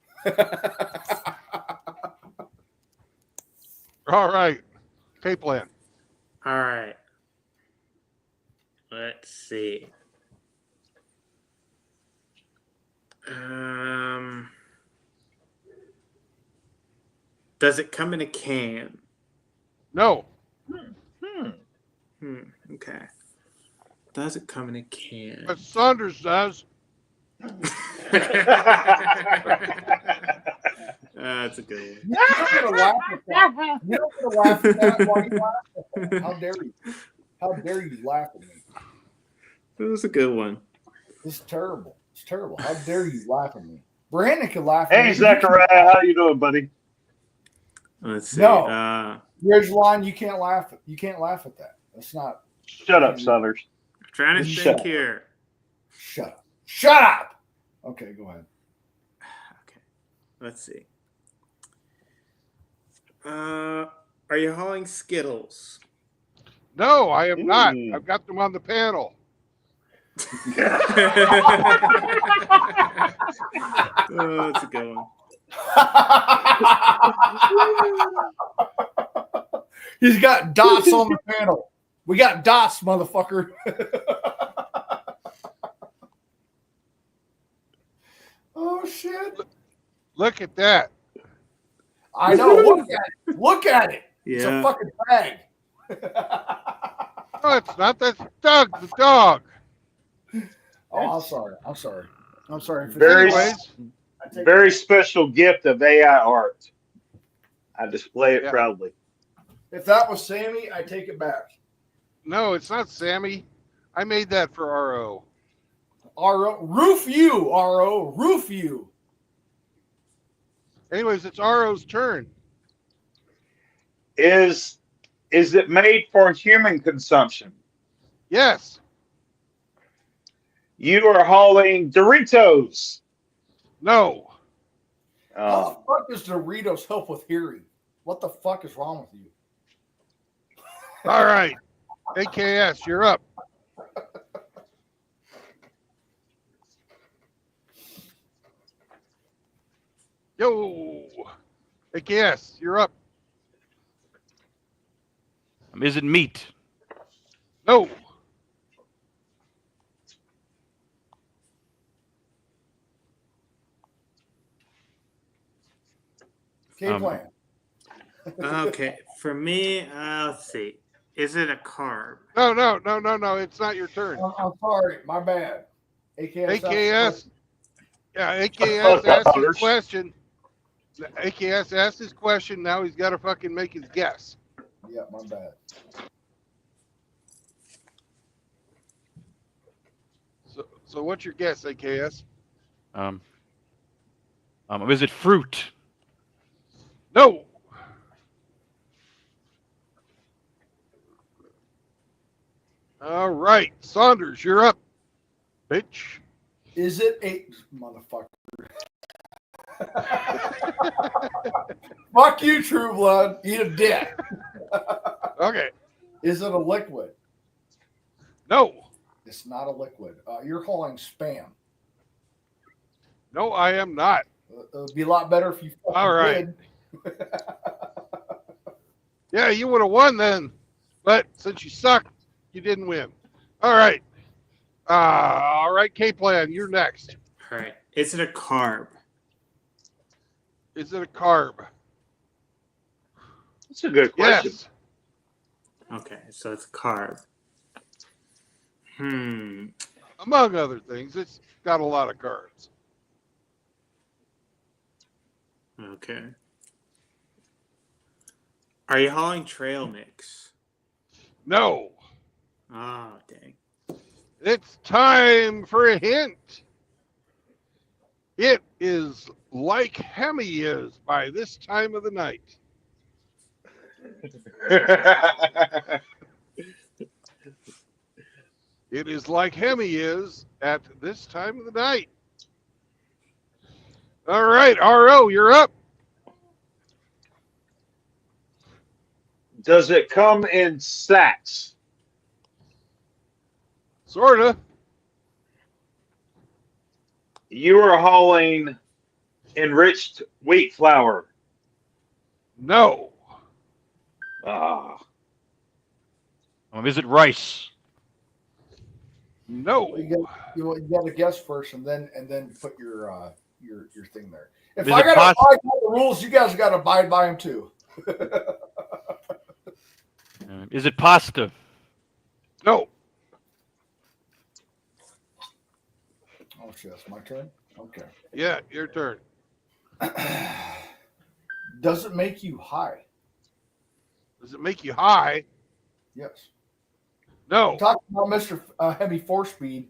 S1: all right. K-Plan.
S11: All right. Let's see. Does it come in a can?
S1: No.
S11: Okay. Does it come in a can?
S1: But Saunders does.
S11: That's a good one.
S5: You're gonna laugh at that. You're gonna laugh at that while you laugh at that. How dare you? How dare you laugh at me?
S11: That was a good one.
S5: This is terrible. It's terrible. How dare you laugh at me? Brandon can laugh at
S9: Hey,
S5: me.
S9: Zachariah, how you doing, buddy?
S11: Let's see.
S5: No. Ridgeline, you can't laugh. You can't laugh at that. That's not.
S9: Shut up, Summers.
S11: Trying to
S9: Shut
S11: think
S9: up.
S11: here.
S5: Shut up. Shut up. Okay, go ahead.
S11: Okay. Let's see. Are you hauling Skittles?
S1: No, I am not.
S9: Ooh.
S1: I've got them on the panel.
S11: Oh, that's a good one.
S5: He's got dots on the panel. We got dots, motherfucker. Oh shit!
S1: Look at that.
S5: I know. Look at it. Look at it. It's a
S11: Yeah.
S5: fucking bag.
S1: No, it's not. That's Doug, the dog.
S5: Oh, I'm sorry. I'm sorry. I'm sorry. If it's
S9: Very,
S1: Anyways,
S5: I take
S9: very special gift of AI art. I display it
S1: Yeah.
S9: proudly.
S5: If that was Sammy, I take it back.
S1: no, it's not Sammy. I made that for RO.
S5: RO, roof you, RO, roof you.
S1: Anyways, it's RO's turn.
S9: Is it made for human consumption?
S1: Yes.
S9: You are hauling Doritos.
S1: No.
S5: How the fuck does Doritos help with hearing? What the fuck is wrong with you?
S1: All right. AKS, you're up. Yo. AKS, you're up.
S10: Is it meat?
S1: No.
S5: Plan.
S11: Okay. For me, let's see. Is it a carb?
S1: No. It's not your turn.
S5: I'm sorry. My bad.
S1: AKS. Yeah, AKS asked his question. AKS asked his question. Now he's got to fucking make his guess.
S5: Yeah, my bad.
S1: So what's your guess, AKS?
S10: Is it fruit?
S1: No. All right, Saunders, you're up, bitch.
S5: Is it a motherfucker? Fuck you, True Blood. Eat a dick.
S1: Okay.
S5: Is it a liquid?
S1: No.
S5: It's not a liquid. You're calling spam.
S1: No, I am not.
S5: It would be a lot better if you fucking
S1: All right.
S5: did.
S1: Yeah, you would have won then, but since you suck, you didn't win. All right. All right, K-Plan, you're next.
S11: All right. Is it a carb?
S1: Is it a carb?
S9: That's a good question.
S1: Yes.
S11: Okay, so it's a carb.
S1: Among other things, it's got a lot of carbs.
S11: Okay. Are you hauling trail mix?
S1: No.
S11: Oh, dang.
S1: It's time for a hint. It is like Hemi is by this time of the night. It is like Hemi is at this time of the night. All right, RO, you're up.
S9: Does it come in sacks?
S1: Sorta.
S9: You are hauling enriched wheat flour.
S1: No.
S9: Ah,
S10: Is it rice?
S1: No.
S5: You got to guess first, and then put your thing there. If
S10: Is
S5: I
S10: it
S5: got to
S10: pasta?
S5: abide by the rules, you guys got to abide by them too.
S10: Is it pasta?
S1: No.
S5: Oh shit. It's my turn. Okay.
S1: Yeah, your turn.
S5: Does it make you high?
S1: Does it make you high?
S5: Yes.
S1: No.
S5: Talking about Mr. Heavy Force Speed,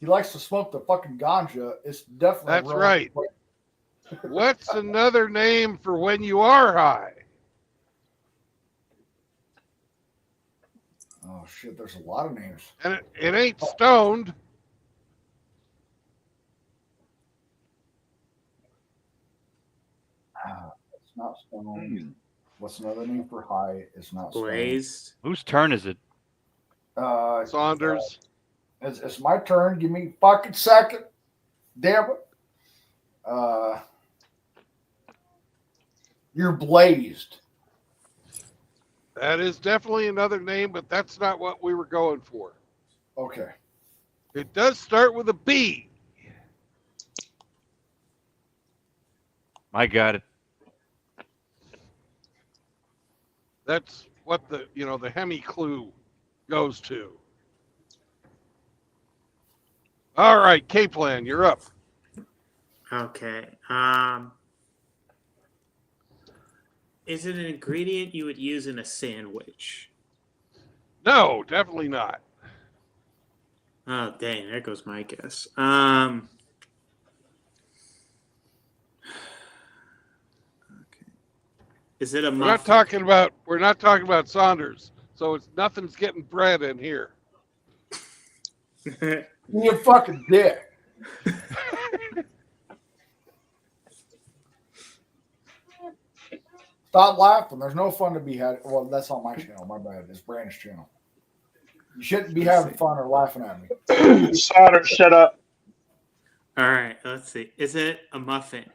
S5: he likes to smoke the fucking ganja. It's definitely
S1: That's
S5: wrong.
S1: right. What's another name for when you are high?
S5: Oh shit, there's a lot of names.
S1: And it ain't stoned.
S5: It's not stone. What's another name for high? It's not stone.
S11: Blazed.
S10: Whose turn is it?
S1: Saunders.
S5: It's my turn. Give me a fucking second. Damn it. You're blazed.
S1: That is definitely another name, but that's not what we were going for.
S5: Okay.
S1: It does start with a B.
S10: I got it.
S1: That's what the Hemi clue goes to. All right, K-Plan, you're up.
S11: Okay. Is it an ingredient you would use in a sandwich?
S1: No, definitely not.
S11: Oh, dang. There goes my guess. Okay. Is it a
S1: We're not talking about Saunders, so nothing's getting bread in here.
S5: You a fucking dick. Stop laughing. There's no fun to be had. Well, that's on my channel. My bad. It's Brandon's channel. You shouldn't be having fun or laughing at me.
S9: Sauter, shut up.
S11: All right. Let's see. Is it a muffin?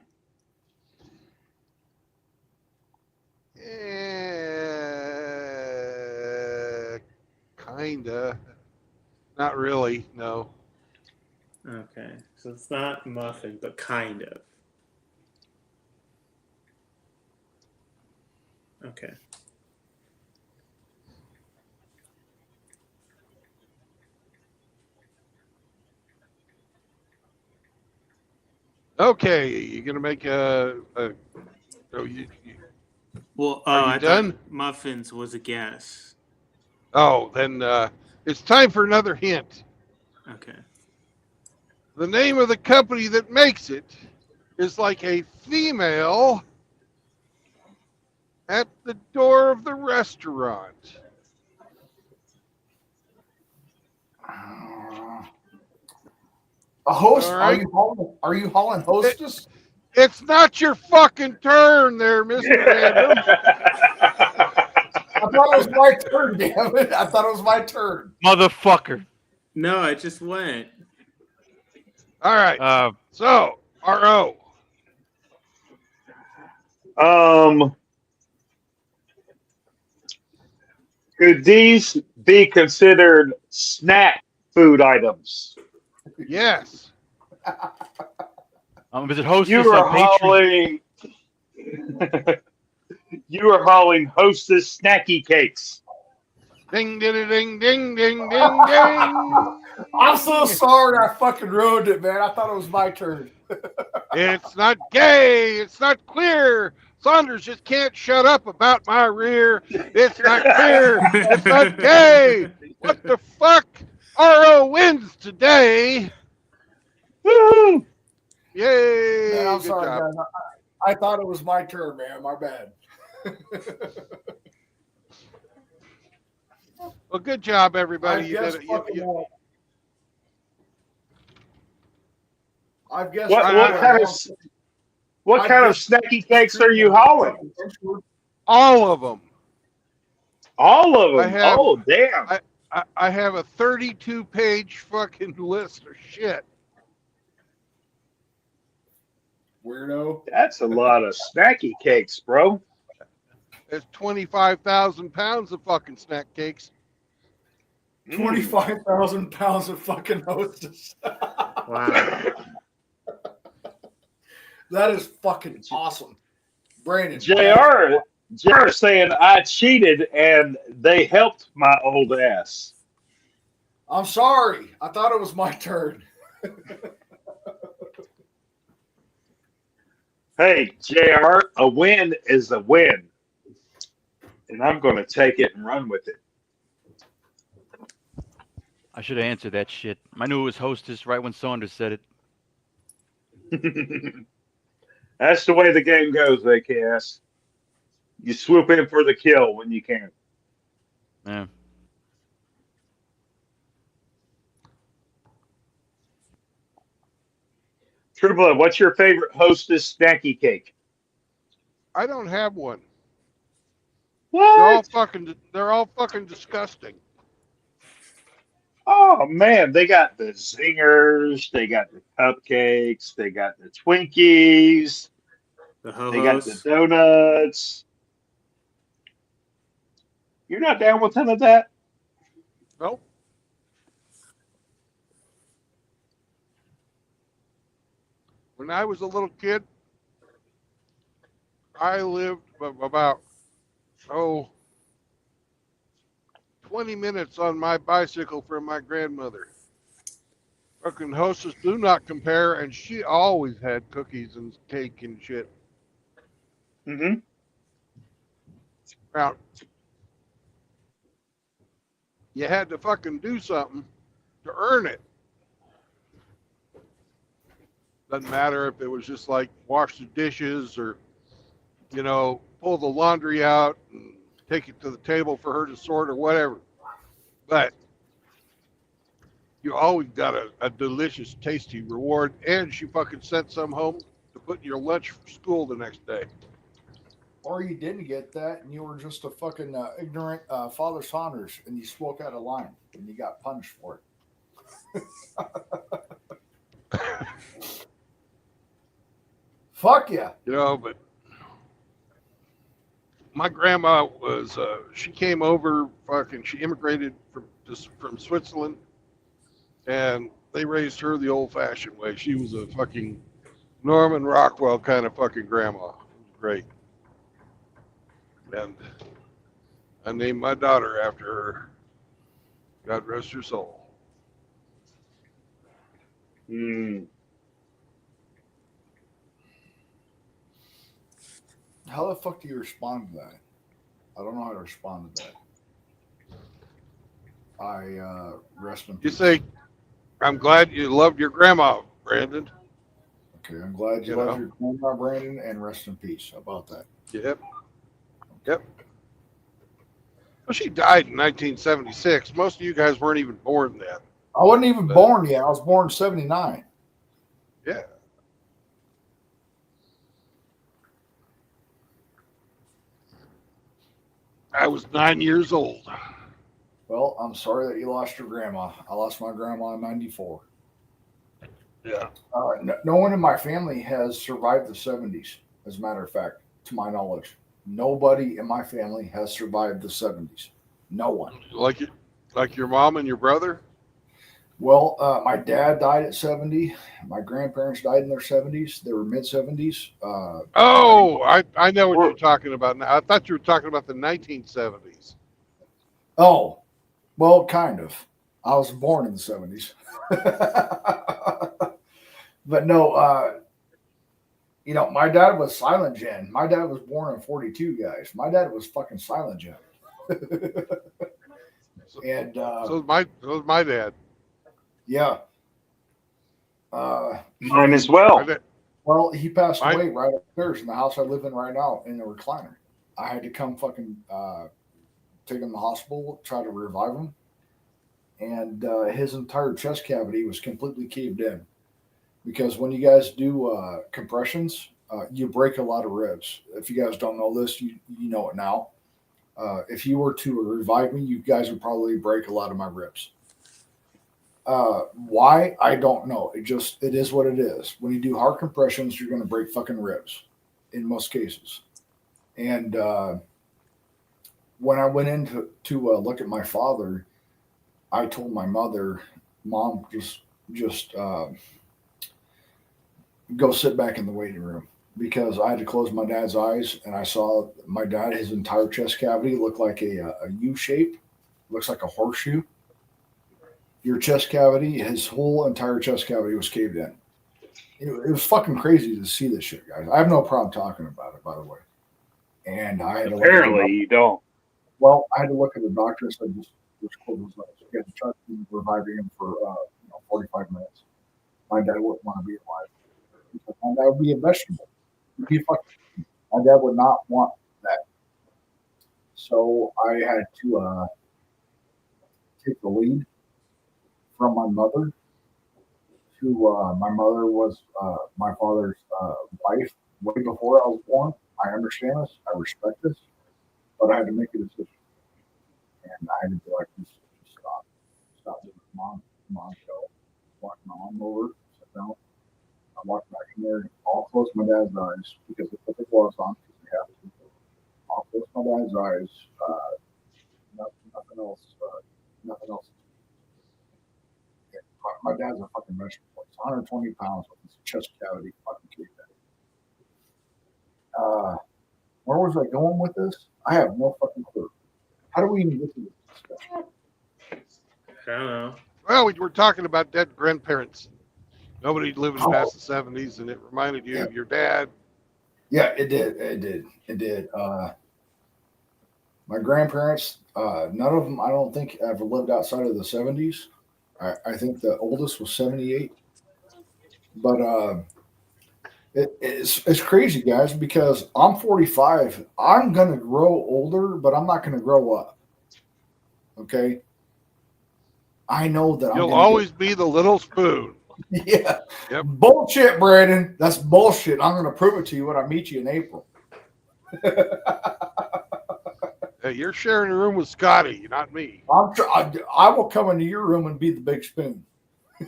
S1: Kinda. Not really, no.
S11: Okay. So it's not muffin, but kind of. Okay.
S1: Okay, you're gonna make are
S11: Well,
S1: you
S11: I
S1: done?
S11: thought muffins was a guess.
S1: Oh, then it's time for another hint.
S11: Okay.
S1: The name of the company that makes it is like a female at the door of the restaurant.
S5: A host?
S1: All right.
S5: Are you hauling hostess?
S1: It's not your fucking turn there, Mr. Random.
S5: I thought it was my turn, damn it. I thought it was my turn.
S10: Motherfucker.
S11: No, I just went.
S1: All right. So, R.O.
S9: Could these be considered snack food items?
S1: Yes.
S10: Is it hostess
S9: You are
S10: on Patreon?
S9: hauling. You are hauling Hostess snacky cakes.
S1: Ding, ding, ding, ding, ding, ding, ding.
S5: I'm so sorry I fucking ruined it, man. I thought it was my turn.
S1: It's not gay. It's not queer. Saunders just can't shut up about my rear. It's not queer. It's not gay. What the fuck? R.O. wins today.
S9: Woo!
S1: Yay.
S5: Man, I'm
S1: Good
S5: sorry,
S1: job.
S5: guys. I thought it was my turn, man. My bad.
S1: Well, good job, everybody.
S5: I've
S1: You
S5: guessed
S1: did it.
S5: fucking I've guessed
S9: What kind of snacky cakes are you hauling?
S1: All of them.
S9: All of them.
S1: I have-
S9: Oh, damn.
S1: I have a 32-page fucking list of shit.
S5: Weirdo.
S9: That's a lot of snacky cakes, bro.
S1: There's 25,000 pounds of fucking snack cakes.
S5: 25,000 pounds of fucking hostess.
S11: Wow.
S5: That is fucking awesome. Brandon.
S9: JR saying I cheated and they helped my old ass.
S5: I'm sorry. I thought it was my turn.
S9: Hey, JR, a win is a win. And I'm going to take it and run with
S10: I should have answered that shit. I knew it was hostess right when Saunders said it.
S9: it. That's the way the game goes, AKS. You swoop in for the kill when you can.
S10: Yeah.
S9: True Blood, what's your favorite hostess snacky cake?
S1: I don't have one.
S9: What?
S1: They're all fucking disgusting.
S9: Oh man, they got the zingers, they got the cupcakes, they got the Twinkies,
S11: The
S9: they got the
S11: ho-hos.
S9: donuts. You're not down with none of that?
S1: Nope. When I was a little kid, I lived about 20 minutes on my bicycle from my grandmother. Fucking hostess do not compare, and she always had cookies and cake and shit.
S9: Mm-hmm.
S1: Now, you had to fucking do something to earn it. Doesn't matter if it was just like wash the dishes or, pull the laundry out and take it to the table for her to sort or whatever. But you always got a delicious, tasty reward, and she fucking sent some home to put in your lunch for school the next day.
S5: Or you didn't get that, and you were just a fucking ignorant Father Saunders, and you spoke out of line, and you got punished for it. Fuck yeah.
S1: But my grandma was, she came over, she immigrated from Switzerland, and they raised her the old-fashioned way. She was a fucking Norman Rockwell kind of fucking grandma. Great. And I named my daughter after her. God rest her soul.
S9: Mm.
S5: How the fuck do you respond to that? I don't know how to respond to that. I rest in peace.
S1: You say, I'm glad you loved your grandma, Brandon.
S5: Okay, I'm glad you love your grandma, Brandon, and rest in peace. How about that?
S1: Yep. Well, she died in 1976. Most of you guys weren't even born then.
S5: I wasn't even born yet. I was born in 79.
S1: Yeah. I was 9 years old.
S5: Well, I'm sorry that you lost your grandma. I lost my grandma in 94.
S1: Yeah.
S5: No one in my family has survived the 70s, as a matter of fact, to my knowledge. Nobody in my family has survived the 70s. No one.
S1: Like your mom and your brother?
S5: Well, my dad died at 70. My grandparents died in their 70s. They were mid 70s.
S1: I know what you're talking about now. I thought you were talking about the 1970s.
S5: Oh, well, kind of. I was born in the 70s. But no, my dad was silent gen. My dad was born in 42, guys. My dad was fucking silent gen. And
S1: so was my dad.
S5: Yeah.
S9: Mine as well.
S5: Well, he passed away right upstairs in the house I live in right now in the recliner. I had to come fucking take him to the hospital, try to revive him. And his entire chest cavity was completely caved in. Because when you guys do compressions, you break a lot of ribs. If you guys don't know this, you know it now. If you were to revive me, you guys would probably break a lot of my ribs. Why? I don't know. It is what it is. When you do hard compressions, you're going to break fucking ribs in most cases. And when I went in to look at my father, I told my mother, Mom, just go sit back in the waiting room, because I had to close my dad's eyes, and I saw my dad, his entire chest cavity looked like a U shape, looks like a horseshoe. Your chest cavity, his whole entire chest cavity was caved in. it was fucking crazy to see this shit, guys. I have no problem talking about it, by the way. And I had to
S9: Apparently, you don't.
S5: Well, I had to look at the doctor and said, this quote was like, you had to try to reviving him for 45 minutes. My dad wouldn't want to be alive. He said, my dad would be a vegetable. My dad would not want that. So I had to take the lead from my mother. My mother was my father's wife way before I was born. I understand this. I respect this. But I had to make a decision. And I had to be like, just stop. Stop with mom. Mom, go. Walk my mom over. Sit down. I walked back in there. I'll close my dad's eyes because they put the gloves on because they have to. I'll close my dad's eyes. Nothing else. Nothing else. My dad's a fucking vegetable. He's 120 pounds with his chest cavity. Fucking kid. Where was I going with this? I have no fucking clue. How do we even get to this discussion?
S11: I don't know.
S1: Well, we were talking about dead grandparents. Nobody living past the 70s, and it reminded you of your dad.
S5: Yeah, it did. My grandparents, none of them, I don't think, ever lived outside of the 70s. I think the oldest was 78. But it's crazy, guys, because I'm 45. I'm going to grow older, but I'm not going to grow up. Okay? I know that
S1: You'll always be the little spoon.
S5: Yeah.
S1: Yep.
S5: Bullshit, Brandon. That's bullshit. I'm going to prove it to you when I meet you in April.
S1: Hey, you're sharing a room with Scotty, not me.
S5: I will come into your room and be the big spoon.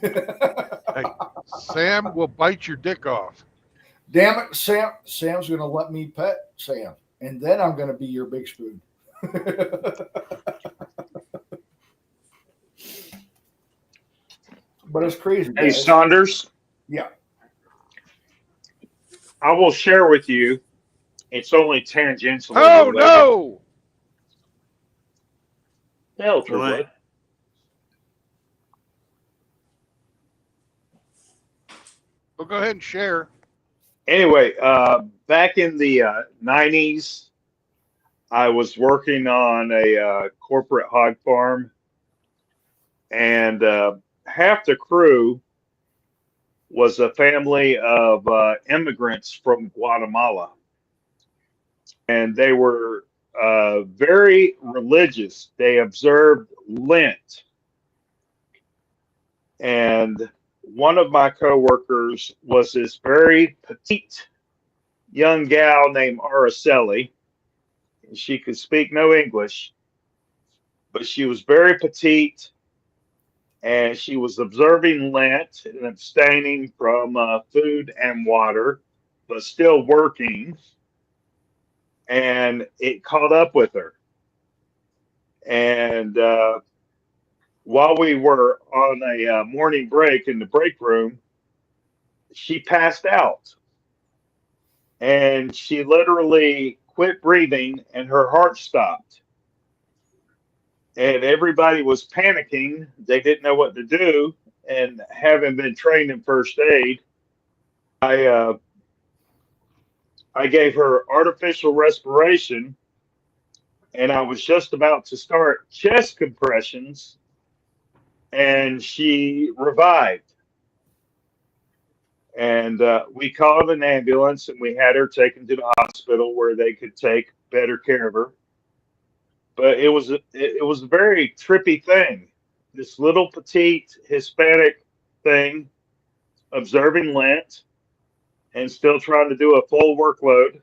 S1: Hey, Sam will bite your dick off.
S5: Damn it, Sam. Sam's going to let me pet Sam, and then I'm going to be your big spoon. But it's crazy.
S9: Hey,
S5: guys.
S9: Saunders.
S5: Yeah.
S9: I will share with you. It's only tangential.
S1: Oh, no!
S9: Hell, True Blood.
S1: Well, go ahead and share.
S9: Anyway, back in the 90s, I was working on a corporate hog farm, and half the crew was a family of immigrants from Guatemala. And they were very religious. They observed Lent. And one of my coworkers was this very petite young gal named Araceli. She could speak no English, but she was very petite, and she was observing Lent and abstaining from food and water, but still working. And it caught up with her. And while we were on a morning break in the break room, she passed out. And she literally quit breathing and her heart stopped. And everybody was panicking. They didn't know what to do. And having been trained in first aid, I gave her artificial respiration, and I was just about to start chest compressions, and she revived. And we called an ambulance, and we had her taken to the hospital where they could take better care of her. But it was a very trippy thing. This little petite Hispanic thing, observing Lent, and still trying to do a full workload.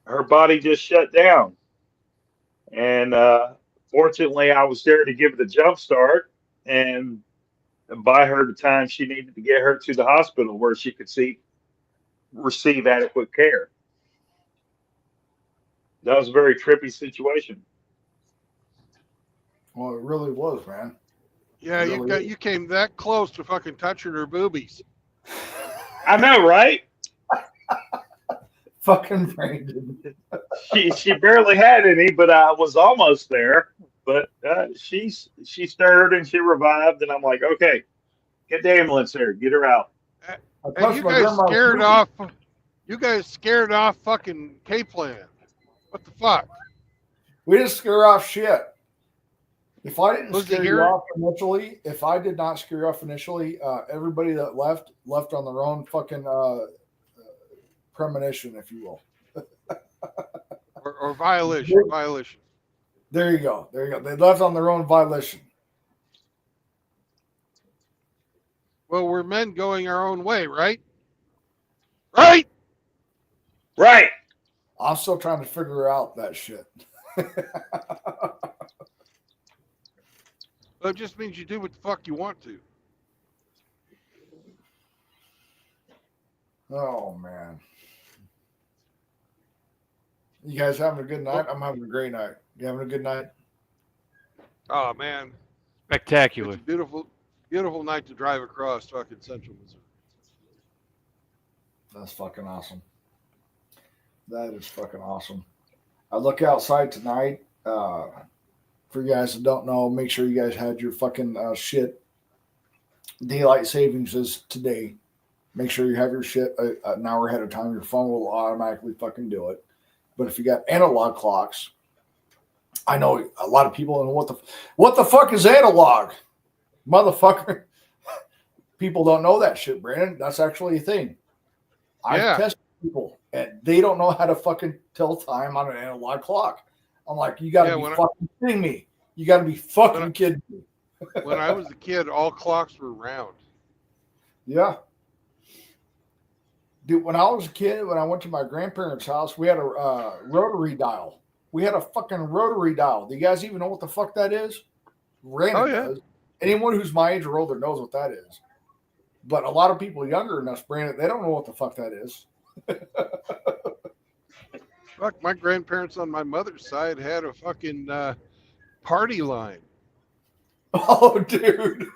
S9: Her body just shut down. And fortunately, I was there to give it a jump start and buy her the time she needed to get her to the hospital where she could receive adequate care. That was a very trippy situation.
S5: Well, it really was, man.
S1: Yeah, you came that close to fucking touching her boobies.
S9: I know, right?
S5: Fucking Brandon.
S9: She barely had any, but I was almost there. But she stirred and she revived, and I'm like, okay, get the ambulance there, get her out.
S5: I
S1: Hey,
S5: punched
S1: you
S5: my
S1: guys
S5: grandma's
S1: scared
S5: tooth.
S1: off. You guys scared off fucking K-Plan. What the fuck?
S5: We didn't scare off shit. If I didn't
S1: Was he
S5: scare you
S1: here?
S5: off initially, if I did not scare you off initially, everybody that left on their own fucking premonition, if you will.
S1: Or violation.
S5: There you go. They left on their own violation.
S1: Well, we're men going our own way, right? Right?
S9: Right.
S5: I'm still trying to figure out that shit.
S1: Well, it just means you do what the fuck you want to.
S5: Oh man. You guys having a good night? I'm having a great night. You having a good night?
S1: Oh man,
S10: Spectacular.
S1: it's a beautiful night to drive across fucking central Missouri.
S5: That's fucking awesome. That is fucking awesome. I look outside tonight. For you guys that don't know, make sure you guys had your fucking shit. Daylight savings is today. Make sure you have your shit an hour ahead of time. Your phone will automatically fucking do it. But if you got analog clocks, I know a lot of people know what the fuck is analog, motherfucker. People don't know that shit, Brandon. That's actually a thing. I've tested people, and they don't know how to fucking tell time on an analog clock. I'm like, you got to be fucking kidding me. You got to be fucking kidding me.
S1: When I was a kid, all clocks were round.
S5: Yeah. Dude, when I was a kid, when I went to my grandparents' house, we had a rotary dial. We had a fucking rotary dial. Do you guys even know what the fuck that is? Random does. Anyone who's my age or older knows what that is. But a lot of people younger than us, Brandon, they don't know what the fuck that is.
S1: Fuck, my grandparents on my mother's side had a fucking party line.
S5: Oh, dude.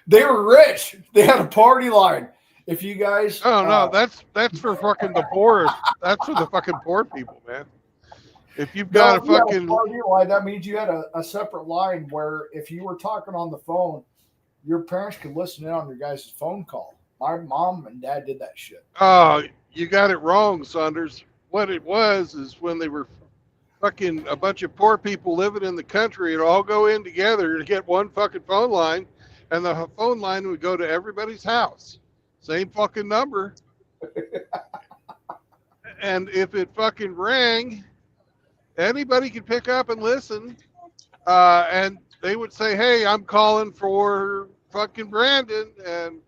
S5: They were rich. They had a party line. If you guys...
S1: Oh, no, that's for fucking the poorest. That's for the fucking poor people, man. If you've got a fucking...
S5: party line, that means you had a separate line where if you were talking on the phone, your parents could listen in on your guys' phone call. My mom and dad did that shit.
S1: Oh, you got it wrong, Saunders. What it was is when they were fucking a bunch of poor people living in the country, it'd all go in together to get one fucking phone line, and the phone line would go to everybody's house. Same fucking number. And if it fucking rang, anybody could pick up and listen. And they would say, hey, I'm calling for fucking Brandon. And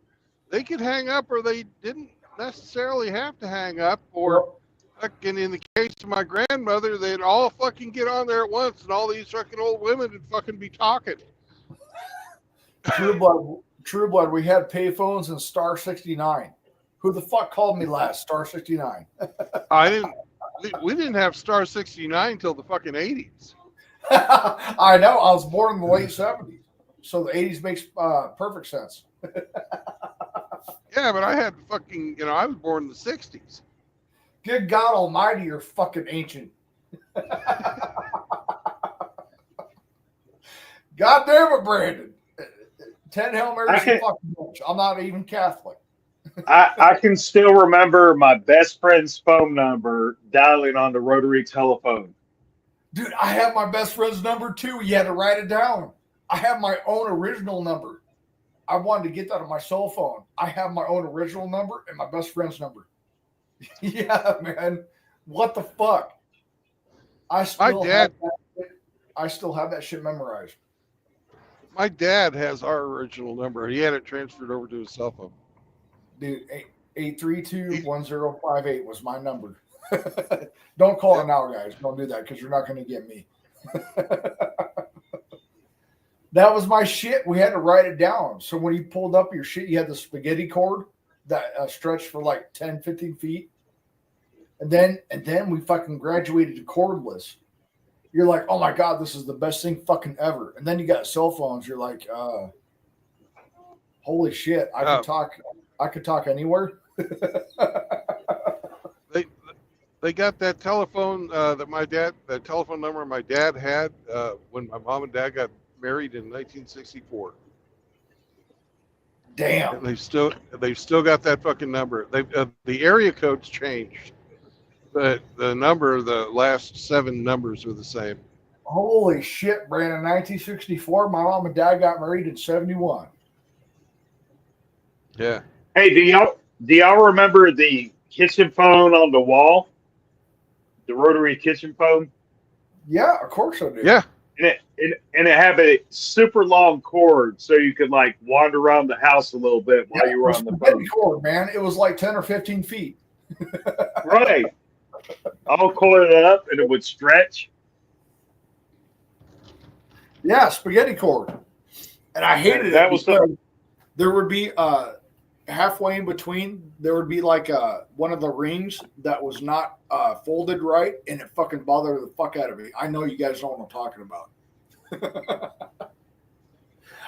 S1: they could hang up, or they didn't necessarily have to hang up. Or fucking in the case of my grandmother, they'd all fucking get on there at once, and all these fucking old women would fucking be talking.
S5: True Blood, we had payphones and Star 69. Who the fuck called me last? Star 69.
S1: We didn't have Star 69 till the fucking 80s.
S5: I know. I was born in the late 70s. So the 80s makes perfect sense.
S1: Yeah, but I had fucking, I was born in the 60s.
S5: Good God Almighty, you're fucking ancient. God damn it, Brandon. 10 Hail Marys and fucking bunch. I'm not even Catholic.
S9: I can still remember my best friend's phone number dialing on the rotary telephone.
S5: Dude, I have my best friend's number too. You had to write it down. I have my own original number. I wanted to get that on my cell phone. I have my own original number and my best friend's number. Yeah, man. What the fuck? I still have that shit memorized.
S1: My dad has our original number. He had it transferred over to his cell phone.
S5: Dude, 832-1058 was my number. Don't call it now, guys. Don't do that because you're not going to get me. That was my shit. We had to write it down. So when you pulled up your shit, you had the spaghetti cord that stretched for like 10, 15 feet. And then we fucking graduated to cordless. You're like, oh my God, this is the best thing fucking ever. And then you got cell phones. You're like, holy shit, I could talk anywhere.
S1: They got that telephone that telephone number my dad had when my mom and dad got married in 1964.
S5: Damn.
S1: They've still got that fucking number. The area code's changed, but the last 7 numbers are the same.
S5: Holy shit, Brandon. 1964, my mom and dad got married in 71.
S1: Yeah.
S9: Hey, do y'all remember the kitchen phone on the wall? The rotary kitchen phone?
S5: Yeah, of course I do.
S1: Yeah.
S9: And it had a super long cord, so you could like wander around the house a little bit while you were on the phone.
S5: Cord, man. It was like 10 or 15 feet.
S9: Right. I'll coil it up and it would stretch.
S5: Yeah, spaghetti cord. And I hated
S9: That
S5: it
S9: was
S5: because there would be halfway in between, there would be like one of the rings that was not folded right, and it fucking bothered the fuck out of me. I know you guys know what I'm talking about.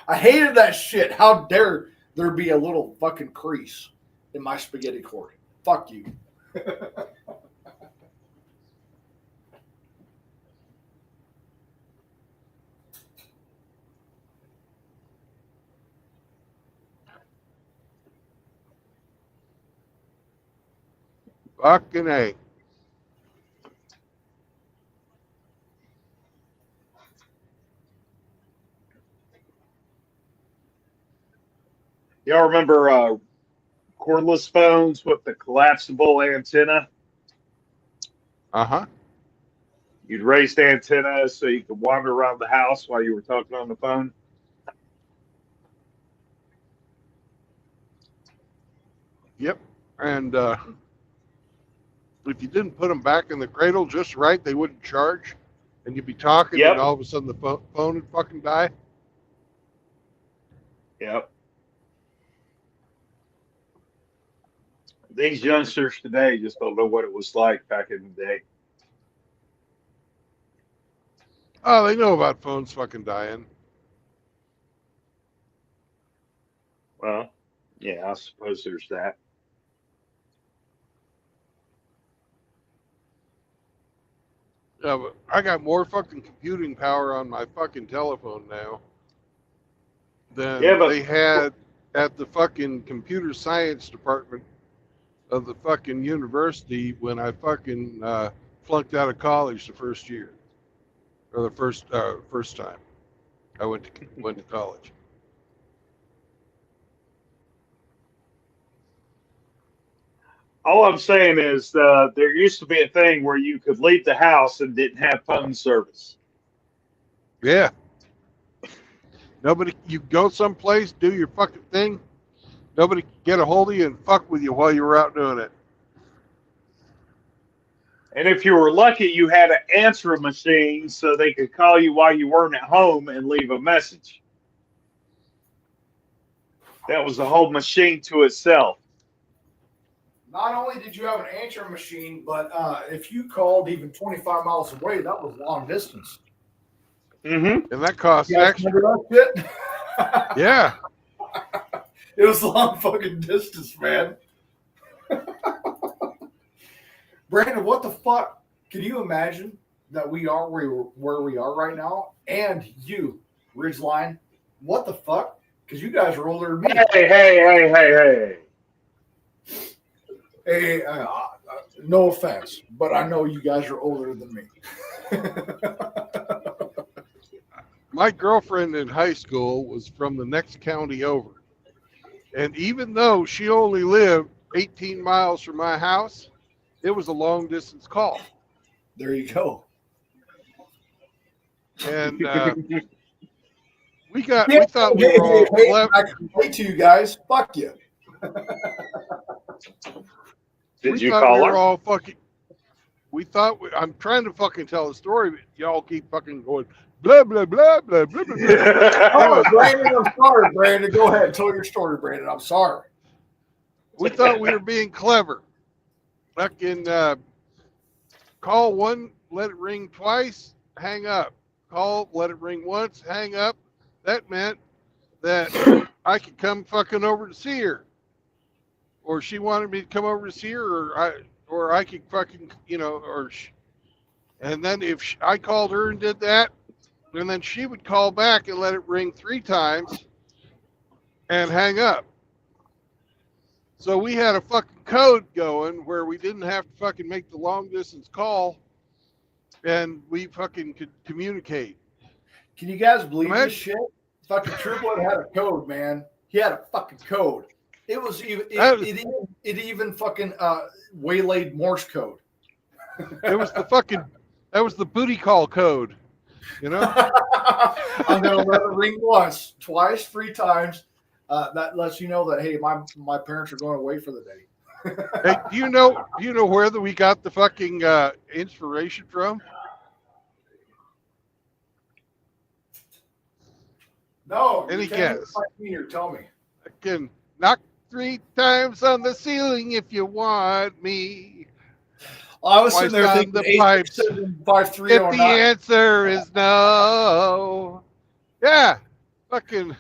S5: I hated that shit. How dare there be a little fucking crease in my spaghetti cord? Fuck you.
S1: Fucking A.
S9: Y'all remember cordless phones with the collapsible antenna?
S1: Uh-huh.
S9: You'd raise the antenna so you could wander around the house while you were talking on the phone.
S1: Yep. And if you didn't put them back in the cradle just right, they wouldn't charge. And you'd be talking,
S9: Yep.
S1: and all of a sudden the phone would fucking die.
S9: Yep. These youngsters today just don't know what it was like back in the day.
S1: Oh, they know about phones fucking dying.
S9: Well, yeah, I suppose there's that.
S1: Yeah, but I got more fucking computing power on my fucking telephone now than
S9: Yeah, but
S1: they had at the fucking computer science department of the fucking university when I fucking flunked out of college the first year, or the first time I went to college.
S9: all I'm saying is there used to be a thing where you could leave the house and didn't have phone service.
S1: Yeah. Nobody, you go someplace, do your fucking thing. Nobody can get a hold of you and fuck with you while you were out doing it.
S9: And if you were lucky, you had an answering machine so they could call you while you weren't at home and leave a message. That was the whole machine to itself.
S5: Not only did you have an answering machine, but if you called even 25 miles away, that was long distance.
S9: Mm-hmm.
S1: And that costs
S5: You guys
S1: extra.
S5: remember that shit?
S1: Yeah.
S5: It was long fucking distance, man. Brandon, what the fuck? Can you imagine that we are where we are right now? And you, Ridgeline, what the fuck? Because you guys are older than me.
S9: Hey.
S5: Hey, no offense, but I know you guys are older than me.
S1: My girlfriend in high school was from the next county over. And even though she only lived 18 miles from my house, it was a long distance call.
S5: There you go.
S1: And we thought we were all clever.
S5: I can relate to you guys. Fuck you.
S9: Did you
S1: thought
S9: call
S1: we
S9: her?
S1: were all fucking. I'm trying to fucking tell a story, but y'all keep fucking going blah blah blah blah blah blah.
S5: Oh, Brandon, I'm sorry, Brandon. Go ahead, tell your story, Brandon. I'm sorry.
S1: We thought we were being clever. Fucking call one, let it ring twice, hang up. Call, let it ring once, hang up. That meant that I could come fucking over to see her, or she wanted me to come over to see her, or I could fucking, and then if I called her and did that, and then she would call back and let it ring 3 times and hang up. So we had a fucking code going where we didn't have to fucking make the long distance call, and we fucking could communicate.
S5: Can you guys believe
S1: Imagine-
S5: this shit? Fucking Triplet had a code, man. He had a fucking code. It was even it even fucking waylaid Morse code.
S1: It was the fucking that was the booty call code, you know.
S5: I'm gonna let it ring once, twice, 3 times. That lets you know that hey, my parents are going away for the day.
S1: Hey, do you know where we got the fucking inspiration from?
S5: No,
S1: Any
S5: you can't
S1: guess?
S5: find me or tell me.
S1: Fucking knock 3 times on the ceiling if you want me.
S5: I was
S1: Twice
S5: sitting there
S1: on
S5: thinking
S1: the pipes.
S5: 8675309.
S1: If the answer is no, yeah, fucking.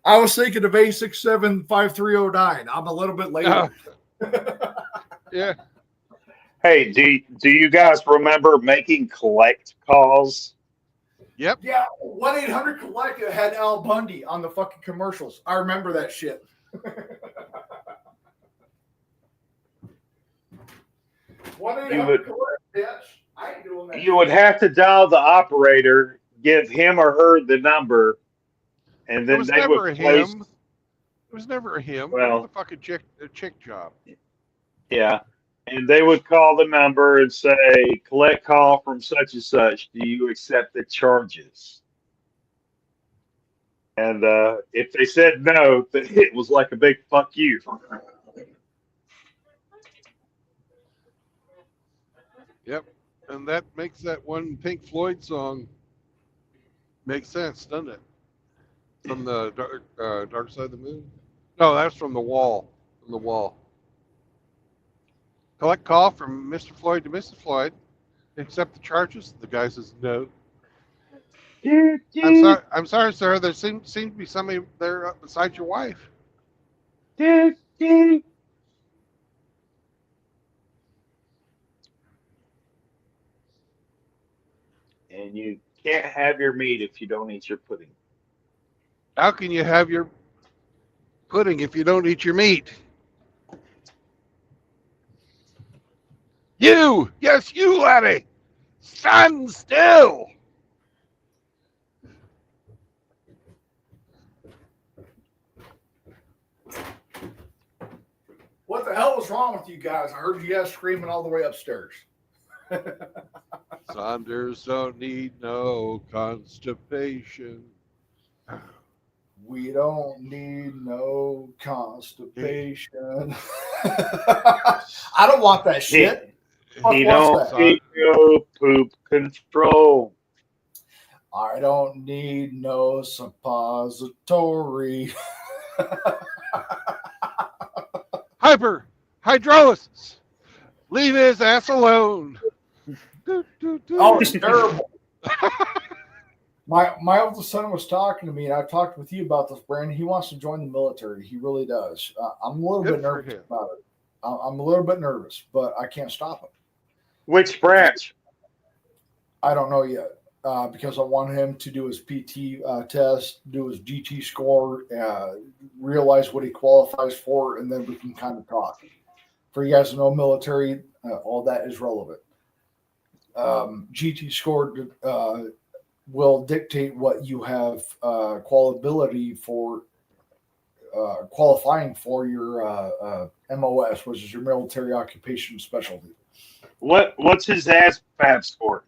S5: I was thinking of 8675309. I'm a little bit later.
S1: Yeah.
S9: Hey, do you guys remember making collect calls?
S1: Yep.
S5: Yeah, 1-800-COLLECT had Al Bundy on the fucking commercials. I remember that shit.
S9: You would-
S5: 1-800-COLLECT, bitch. I ain't doing that.
S9: You would have to dial the operator, give him or her the number, and
S1: It
S9: then
S1: was
S9: they
S1: never a
S9: would place.
S1: him. It was never a him.
S9: Well-
S1: it was a fucking chick job.
S9: Yeah. And they would call the number and say, collect call from such and such. Do you accept the charges? And if they said no, it was like a big fuck you.
S1: Yep. And that makes that one Pink Floyd song make sense, doesn't it? From the Dark Side of the Moon? No, that's from The Wall. From The Wall. Collect call from Mr. Floyd to Mrs. Floyd. Accept the charges. The guy says no. I'm sorry, sir. There seems to be somebody there beside your wife.
S9: And you can't have your meat if you don't eat your pudding.
S1: How can you have your pudding if you don't eat your meat? You! Yes, you, laddie! Stand still!
S5: What the hell was wrong with you guys? I heard you guys screaming all the way upstairs.
S1: Saunders don't need no constipation.
S5: We don't need no constipation. I don't want that shit. Fuck,
S9: He
S5: what's
S9: don't
S5: that?
S9: need no poop control.
S5: I don't need no suppository.
S1: Hydrolysis. Leave his ass alone.
S5: Oh, it's terrible. My oldest son was talking to me, and I've talked with you about this, Brandon. He wants to join the military. He really does. I'm a little
S1: Good
S5: bit
S1: for
S5: nervous
S1: him.
S5: about it. I'm a little bit nervous, but I can't stop him.
S9: Which branch?
S5: I don't know yet because I want him to do his PT test, do his GT score, realize what he qualifies for, and then we can kind of talk. For you guys to know, military, all that is relevant. GT score will dictate what you have qualifying for your MOS, which is your military occupation specialty.
S9: What's his ASVAB score?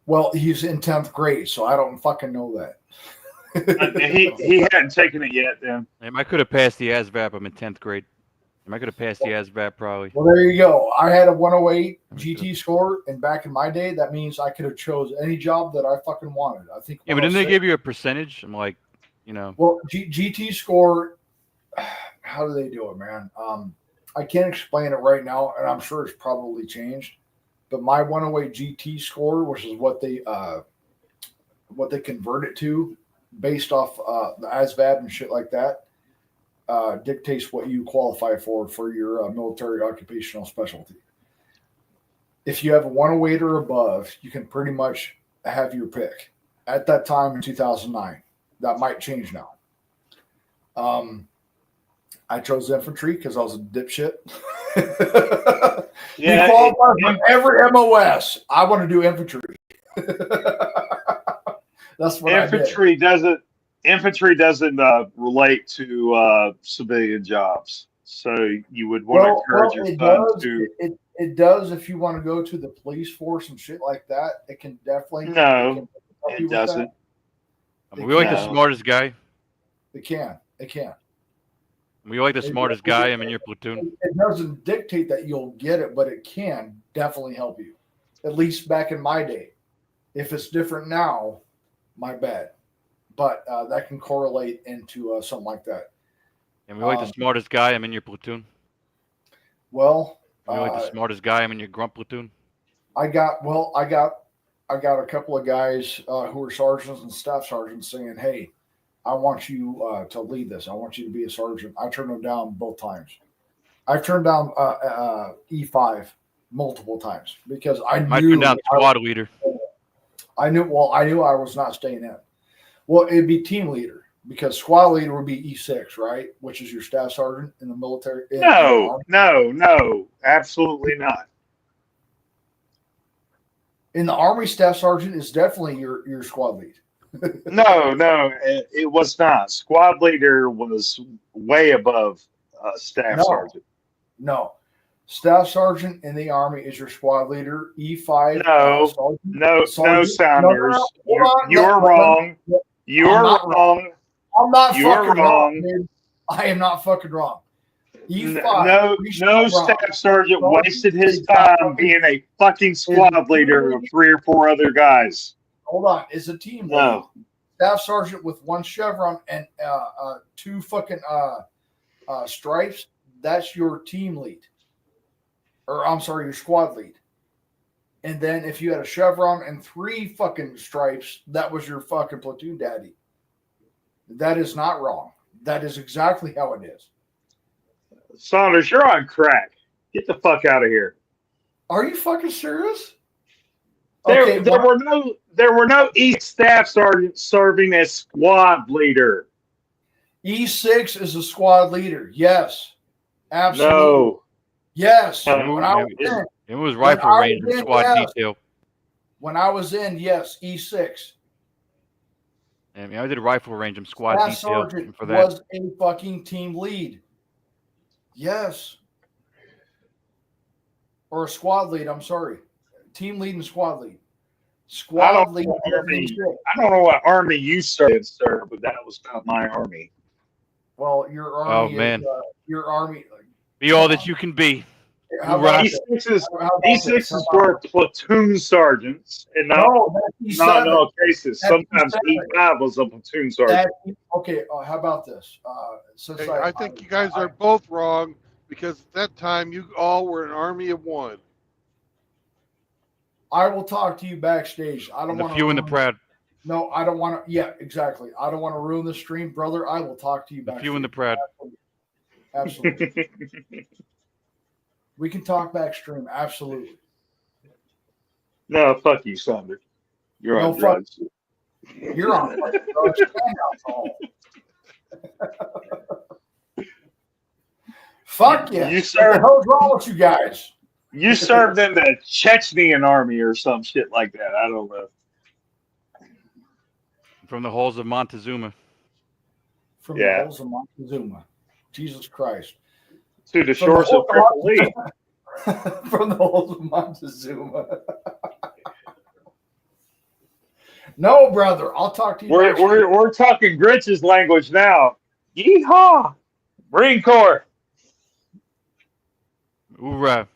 S5: Well, he's in 10th grade, so I don't fucking know that.
S9: He hadn't taken it yet then.
S10: I could have passed the ASVAB. I'm in 10th grade. I could have passed the ASVAB probably.
S5: Well, there you go. I had a 108 GT score, and back in my day, that means I could have chose any job that I fucking wanted. I think.
S10: Yeah, but didn't they
S5: 106
S10: give you a percentage? I'm like, you know.
S5: Well, GT score, how do they do it, man? I can't explain it right now, and I'm sure it's probably changed. But my 108 GT score, which is what they convert it to, based off the ASVAB and shit like that, dictates what you qualify for your military occupational specialty. If you have a 108 or above, you can pretty much have your pick. At that time in 2009, that might change now. I chose infantry because I was a dipshit.
S9: Yeah,
S5: you qualify for every MOS. I want to do infantry. That's what
S9: infantry doesn't relate to civilian jobs. So you would want to encourage your son to.
S5: It does if you want to go to the police force and shit like that. It can definitely
S9: No,
S5: help you
S9: it
S5: with
S9: doesn't.
S10: We like the smartest guy.
S5: It can. It can.
S10: We like the smartest guy. I'm in your platoon.
S5: It doesn't dictate that you'll get it, but it can definitely help you. At least back in my day. If it's different now, my bad. But that can correlate into something like that.
S10: And we like the smartest guy. I'm in your platoon.
S5: Well,
S10: we like the smartest guy. I'm in your grunt platoon.
S5: I got a couple of guys who are sergeants and staff sergeants saying, "Hey, I want you to lead this. I want you to be a sergeant." I turned them down both times. I've turned down E5 multiple times because I
S10: turned down squad leader.
S5: I knew I was not staying in. Well, it'd be team leader because squad leader would be E6, right? Which is your staff sergeant in the military.
S9: No, absolutely not.
S5: In the Army, staff sergeant is definitely your squad lead.
S9: No, it was not. Squad leader was way above staff sergeant.
S5: No. Staff sergeant in the Army is your squad leader. E5.
S9: No, Sounders. You're wrong. You're wrong.
S5: I'm not
S9: You're
S5: fucking
S9: wrong.
S5: Dude. I am not fucking wrong. E5.
S9: No staff sergeant wasted his time being a fucking squad leader of 3 or 4 other guys.
S5: Hold on. It's a team lead. Staff sergeant with 1 chevron and 2 fucking stripes. That's your team lead. Or I'm sorry, your squad lead. And then if you had a chevron and 3 fucking stripes, that was your fucking platoon daddy. That is not wrong. That is exactly how it is.
S9: Saunders, you're on crack. Get the fuck out of here.
S5: Are you fucking serious?
S9: There were no East staff sergeants serving as squad leader.
S5: E6 is a squad leader. Yes. Absolutely.
S9: No.
S5: Yes.
S10: It was rifle range and squad detail.
S5: When I was in, yes, E6.
S10: I mean, I did rifle range and squad
S5: Staff
S10: detail
S5: sergeant
S10: for that.
S5: was a fucking team lead. Yes. Or a squad lead, I'm sorry. Team lead and squad lead. Squad lead.
S9: I don't know what army you served, sir, but that was not my army.
S5: Well, your army your army.
S10: Be all that you can be.
S9: E6s were platoon sergeants, and not in all cases. Sometimes E5 was a platoon sergeant.
S5: Okay, how about this?
S1: I think you guys are both wrong because at that time you all were an army of 1.
S5: I will talk to you backstage. I don't want to.
S10: Few and the proud.
S5: No, I don't want to. Yeah, exactly. I don't want to ruin the stream, brother. I will talk to you backstage.
S10: Few and the proud.
S5: Absolutely. We can talk backstream. Absolutely.
S9: No, fuck you, Saunders. You're on drugs.
S5: You're on drugs and alcohol. Fuck yeah. What the hell's wrong with you guys?
S9: You served in the Chechnyan army or some shit like that. I don't know.
S10: From the halls of Montezuma.
S5: From the halls of Montezuma. Jesus Christ.
S9: To the shores of Tripoli.
S5: From the halls of Montezuma. No, brother. I'll talk to you.
S9: We're talking Grinch's language now. Yeehaw! Marine Corps.
S10: Hoorah.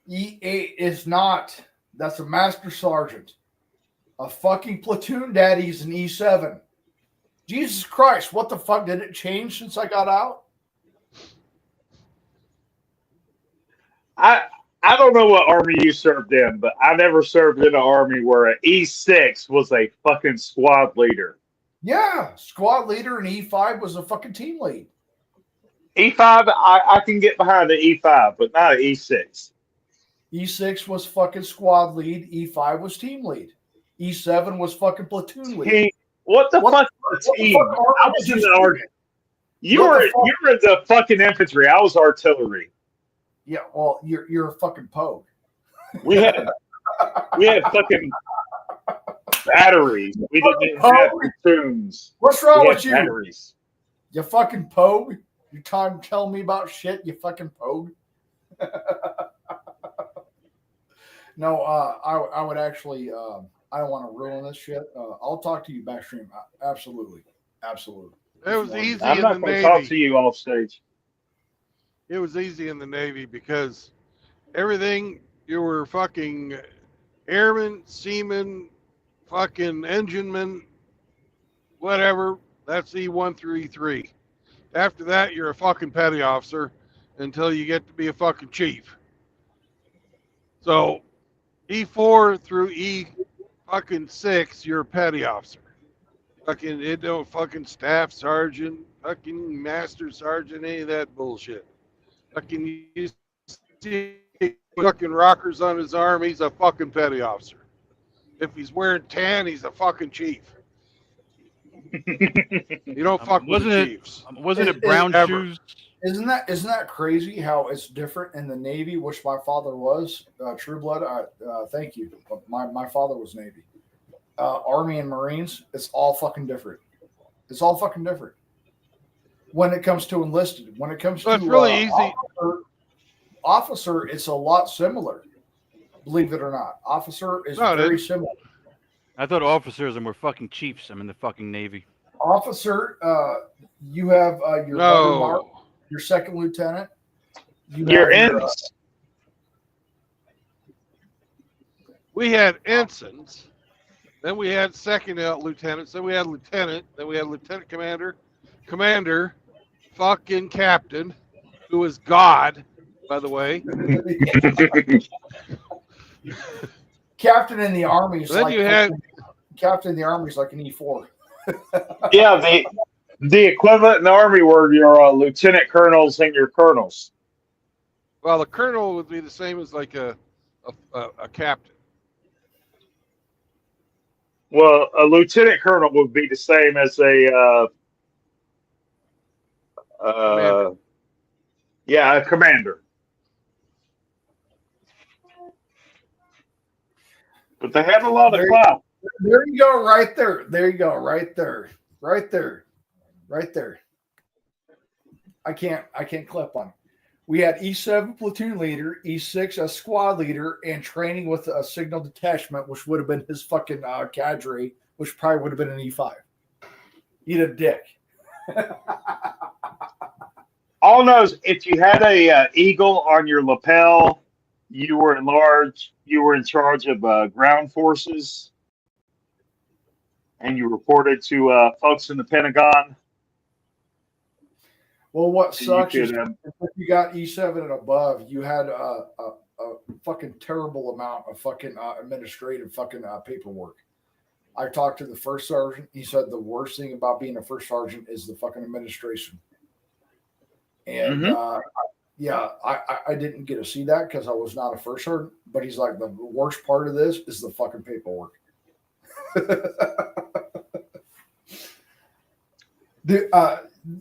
S5: E8 is not. That's a master sergeant. A fucking platoon daddy's an E7. Jesus Christ, what the fuck? Did it change since I got out?
S9: I don't know what army you served in, but I never served in an army where an E6 was a fucking squad leader.
S5: Yeah, squad leader and E5 was a fucking team lead.
S9: E5, I can get behind the E5, but not an E6.
S5: E6 was fucking squad lead. E5 was team lead. E7 was fucking platoon lead.
S9: What the fuck is a team? I was in the army. You were the fucking infantry. I was artillery.
S5: Yeah, well, you're a fucking pogue.
S9: We had fucking batteries. We didn't even have platoons.
S5: What's wrong
S9: We
S5: with
S9: had
S5: you?
S9: batteries.
S5: You fucking pogue. You trying to tell me about shit, you fucking pogue. No, I would actually, I don't want to ruin this shit. I'll talk to you backstream. Absolutely.
S1: It was easy
S9: I'm
S1: in
S9: not
S1: the
S9: going to talk to
S1: Navy.
S9: you off stage.
S1: It was easy in the Navy because everything, you were fucking airman, seaman, fucking engineman, whatever. That's E1 through E3. After that, you're a fucking petty officer until you get to be a fucking chief. So E4 through E fucking 6, you're a petty officer. Fucking it don't fucking staff sergeant, fucking master sergeant, any of that bullshit. Fucking you see fucking rockers on his arm, he's a fucking petty officer. If he's wearing tan, he's a fucking chief. You don't fuck with the chiefs.
S10: Wasn't it brown
S1: ever.
S10: shoes?
S5: Isn't that crazy how it's different in the Navy, which my father was True Blood? Thank you. My father was Navy. Army and Marines, it's all fucking different. It's all fucking different. When it comes to enlisted, when it comes to
S1: it's really easy.
S5: Officer, it's a lot similar. Believe it or not, officer is very similar.
S10: I thought officers were fucking chiefs. I'm in the fucking Navy.
S5: Officer, you have your letter mark, your second lieutenant.
S9: You're in.
S1: We had ensigns, then we had second lieutenants, then we had lieutenant, then we had lieutenant commander, fucking captain, who was God, by the way.
S5: Captain in the Army is
S1: then
S5: like
S1: you had
S5: Captain in the Army is like an E4.
S9: Yeah, the equivalent in the Army were your lieutenant colonels and your colonels.
S1: Well, the colonel would be the same as like a captain.
S9: Well, a lieutenant colonel would be the same as a commander. But they have a lot of clout.
S5: There you go, right there. There you go, right there. Right there. Right there. I can't clip on it. We had E7 platoon leader, E6 a squad leader, and training with a signal detachment, which would have been his fucking cadre, which probably would have been an E5. Eat a dick.
S9: All knows if you had a eagle on your lapel, you were in charge of ground forces, and you reported to folks in the Pentagon.
S5: Well, what sucks is
S9: could,
S5: if you got E7 and above, you had a fucking terrible amount of fucking administrative fucking paperwork. I talked to the first sergeant. He said the worst thing about being a first sergeant is the fucking administration. And I didn't get to see that because I was not a first sergeant. But he's like, the worst part of this is the fucking paperwork.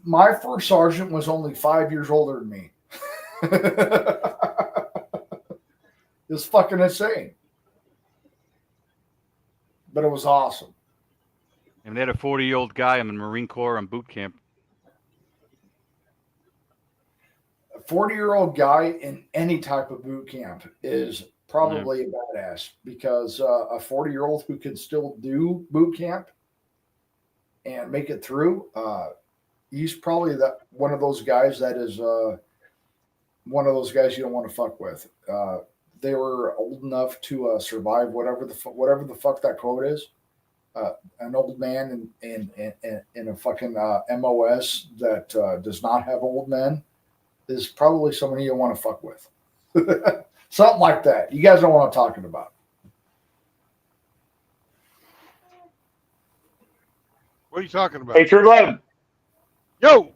S5: My first sergeant was only 5 years older than me. It's fucking insane. But it was awesome.
S10: And they had a 40-year-old guy in the Marine Corps on boot camp.
S5: A 40-year-old guy in any type of boot camp is probably a badass because a 40-year-old who can still do boot camp and make it through, he's probably one of those guys that is one of those guys you don't want to fuck with. They were old enough to survive whatever the fuck that quote is. An old man in a fucking MOS that does not have old men is probably somebody you want to fuck with. Something like that. You guys know what I'm talking about.
S1: What are you talking about?
S9: Hey, True Blood.
S1: Yo!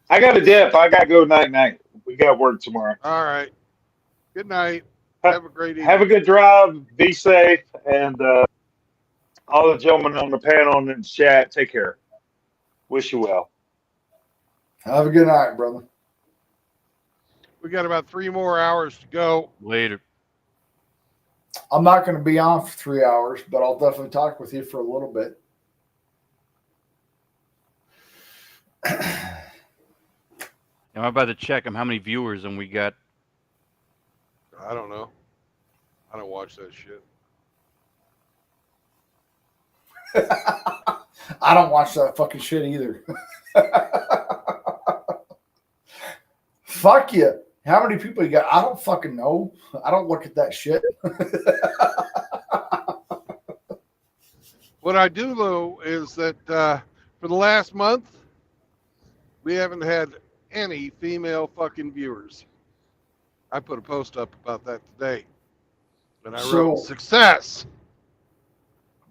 S9: I got a dip. I got to go night. We got work tomorrow.
S1: All right. Good night. Have a great evening.
S9: Have a good drive. Be safe. And all the gentlemen on the panel and in the chat, take care. Wish you well.
S5: Have a good night, brother.
S1: We got about 3 more hours to go.
S10: Later.
S5: I'm not going to be on for 3 hours, but I'll definitely talk with you for a little bit.
S10: I'm about to check how many viewers and we got.
S1: I don't know. I don't watch that shit.
S5: I don't watch that fucking shit either. Fuck you. How many people you got? I don't fucking know. I don't look at that shit.
S1: What I do know is that for the last month, we haven't had any female fucking viewers. I put a post up about that today. And I wrote success.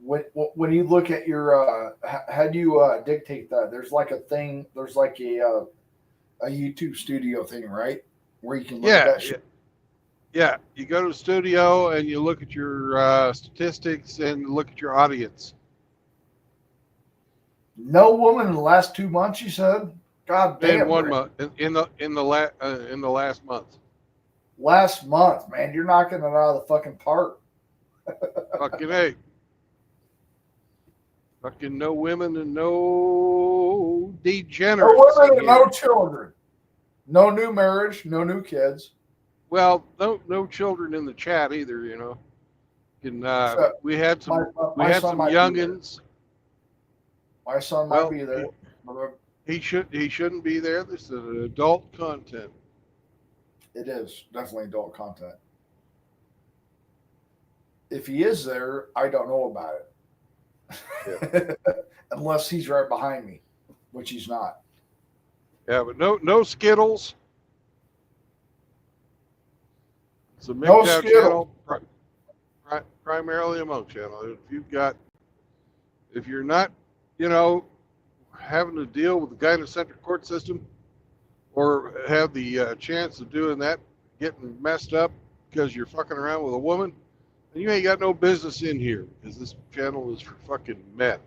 S5: When you look at your, how do you dictate that? There's like a thing, there's like a YouTube studio thing, right? Where you can look at that shit.
S1: Yeah, you go to the studio and you look at your statistics and look at your audience.
S5: No woman in the last 2 months, you said? God damn.
S1: In 1 month, in the last month.
S5: Last month, man, you're knocking it out of the fucking park.
S1: Fucking A. Fucking no women and no degenerates.
S5: No women and no children. No new marriage, no new kids.
S1: Well, no children in the chat either, you know. And we had some youngins.
S5: My son might be there.
S1: He shouldn't be there. This is adult content.
S5: It is definitely adult content. If he is there, I don't know about it. Yeah. Unless he's right behind me, which he's not.
S1: Yeah, but no Skittles. It's a
S5: No
S1: MGTOW
S5: Skittle.
S1: channel, primarily a monk channel. If you're not, having to deal with the gynocentric court system, or have the chance of doing that, getting messed up because you're fucking around with a woman, then you ain't got no business in here, because this channel is for fucking men.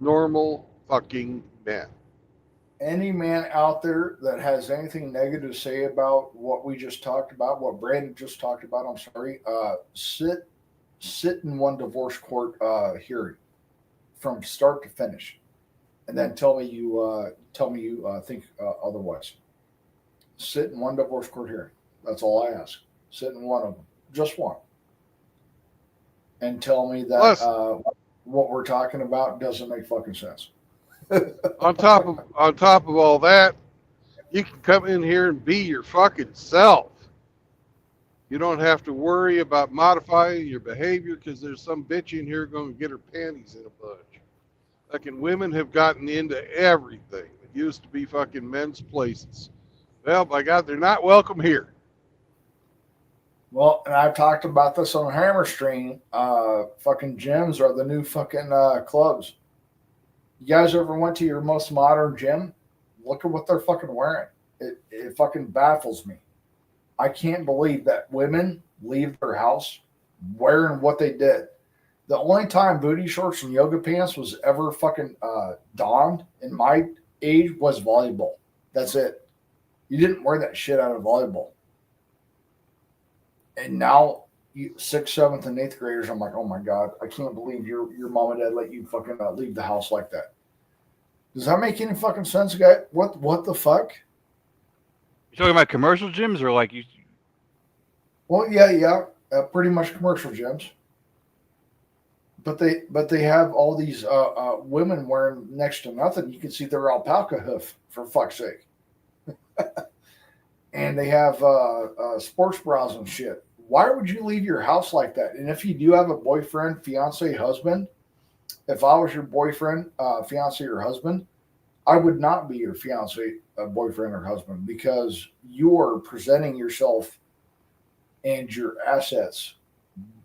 S1: Normal fucking men.
S5: Any man out there that has anything negative to say about what we just talked about, what Brandon just talked about, I'm sorry, sit in one divorce court hearing from start to finish, and then tell me you think otherwise. Sit in one divorce court hearing. That's all I ask. Sit in one of them, just one, and tell me that what we're talking about doesn't make fucking sense.
S1: On top of all that, you can come in here and be your fucking self. You don't have to worry about modifying your behavior because there's some bitch in here going to get her panties in a bunch. Fucking women have gotten into everything. It used to be fucking men's places. Well, by God, they're not welcome here.
S5: Well, and I've talked about this on Hammer Stream. Fucking gyms are the new fucking clubs. You guys ever went to your most modern gym? Look at what they're fucking wearing. It fucking baffles me. I can't believe that women leave their house wearing what they did. The only time booty shorts and yoga pants was ever fucking donned in my age was volleyball. That's it. You didn't wear that shit out of volleyball. And now, 6th, 7th, and 8th graders, I'm like, oh my God, I can't believe your mom and dad let you fucking leave the house like that. Does that make any fucking sense, guy? What the fuck?
S10: You talking about commercial gyms or like you?
S5: Well, yeah, pretty much commercial gyms. But they have all these women wearing next to nothing. You can see their alpaca hoof, for fuck's sake. And they have sports bras and shit. Why would you leave your house like that? And if you do have a boyfriend, fiance, husband, if I was your boyfriend, fiance, or husband, I would not be your fiance, boyfriend, or husband because you are presenting yourself and your assets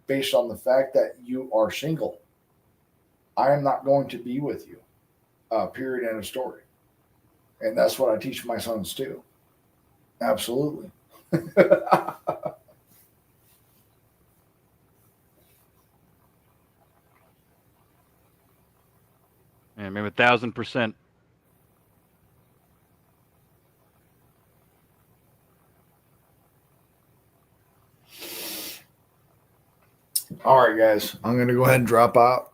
S5: based on the fact that you are single. I am not going to be with you. Period. End of story. And that's what I teach my sons too. Absolutely.
S10: Yeah, maybe 1,000%.
S5: All right, guys. I'm going to go ahead and drop out.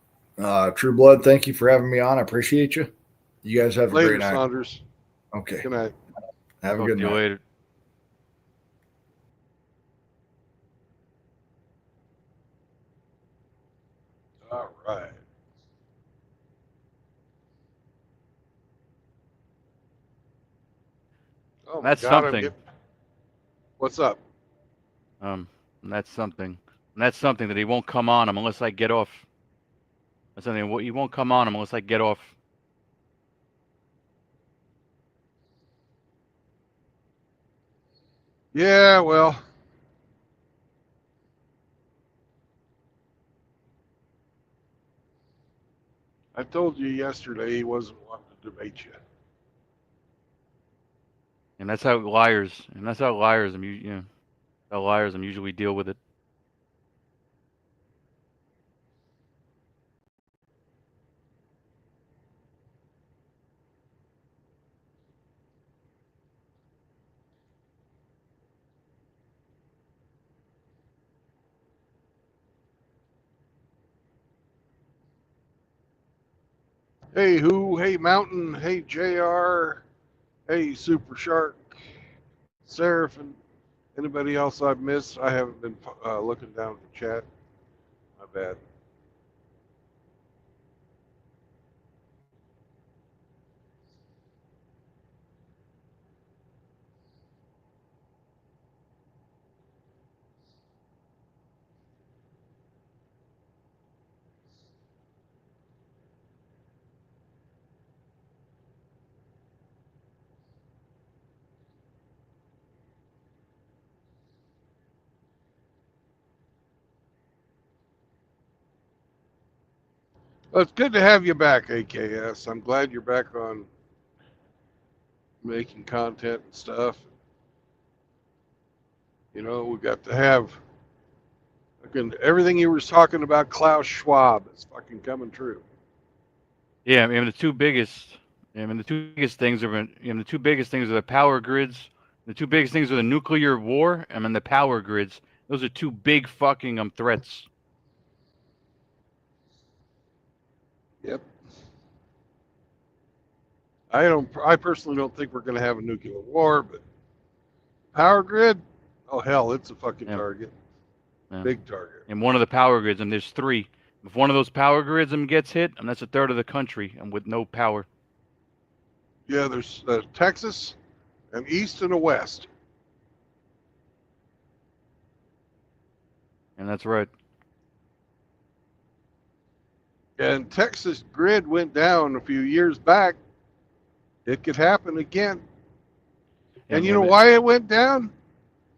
S5: True Blood, thank you for having me on. I appreciate you. You guys have a
S1: Later,
S5: great night.
S1: Saunders.
S5: Okay.
S1: Good night.
S5: Have a
S10: Talk
S5: good
S10: to you
S5: night.
S10: later.
S1: All right. Oh my
S10: That's
S1: God,
S10: something.
S1: What's up?
S10: And that's something. And that's something that he won't come on him unless I get off. That's something he won't come on him unless I get off.
S1: Yeah, well, I told you yesterday he wasn't wanting to debate you.
S10: And that's how liars. And that's how liars. How liars. Usually deal with it.
S1: Hey, who? Hey, Mountain. Hey, JR. Hey, Super Shark. Seraph, and anybody else I've missed? I haven't been looking down at the chat. My bad. Well, it's good to have you back, AKS. I'm glad you're back on making content and stuff. You know, we got to have everything you were talking about Klaus Schwab is fucking coming true.
S10: Yeah, I mean the two biggest. The two biggest things are. The two biggest things are the power grids. The two biggest things are the nuclear war and then the power grids. Those are two big fucking threats.
S1: Yep. I personally don't think we're going to have a nuclear war, but power grid, oh hell, it's a fucking target.
S10: Yeah.
S1: Big target.
S10: And one of the power grids, and there's three. If one of those power grids gets hit, and that's a third of the country, and with no power.
S1: Yeah, there's Texas, an east and a west.
S10: And that's right.
S1: And Texas grid went down a few years back. It could happen again. And you know why it went down?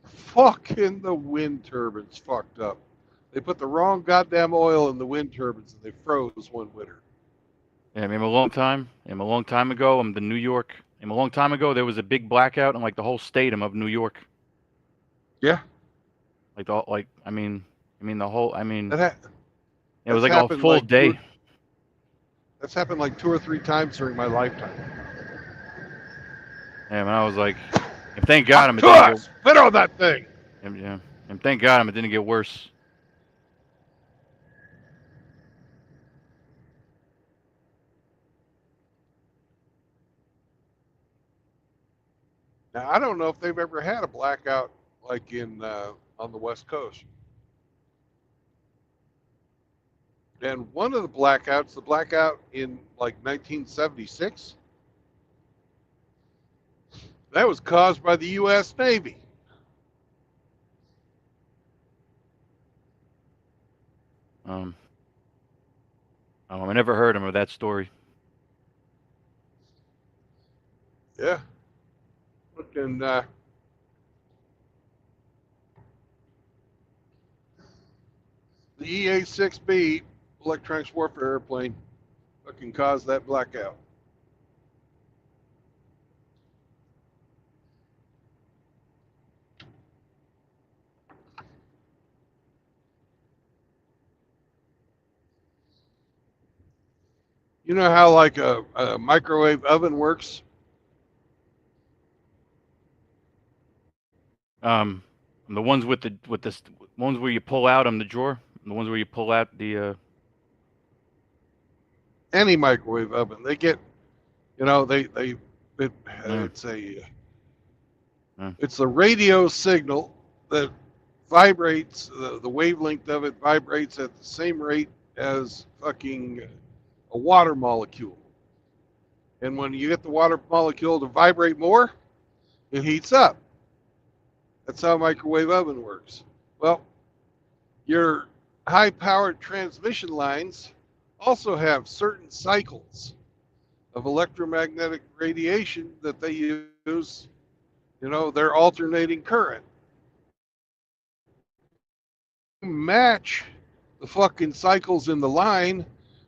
S1: Fucking the wind turbines fucked up. They put the wrong goddamn oil in the wind turbines and they froze one winter.
S10: Yeah, I mean, a long time ago, the New York. A long time ago, there was a big blackout in like the whole state of New York.
S1: Yeah.
S10: Like the the whole. It was like a full
S1: like
S10: day.
S1: That's happened like 2 or 3 times during my lifetime.
S10: Yeah, and I was like, and thank God it didn't get.
S1: Spit on that thing.
S10: And thank God it didn't get worse.
S1: Now I don't know if they've ever had a blackout like in on the West Coast. And one of the blackouts, the blackout in like 1976, that was caused by the U.S. Navy.
S10: I never heard of that story.
S1: Yeah. And the EA-6B electronics warfare airplane fucking caused that blackout. You know how like a microwave oven works?
S10: The ones with the ones where you pull out the drawer, The ones where you pull out the.
S1: Any microwave oven, they get, you know,
S10: Mm.
S1: it's a,
S10: Mm.
S1: it's the radio signal that vibrates, the wavelength of it vibrates at the same rate as fucking a water molecule. And when you get the water molecule to vibrate more, it heats up. That's how a microwave oven works. Well, your high-powered transmission lines also have certain cycles of electromagnetic radiation that they use. You know, they're alternating current. Match the fucking cycles in the line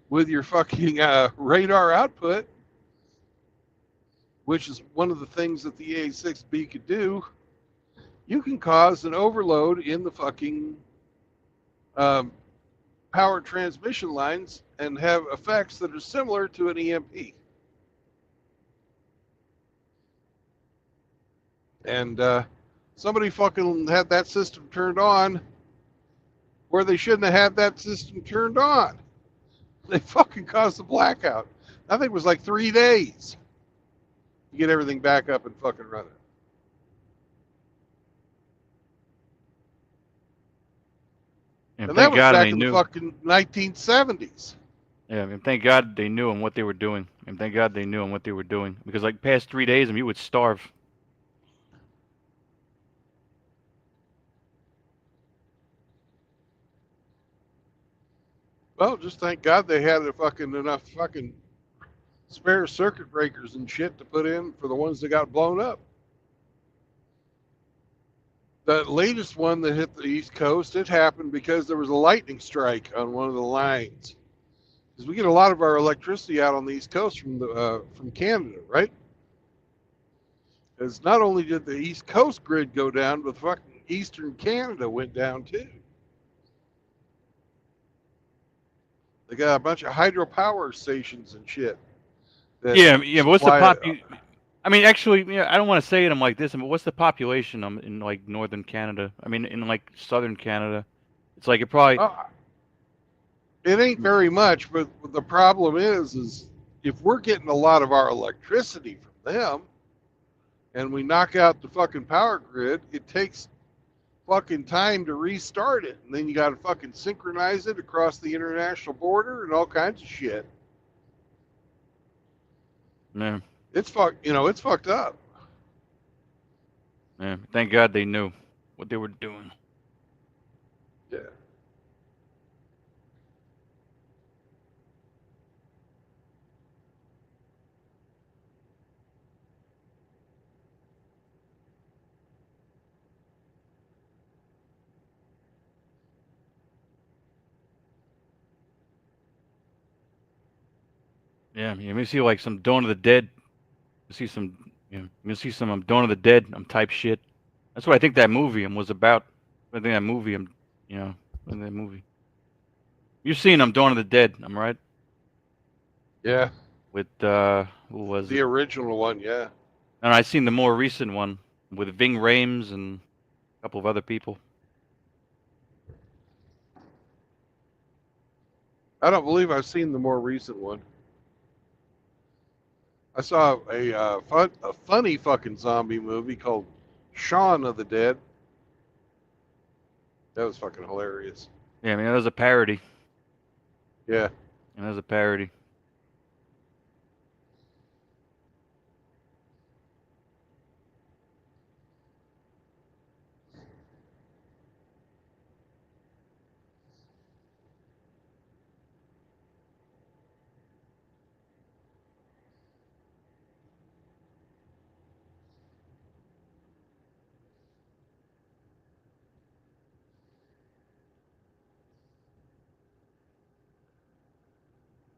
S1: with your fucking radar output, which is one of the things that the A6B could do. You can cause an overload in the fucking power transmission lines and have effects that are similar to an EMP. And somebody fucking had that system turned on where they shouldn't have had that system turned on. They fucking caused a blackout. I think it was like 3 days to get everything back up and fucking running. And that
S10: thank
S1: was
S10: God
S1: back
S10: they
S1: in the
S10: knew.
S1: fucking 1970s.
S10: Yeah, and thank God they knew and what they were doing. And thank God they knew and what they were doing. Because like past 3 days, you would starve.
S1: Well, just thank God they had enough fucking spare circuit breakers and shit to put in for the ones that got blown up. The latest one that hit the East Coast, it happened because there was a lightning strike on one of the lines. Because we get a lot of our electricity out on the East Coast from Canada, right? Because not only did the East Coast grid go down, but fucking Eastern Canada went down too. They got a bunch of hydropower stations and shit.
S10: Yeah, but what's the
S1: supply.
S10: I mean, actually, I don't want to say it. I'm like this, but what's the population in like northern Canada? I mean, in like southern Canada, it's like it probably.
S1: It ain't very much, but the problem is if we're getting a lot of our electricity from them, and we knock out the fucking power grid, it takes fucking time to restart it, and then you got to fucking synchronize it across the international border and all kinds of shit.
S10: Man,
S1: it's fucked up.
S10: Yeah, thank God they knew what they were doing.
S1: Yeah.
S10: Yeah, you may see like some Dawn of the Dead. You see some, you see some Dawn of the Dead type shit. That's what I think that movie was about. I think that movie, in that movie. You've seen Dawn of the Dead, I'm right.
S1: Yeah.
S10: With who was
S1: the
S10: it?
S1: original one? Yeah.
S10: And I seen the more recent one with Ving Rhames and a couple of other people.
S1: I don't believe I've seen the more recent one. I saw a funny fucking zombie movie called Shaun of the Dead. That was fucking hilarious.
S10: Yeah, I mean that was a parody.
S1: Yeah.
S10: And that was a parody.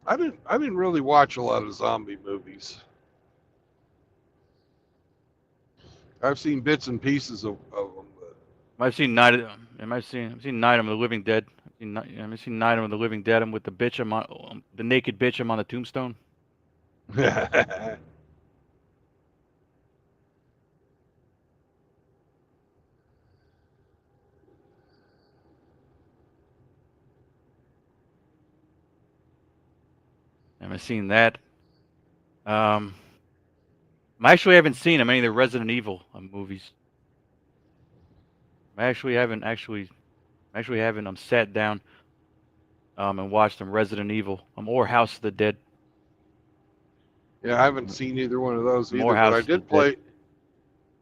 S1: I didn't really watch a lot of zombie movies. I've seen bits and pieces of them.
S10: I've seen I've seen Night of the Living Dead. I've seen Night of the Living Dead. I'm with the bitch. I'm on the naked bitch. I'm on the tombstone. haven't seen that. I actually haven't seen any of the Resident Evil movies. I actually haven't sat down and watched some Resident Evil or House of the Dead.
S1: Yeah, I haven't seen either one of those
S10: More
S1: either, but I
S10: House of the
S1: did play.
S10: Dead.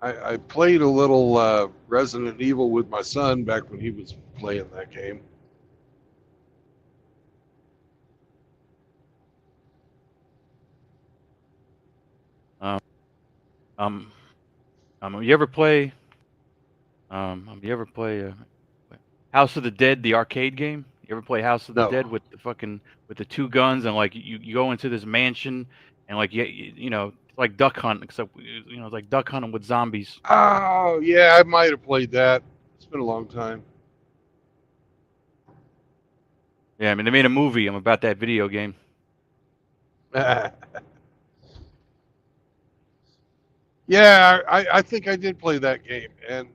S1: I played a little Resident Evil with my son back when he was playing that game.
S10: You ever play? You ever play House of the Dead, the arcade game? You ever play House of the
S1: No.
S10: Dead with the two guns and like you go into this mansion and like you know it's like duck hunt except it's like duck hunting with zombies.
S1: Oh, yeah, I might have played that. It's been a long time.
S10: Yeah, I mean they made a movie. I'm about that video game.
S1: Yeah, I think I did play that game, and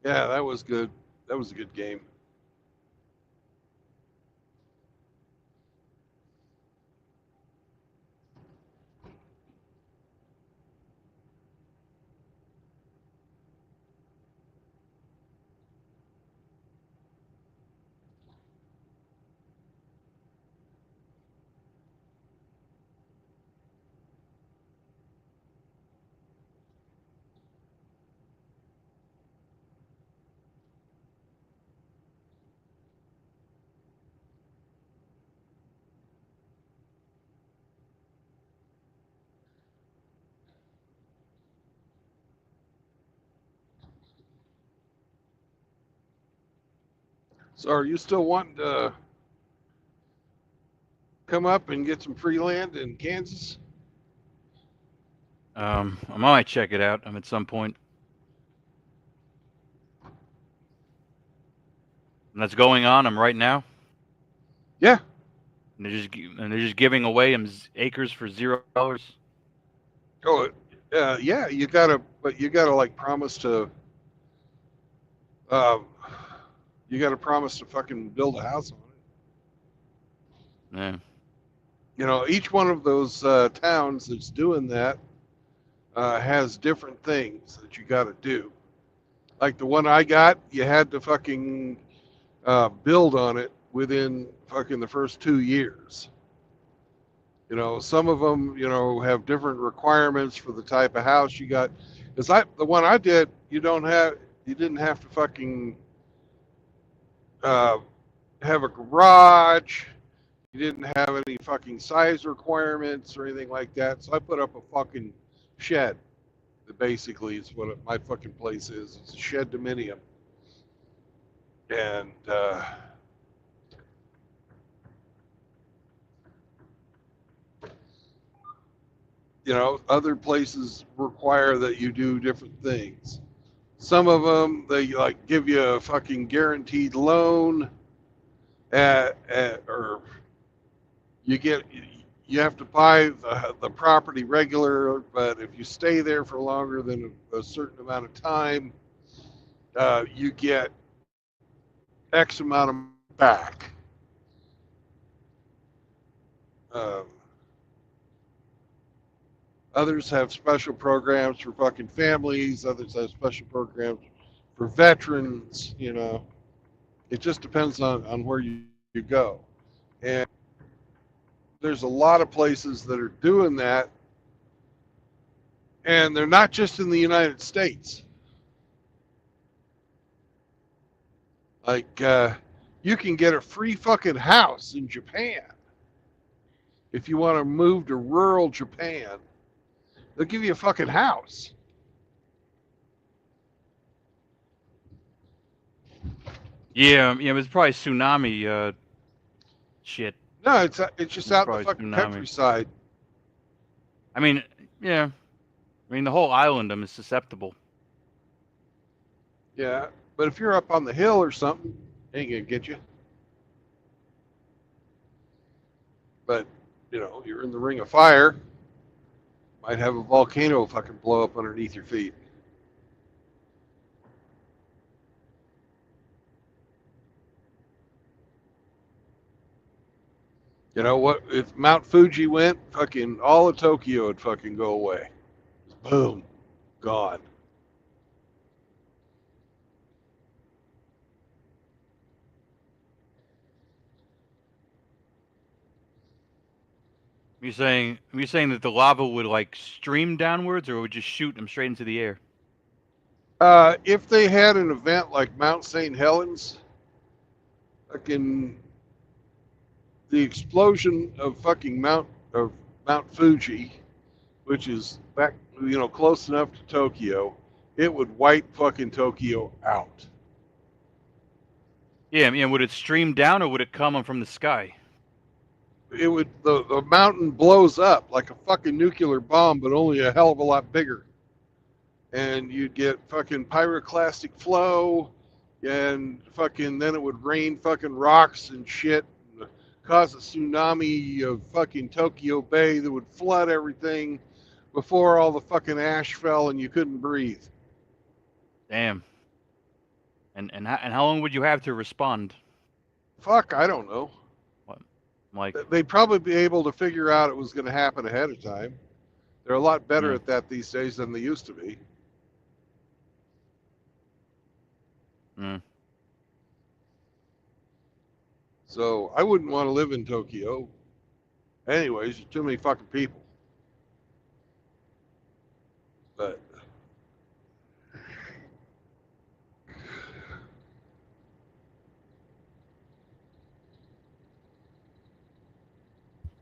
S1: yeah, that was good. That was a good game. So, are you still wanting to come up and get some free land in Kansas?
S10: I might check it out. At some point. And that's going on. I'm right now.
S1: Yeah.
S10: And they're just giving away acres for $0.
S1: Oh, yeah. You gotta like promise to. You gotta promise to fucking build a house on it.
S10: Yeah.
S1: You know, each one of those towns that's doing that has different things that you got to do. Like the one I got, you had to fucking build on it within fucking the first 2 years. You know, some of them, have different requirements for the type of house you got. Because the one I did, you didn't have to fucking have a garage. You didn't have any fucking size requirements or anything like that. So I put up a fucking shed. That basically is what my fucking place is. It's a shed dominium. And other places require that you do different things. Some of them, they like give you a fucking guaranteed loan or you have to buy the property regular, but if you stay there for longer than a certain amount of time, you get X amount of back. Others have special programs for fucking families. Others have special programs for veterans. It just depends on where you go. And there's a lot of places that are doing that. And they're not just in the United States. Like, you can get a free fucking house in Japan. If you want to move to rural Japan, they'll give you a fucking house.
S10: Yeah, it was probably tsunami shit.
S1: No, it's just out in the
S10: Probably
S1: fucking
S10: tsunami.
S1: countryside.
S10: I mean, yeah. I mean, the whole island is susceptible.
S1: Yeah, but if you're up on the hill or something, ain't gonna get you. But you're in the ring of fire. Might have a volcano fucking blow up underneath your feet. You know what? If Mount Fuji went, fucking all of Tokyo would fucking go away. Boom, gone.
S10: You're saying that the lava would like stream downwards, or would just shoot them straight into the air?
S1: If they had an event like Mount St. Helens, fucking the explosion of fucking Mount Fuji, which is back, close enough to Tokyo, it would wipe fucking Tokyo out.
S10: Yeah, would it stream down or would it come from the sky?
S1: It would the mountain blows up like a fucking nuclear bomb, but only a hell of a lot bigger. And you'd get fucking pyroclastic flow, and fucking then it would rain fucking rocks and shit, and cause a tsunami of fucking Tokyo Bay that would flood everything before all the fucking ash fell and you couldn't breathe.
S10: Damn. And how long would you have to respond?
S1: Fuck, I don't know.
S10: What? Like
S1: they'd probably be able to figure out it was going to happen ahead of time. They're a lot better at that these days than they used to be.
S10: Mm.
S1: So I wouldn't want to live in Tokyo. Anyways, too many fucking people. But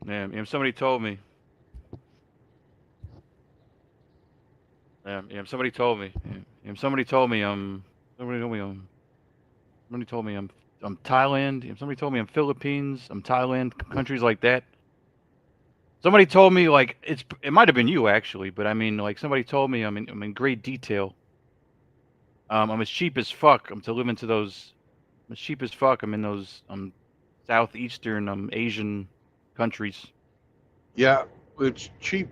S10: yeah, somebody told me. Somebody told me. Somebody told me I'm Thailand. Somebody told me I'm Philippines. I'm Thailand. Countries like that. Somebody told me like it might have been you actually, but I mean like somebody told me I'm in great detail. I'm as cheap as fuck. I'm as cheap as fuck. I'm in those southeastern Asian countries.
S1: yeah, it's cheap.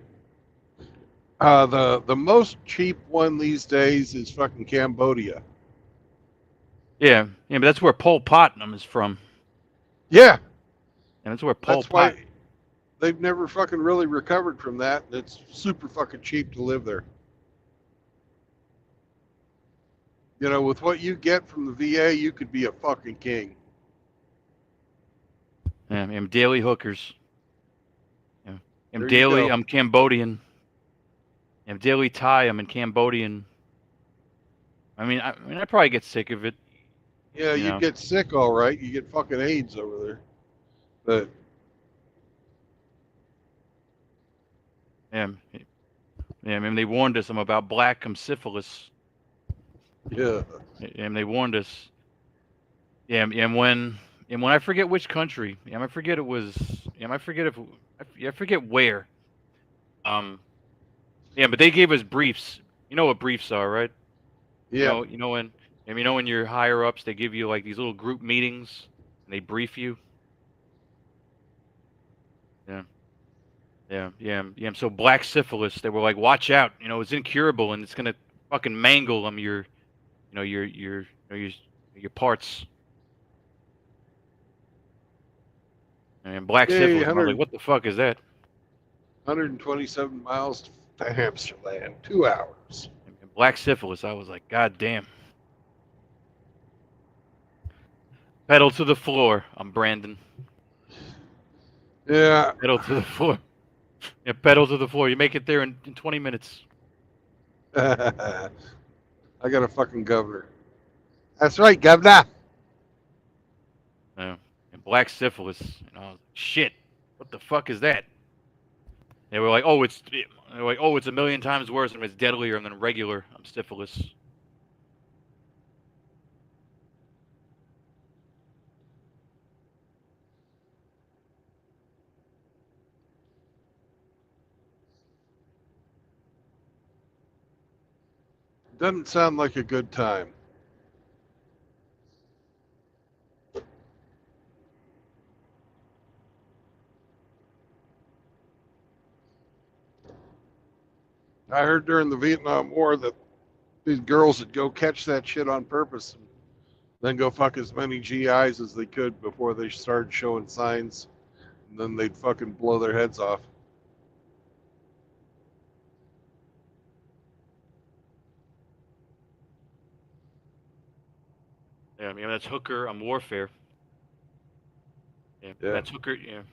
S1: The most cheap one these days is fucking Cambodia.
S10: Yeah, but that's where Pol Pot is from.
S1: Yeah,
S10: And that's where Pol
S1: that's
S10: Pot.
S1: why they've never fucking really recovered from that. And it's super fucking cheap to live there. You know, with what you get from the VA, you could be a fucking king.
S10: Yeah, I'm daily hookers. Yeah, I'm
S1: There you
S10: daily.
S1: go.
S10: I'm Cambodian. I'm daily Thai. I'm in Cambodian. I mean, I probably get sick of it.
S1: Yeah,
S10: You
S1: you
S10: know.
S1: get sick, all right. You get fucking AIDS over there. But
S10: Yeah, I mean, they warned us. I'm about black. I'm syphilis.
S1: yeah,
S10: And they warned us. Yeah, and when I forget which country. Yeah, I forget it was. Yeah, I forget if. I forget where. Yeah, but they gave us briefs. You know what briefs are, right?
S1: yeah.
S10: You know when you're higher ups, they give you like these little group meetings and they brief you. Yeah. So black syphilis, they were like, watch out. It's incurable and it's gonna fucking mangle your parts. And black
S1: Yay,
S10: syphilis, and I was
S1: 100.
S10: like, what the fuck is that?
S1: 127 miles to Amsterdam, 2 hours.
S10: And black syphilis, I was like, god damn. Pedal to the floor. I'm Brandon.
S1: Yeah.
S10: Pedal to the floor. Yeah, pedal to the floor. You make it there in 20 minutes.
S1: I got a fucking governor. That's right, governor.
S10: Yeah. And black syphilis. And I was like, shit. What the fuck is that? They were like, it's a million times worse and it's deadlier than regular syphilis.
S1: Doesn't sound like a good time. I heard during the Vietnam War that these girls would go catch that shit on purpose and then go fuck as many GIs as they could before they started showing signs and then they'd fucking blow their heads off.
S10: Yeah, I mean that's hooker. I'm warfare. Yeah,
S1: Yeah.
S10: that's hooker. Yeah, I mean,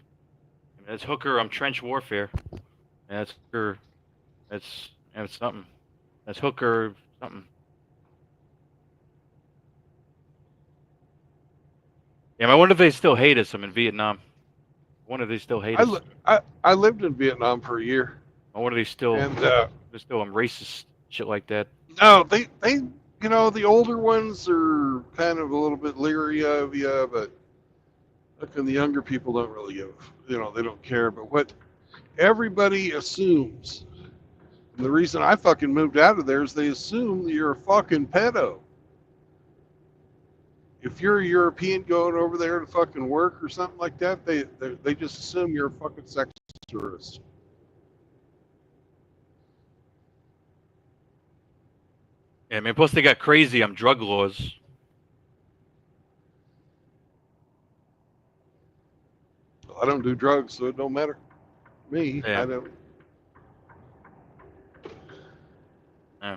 S10: that's hooker. I'm trench warfare. And that's hooker. That's something. That's hooker something. Yeah, I wonder if they still hate us. I'm in Vietnam. I wonder if they still hate us.
S1: I lived in Vietnam for a year,
S10: I wonder if they still
S1: and
S10: they're still racist shit like that.
S1: no, they you know, the older ones are kind of a little bit leery of you, but and the younger people don't really give, you know, they don't care. But what everybody assumes, and the reason I fucking moved out of there is they assume that you're a fucking pedo. If you're a European going over there to fucking work or something like that, they just assume you're a fucking sex tourist.
S10: Yeah, I mean, plus they got crazy on drug laws.
S1: I don't do drugs, so it don't matter. Me,
S10: Yeah.
S1: I don't.
S10: Yeah.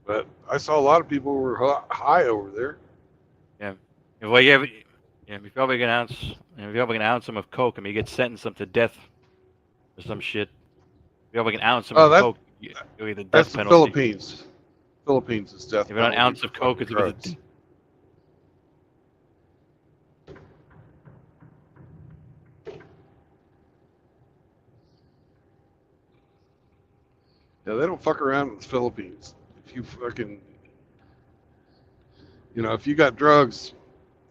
S1: But I saw a lot of people who were high over there.
S10: Yeah. Well, yeah, if you have like an ounce of coke, I mean, you get sentenced up to death or some shit. If you have like an ounce of coke, you get the death
S1: That's the
S10: penalty.
S1: Philippines. Philippines is death
S10: If you have an
S1: penalty
S10: ounce
S1: for
S10: of coke,
S1: fucking
S10: it's
S1: drugs. Yeah, they don't fuck around in the Philippines. If you fucking, you know, if you got drugs,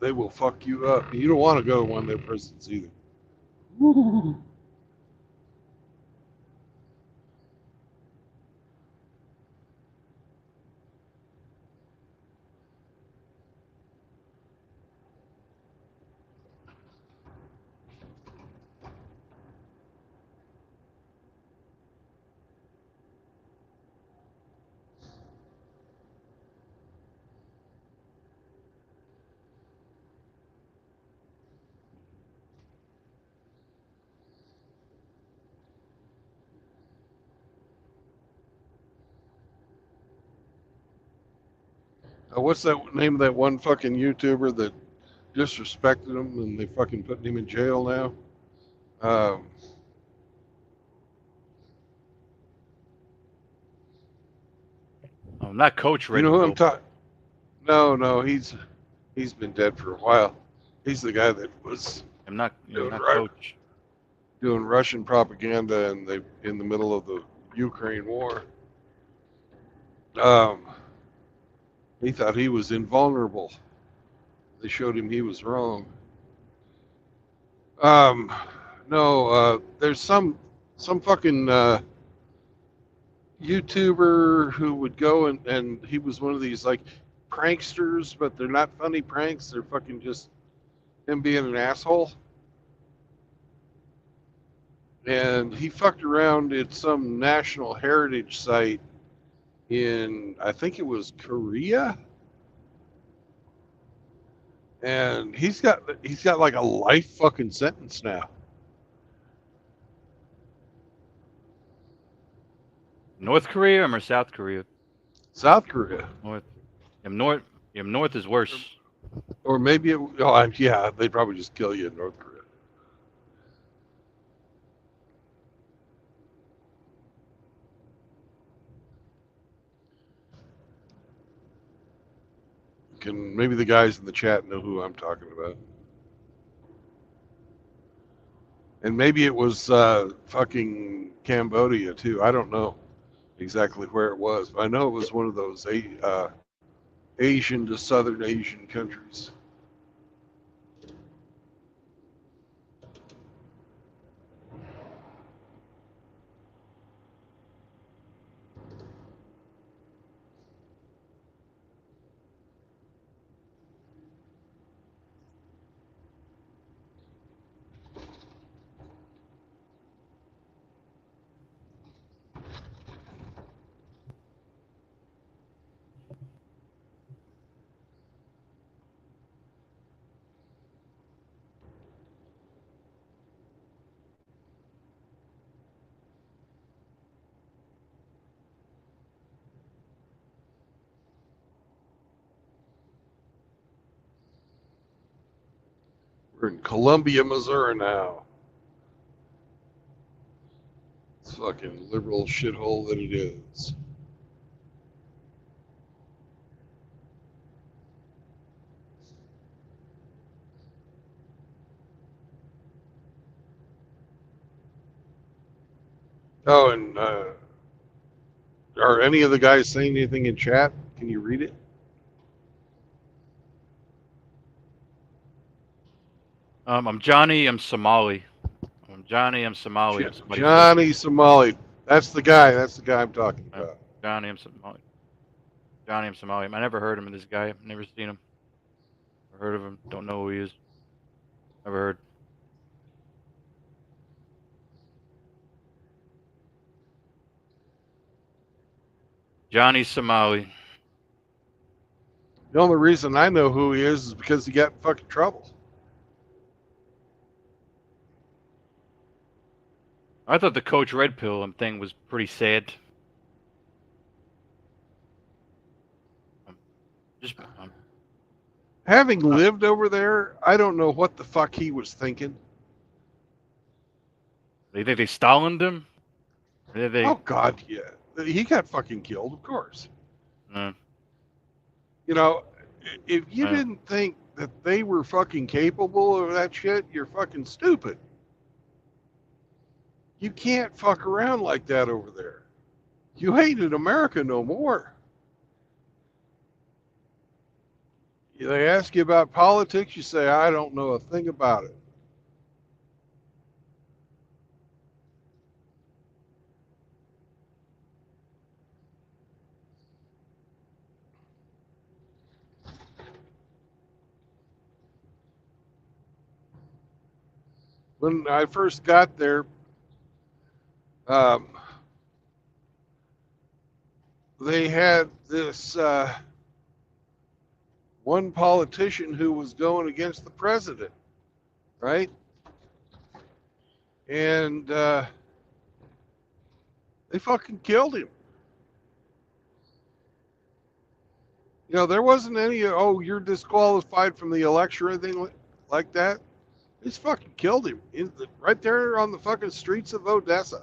S1: they will fuck you up. You don't want to go to one of their prisons either. What's that name of that one fucking YouTuber that disrespected him and they fucking putting him in jail now?
S10: Oh, not Coach
S1: You
S10: Red
S1: know who I'm
S10: Pill.
S1: talking? No, he's been dead for a while. He's the guy that was
S10: I'm not
S1: doing
S10: Coach.
S1: doing Russian propaganda in the middle of the Ukraine war. He thought he was invulnerable. They showed him he was wrong. No, there's some fucking YouTuber who would go and he was one of these like pranksters, but they're not funny pranks. They're fucking just him being an asshole. And he fucked around at some national heritage site in, I think it was Korea. And he's got like a life fucking sentence now.
S10: North Korea or South Korea?
S1: South Korea.
S10: North. North is worse.
S1: Or maybe yeah, they'd probably just kill you in North Korea. Can maybe the guys in the chat know who I'm talking about? And maybe it was fucking Cambodia too. I don't know exactly where it was, but I know it was one of those Asian to Southern Asian countries. We're in Columbia, Missouri now. It's fucking liberal shithole that it is. Oh, and are any of the guys saying anything in chat? Can you read it?
S10: I'm Johnny. I'm Somali. I'm Johnny. I'm Somali. Somebody said.
S1: Johnny Somali. That's the guy. That's the guy I'm talking about.
S10: Johnny. I'm Somali. Johnny. I'm Somali. I never heard of this guy. I've never seen him. Never heard of him. Don't know who he is. Never heard. Johnny Somali.
S1: The only reason I know who he is because he got in fucking trouble.
S10: I thought the Coach Red Pill thing was pretty sad.
S1: Having lived over there, I don't know what the fuck he was thinking.
S10: They think they Stalined him?
S1: Oh God, yeah. He got fucking killed, of course.
S10: Mm.
S1: You know, if you didn't think that they were fucking capable of that shit, you're fucking stupid. You can't fuck around like that over there. You hated America no more. They ask you about politics, you say, I don't know a thing about it. When I first got there, they had this one politician who was going against the president, right? And they fucking killed him. You know, there wasn't any, oh, you're disqualified from the election or anything like that. They just fucking killed him right there on the fucking streets of Odessa.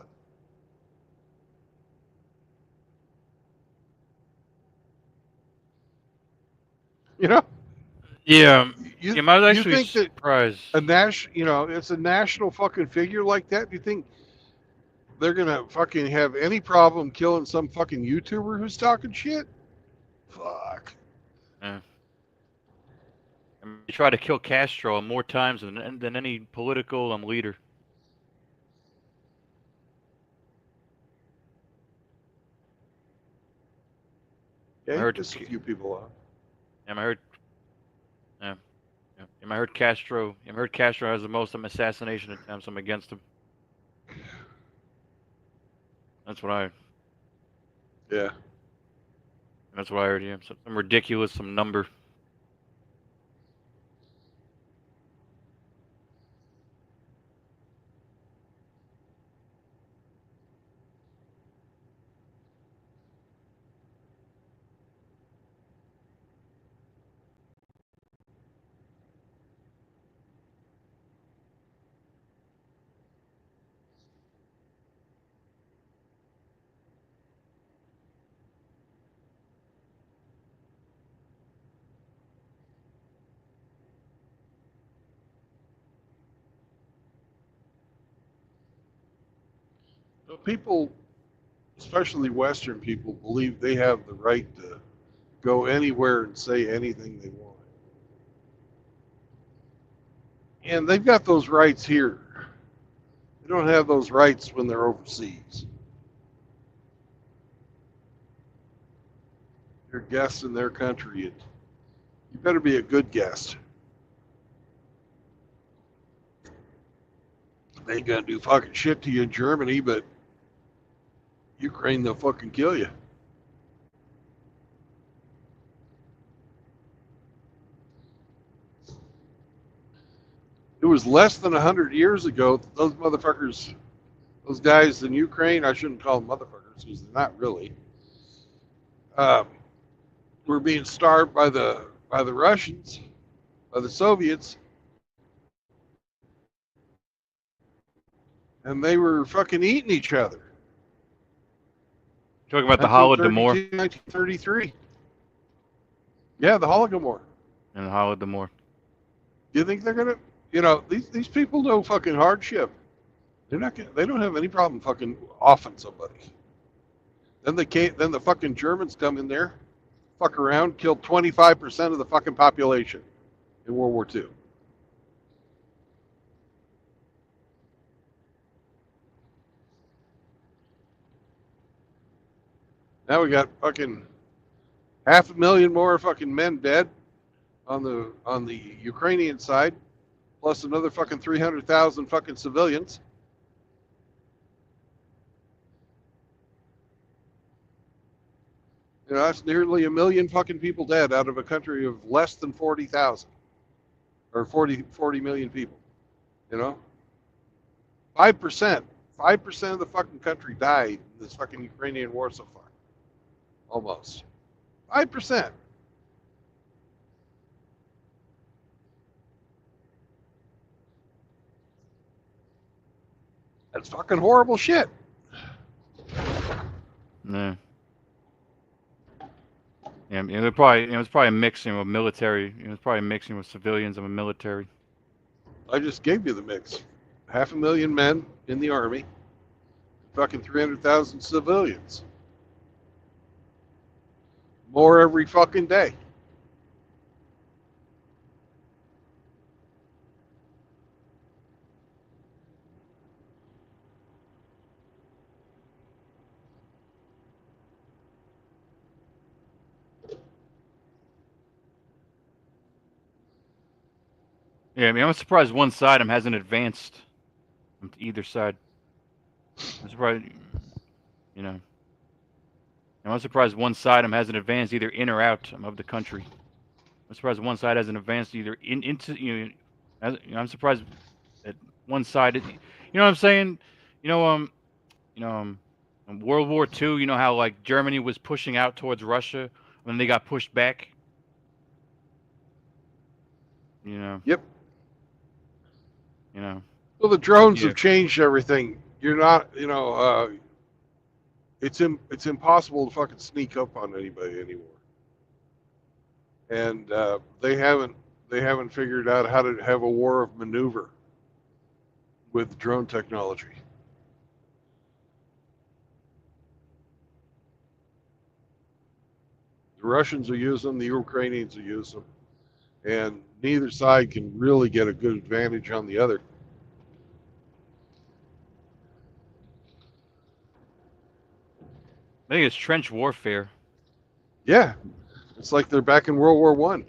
S1: You know?
S10: Yeah.
S1: You
S10: I was actually
S1: think
S10: surprised.
S1: It's a national fucking figure like that. Do you think they're gonna fucking have any problem killing some fucking YouTuber who's talking shit? Fuck.
S10: Yeah. They tried to kill Castro more times than any political leader.
S1: Yeah, I heard just a few people on.
S10: I heard. Yeah. I heard Castro. I heard Castro has the most assassination attempts. I'm against him. That's what I.
S1: Yeah.
S10: That's what I heard. Yeah, some ridiculous, some number.
S1: People, especially Western people, believe they have the right to go anywhere and say anything they want. And they've got those rights here. They don't have those rights when they're overseas. You're guests in their country, and you better be a good guest. They ain't gonna do fucking shit to you in Germany, but Ukraine, they'll fucking kill you. It was less than 100 years ago. Those motherfuckers, those guys in Ukraine, I shouldn't call them motherfuckers because they're not really, were being starved by the Russians, by the Soviets, and they were fucking eating each other.
S10: Talking about the Holodomor
S1: 1933. Yeah, the Holodomor.
S10: and the Holodomor.
S1: You think they're gonna? These people know fucking hardship. They're not. They don't have any problem fucking offing somebody. Then the fucking Germans come in there, fuck around, killed 25% of the fucking population in World War II. Now we got fucking 500,000 more fucking men dead on the Ukrainian side, plus another fucking 300,000 fucking civilians. That's nearly 1 million fucking people dead out of a country of less than 40,000 or 40 million people. 5%. 5% of the fucking country died in this fucking Ukrainian war so far. Almost. 5%. That's fucking horrible shit.
S10: Yeah. Yeah, they're probably it's probably a mixing with military. It's probably mixing with civilians and with military.
S1: I just gave you the mix. 500,000 men in the army, fucking 300,000 civilians. More every fucking day.
S10: Yeah, I'm surprised one side hasn't advanced to either side. I'm surprised, I'm surprised one side hasn't advanced either in or out of the country. I'm surprised one side hasn't advanced either into. I'm surprised that one side. You know what I'm saying? In World War II, you know how like Germany was pushing out towards Russia when they got pushed back.
S1: Yep.
S10: You know.
S1: Well, the drones have changed everything. You're not, it's impossible to fucking sneak up on anybody anymore. And they haven't figured out how to have a war of maneuver with drone technology. The Russians will use them, the Ukrainians will use them, and neither side can really get a good advantage on the other.
S10: I think it's trench warfare.
S1: Yeah, it's like they're back in World War One.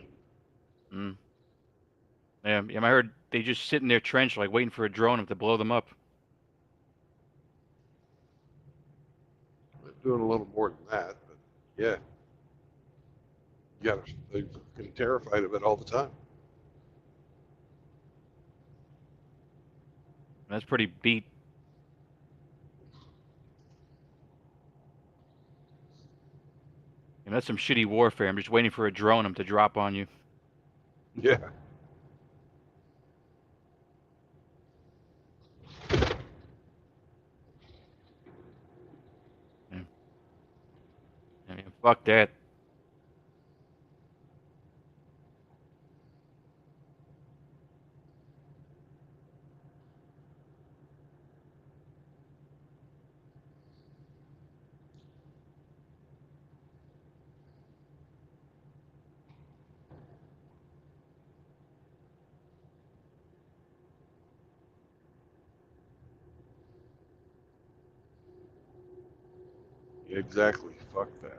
S10: Yeah, I heard they just sit in their trench like waiting for a drone to blow them up.
S1: They're doing a little more than that, but yeah, they're fucking terrified of it all the time.
S10: That's pretty beat. That's some shitty warfare. I'm just waiting for a drone to drop on you.
S1: Yeah.
S10: Fuck that.
S1: Exactly. Fuck that.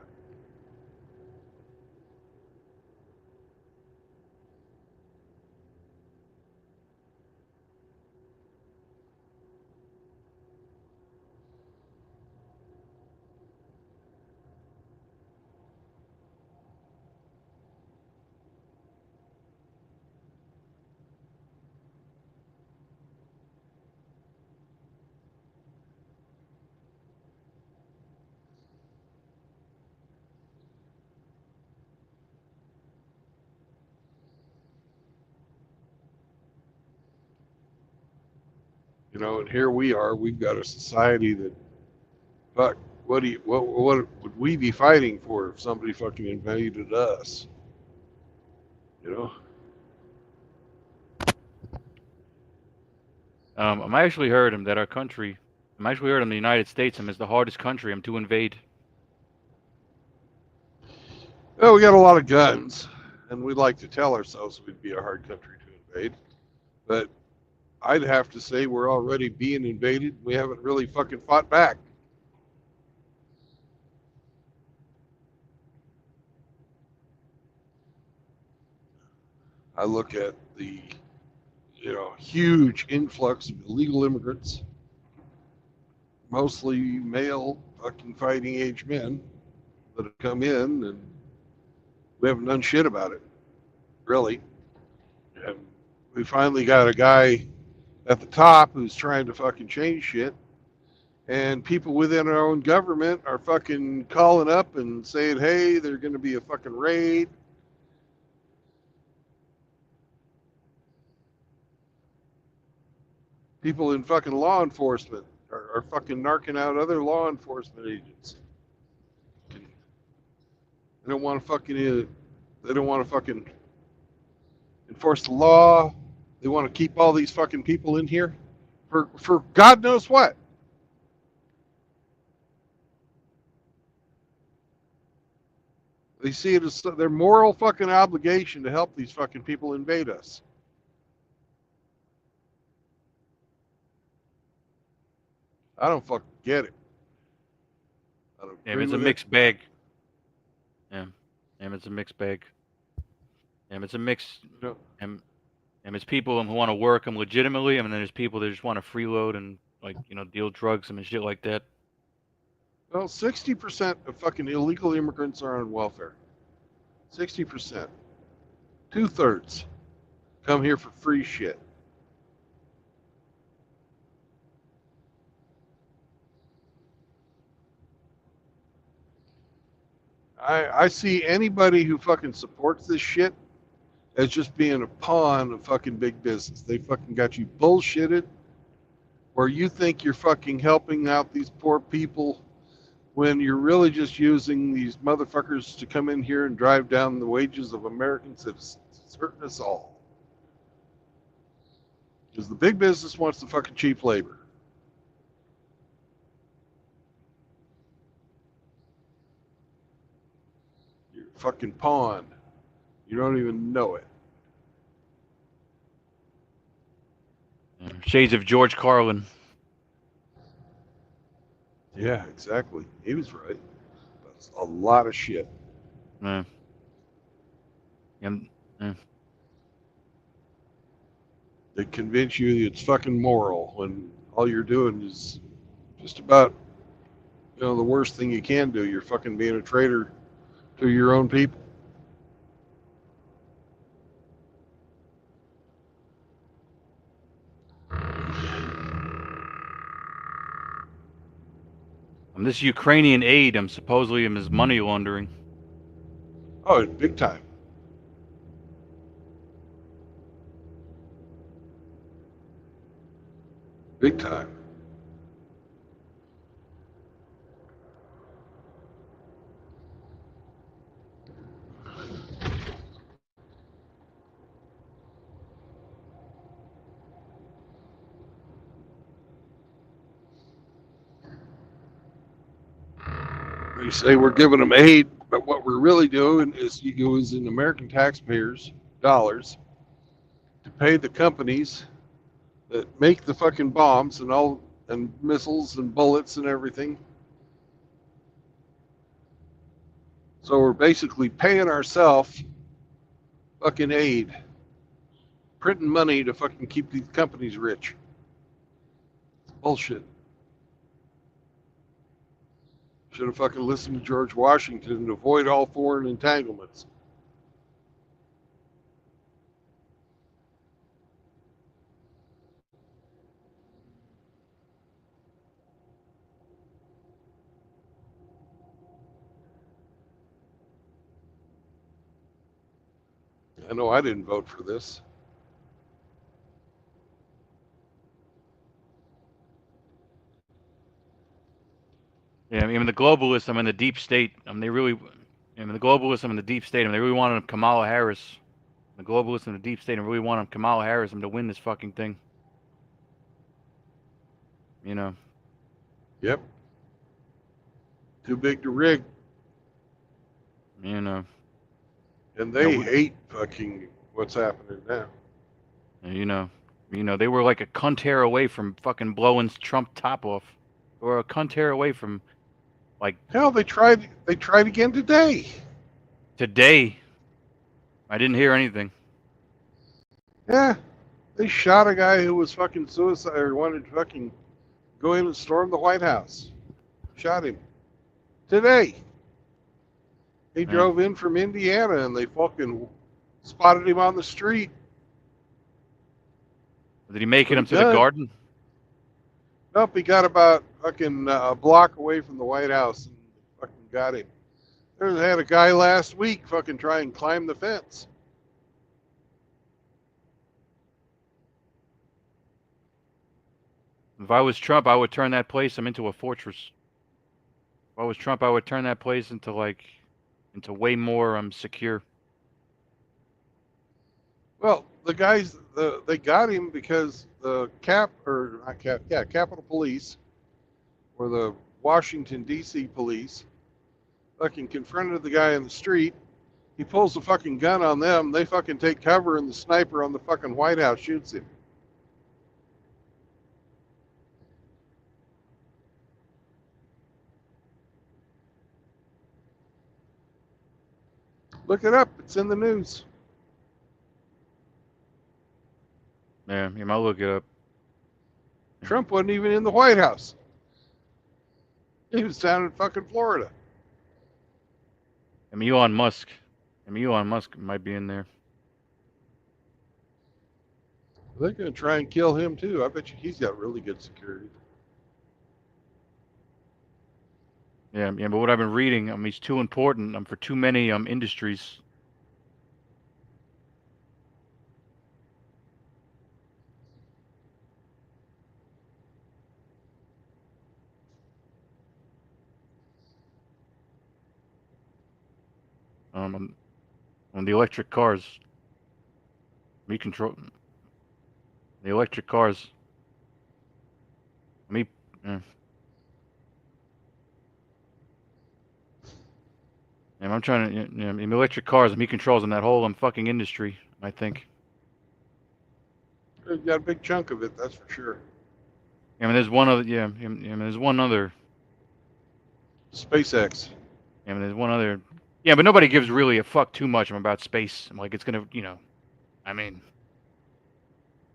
S1: You know, and here we are. We've got a society that, fuck, what would we be fighting for if somebody fucking invaded us? You know?
S10: I actually heard him that our country. I actually heard him the United States is the hardest country to invade.
S1: Well, we got a lot of guns, and we'd like to tell ourselves we'd be a hard country to invade. But I'd have to say we're already being invaded. We haven't really fucking fought back. I look at the, you know, huge influx of illegal immigrants, mostly male fucking fighting age men that have come in, and we haven't done shit about it, really. And we finally got a guy at the top who's trying to fucking change shit. And people within our own government are fucking calling up and saying, hey, there's going to be a fucking raid. People in fucking law enforcement are fucking narking out other law enforcement agents. They don't want to fucking enforce the law. They want to keep all these fucking people in here for God knows what. They see it as their moral fucking obligation to help these fucking people invade us. I don't fucking get it. I don't
S10: Yeah,
S1: agree
S10: it's a
S1: with
S10: mixed bag. Yeah, it's a mixed bag. It's a mix.
S1: No.
S10: And it's people who want to work them legitimately, and then there's people that just want to freeload and deal drugs and shit like that.
S1: Well, 60% of fucking illegal immigrants are on welfare. 60%. 2/3 come here for free shit. I see anybody who fucking supports this shit as just being a pawn of fucking big business. They fucking got you bullshitted where you think you're fucking helping out these poor people when you're really just using these motherfuckers to come in here and drive down the wages of American citizens. It's hurting us all. Because the big business wants the fucking cheap labor. You're a fucking pawn. You don't even know it.
S10: Shades of George Carlin.
S1: Yeah, exactly. He was right. That's a lot of shit.
S10: Yeah. Yeah.
S1: They convince you it's fucking moral when all you're doing is just about, the worst thing you can do. You're fucking being a traitor to your own people.
S10: This Ukrainian aid, supposedly is money laundering.
S1: Oh, big time. Big time. They say we're giving them aid, but what we're really doing is using American taxpayers' dollars to pay the companies that make the fucking bombs and missiles and bullets and everything. So we're basically paying ourselves fucking aid, printing money to fucking keep these companies rich. It's bullshit. Should have fucking listened to George Washington and avoid all foreign entanglements. I know I didn't vote for this.
S10: mean, the globalists, I'm in the deep state. They really, the globalists, I'm in the deep state. They really wanted Kamala Harris. The globalists in the deep state, really wanted Kamala Harris to win this fucking thing. You know.
S1: Yep. Too big to rig.
S10: You know.
S1: And they hate fucking what's happening now.
S10: You know, they were like a cunt hair away from fucking blowing Trump top off, or a cunt hair away from, like.
S1: Hell, they tried again today.
S10: Today, I didn't hear anything.
S1: Yeah, they shot a guy who was fucking suicide or wanted to fucking go in and storm the White House. Shot him today. He drove in from Indiana and they fucking spotted him on the street.
S10: Did he make it into the garden?
S1: Nope, he got about fucking a block away from the White House and fucking got him. They had a guy last week fucking try and climb the fence.
S10: If I was Trump, I would turn that place into a fortress. If I was Trump, I would turn that place into way more secure.
S1: Well, the guys, they got him because the Capitol Police, or the Washington D.C. Police, fucking confronted the guy in the street. He pulls the fucking gun on them. They fucking take cover, and the sniper on the fucking White House shoots him. Look it up. It's in the news.
S10: Yeah, you might look it up.
S1: Trump wasn't even in the White House. He was down in fucking Florida.
S10: Elon Musk might be in there.
S1: They're going to try and kill him too. I bet you he's got really good security.
S10: Yeah, but what I've been reading, he's too important for too many industries. On the electric cars, me control the electric cars. Yeah. And I'm trying to, in electric cars, he controls in that whole fucking industry, I think.
S1: He's got a big chunk of it, that's for sure.
S10: There's one other, there's one other.
S1: SpaceX.
S10: There's one other. Yeah, but nobody gives really a fuck too much about space. Like, it's gonna, I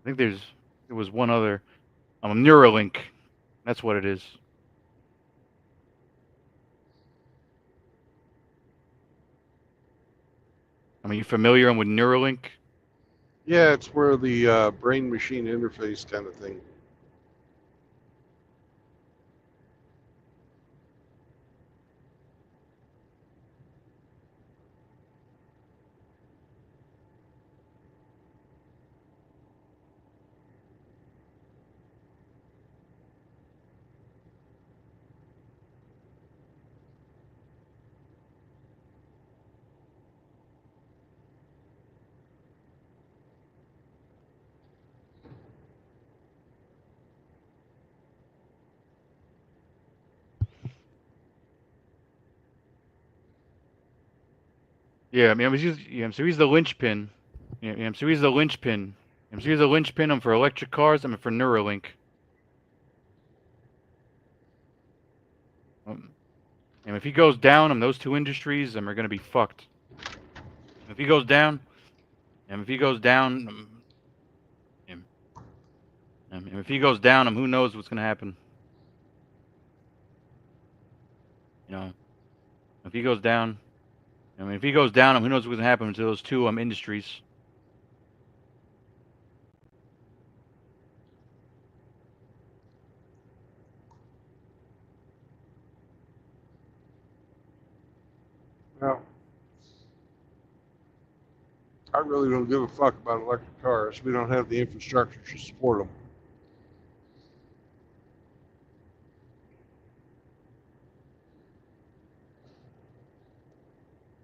S10: think there was one other, Neuralink. That's what it is. You familiar with Neuralink?
S1: Yeah, it's where the brain-machine interface kind of thing.
S10: Yeah, so he's the linchpin. So he's the linchpin. So he's the linchpin for electric cars and for Neuralink. And if he goes down, those two industries, are going to be fucked. If he goes down, if he goes down, who knows what's going to happen? If he goes down, who knows what's going to happen to those two industries?
S1: Well, I really don't give a fuck about electric cars. We don't have the infrastructure to support them.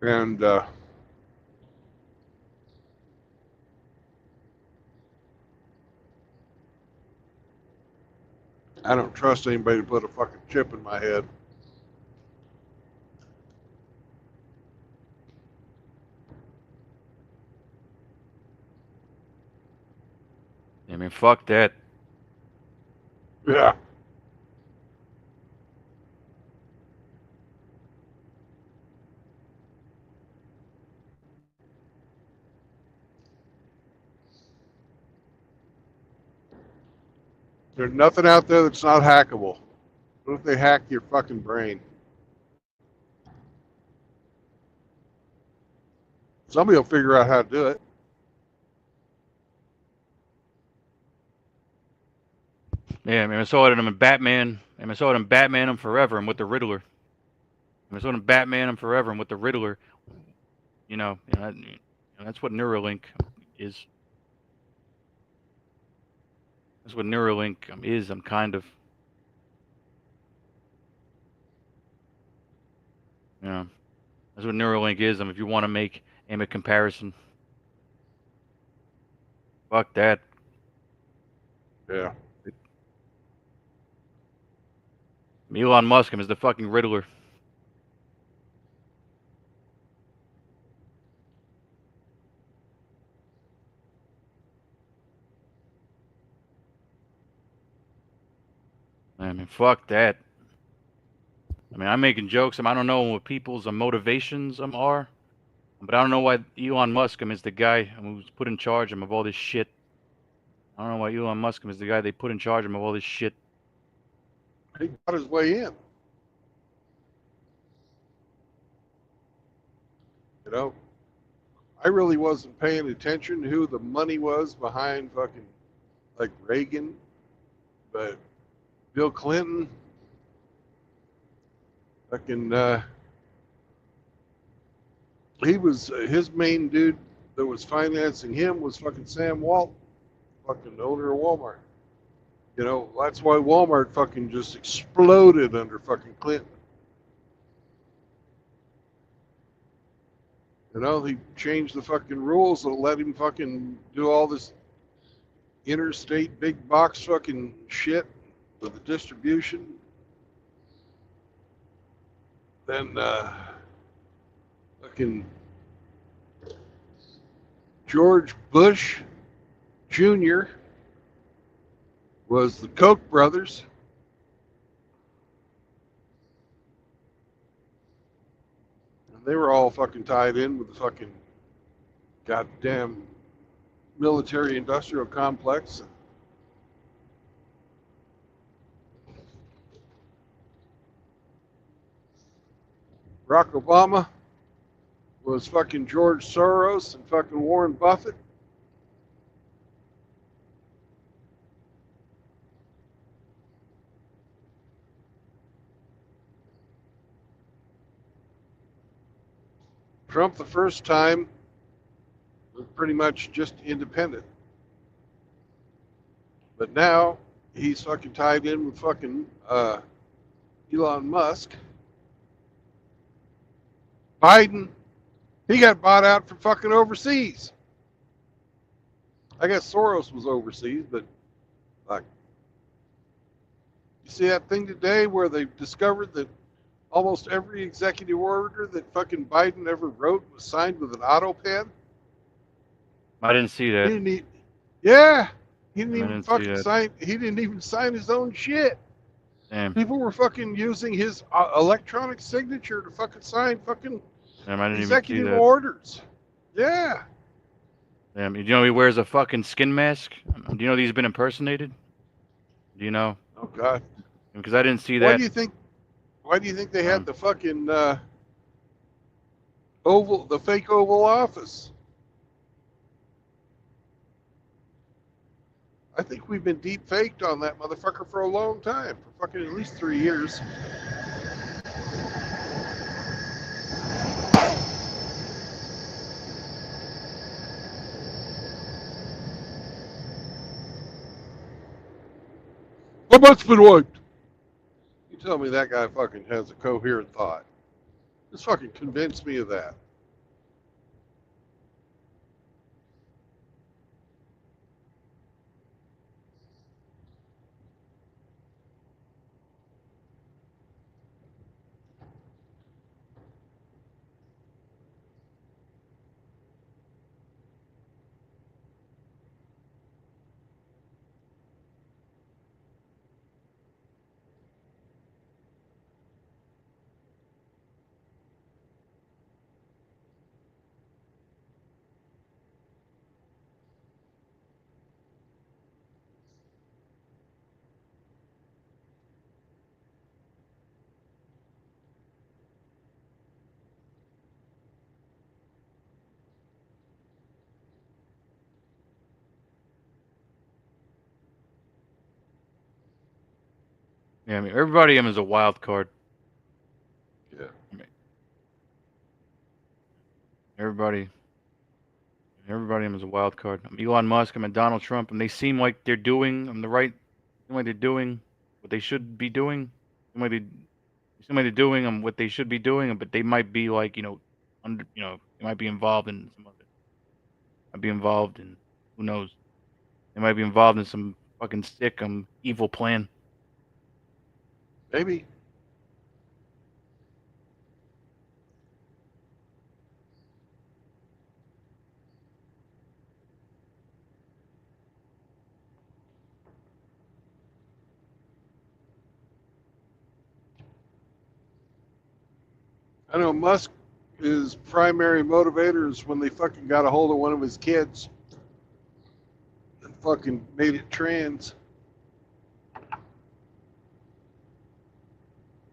S1: And I don't trust anybody to put a fucking chip in my head.
S10: I mean, fuck that.
S1: Yeah. There's nothing out there that's not hackable. What if they hack your fucking brain? Somebody will figure out how to do it.
S10: Yeah, I mean, I saw it in Batman. I mean, I saw it in Batman and Forever and with the Riddler. I saw it in Batman and Forever and with the Riddler. That's what Neuralink is. That's what Neuralink is. I'm kind of. Yeah. That's what Neuralink is. If you want to make a comparison. Fuck that.
S1: Yeah.
S10: Elon Musk is the fucking Riddler. I mean, fuck that. I mean, I'm making jokes. I don't know what people's motivations are, but I don't know why Elon Musk is the guy who's put in charge of all this shit. I don't know why Elon Musk is the guy they put in charge of all this shit.
S1: He got his way in. You know, I really wasn't paying attention to who the money was behind fucking like Reagan, but Bill Clinton, fucking he was his main dude that was financing him was fucking Sam Walton, fucking owner of Walmart. You know, that's why Walmart fucking just exploded under fucking Clinton. You know, he changed the fucking rules that let him fucking do all this interstate big box fucking shit with the distribution. Then fucking George Bush Jr. was the Koch brothers. And they were all fucking tied in with the fucking goddamn military industrial complex. Barack Obama was fucking George Soros and fucking Warren Buffett. Trump, the first time, was pretty much just independent. But now he's fucking tied in with fucking Elon Musk. Biden, he got bought out from fucking overseas. I guess Soros was overseas, but like, you see that thing today where they discovered that almost every executive order that fucking Biden ever wrote was signed with an auto pen?
S10: I didn't see that.
S1: He didn't yeah. He didn't
S10: I
S1: even
S10: didn't see
S1: fucking
S10: that.
S1: sign. He didn't even sign his own shit.
S10: Damn.
S1: People were fucking using his electronic signature to fucking sign fucking
S10: Damn, I didn't even see
S1: executive
S10: that.
S1: orders. Yeah.
S10: Damn, do you know he wears a fucking skin mask? Do you know he's been impersonated? Do you know?
S1: Oh God.
S10: Because I didn't see
S1: Why
S10: that.
S1: do you think? Why do you think they had the fucking the fake Oval Office? I think we've been deep faked on that motherfucker for a long time, for fucking at least 3 years. My butt's been wiped. You tell me that guy fucking has a coherent thought. Just fucking convince me of that.
S10: Yeah, I mean, everybody is a wild card.
S1: Yeah.
S10: I mean, everybody is a wild card. I'm Elon Musk. I'm Donald Trump, and they seem like they're doing seem like they're doing what they should be doing. Seem like they're doing what they should be doing, but they might be like, they might be involved in some of it. Might be involved in, who knows? They might be involved in some fucking sick, evil plan.
S1: Maybe. I know Musk, his primary motivator is when they fucking got a hold of one of his kids and fucking made it trans.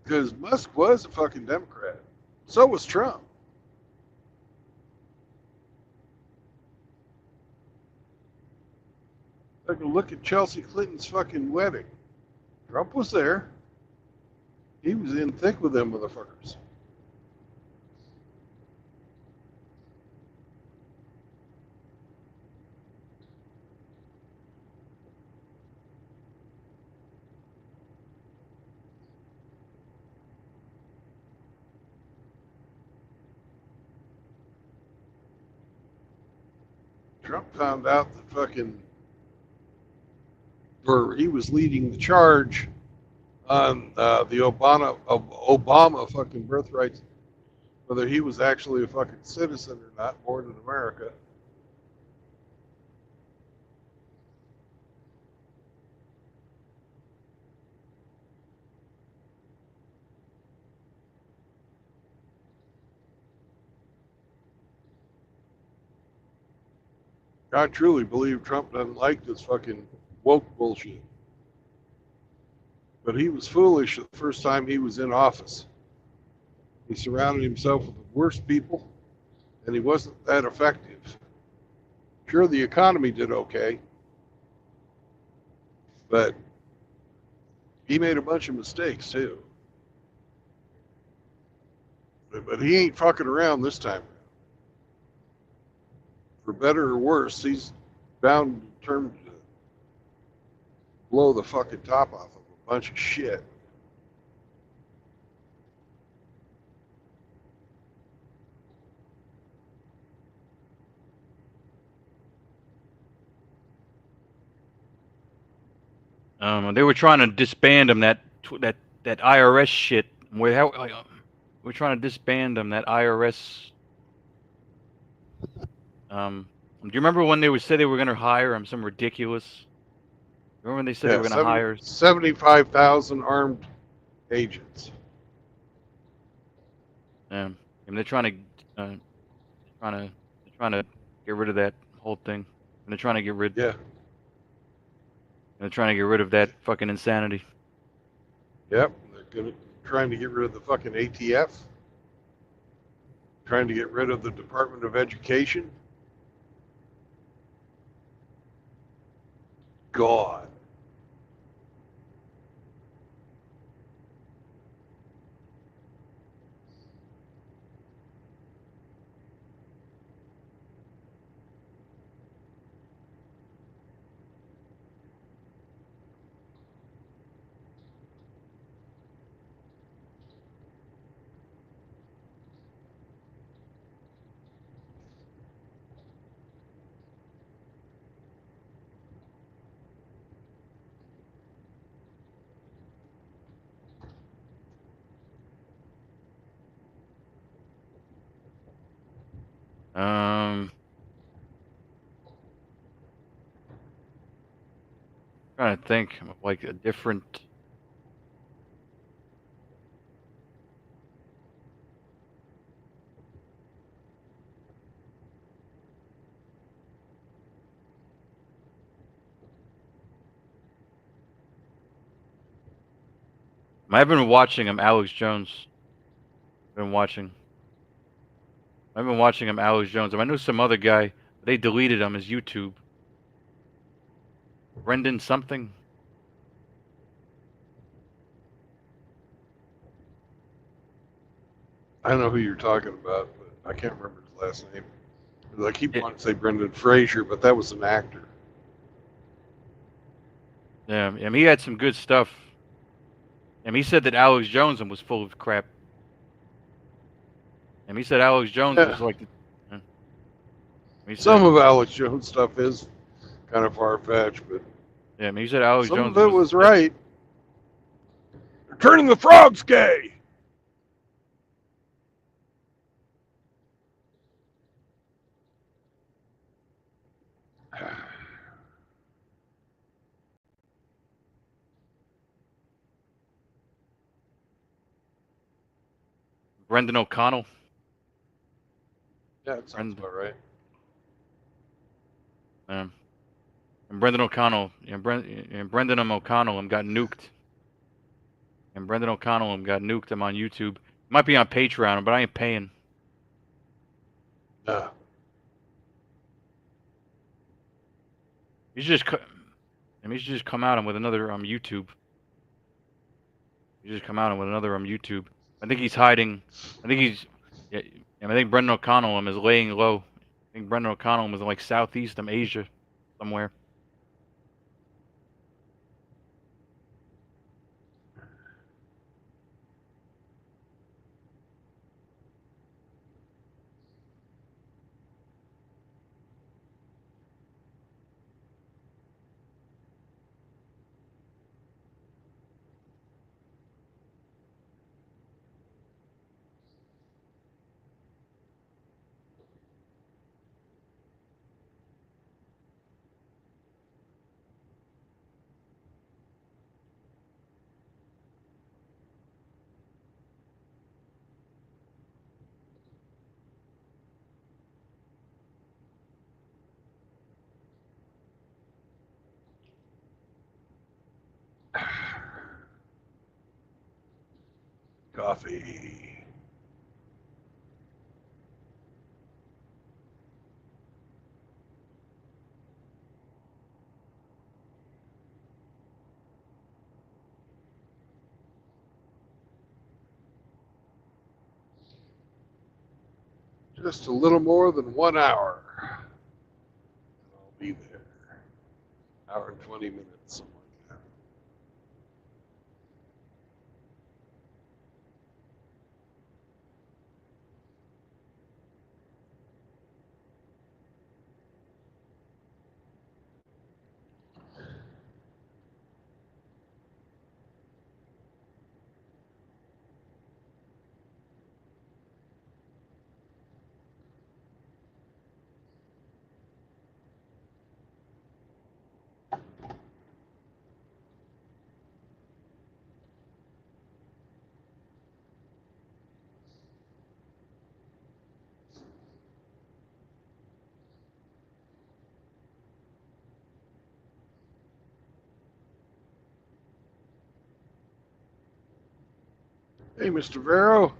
S1: Because Musk was a fucking Democrat. So was Trump. Like, look at Chelsea Clinton's fucking wedding. Trump was there. He was in thick with them motherfuckers. Trump found out that fucking, or he was leading the charge on the Obama fucking birthrights, whether he was actually a fucking citizen or not, born in America. I truly believe Trump doesn't like this fucking woke bullshit. But he was foolish the first time he was in office. He surrounded himself with the worst people, and he wasn't that effective. Sure, the economy did okay, but he made a bunch of mistakes too. But he ain't fucking around this time. For better or worse, he's bound in terms to blow the fucking top off of a bunch of shit.
S10: They were trying to disband him, that IRS shit. We're trying to disband him, that IRS. Do you remember when they said they were going to hire him? Some ridiculous. Remember when they said they were going to hire
S1: 75,000 armed agents.
S10: and they're trying to get rid of that whole thing. And they're trying to get rid.
S1: Yeah.
S10: They're trying to get rid of that fucking insanity.
S1: Yep. They're trying to get rid of the fucking ATF. Trying to get rid of the Department of Education. God.
S10: Trying to think of like a different. I've been watching him, Alex Jones. I've been watching him, Alex Jones. I know some other guy. They deleted him his YouTube. Brendan something.
S1: I know who you're talking about, but I can't remember his last name. I keep
S10: Yeah.
S1: wanting to say Brendan Fraser, but that was an actor.
S10: Yeah, I mean, he had some good stuff. And he said that Alex Jones was full of crap. And he said Alex Jones
S1: Yeah.
S10: was like, he
S1: Some
S10: said,
S1: of Alex Jones stuff is kind of far fetched, but
S10: yeah, I mean, he said Alex
S1: some
S10: Jones
S1: of it was
S10: yeah,
S1: right. They're turning the frogs gay.
S10: Brendan O'Connell.
S1: Yeah, that sounds about right.
S10: And Brendan O'Connell, and Brendan O'Connell got nuked. And Brendan O'Connell got nuked. I'm on YouTube. Might be on Patreon, but I ain't paying.
S1: Yeah.
S10: You should just come out with another YouTube. You just come out with another YouTube. I think he's hiding. I think he's. Yeah, I think Brendan O'Connell is laying low. I think Brendan O'Connell is in like Southeast Asia somewhere.
S1: Coffee. Just a little more than 1 hour. I'll be there. Hour and 20 minutes, something like that. Hey, Mr. Vero.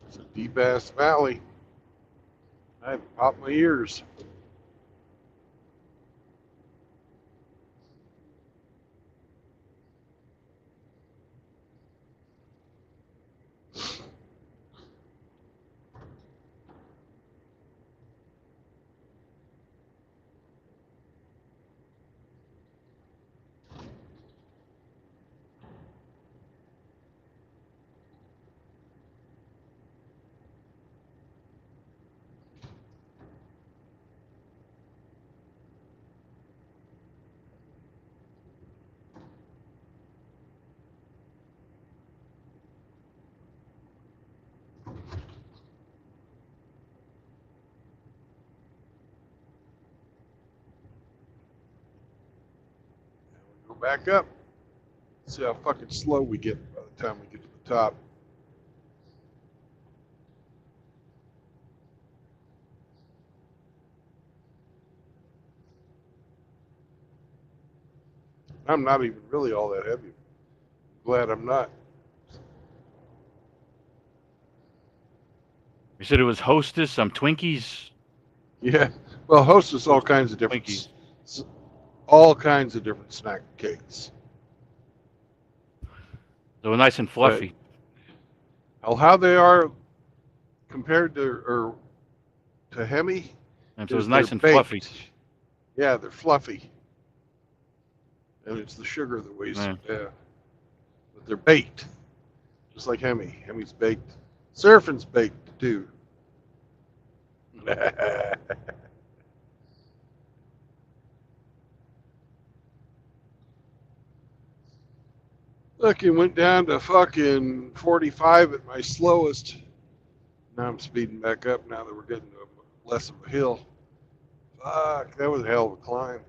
S1: It's a deep ass valley. I had to pop my ears. back up. See how fucking slow we get by the time we get to the top. I'm not even really all that heavy. Glad I'm not.
S10: You said it was Hostess, some Twinkies.
S1: Yeah. Well, Hostess all kinds of different,
S10: Twinkies.
S1: all kinds of different snack cakes.
S10: So nice and
S1: But
S10: fluffy.
S1: how they are compared to Hemi
S10: And so it's
S1: is they're
S10: nice and fluffy.
S1: baked. Yeah, they're fluffy, and it's the sugar that weighs.
S10: Yeah.
S1: Yeah, but they're baked, just like Hemi. Hemi's baked. Surfing's baked too. Fucking went down to fucking 45 at my slowest. Now I'm speeding back up now that we're getting to less of a hill. Fuck, that was a hell of a climb.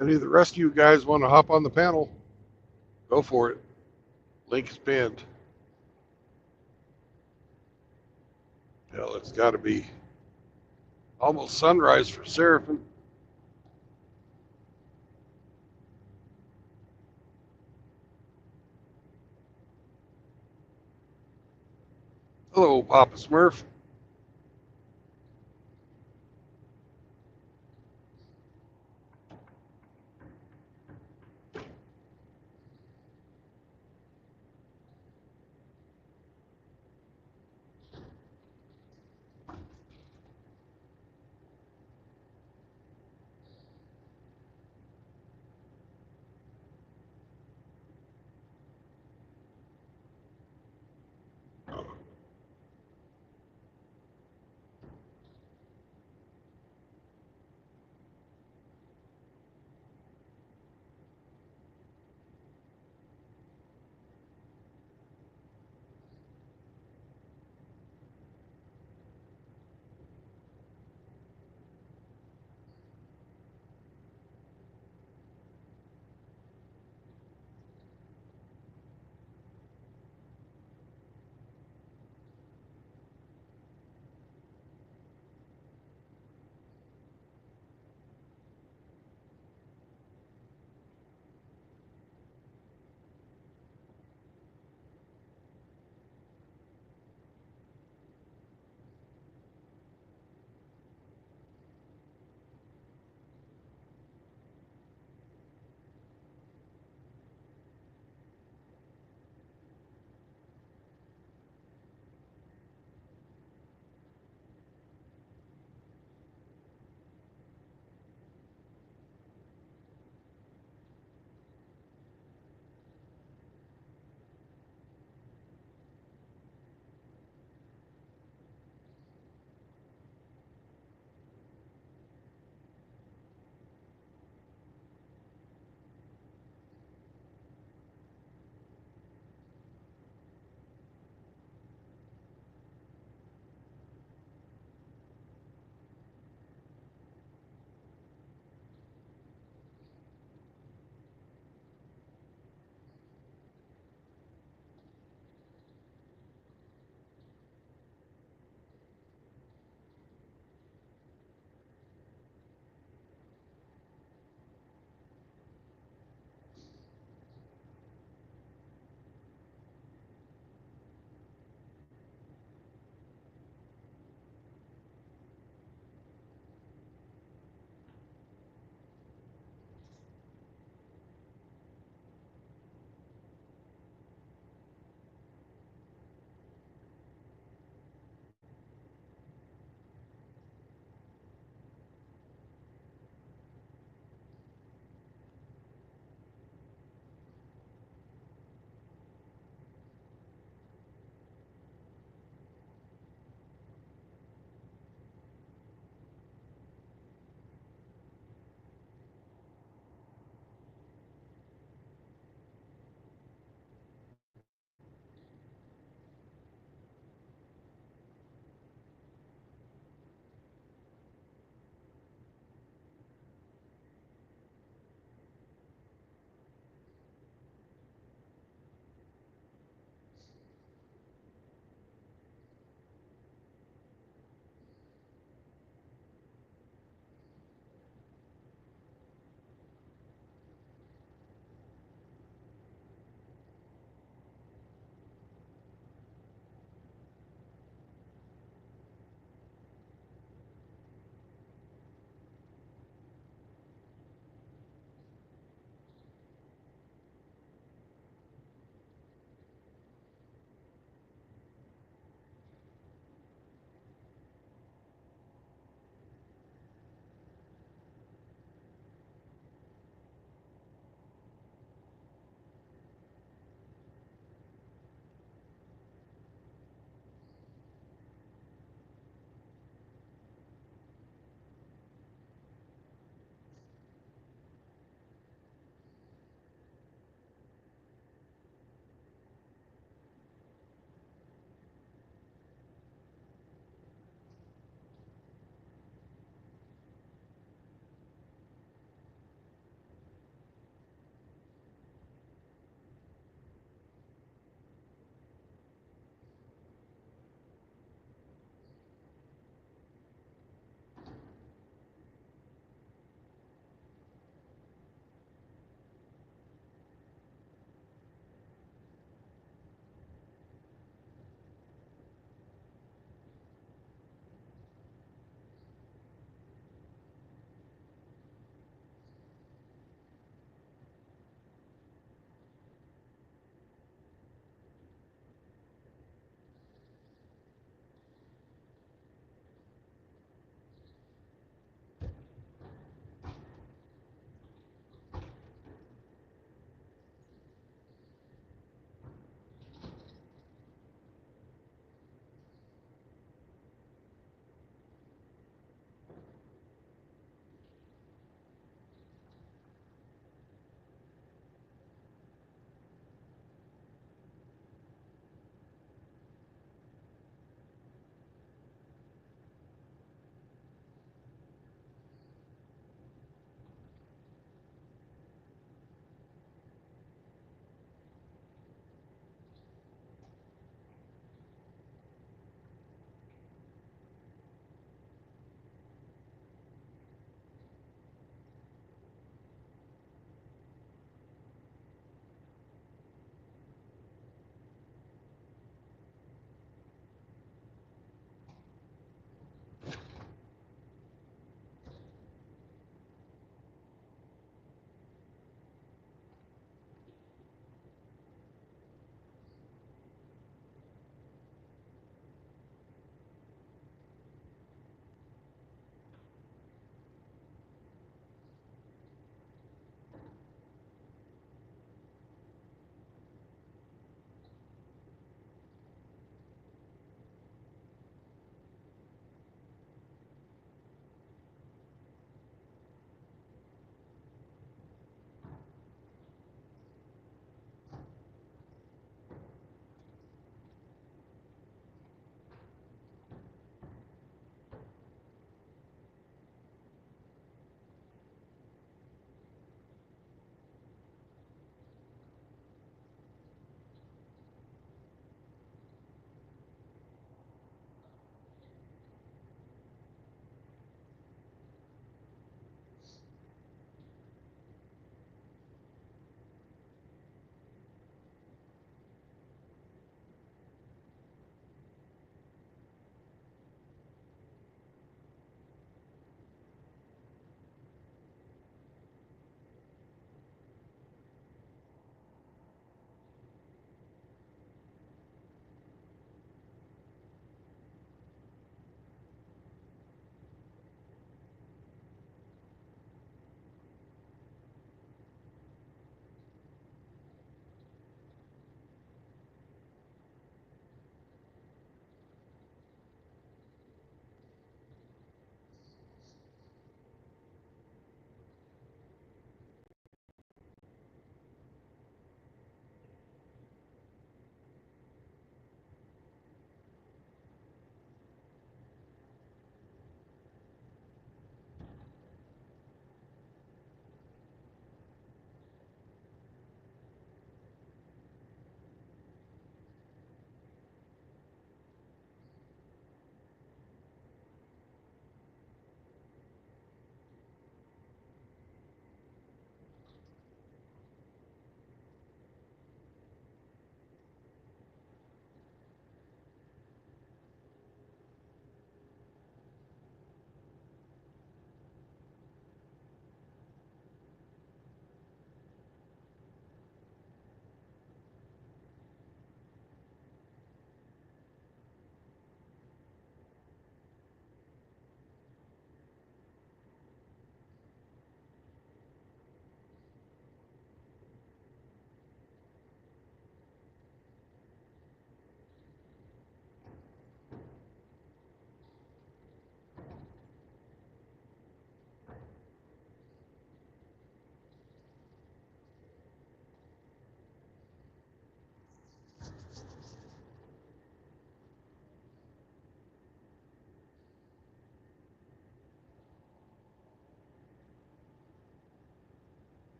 S1: Any of the rest of you guys want to hop on the panel? Go for it. Link is pinned. Hell, it's got to be almost sunrise for Seraphim. Hello, Papa Smurf.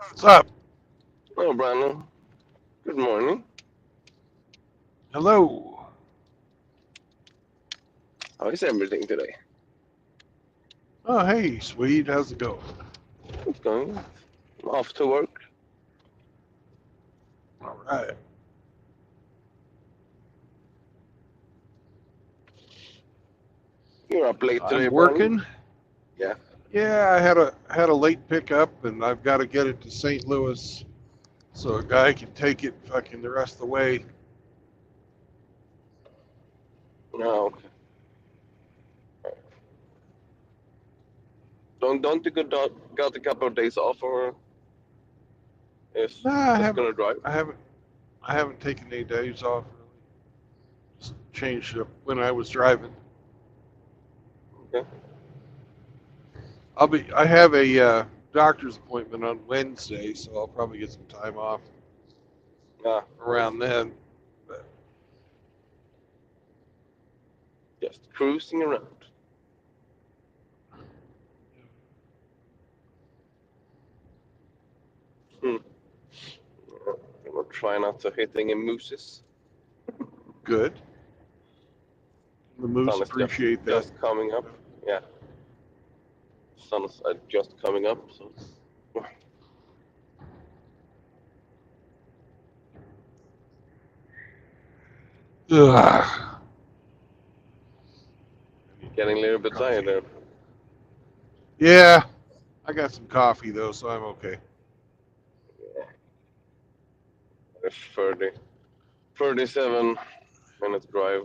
S1: What's up?
S12: Hello, Brandon. Good morning.
S1: Hello.
S12: How is everything today?
S1: Oh, hey, Swede. How's it going?
S12: It's going. I'm off to work.
S1: All right.
S12: You're up late today,
S1: I'm
S12: Brandon.
S1: working.
S12: Yeah.
S1: Yeah, I had a late pickup, and I've got to get it to St. Louis so a guy can take it fucking the rest of the way.
S12: No. Okay. Don't you got a couple of days off, or is
S1: Nah, I
S12: just
S1: haven't.
S12: gonna drive?
S1: I haven't taken any days off. Really. Just changed up when I was driving.
S12: Okay.
S1: I have a doctor's appointment on Wednesday, so I'll probably get some time off
S12: Yeah.
S1: around then. But
S12: Just cruising around. Hmm. I'm gonna try not to hit any mooses.
S1: good. The moose
S12: Sun is
S1: appreciate that.
S12: just coming up. Yeah. Sun is just coming up. So.
S1: Ugh.
S12: Getting a little bit
S1: Coffee.
S12: tired there.
S1: Yeah, I got some coffee though, so I'm okay.
S12: It's 37 minutes drive.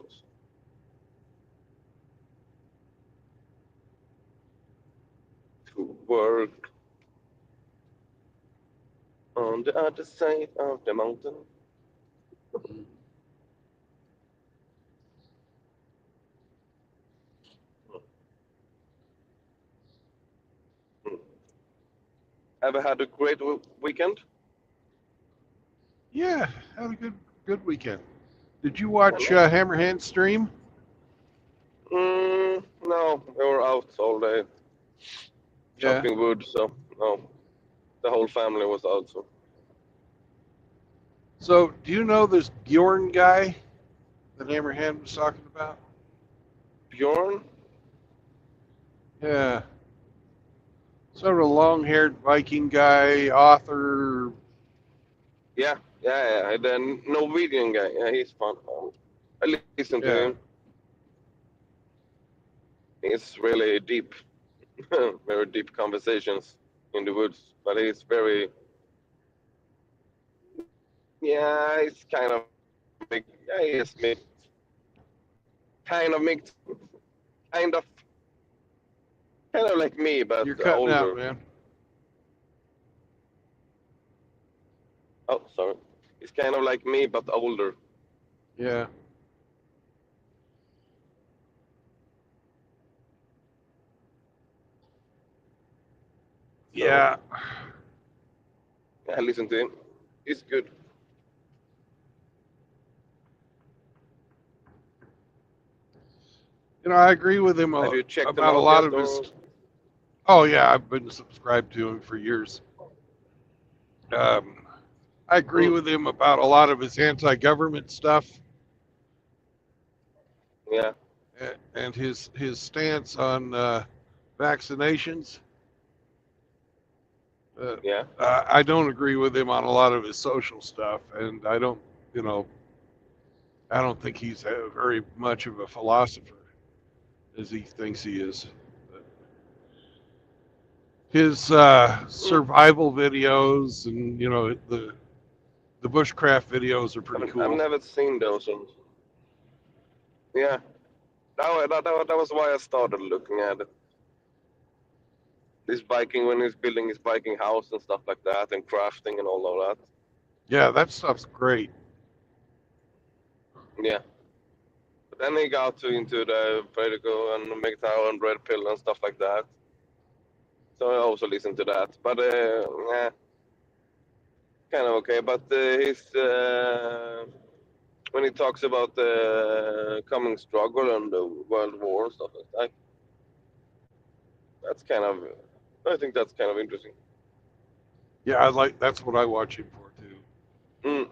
S12: To work on the other side of the mountain. Ever had a great weekend?
S1: Yeah, had a good weekend. Did you watch
S12: Yeah,
S1: Hammerhand stream?
S12: no, we were out all day
S1: Yeah.
S12: chopping wood, so no, the whole family was out. So
S1: So, do you know this Bjorn guy that Hammerhand was talking about?
S12: Bjorn,
S1: Yeah. Sort of a long-haired Viking guy, author.
S12: yeah, the Norwegian guy. Yeah, he's fun. I listen to
S1: Yeah.
S12: him. It's really deep, very deep conversations in the woods, but he's very, yeah, it's kind of mixed. Yeah, he's mixed, kind of mixed, kind of, kind of like me, but
S1: You're cutting out,
S12: older.
S1: man.
S12: Oh, sorry. He's kind of like me, but older.
S1: Yeah.
S12: So,
S1: Yeah.
S12: yeah, listen to him. He's good.
S1: You know, I agree with him
S12: Have you checked them
S1: about a
S12: out
S1: lot
S12: yet,
S1: of
S12: or?
S1: his. Oh yeah, I've been subscribed to him for years. I agree
S12: Hmm.
S1: with him about a lot of his anti-government stuff
S12: Yeah,
S1: and his stance on vaccinations.
S12: yeah.
S1: I don't agree with him on a lot of his social stuff, and I don't, you know, I don't think he's very much of a philosopher as he thinks he is. His
S12: Hmm.
S1: survival videos and the bushcraft videos are pretty
S12: I've
S1: cool.
S12: never seen those ones. Yeah, that was why I started looking at it. This biking, when he's building his biking house and stuff like that, and crafting and all of that.
S1: Yeah, that stuff's great.
S12: Yeah. But then he got into the Vertigo and MGTOW and Red Pill and stuff like that. So I also listened to that. But yeah, kind of okay. But when he talks about the coming struggle and the world war and stuff like that, that's kind of, I think that's kind of interesting.
S1: Yeah, that's what I watch him for too.
S12: Mm.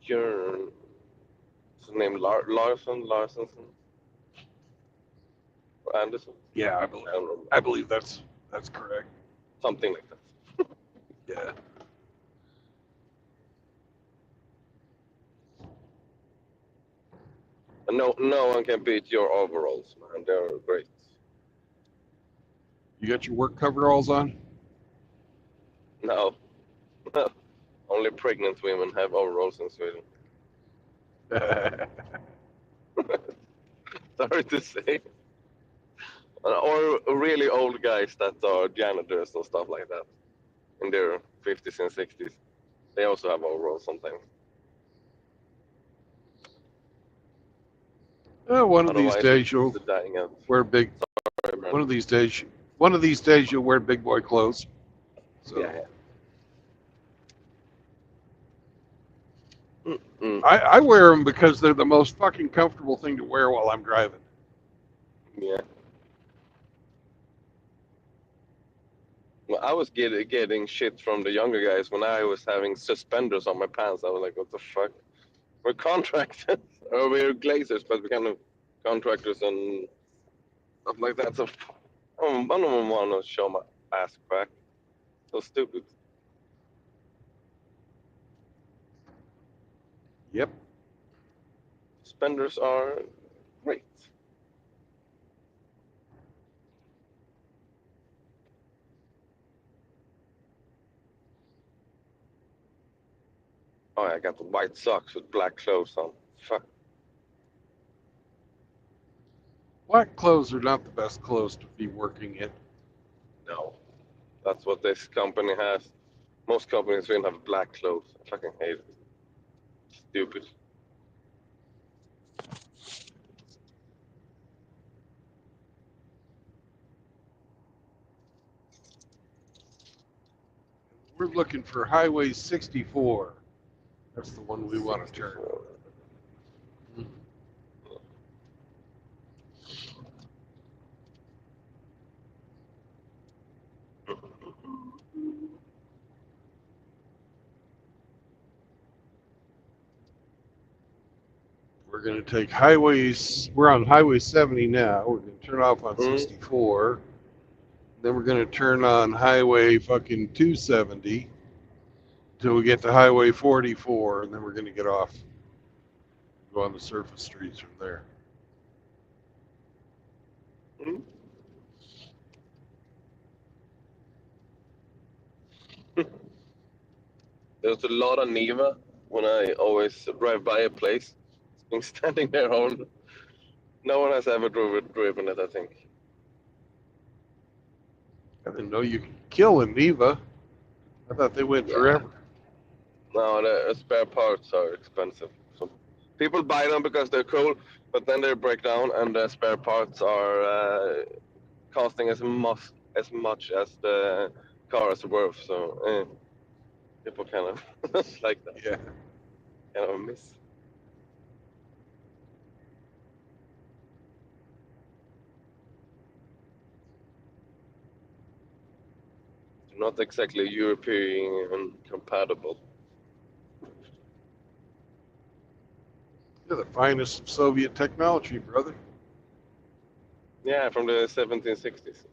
S12: Bjorn. What's his name? Larson? Or Anderson?
S1: Yeah,
S12: I don't know.
S1: I believe that's correct.
S12: Something like that.
S1: Yeah.
S12: And no one can beat your overalls, man. They're great.
S1: You got your work coveralls on?
S12: No. Only pregnant women have overalls in Sweden. Sorry to say. Or really old guys that are janitors and stuff like that. In their 50s and 60s. They also have overalls sometimes.
S1: One of these
S12: Otherwise,
S1: days you'll
S12: it's dying out.
S1: wear big.
S12: Sorry, man.
S1: One of these days you'll wear big boy clothes. So
S12: Yeah. Mm-mm.
S1: I wear them because they're the most fucking comfortable thing to wear while I'm driving.
S12: Yeah. Well, I was getting shit from the younger guys when I was having suspenders on my pants. I was like, what the fuck? We're contractors. Or we're glazers, but we're kind of contractors and stuff like that. So I don't want to show my ass crack. So stupid.
S1: Yep.
S12: Suspenders are great. Oh, I got the white socks with black clothes on. Fuck.
S1: Black clothes are not the best clothes to be working in.
S12: No. That's what this company has. Most companies don't have black clothes. I fucking hate it. Stupid.
S1: We're looking for Highway 64. That's the one we want to turn. We're going to take we're on Highway 70 now. We're going to turn off on 64. Then we're going to turn on Highway fucking 270 until we get to Highway 44, and then we're going to get off, go on the surface streets from there.
S12: There's a lot of Niva when I always drive by a place. It's been standing there all. No one has ever driven it, I think.
S1: I didn't know you could kill a Neva. I thought they went forever.
S12: No, the spare parts are expensive. So people buy them because they're cool, but then they break down, and the spare parts are costing as much as the car is worth. So people kind of like that.
S1: Yeah.
S12: Kind of miss. Not exactly European compatible.
S1: You're the finest of Soviet technology, brother.
S12: Yeah, from the 1760s.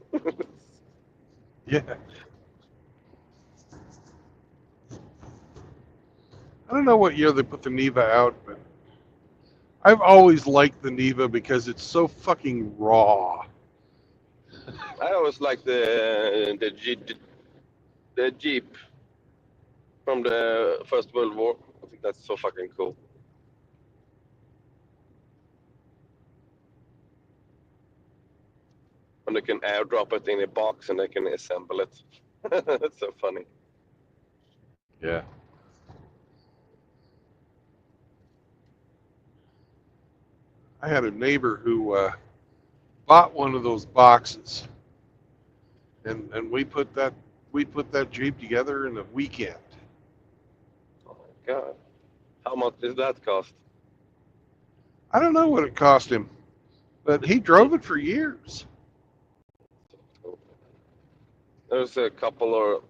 S1: Yeah. I don't know what year they put the Neva out, but I've always liked the Neva because it's so fucking raw.
S12: I always like the Jeep from the First World War. I think that's so fucking cool. And they can airdrop it in a box and they can assemble it. That's so funny.
S1: Yeah. I had a neighbor who bought one of those boxes, and we put that Jeep together in a weekend.
S12: Oh my god. How much does that cost?
S1: I don't know what it cost him. But he drove it for years.
S12: There's a couple, or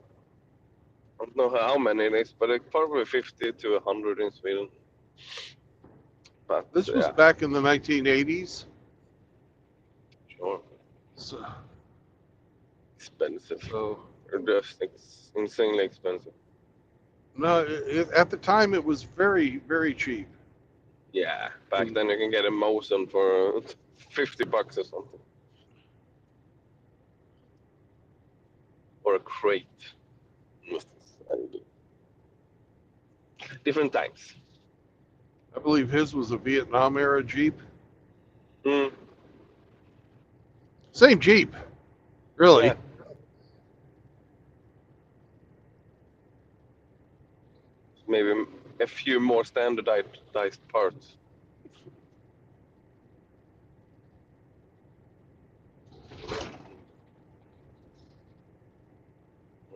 S12: I don't know how many it is, but it's probably 50 to 100 in Sweden. But
S1: This was
S12: yeah,
S1: back in the 1980s.
S12: sure,
S1: So,
S12: expensive.
S1: so
S12: Just insanely expensive.
S1: no, at the time it was very, very cheap.
S12: Yeah, back then you can get a Mosen for $50 or something, or a crate. Different times.
S1: I believe his was a Vietnam era Jeep.
S12: Mm.
S1: Same Jeep, really.
S12: Yeah. Maybe a few more standardized parts.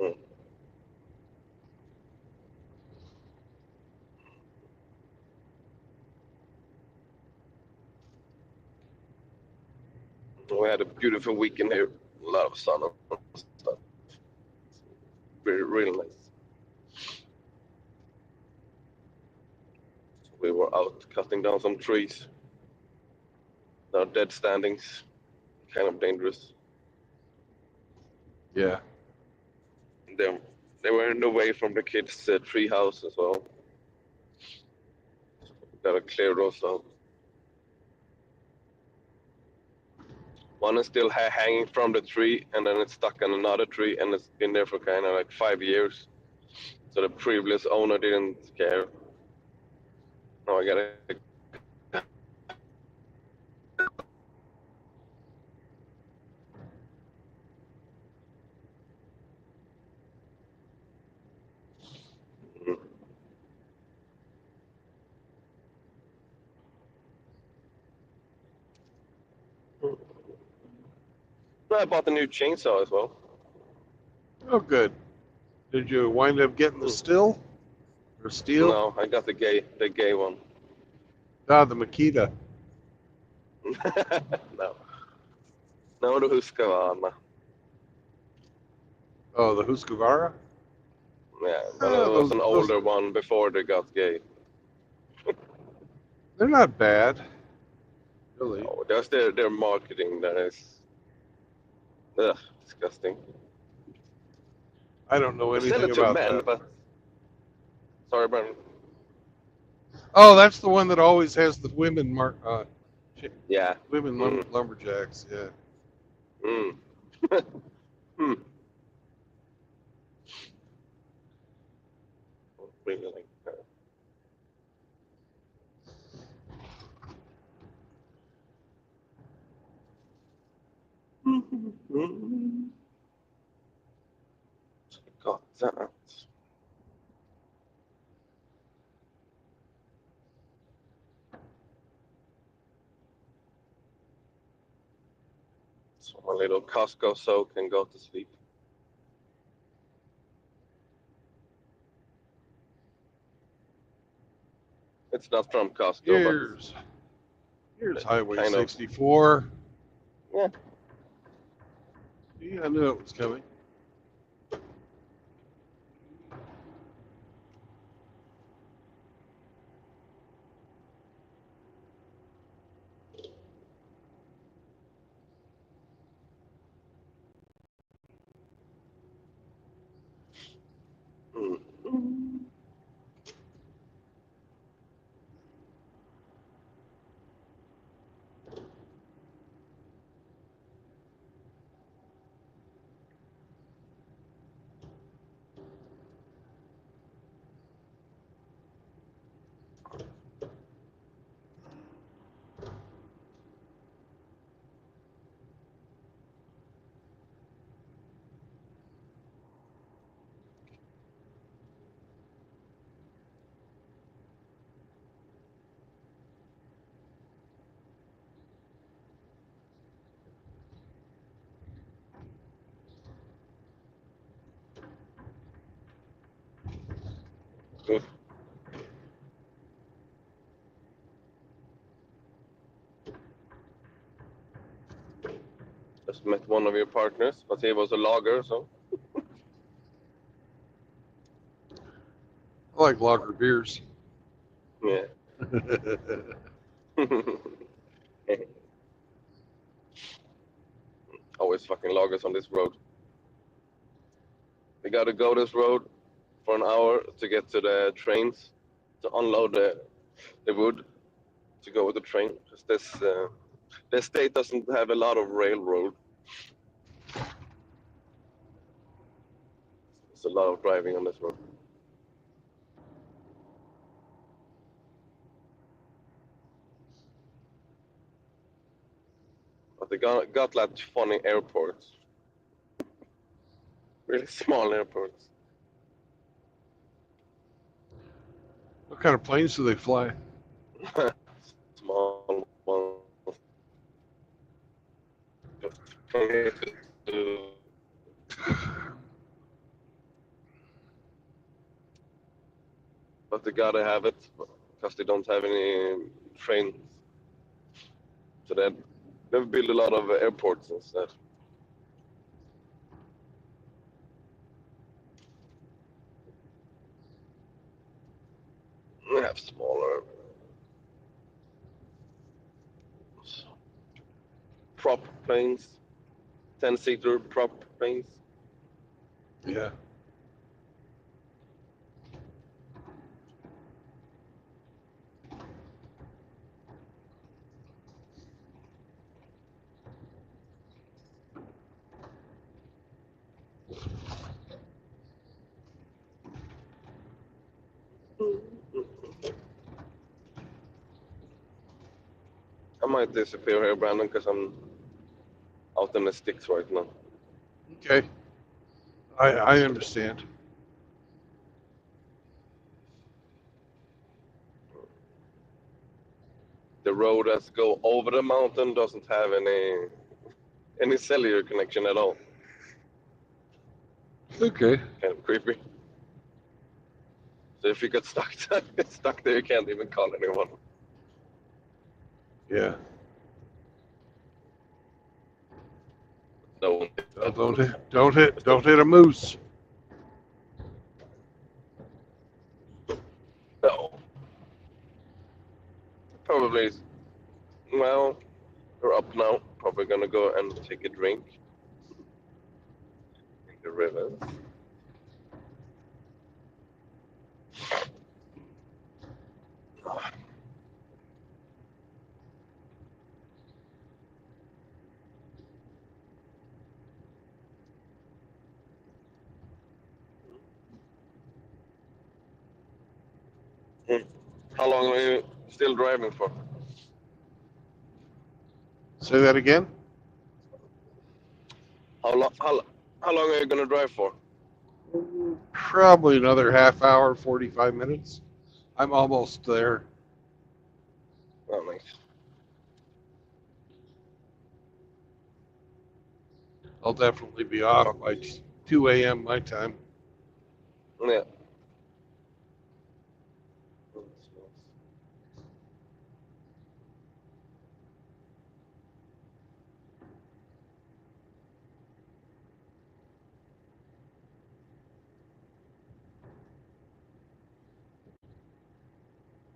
S12: Mm. We had a beautiful weekend here. A lot of sun and stuff. Really nice. We were out cutting down some trees. Now dead standings, kind of dangerous.
S1: Yeah.
S12: They were in the way from the kids' tree house as well. Gotta clear those out. One is still hanging from the tree, and then it's stuck on another tree, and it's been there for kind of like 5 years. So the previous owner didn't care. Now I gotta. I bought a new chainsaw as well.
S1: Oh, good. Did you wind up getting the still or steel?
S12: No, I got the gay one.
S1: Ah, the Makita.
S12: No. No, the Husqvarna.
S1: Oh, the Husqvarna.
S12: Yeah, but it was an older
S1: those,
S12: one before they got gay.
S1: they're not bad, really.
S12: Oh, just their marketing that is disgusting.
S1: I don't know
S12: They sell
S1: anything
S12: it to
S1: about
S12: men,
S1: that.
S12: but sorry,
S1: Oh, that's the one that always has the women
S12: yeah.
S1: women lumberjacks. Yeah.
S12: Mm. Hmm. Really like that. Got that. So my little Costco soak can go to sleep. It's not from Costco,
S1: Here's Highway
S12: kind of.
S1: 64.
S12: Yeah.
S1: Yeah, I knew it was coming.
S12: Mm. Oof. met one of your partners, but he was a logger, so
S1: I like lager beers.
S12: yeah. Always fucking loggers on this road. We gotta go this road for an hour to get to the trains to unload the wood to go with the train. Because the state doesn't have a lot of railroad. There's a lot of driving on this road. But they got like funny airports. Really small airports.
S1: What kind of planes do they fly?
S12: Small ones. But they gotta have it because they don't have any trains. So they've built a lot of airports instead. We have smaller prop planes, 10-seater prop planes.
S1: Yeah.
S12: I might disappear here, Brandon, because I'm out in the sticks right now.
S1: Okay. I understand.
S12: The road that go over the mountain doesn't have any cellular connection at all.
S1: Okay.
S12: Kind of creepy. So if you get stuck there, you can't even call anyone.
S1: Yeah.
S12: No.
S1: Don't hit a moose.
S12: No. Probably. Well, we're up now. Probably gonna go and take a drink in the river. How long are you still driving for?
S1: Say that again?
S12: How long are you gonna drive for?
S1: Probably another half hour, 45 minutes. I'm almost there.
S12: Oh, nice.
S1: I'll definitely be off by 2 a.m. my time.
S12: Yeah.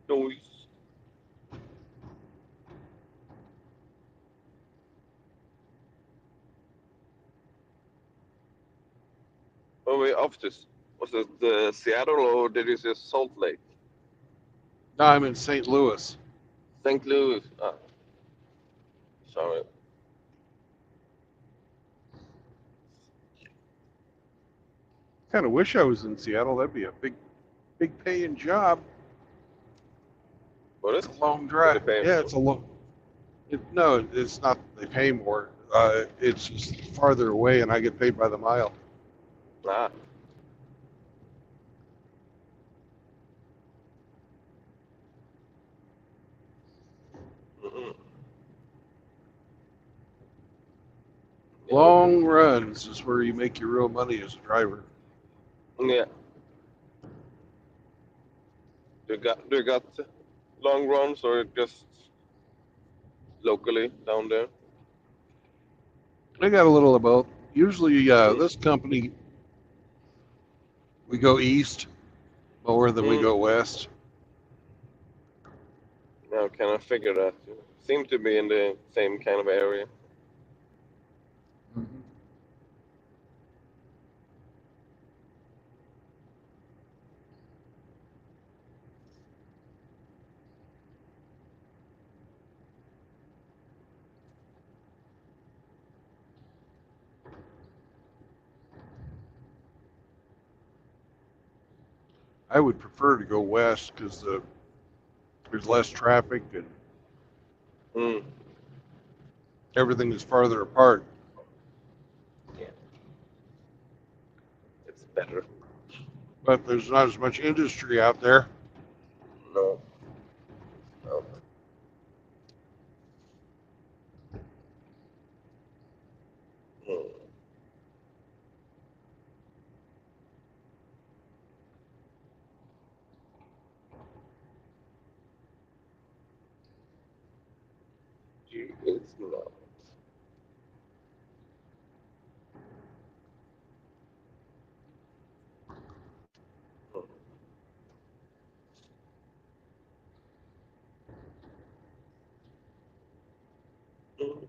S12: Noise. Oh, wait, off this. Was it Seattle or did you say Salt Lake?
S1: No, I'm in St. Louis.
S12: St. Louis. Ah. Sorry.
S1: Kind of wish I was in Seattle. That'd be a big paying job.
S12: What
S1: It's
S12: is?
S1: a long
S12: What
S1: drive.
S12: they paying
S1: Yeah,
S12: for?
S1: it's a long. No, it's not. They pay more. It's just farther away, and I get paid by the mile.
S12: Ah. Mm-mm.
S1: Long runs is where you make your real money as a driver.
S12: Yeah. Do you got long runs or just locally down there?
S1: I got a little of both. Usually, this company, we go east more than we go west.
S12: Now, can I figure that? You seem to be in the same kind of area.
S1: I would prefer to go west because there's less traffic and
S12: Mm.
S1: everything is farther apart.
S12: Yeah. It's better.
S1: But there's not as much industry out there.
S12: No. No. Mm. It's not. Mm. Mm.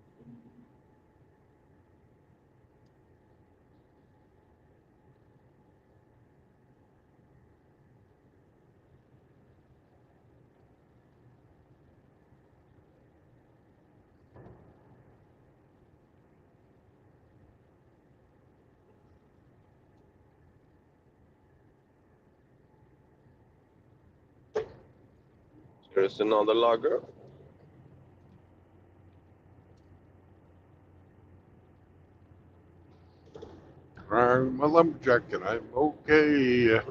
S12: There's another logger.
S1: I'm a lumberjack and I'm okay.
S12: That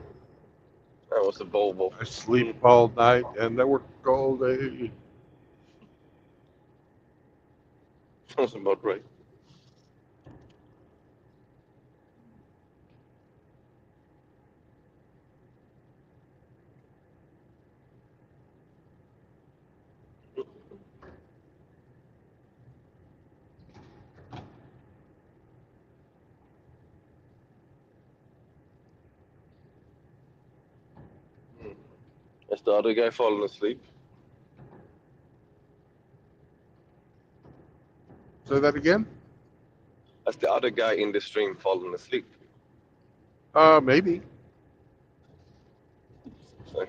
S12: was a Volvo.
S1: I sleep all night and I work all day.
S12: Sounds about right. Mm. Is the other guy falling asleep?
S1: Say that again?
S12: Has the other guy in the stream fallen asleep?
S1: Maybe.
S12: So,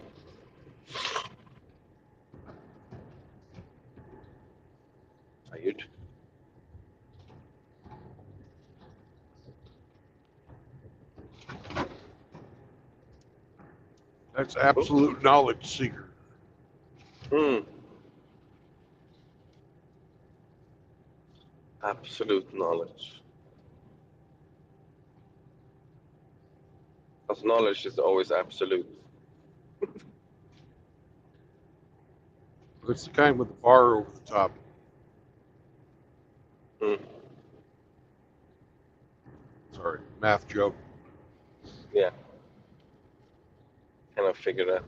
S12: tired.
S1: That's absolute knowledge seeker.
S12: Mm. Absolute knowledge. Because knowledge is always absolute.
S1: It's the kind with the bar over the top.
S12: Mm.
S1: Sorry, math joke.
S12: Yeah. Kind of figure that.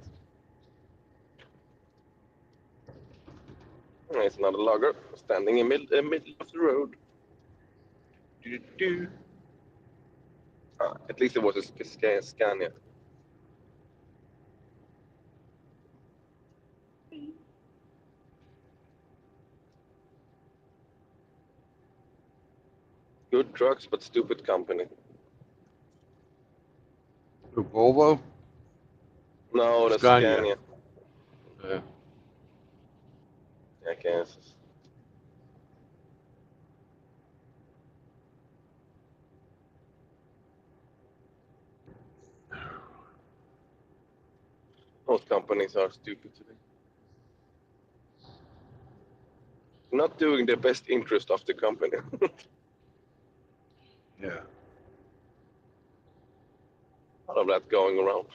S12: It's another logger standing in the middle of the road. Do-do-do. At least it was a Scania. Good trucks, but stupid company.
S1: The Volvo?
S12: No, the
S1: Scania.
S12: Scania.
S1: Yeah.
S12: I guess. Most companies are stupid today. Not doing the best interest of the company.
S1: Yeah.
S12: A lot of that going around.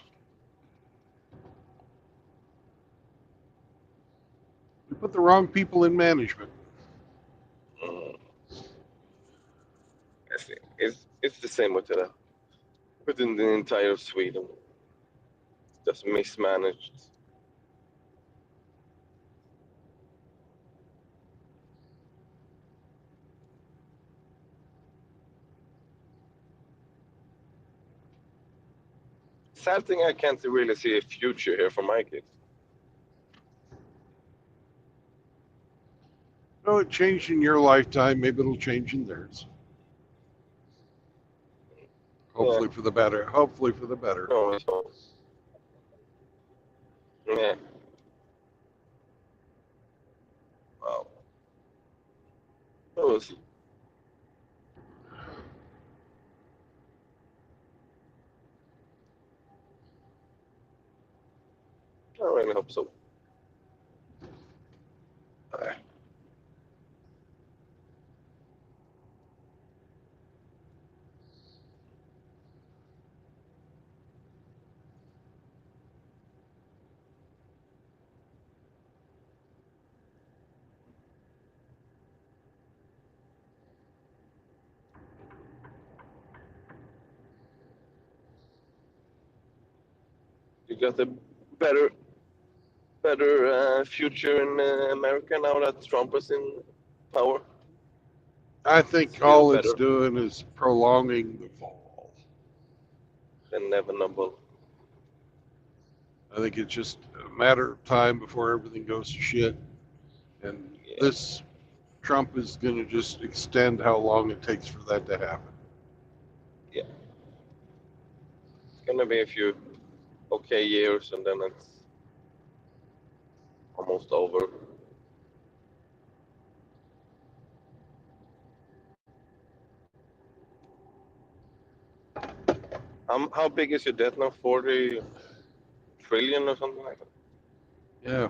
S1: We put the wrong people in management.
S12: Mm. It's the same with that. Within the entire Sweden. It's just mismanaged. sad thing, I can't really see a future here for my kids.
S1: No, it changed in your lifetime. Maybe it'll change in theirs. Hopefully for the better. Hopefully for the better.
S12: No, so. Yeah. Wow. We'll see. I really hope so. You got a better future in America now that Trump is in power.
S1: I think
S12: Feel
S1: all it's
S12: better.
S1: doing is prolonging the fall.
S12: Inevitable.
S1: I think it's just a matter of time before everything goes to shit. And this Trump is going to just extend how long it takes for that to happen.
S12: Yeah. It's gonna be a few okay years, and then it's almost over. How big is your debt now? 40 trillion or something like that?
S1: Yeah,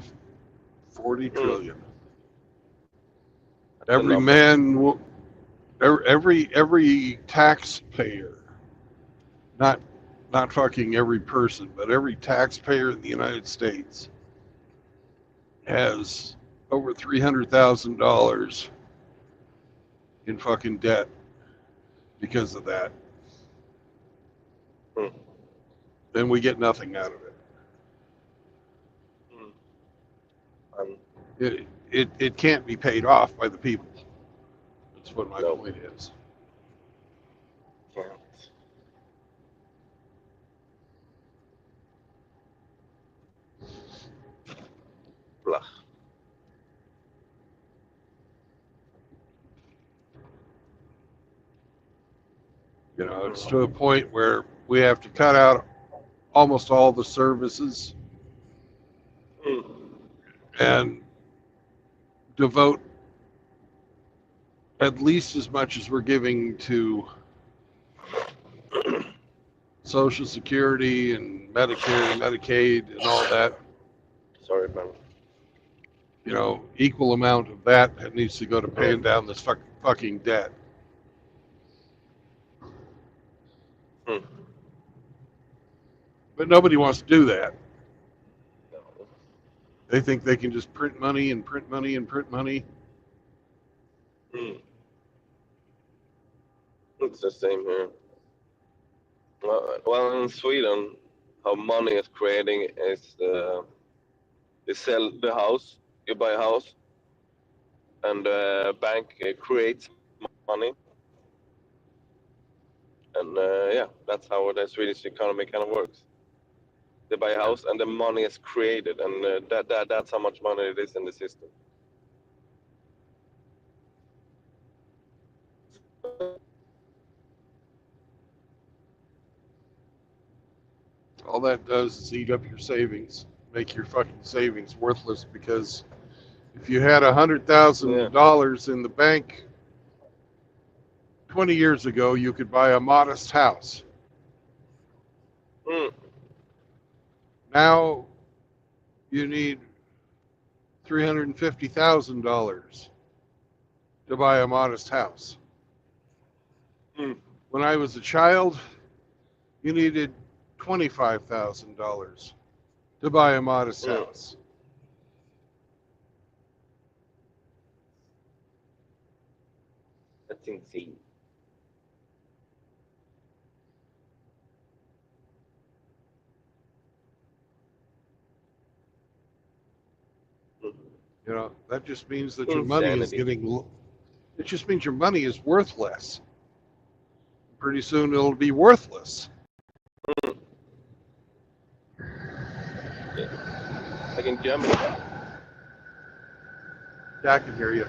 S1: 40 trillion.
S12: That's
S1: Every
S12: enough.
S1: man, every taxpayer, not fucking every person, but every taxpayer in the United States has over $300,000 in fucking debt because of that. Then we get nothing out of it. It can't be paid off by the people. That's what my point is.
S12: Can't. Blah.
S1: You know, it's to a point where we have to cut out almost all the services and devote at least as much as we're giving to Social Security and Medicare and Medicaid and all that.
S12: Sorry, man.
S1: You know, equal amount of that needs to go to paying down this fucking debt. But nobody wants to do that. They think they can just print money and print money and print money.
S12: It's the same here. Well, in Sweden, how money is creating is they sell the house, you buy a house, and the bank creates money. And yeah, that's how the Swedish economy kind of works. They buy a house, and the money is created, and that's how much money it is in the system.
S1: All that does is eat up your savings, make your fucking savings worthless, because if you had $100,000 in the bank 20 years ago, you could buy a modest house. Now you need $350,000 to buy a modest house. When I was a child, you needed $25,000 to buy a modest house.
S12: That's insane.
S1: You know, that just means that your money is getting, it just means your money is worth less. Pretty soon it'll be worthless.
S12: Like in Germany.
S1: Yeah, I can hear you.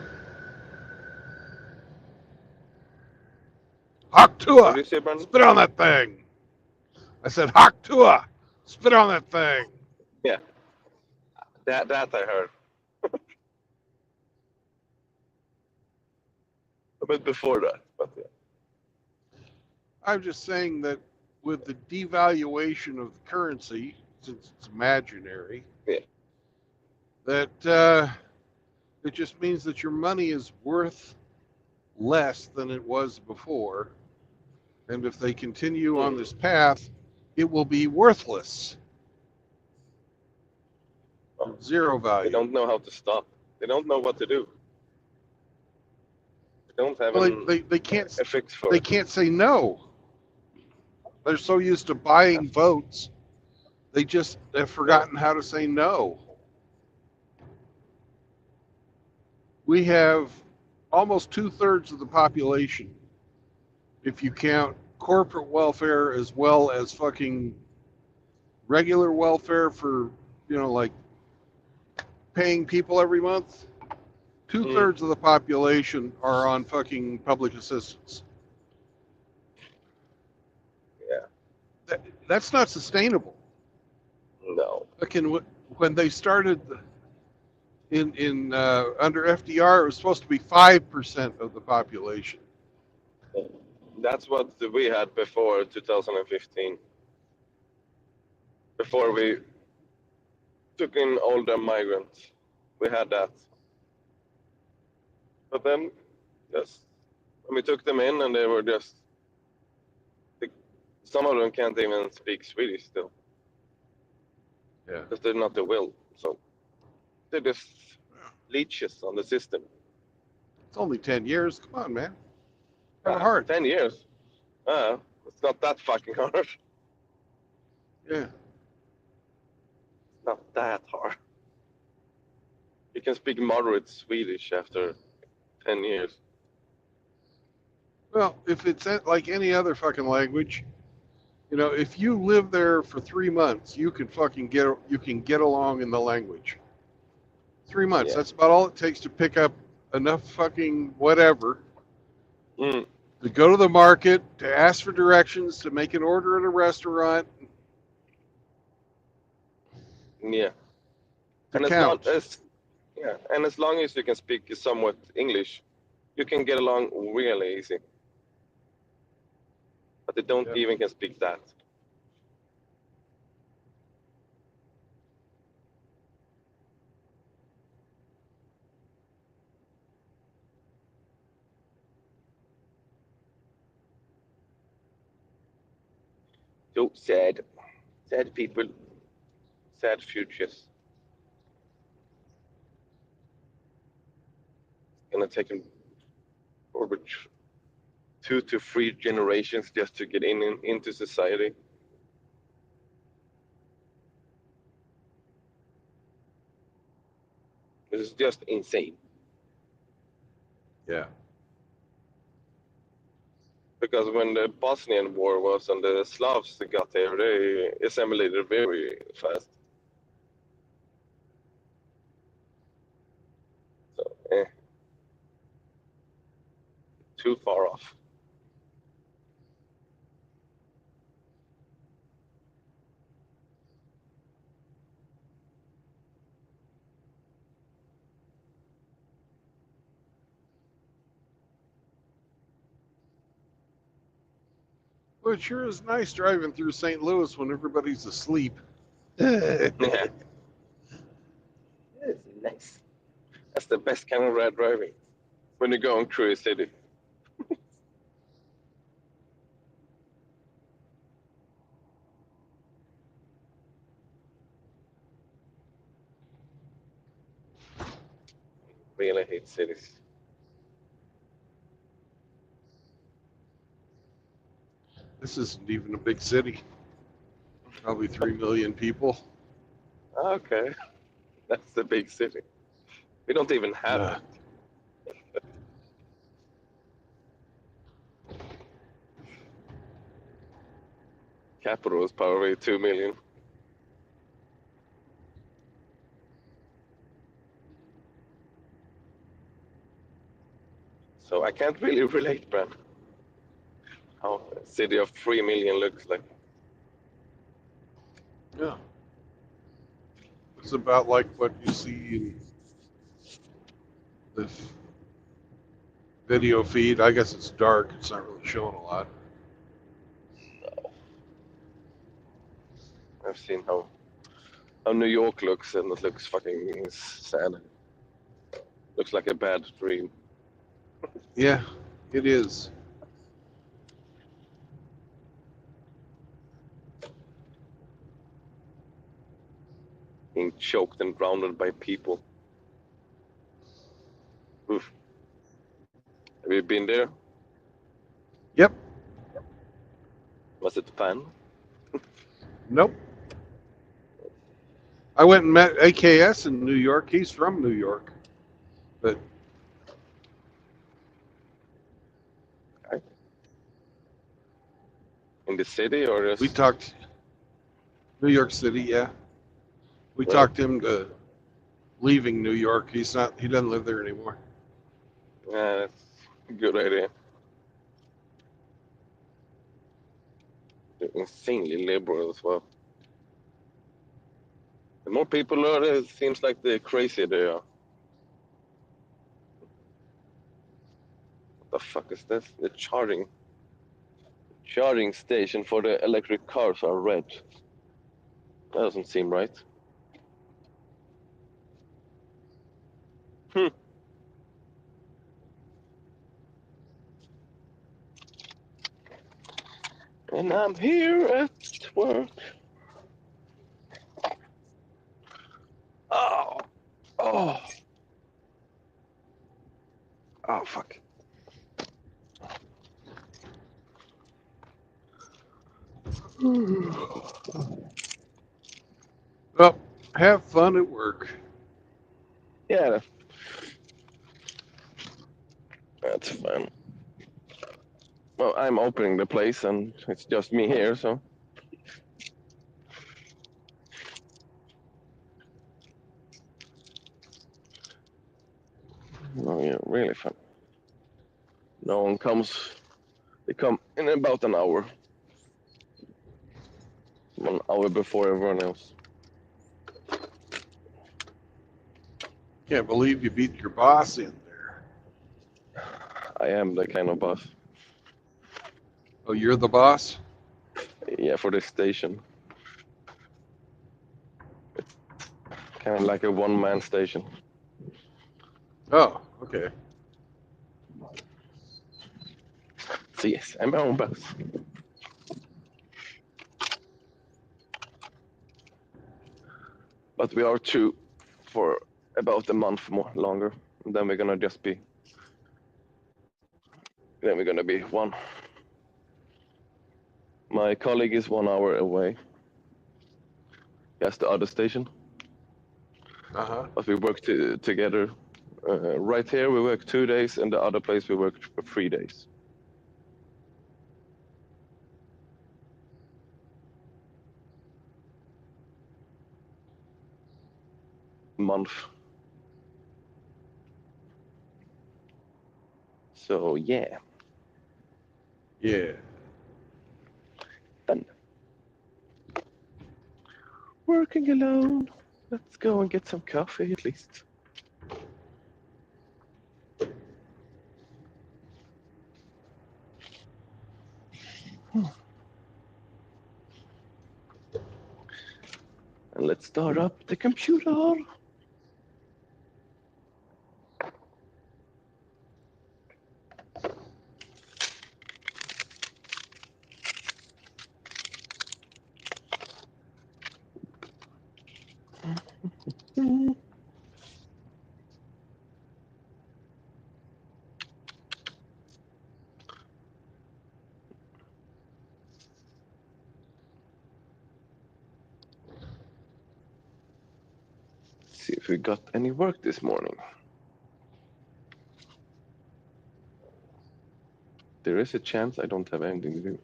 S1: Hawk
S12: What do
S1: Tua!
S12: you say, Brandon?
S1: Spit on that thing! I said, Hawk Tua! Spit on that thing!
S12: Yeah. That I heard. A bit before that, but yeah.
S1: I'm just saying that with the devaluation of the currency, since it's imaginary,
S12: Yeah.
S1: that it just means that your money is worth less than it was before. And if they continue on this path, it will be worthless. Zero
S12: They
S1: value.
S12: don't know how to stop. They don't know what to do. They don't have
S1: Well, they can't
S12: a fix for
S1: they
S12: it.
S1: can't say no. They're so used to buying votes, they just have forgotten how to say no. We have almost 2/3 of the population, if you count corporate welfare as well as fucking regular welfare for, like paying people every month. 2/3 of the population are on fucking public assistance.
S12: Yeah.
S1: That's not sustainable.
S12: No.
S1: When they started in under FDR, it was supposed to be 5% of the population.
S12: That's what we had before 2015. Before we took in older migrants, we had that. But then, just when we took them in, and they were just, some of them can't even speak Swedish still.
S1: Yeah.
S12: Because they're not the will. So they're just leeches on the system.
S1: It's only 10 years. Come on, man. Have a heart.
S12: 10 years? It's not that fucking hard.
S1: Yeah.
S12: It's not that hard. You can speak moderate Swedish after 10 years.
S1: Well, if it's like any other fucking language, if you live there for 3 months, you can get along in the language. 3 months.
S12: Yeah.
S1: That's about all it takes to pick up enough fucking whatever to go to the market, to ask for directions, to make an order at a restaurant.
S12: Yeah. And
S1: count.
S12: and as long as you can speak somewhat English, you can get along really easy. But they don't even can speak that. So sad. Sad people. Sad futures. It's gonna take them over 2 to 3 generations just to get into society. This is just insane.
S1: Yeah.
S12: Because when the Bosnian War was and the Slavs got there, they assimilated very fast. So, too far off.
S1: Well, it sure is nice driving through St. Louis when everybody's asleep.
S12: Yeah. It's nice. That's the best kind of ride driving. When you're going through a city. Really hate cities.
S1: This isn't even a big city. Probably 3 million people.
S12: Okay. That's the big city. We don't even have it. Capital is probably 2 million. So I can't really relate, Brad. How a city of 3 million looks like.
S1: Yeah. It's about like what you see in this video feed. I guess it's dark. It's not really showing a lot.
S12: I've seen how New York looks, and it looks fucking sad. Looks like a bad dream.
S1: Yeah, it is.
S12: Being choked and drowned by people. Oof. Have you been there?
S1: Yep.
S12: Was it fun?
S1: Nope. I went and met AKS in New York. He's from New York. But
S12: In the city or just...
S1: we talked New York City, yeah. We
S12: Well-
S1: talked him to leaving New York. He doesn't live there anymore.
S12: Yeah, that's a good idea. They're insanely liberal as well. The more people are, it seems like the crazier they are. What the fuck is this? The charging station for the electric cars are red. That doesn't seem right. And I'm here at work. Oh, oh, oh, fuck.
S1: Well, have fun at work.
S12: Yeah, that's fine. Well, I'm opening the place and it's just me here, so. Oh, yeah, really fun. No one comes. They come in about an hour. 1 hour before everyone else.
S1: Can't believe you beat your boss in there.
S12: I am the kind of boss.
S1: Oh, you're the boss?
S12: Yeah, for this station. It's kind of like a one-man station.
S1: Oh, okay.
S12: So yes, I'm my own boss. But we are two for about a month more longer. And then we're gonna just be. Then we're gonna be one. My colleague is 1 hour away. That's the other station.
S1: Uh-huh.
S12: But we work together. Right here we work 2 days, and the other place we work for 3 days. Month. So yeah.
S1: Yeah.
S12: Fun. Working alone. Let's go and get some coffee at least. And let's start up the computer. See if we got any work this morning. There is a chance I don't have anything to do.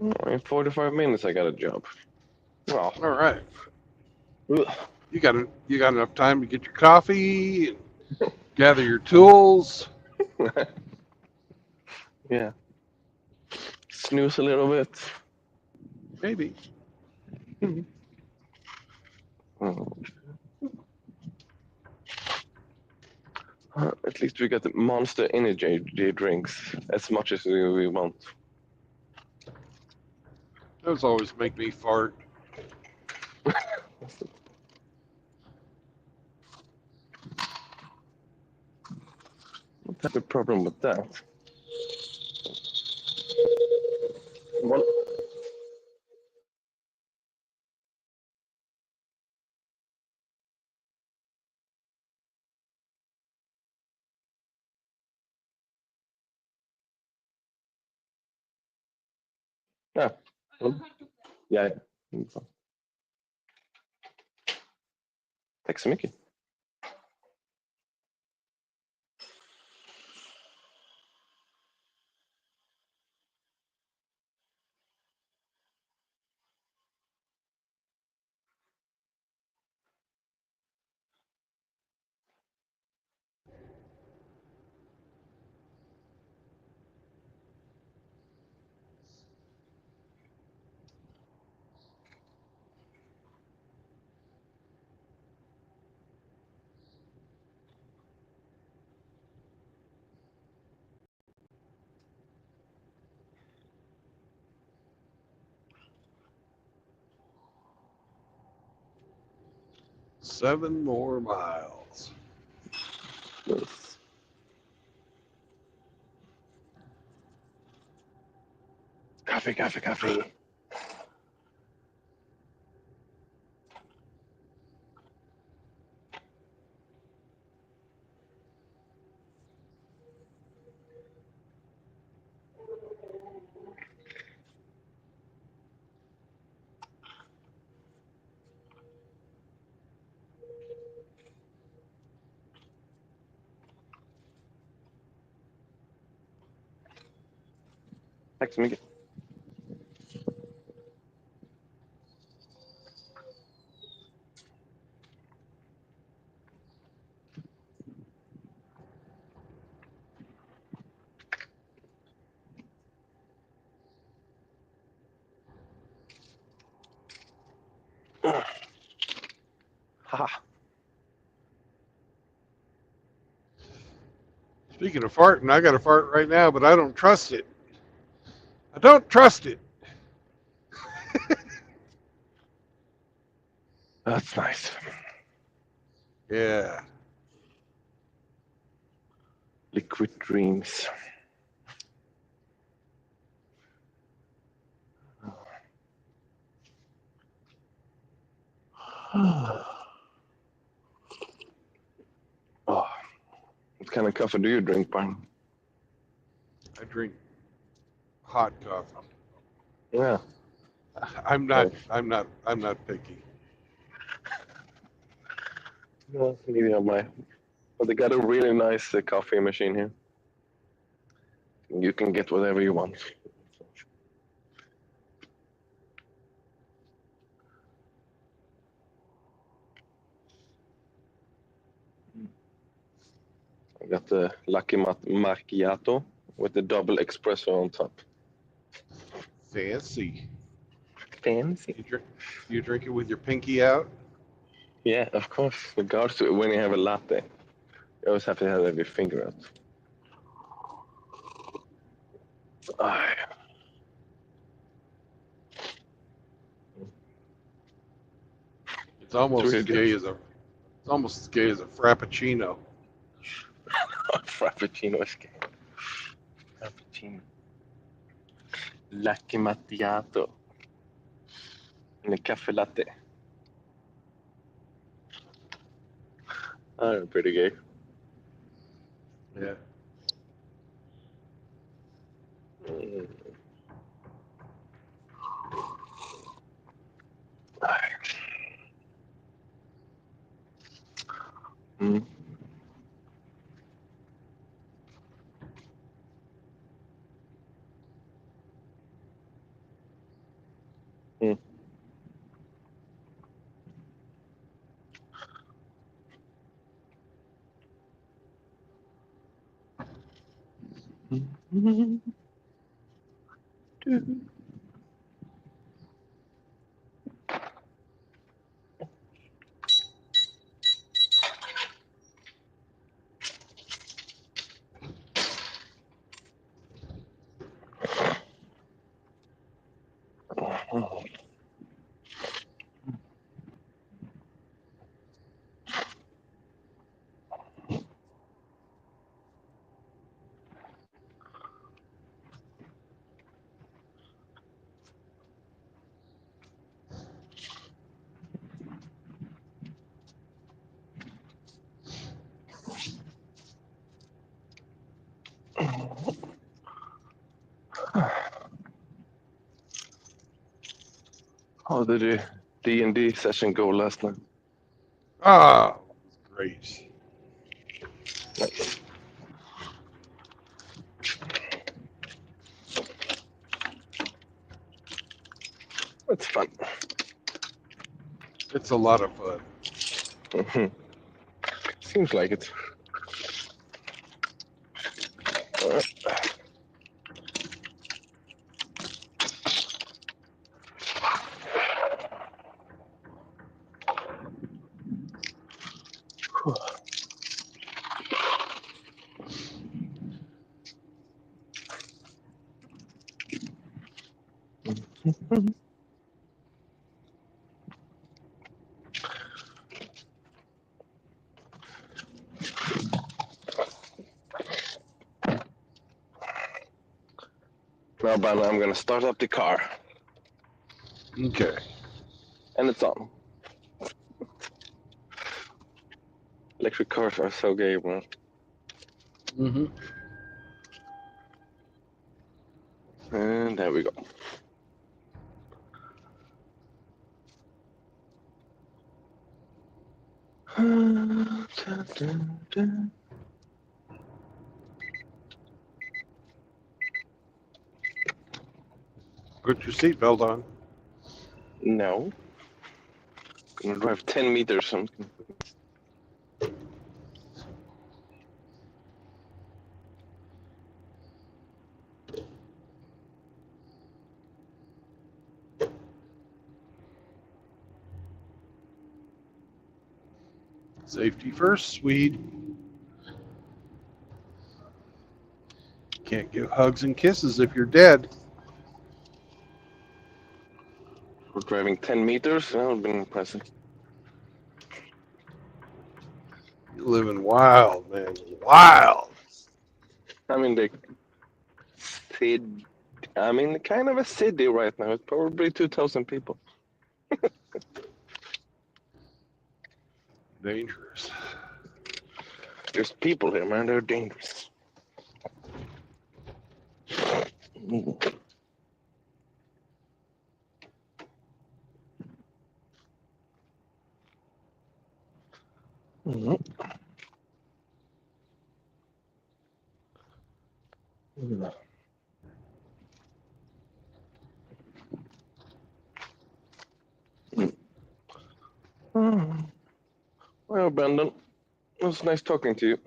S12: In 45 minutes, I got a job. Well,
S1: All right.
S12: ugh.
S1: You got enough time to get your coffee and gather your tools.
S12: Yeah. Snooze a little bit.
S1: Maybe.
S12: Oh. At least we got the Monster Energy drinks as much as we want.
S1: Those always make me fart.
S12: What type of problem with that? What? Ja. Ja, ja. Tack så mycket.
S1: Seven more miles.
S12: Yes. Kaffe, kaffe, kaffe. Tack så mycket. Haha.
S1: Speaking of farting, I got a fart right now, but I don't trust it. I don't trust it.
S12: That's nice.
S1: Yeah.
S12: Liquid dreams. Oh, what kind of coffee do you drink, Brian?
S1: I drink hot coffee.
S12: Yeah.
S1: I'm not picky.
S12: No, neither am I. But they got a really nice coffee machine here. You can get whatever you want. I got the Lucky Macchiato with the double espresso on top.
S1: Fancy.
S12: Fancy.
S1: You drink it with your pinky out?
S12: Yeah, of course. Regards to when you have a latte, you always have to have your finger out. Ah.
S1: It's almost
S12: really
S1: as gay as a frappuccino.
S12: Frappuccino is gay. Frappuccino. Lucky Macchiato. And a cafe latte. Oh, pretty gay.
S1: Yeah.
S12: Mm. Mm. How did the D&D session go last night?
S1: Ah, great.
S12: It's fun.
S1: It's a lot of fun.
S12: Seems like it. Now, Banner, I'm gonna start up the car.
S1: Okay.
S12: And it's on. Electric cars are so gay, man.
S1: Mm-hmm.
S12: And there we go.
S1: Put your seatbelt on.
S12: No. Gonna drive 10 meters. Something.
S1: Safety first, Swede. Can't give hugs and kisses if you're dead.
S12: We're driving 10 meters. That would have been impressive.
S1: You're living wild, man. Wild.
S12: I mean, kind of a city right now. It's probably 2,000 people.
S1: Dangerous.
S12: There's people here, man. They're dangerous. Well, Brandon, it was nice talking to you.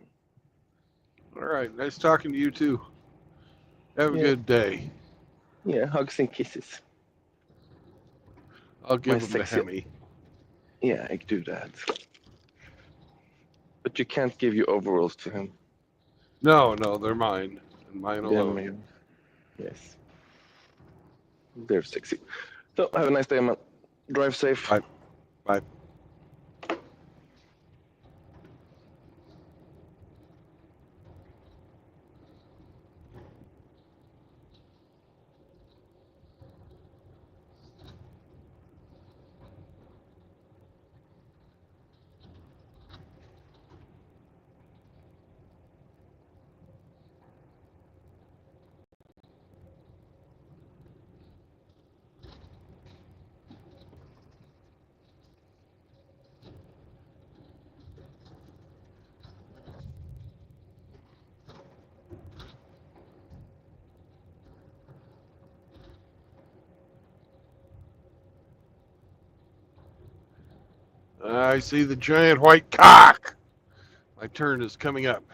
S1: All right. Nice talking to you, too. Have a
S12: Yeah.
S1: good day.
S12: Yeah, hugs and kisses.
S1: I'll give
S12: My
S1: him the
S12: sexy-
S1: Hemi.
S12: Yeah, I do that. But you can't give your overalls to him.
S1: No, they're mine. And mine
S12: Yeah,
S1: alone.
S12: man. Yes. They're sexy. So, have a nice day, man. Drive safe.
S1: Bye. Bye. I see the giant white cock. My turn is coming up.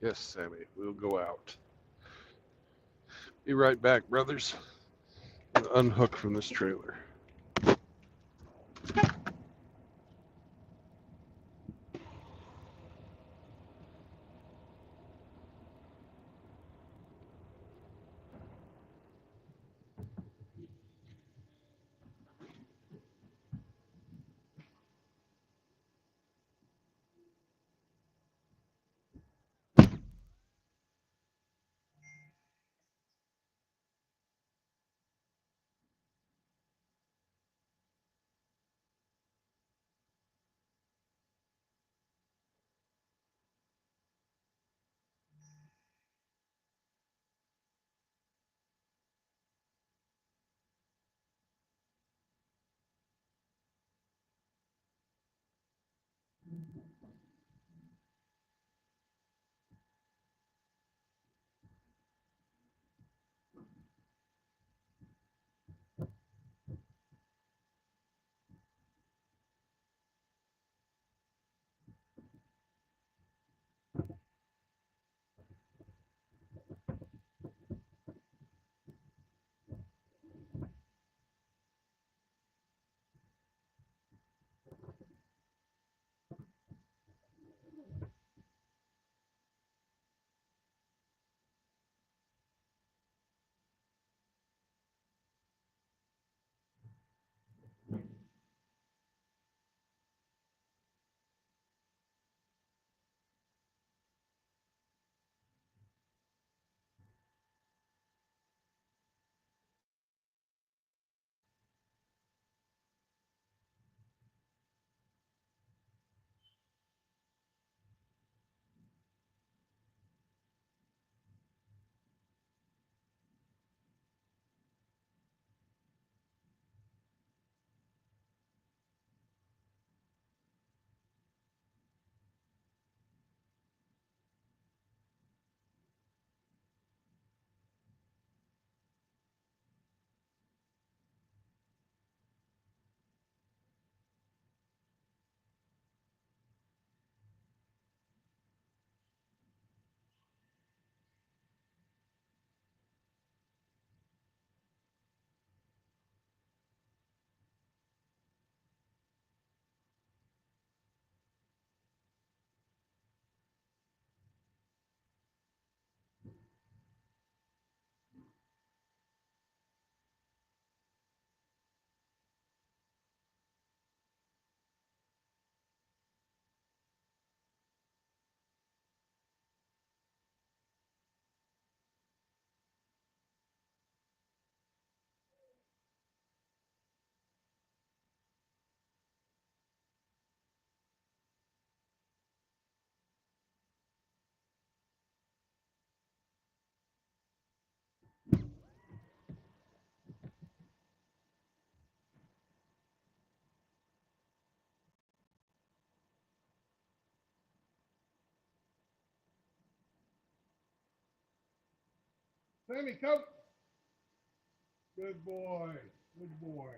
S1: Yes, Sammy, we'll go out. Be right back, brothers. Unhook from this trailer. Sammy, come. Good boy. Good boy.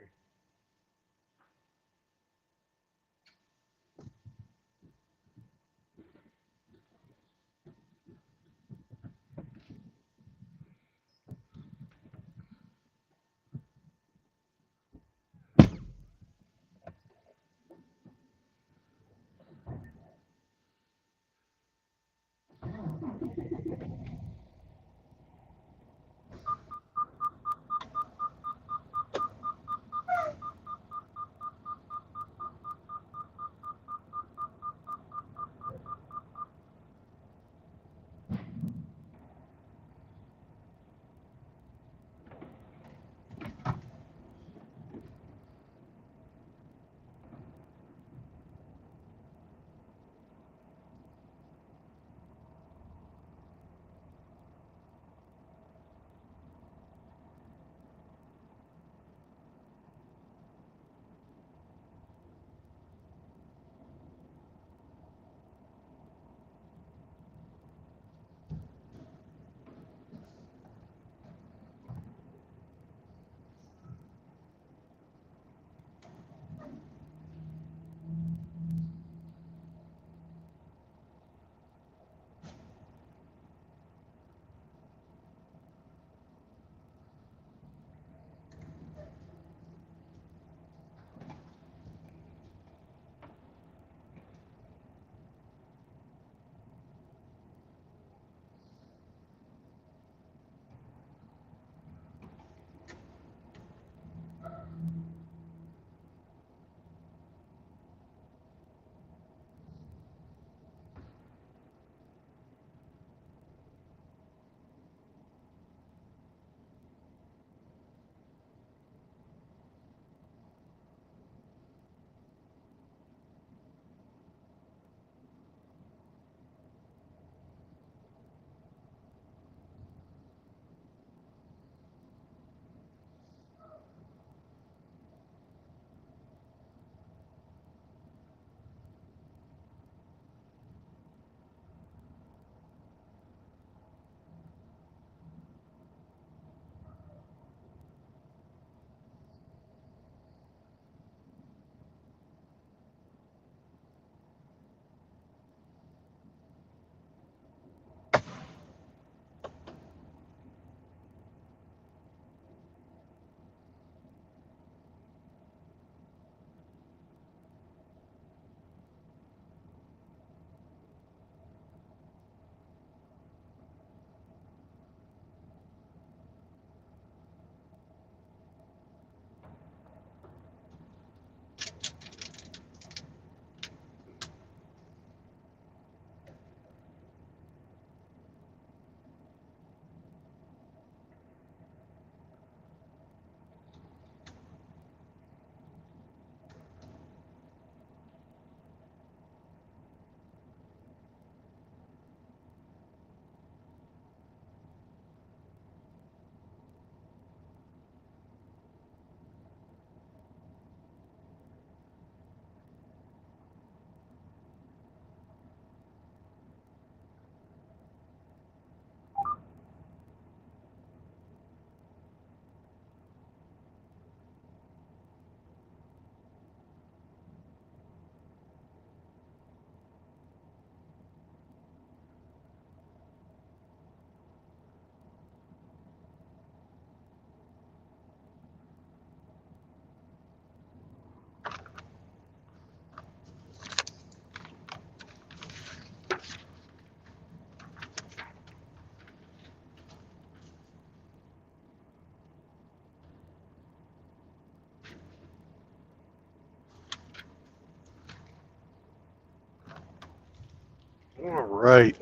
S1: All right.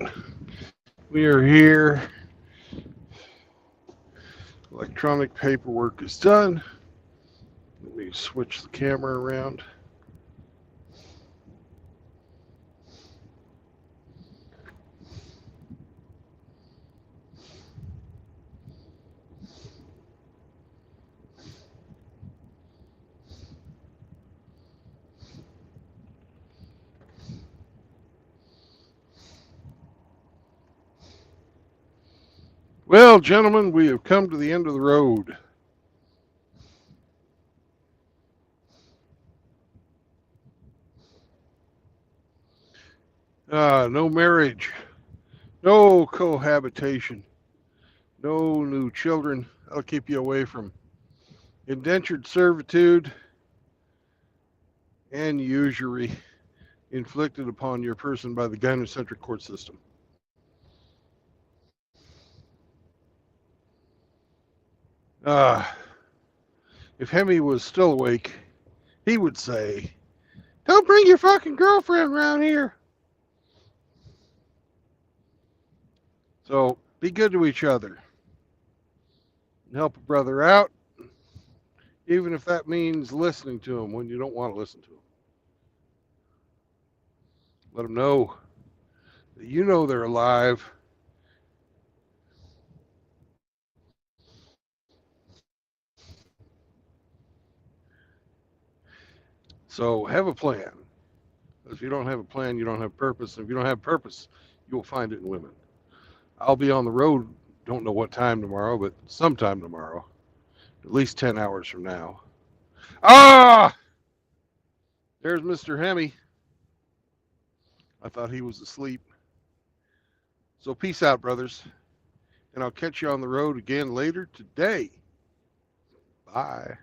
S1: We are here. Electronic paperwork is done. Let me switch the camera around. Well, gentlemen, we have come to the end of the road. No marriage, no cohabitation, no new children. That'll keep you away from indentured servitude and usury inflicted upon your person by the gynocentric court system. If Hemi was still awake, he would say, "Don't bring your fucking girlfriend around here." So be good to each other and help a brother out, even if that means listening to him when you don't want to listen to him. Let them know that you know they're alive. So have a plan. If you don't have a plan, you don't have purpose. And if you don't have purpose, you will find it in women. I'll be on the road, don't know what time tomorrow, but sometime tomorrow. At least 10 hours from now. There's Mr. Hemi. I thought he was asleep. So peace out, brothers. And I'll catch you on the road again later today. Bye.